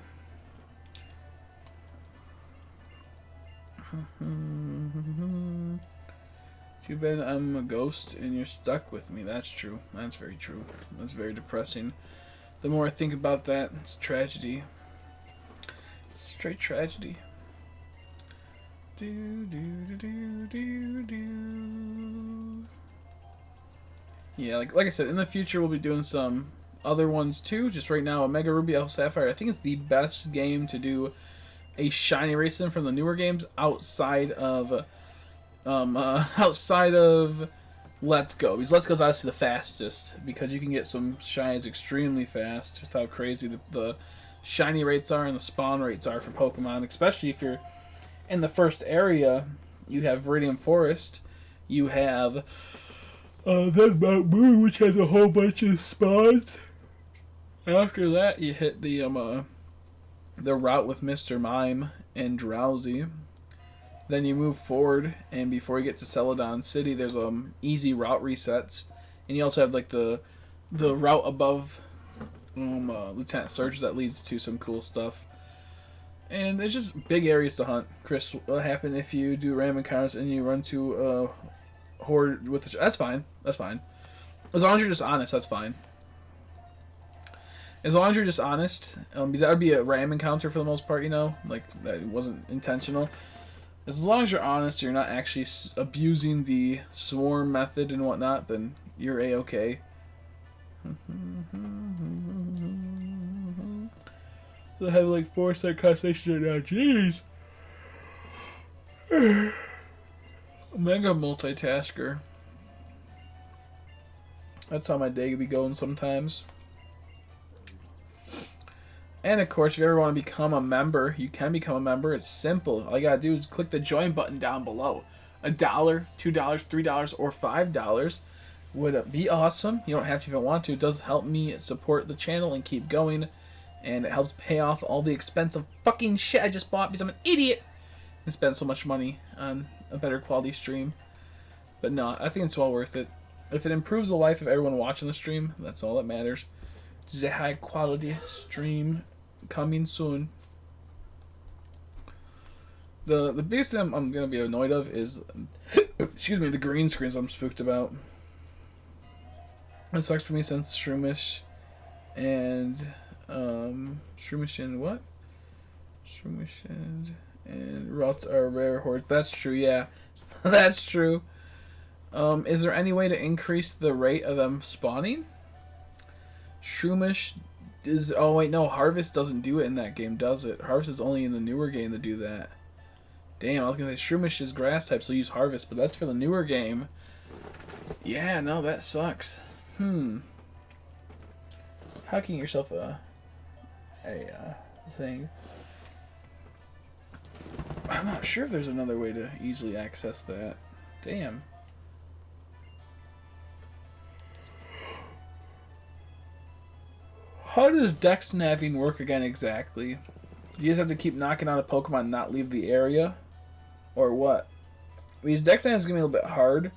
Too bad I'm a ghost and you're stuck with me. That's true. That's very true. That's very depressing. The more I think about that, it's tragedy. It's straight tragedy. Yeah, like I said, in the future we'll be doing some other ones too. Just right now, Omega Ruby Alpha Sapphire, I think it's the best game to do a shiny race in from the newer games outside of Let's Go. Because Let's Go is obviously the fastest, because you can get some shinies extremely fast, just how crazy the shiny rates are and the spawn rates are for Pokemon, especially if you're in the first area. You have Viridian Forest, you have then Mount Moon, which has a whole bunch of spawns. After that, you hit the route with Mr. Mime and Drowsy. Then you move forward, and before you get to Celadon City, there's easy route resets, and you also have like the route above Lieutenant Surge that leads to some cool stuff. And there's just big areas to hunt. Chris, what happened if you do random encounters and you run to horde with the... That's fine. That's fine. As long as you're just honest, that's fine. As long as you're just honest, because that would be a random encounter for the most part, you know? Like, that wasn't intentional. As long as you're honest, you're not actually abusing the swarm method and whatnot, then you're A-okay. I have like 4-set concentration right now. Jeez. Mega multitasker. That's how my day could be going sometimes. And of course, if you ever want to become a member, you can become a member. It's simple. All you gotta do is click the join button down below. $1, $2, $3, or $5 would be awesome. You don't have to if you don't want to. It does help me support the channel and keep going. And it helps pay off all the expensive fucking shit I just bought because I'm an idiot and spent so much money on a better quality stream. But no, I think it's well worth it. If it improves the life of everyone watching the stream, that's all that matters. This is a high quality stream coming soon. The biggest thing I'm gonna be annoyed of is excuse me, the green screens I'm spooked about. It sucks for me since Shroomish and what? Shroomish and Rots are rare hordes. That's true, yeah. That's true. Is there any way to increase the rate of them spawning? Shroomish is... Oh, wait, no. Harvest doesn't do it in that game, does it? Harvest is only in the newer game to do that. Damn, I was going to say Shroomish is grass type, so use Harvest, but that's for the newer game. Yeah, no, that sucks. Hacking yourself a thing. I'm not sure if there's another way to easily access that. Damn. How does dex navving work again exactly? You just have to keep knocking out a Pokemon and not leave the area? Or what? Because dex navving is going to be a little bit hard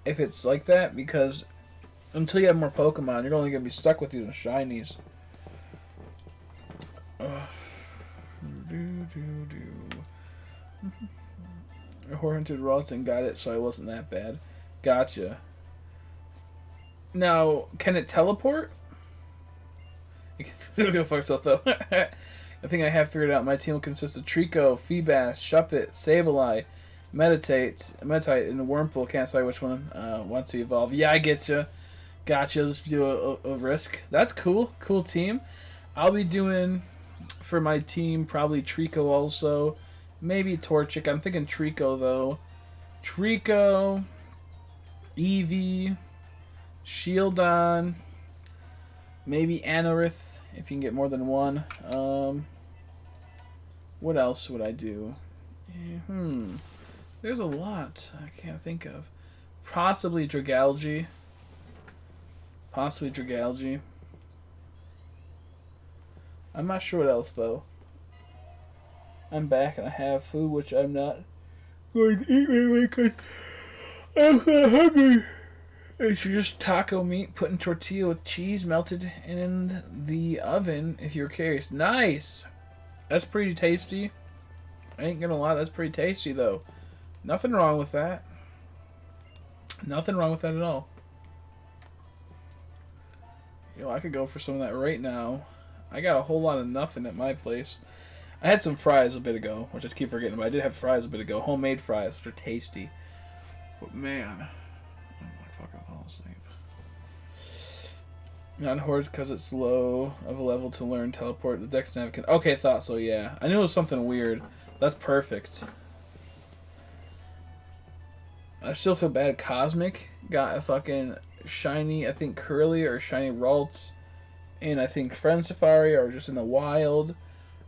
if it's like that, because until you have more Pokemon, you're only going to be stuck with using shinies. Hornted Rots and got it, so I wasn't that bad. Gotcha. Now, can it teleport? Go fuck yourself, though. I think I have figured out. My team will consist of Trico, Feebas, Shuppet, Sableye, Meditite, and Wurmple. Can't say which one wants to evolve. Yeah, I get you. Gotcha. Let's do a risk. That's cool. Cool team. I'll be doing, for my team, probably Trico also. Maybe Torchic. I'm thinking Trico, though. Trico, Eevee, Shieldon, maybe Anorith, if you can get more than one. What else would I do? There's a lot I can't think of. Possibly Dragalge. I'm not sure what else, though. I'm back and I have food, which I'm not going to eat right away because I'm so hungry. It's just taco meat put in tortilla with cheese melted in the oven, if you're curious. Nice! That's pretty tasty. I ain't gonna lie, that's pretty tasty, though. Nothing wrong with that. Nothing wrong with that at all. You know, I could go for some of that right now. I got a whole lot of nothing at my place. I had some fries a bit ago, which I keep forgetting, but I did have fries a bit ago. Homemade fries, which are tasty. But man, I'm gonna fucking fall asleep. Not hordes because it's low of a level to learn teleport. The dex nav can... Okay, thought so, yeah. I knew it was something weird. That's perfect. I still feel bad. Cosmic? got a fucking shiny, I think Curly or shiny Ralts, and I think Friend Safari or just in the wild,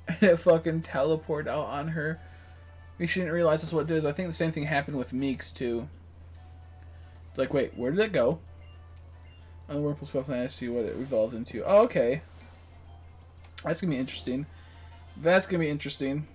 and it fucking teleported out on her. She didn't realize that's what it did. I think the same thing happened with Meeks too. Like, wait, where did it go? On the Whirlpool spell, I see what it evolves into. Oh, okay. That's gonna be interesting. That's gonna be interesting.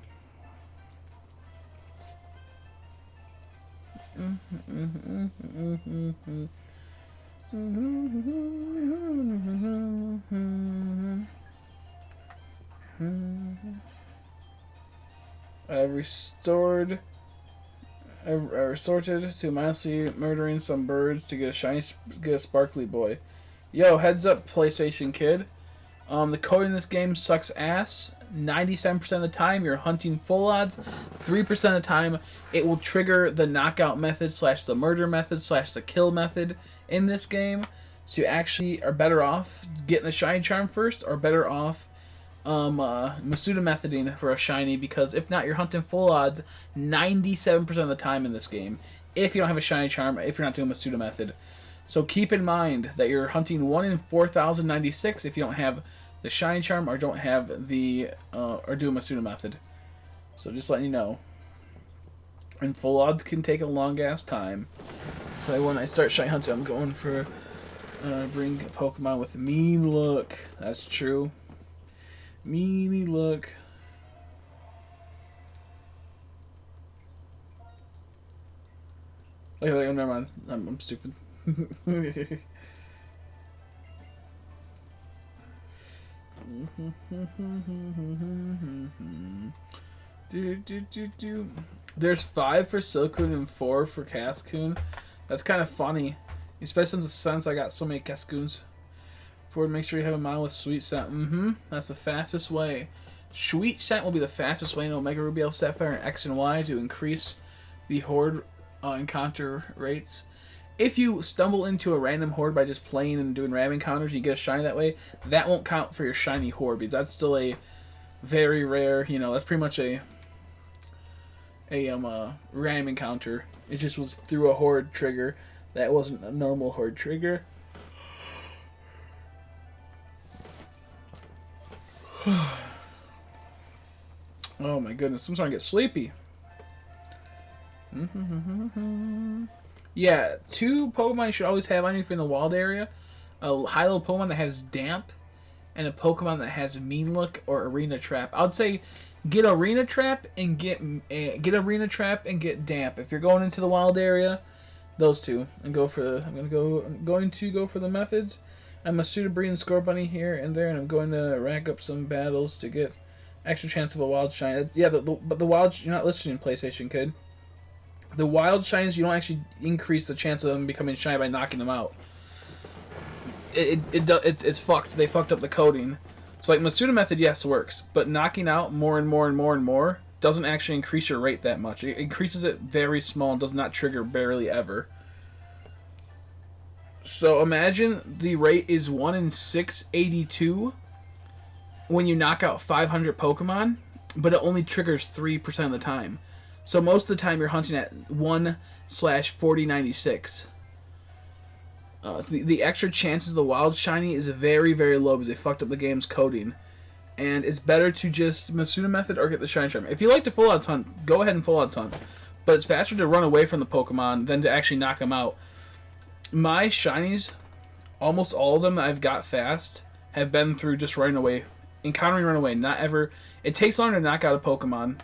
I've resorted to mindlessly murdering some birds to get a sparkly boy. Yo, heads up, PlayStation kid. The code in this game sucks ass. 97% of the time, you're hunting full odds. 3% of the time, it will trigger the knockout method / the murder method / the kill method in this game. So you actually are better off getting a shiny charm first, or better off Masuda methoding for a shiny, because if not, you're hunting full odds 97% of the time in this game. If you don't have a shiny charm, if you're not doing Masuda method. So keep in mind that you're hunting 1 in 4,096 if you don't have the shiny charm or don't have the or do a Masuda method. So just letting you know. And full odds can take a long ass time. So when I start shiny hunting, I'm going for bring a Pokemon with mean look. That's true. Meanie look. Oh, never mind. I'm stupid. There's 5 for Silcoon and 4 for Cascoon. That's kind of funny, especially since I got so many Cascoons. Forward, make sure you have a model with Sweet Scent. That's the fastest way. Sweet Scent will be the fastest way in Omega Ruby, Alpha Sapphire, and X and Y to increase the horde encounter rates. If you stumble into a random horde by just playing and doing ram encounters, you get a shiny that way, that won't count for your shiny horde, because that's still a very rare, that's pretty much a ram encounter. It just was through a horde trigger. That wasn't a normal horde trigger. Oh my goodness, I'm starting to get sleepy. Yeah, 2 Pokemon you should always have on you if you're in the wild area. A high-level Pokemon that has Damp, and a Pokemon that has Mean Look or Arena Trap. I would say get Arena Trap and get Damp. If you're going into the wild area, those 2. And go for I'm going to go for the methods. I'm a Masuda Breed and Scorbunny here and there, and I'm going to rack up some battles to get extra chance of a wild shine. Yeah, but the wild, you're not listening, PlayStation kid. The wild shines, you don't actually increase the chance of them becoming shiny by knocking them out. It's fucked. They fucked up the coding. So like Masuda method, yes, works, but knocking out more and more and more and more doesn't actually increase your rate that much. It increases it very small and does not trigger barely ever. So imagine the rate is 1 in 682 when you knock out 500 Pokemon, but it only triggers 3% of the time. So most of the time you're hunting at 1/4096. So the extra chances of the wild shiny is very, very low because they fucked up the game's coding. And it's better to just Masuda method or get the shiny charm. If you like to full odds hunt, go ahead and full odds hunt. But it's faster to run away from the Pokemon than to actually knock them out. My shinies, almost all of them that I've got fast, have been through just running away. Encountering run away, not ever. It takes longer to knock out a Pokemon.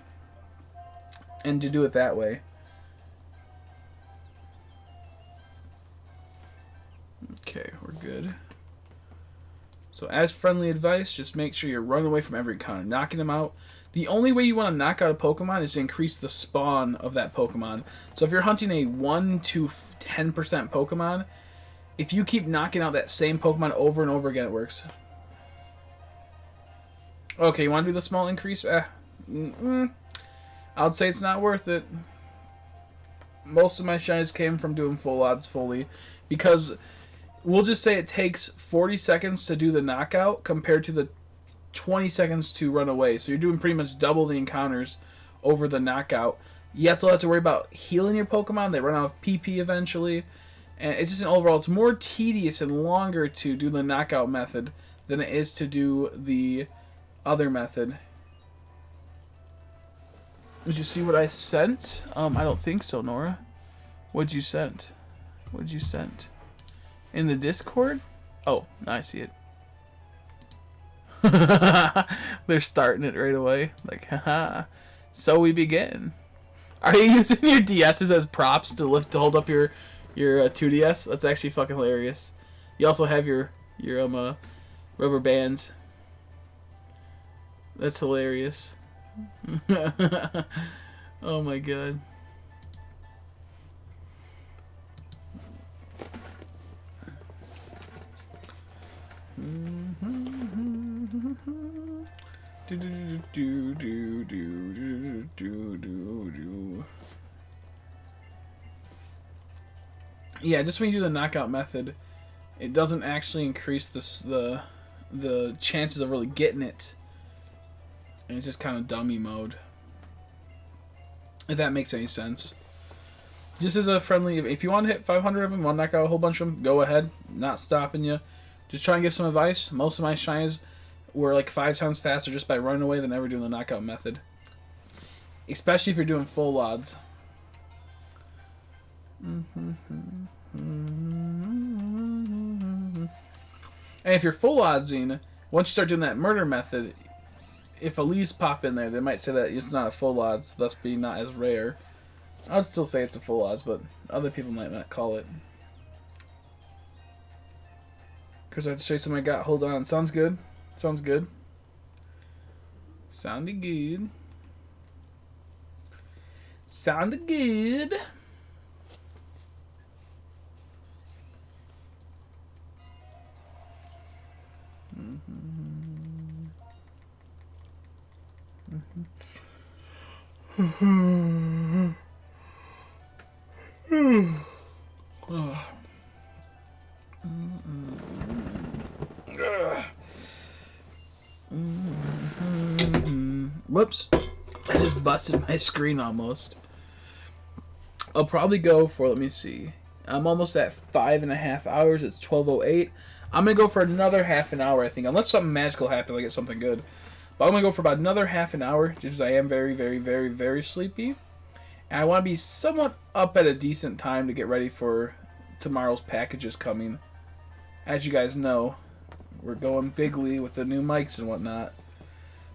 And to do it that way. Okay, we're good. So as friendly advice, just make sure you're running away from every encounter, knocking them out. The only way you want to knock out a Pokemon is to increase the spawn of that Pokemon. So if you're hunting a 1 to 10% Pokemon, if you keep knocking out that same Pokemon over and over again, it works. Okay, you want to do the small increase? I would say it's not worth it. Most of my shinies came from doing full odds fully, because we'll just say it takes 40 seconds to do the knockout compared to the 20 seconds to run away. So you're doing pretty much double the encounters over the knockout. You still have to worry about healing your Pokemon. They run out of PP eventually. And it's just an overall, it's more tedious and longer to do the knockout method than it is to do the other method. Did you see what I sent? I don't think so, Nora. What'd you send? What'd you send? In the Discord? Oh, I see it. They're starting it right away. Like, haha. So we begin. Are you using your DSs as props to hold up your 2DS? That's actually fucking hilarious. You also have your rubber bands. That's hilarious. Oh my god. Yeah, just when you do the knockout method, it doesn't actually increase the chances of really getting it. And it's just kind of dummy mode. If that makes any sense. Just as a friendly, if you want to hit 500 of them, want to knock out a whole bunch of them, go ahead. Not stopping you. Just try and give some advice. Most of my shines were like 5 times faster just by running away than ever doing the knockout method. Especially if you're doing full odds. And if you're full oddsing, once you start doing that murder method, if Elise pop in there, they might say that it's not a full odds, thus being not as rare. I'd still say it's a full odds, but other people might not call it. Because I have to show you something I got. Hold on. Sounds good. Sounds good. Sounded good. Sounded good. Whoops. I just busted my screen almost. I'll probably go for, let me see. I'm almost at 5.5 hours. It's 12:08. I'm going to go for another half an hour, I think. Unless something magical happens, I get something good. But I'm going to go for about another half an hour. Just because I am very, very, very, very sleepy. And I want to be somewhat up at a decent time to get ready for tomorrow's packages coming. As you guys know, we're going bigly with the new mics and whatnot.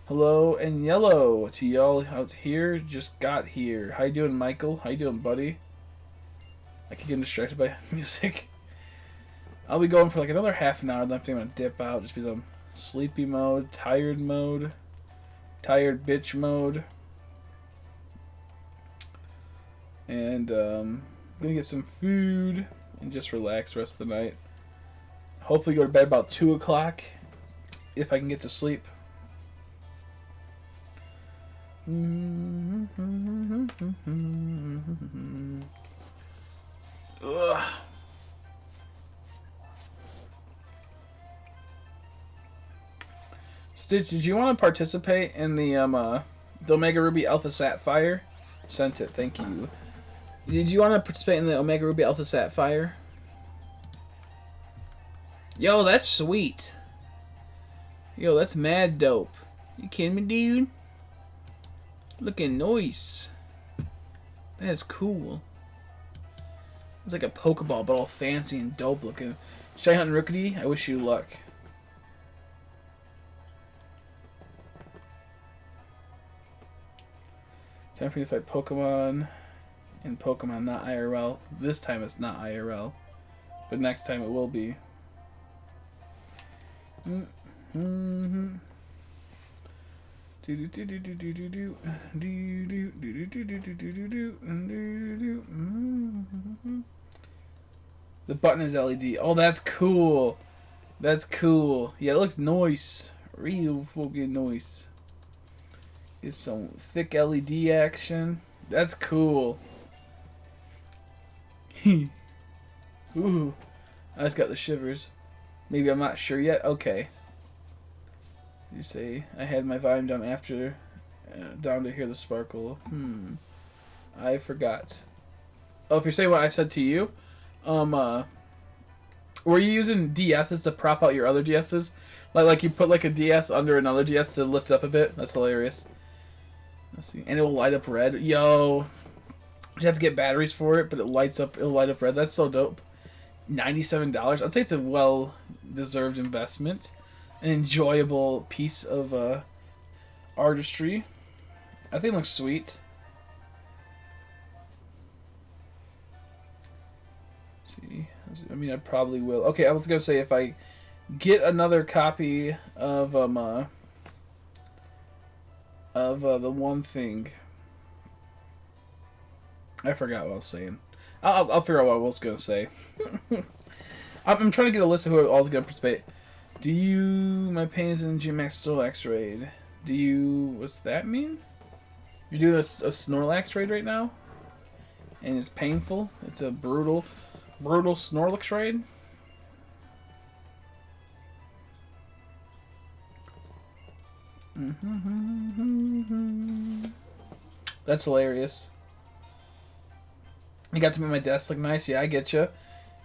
Hello and yellow to y'all out here. Just got here. How you doing, Michael? How you doing, buddy? I keep getting distracted by music. I'll be going for like another half an hour. Then I think I'm gonna dip out just because I'm sleepy mode, tired bitch mode, and gonna get some food and just relax the rest of the night. Hopefully, go to bed about 2 o'clock if I can get to sleep. Ugh. Stitch, did you want to participate in the Omega Ruby Alpha Sapphire? Sent it, thank you. Did you want to participate in the Omega Ruby Alpha Sapphire? Yo, that's sweet. Yo, that's mad dope. You kidding me, dude? Looking nice. That's cool. It's like a Pokeball, but all fancy and dope looking. Shy Hunting Rookity, I wish you luck. Time for me to fight Pokemon in Pokemon, not IRL. This time it's not IRL, but next time it will be. The button is LED. Oh, that's cool. That's cool. Yeah, it looks nice. Real fucking nice. Get some thick LED action. That's cool. Ooh. I just got the shivers. Maybe I'm not sure yet. Okay. You say I had my volume down after down to hear the sparkle. I forgot. Oh, if you're saying what I said to you, Were you using DSs to prop out your other DSs? Like you put like a DS under another DS to lift up a bit? That's hilarious. Let's see. And it will light up red. Yo. You have to get batteries for it, but it'll light up red. That's so dope. $97. I'd say it's a well-deserved investment. An enjoyable piece of artistry. I think it looks sweet. Let's see. I mean, I probably will. Okay, I was gonna say if I get another copy of the one thing. I forgot what I was saying. I'll figure out what I was gonna say. I'm trying to get a list of who all's gonna participate. Do you? My pain is in GMAX Snorlax raid. Do you? What's that mean? You're doing a Snorlax raid right now, and it's painful. It's a brutal Snorlax raid. That's hilarious. You got to make my desk look nice. Yeah, I get you.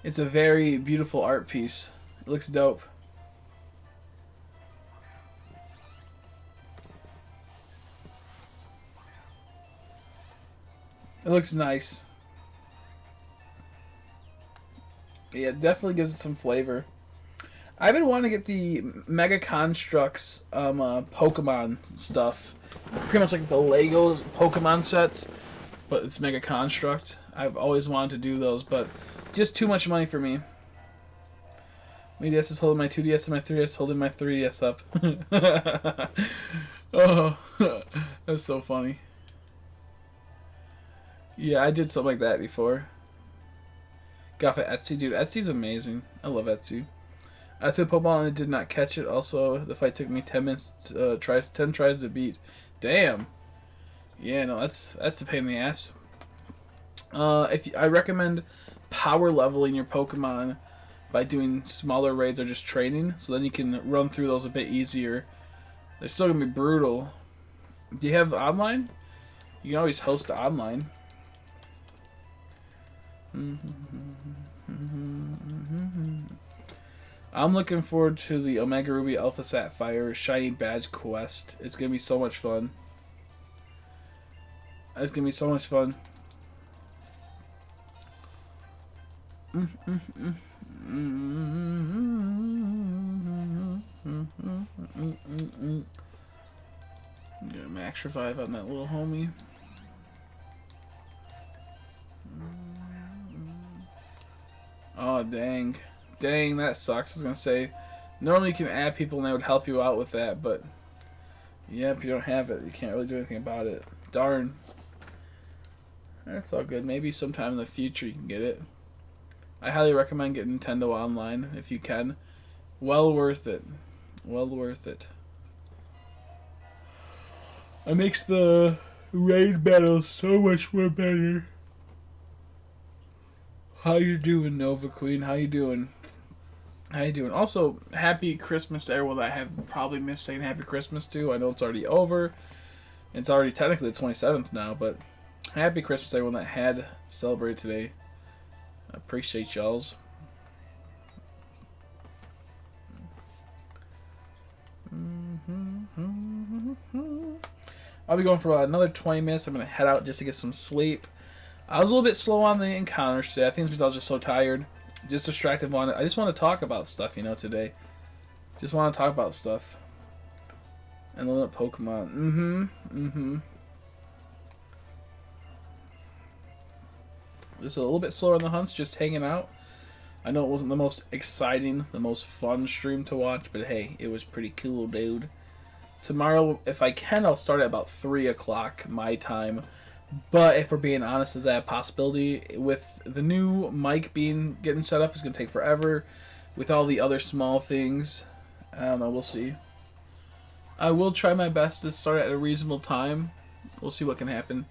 It's a very beautiful art piece. It looks dope. It looks nice. Yeah, it definitely gives it some flavor. I've been wanting to get the Mega Constructs Pokemon stuff. Pretty much like the Lego Pokemon sets, but it's Mega Construct. I've always wanted to do those, but just too much money for me. My DS is holding my 2DS and my 3DS holding my 3DS up. Oh, that's so funny. Yeah, I did something like that before. Got for Etsy, dude. Etsy's amazing. I love Etsy. I threw a Pokeball and it did not catch it. Also, the fight took me 10 minutes, 10 tries to beat. Damn. Yeah, no, that's a pain in the ass. I recommend power leveling your Pokemon by doing smaller raids or just training, so then you can run through those a bit easier. They're still gonna be brutal. Do you have online? You can always host online. I'm looking forward to the Omega Ruby Alpha Sapphire Shiny Badge Quest. It's gonna be so much fun. It's gonna be so much fun. Get a max revive on that little homie. Oh, dang. Dang, that sucks. I was gonna say, normally you can add people and they would help you out with that, but yeah, if you don't have it, you can't really do anything about it. Darn. That's all good. Maybe sometime in the future you can get it. I highly recommend getting Nintendo Online if you can. Well worth it. Well worth it. It makes the raid battle so much more better. How you doing, Nova Queen? How you doing? How you doing? Also, happy Christmas to everyone that I have probably missed saying happy Christmas to. I know it's already over. It's already technically the 27th now, but happy Christmas to everyone that had celebrated today. I appreciate y'all's. I'll be going for about another 20 minutes. I'm going to head out just to get some sleep. I was a little bit slow on the encounters today. I think it's because I was just so tired. Just distracted. I just want to talk about stuff, you know, today. Just want to talk about stuff. And a little Pokemon. Just a little bit slower on the hunts, just hanging out. I know it wasn't the most exciting, the most fun stream to watch, but hey, it was pretty cool, dude. Tomorrow, if I can, I'll start at about 3 o'clock my time. But if we're being honest, is that a possibility? With the new mic getting set up, it's going to take forever. With all the other small things, I don't know, we'll see. I will try my best to start at a reasonable time. We'll see what can happen.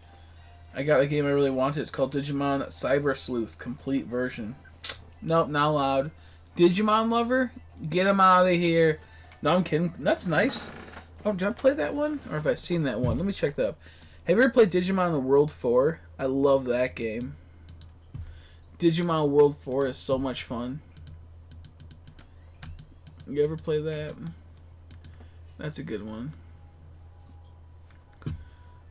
I got a game I really wanted. It's called Digimon Cyber Sleuth Complete Version. Nope, not allowed. Digimon lover? Get him out of here. No, I'm kidding. That's nice. Oh, did I play that one? Or have I seen that one? Let me check that up. Have you ever played Digimon the World 4? I love that game. Digimon World 4 is so much fun. You ever play that? That's a good one.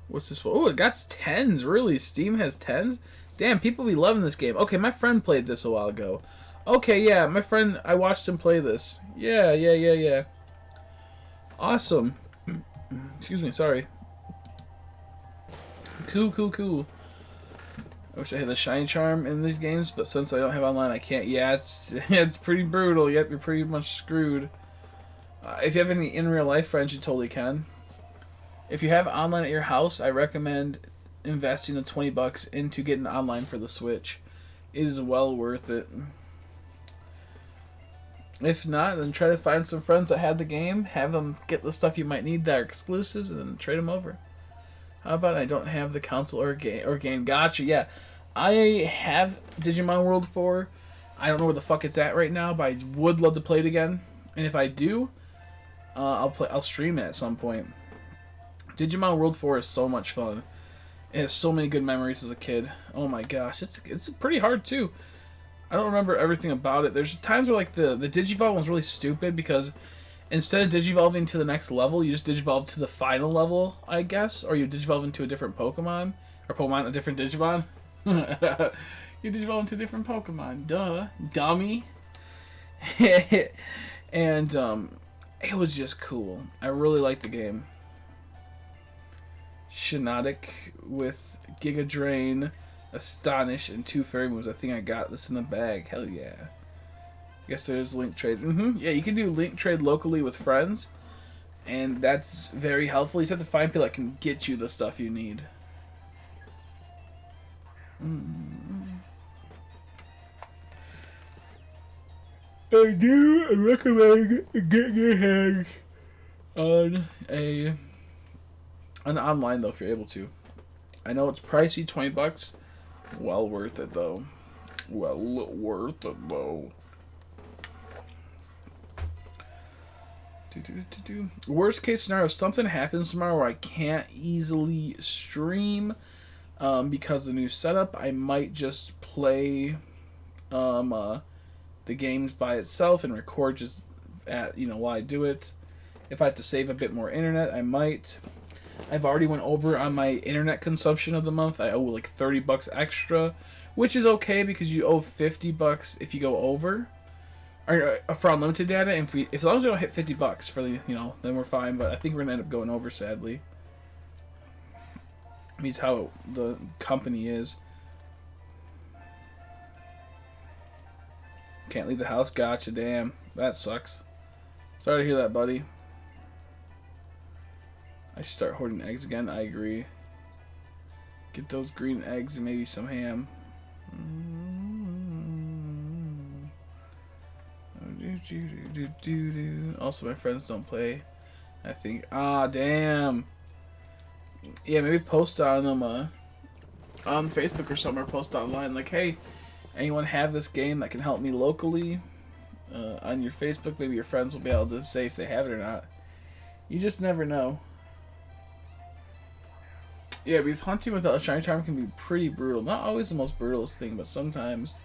What's this one? Oh, it got 10s, really? Steam has 10s? Damn, people be loving this game. Okay, my friend played this a while ago. Okay, yeah, my friend, I watched him play this. Yeah. Awesome. Excuse me, sorry. Cool. I wish I had the shiny charm in these games, but since I don't have online, I can't. Yeah, it's pretty brutal. Yep, you're pretty much screwed. If you have any in real life friends, you totally can. If you have online at your house, I recommend investing the $20 into getting online for the Switch. It is well worth it. If not, then try to find some friends that have the game, have them get the stuff you might need that are exclusives, and then trade them over. How about I don't have the console or game? Gotcha, yeah. I have Digimon World 4. I don't know where the fuck it's at right now, but I would love to play it again. And if I do, I'll stream it at some point. Digimon World 4 is so much fun. It has so many good memories as a kid. Oh my gosh, it's pretty hard too. I don't remember everything about it. There's times where like the Digivolve was really stupid because instead of Digivolving to the next level, you just Digivolve to the final level, I guess, or you Digivolve into a different Pokemon, or Pokemon a different Digimon. You Digivolve into a different Pokemon. Duh, dummy. And it was just cool. I really liked the game. Shinotic with Giga Drain, Astonish, and 2 fairy moves. I think I got this in the bag. Hell yeah. Guess there's link trade. Yeah, you can do link trade locally with friends, and that's very helpful. You just have to find people that can get you the stuff you need. I do recommend getting your hands on an online though if you're able to. I know it's pricey, $20. Well worth it though. Worst case scenario, if something happens tomorrow where I can't easily stream because of the new setup, I might just play the games by itself and record just at while I do it. If I have to save a bit more internet, I might. I've already went over on my internet consumption of the month. I owe like $30 extra, which is okay because you owe $50 if you go over, or for unlimited data. And if as long as we don't hit $50 for the then we're fine. But I think we're gonna end up going over, sadly. Means how the company is. Can't leave the house. Gotcha. Damn, that sucks. Sorry to hear that, buddy. I should start hoarding eggs again. I agree. Get those green eggs and maybe some ham. Also, my friends don't play. I think. Damn. Yeah, maybe post on them on Facebook or something, or post online like, hey, anyone have this game that can help me locally? On your Facebook, maybe your friends will be able to say if they have it or not. You just never know. Yeah, because hunting without a shiny charm can be pretty brutal. Not always the most brutalest thing, but sometimes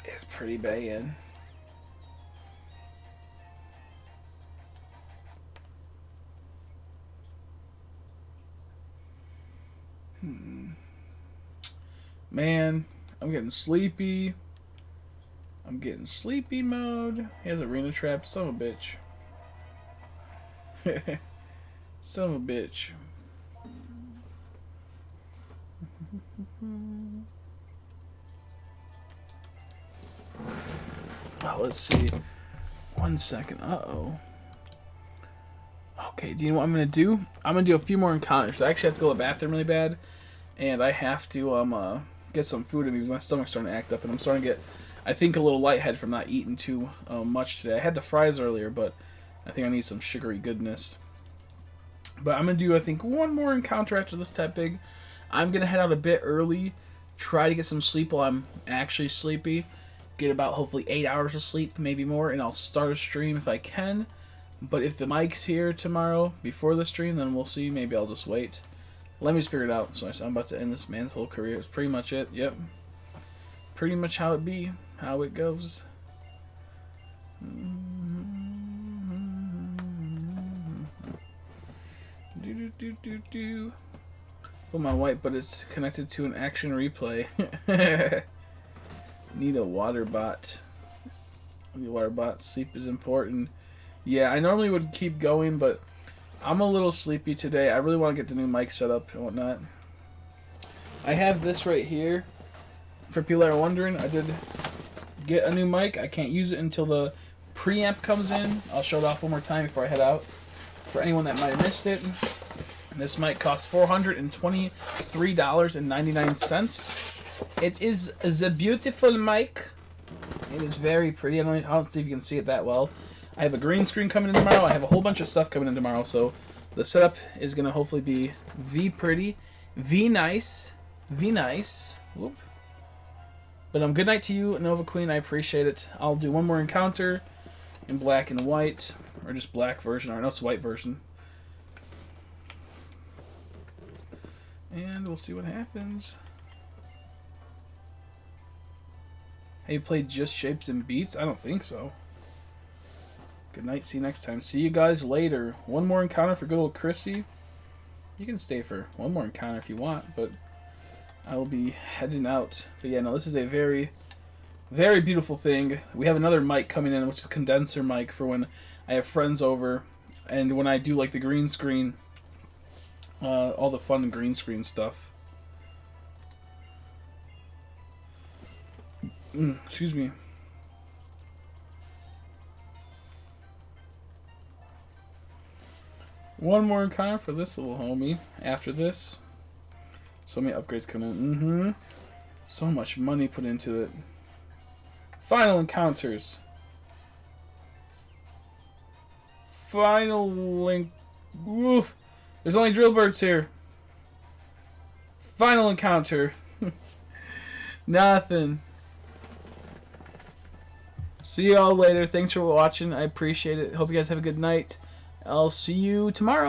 it's pretty bad. Man, I'm getting sleepy. I'm getting sleepy mode. He has arena trap. Son of a bitch. Son of a bitch. Oh, let's see. 1 second. Uh-oh. Okay, do you know what I'm going to do? I'm going to do a few more encounters. I actually have to go to the bathroom really bad. And I have to get some food in me because my stomach's starting to act up. And I'm starting to get, I think, a little lightheaded from not eating too much today. I had the fries earlier, but I think I need some sugary goodness. But I'm going to do, I think, one more encounter after this Tepig. I'm going to head out a bit early, try to get some sleep while I'm actually sleepy. Get about, hopefully, 8 hours of sleep, maybe more, and I'll start a stream if I can. But if the mic's here tomorrow before the stream, then we'll see. Maybe I'll just wait. Let me just figure it out. So I'm about to end this man's whole career. It's pretty much it. Yep. pretty much how it be, how it goes. Oh, my white, but it's connected to an action replay. Need a water bot. Need a water bot. Sleep is important. Yeah, I normally would keep going, but I'm a little sleepy today. I really want to get the new mic set up and whatnot. I have this right here. For people that are wondering, I did get a new mic. I can't use it until the preamp comes in. I'll show it off one more time before I head out. For anyone that might have missed it, this mic costs $423.99. It is a beautiful mic. It is very pretty. I don't see if you can see it that well. I have a green screen coming in tomorrow. I have a whole bunch of stuff coming in tomorrow, so the setup is going to hopefully be pretty, nice. Whoop. But good night to you, Nova Queen. I appreciate it. I'll do one more encounter in black and white, or just black version, or no, it's white version. And we'll see what happens. Have you played just Shapes and Beats? I don't think so. Good night. See you next time. See you guys later. One more encounter for good old Chrissy. You can stay for one more encounter if you want, but I will be heading out. But yeah, no, this is a very, very beautiful thing. We have another mic coming in, which is a condenser mic for when I have friends over, and when I do like the green screen, all the fun green screen stuff. Excuse me. One more encounter for this little homie. After this, so many upgrades coming in. So much money put into it. Final encounters. Final link. Woof. There's only drill birds here. Final encounter. Nothing. See y'all later. Thanks for watching. I appreciate it. Hope you guys have a good night. I'll see you tomorrow.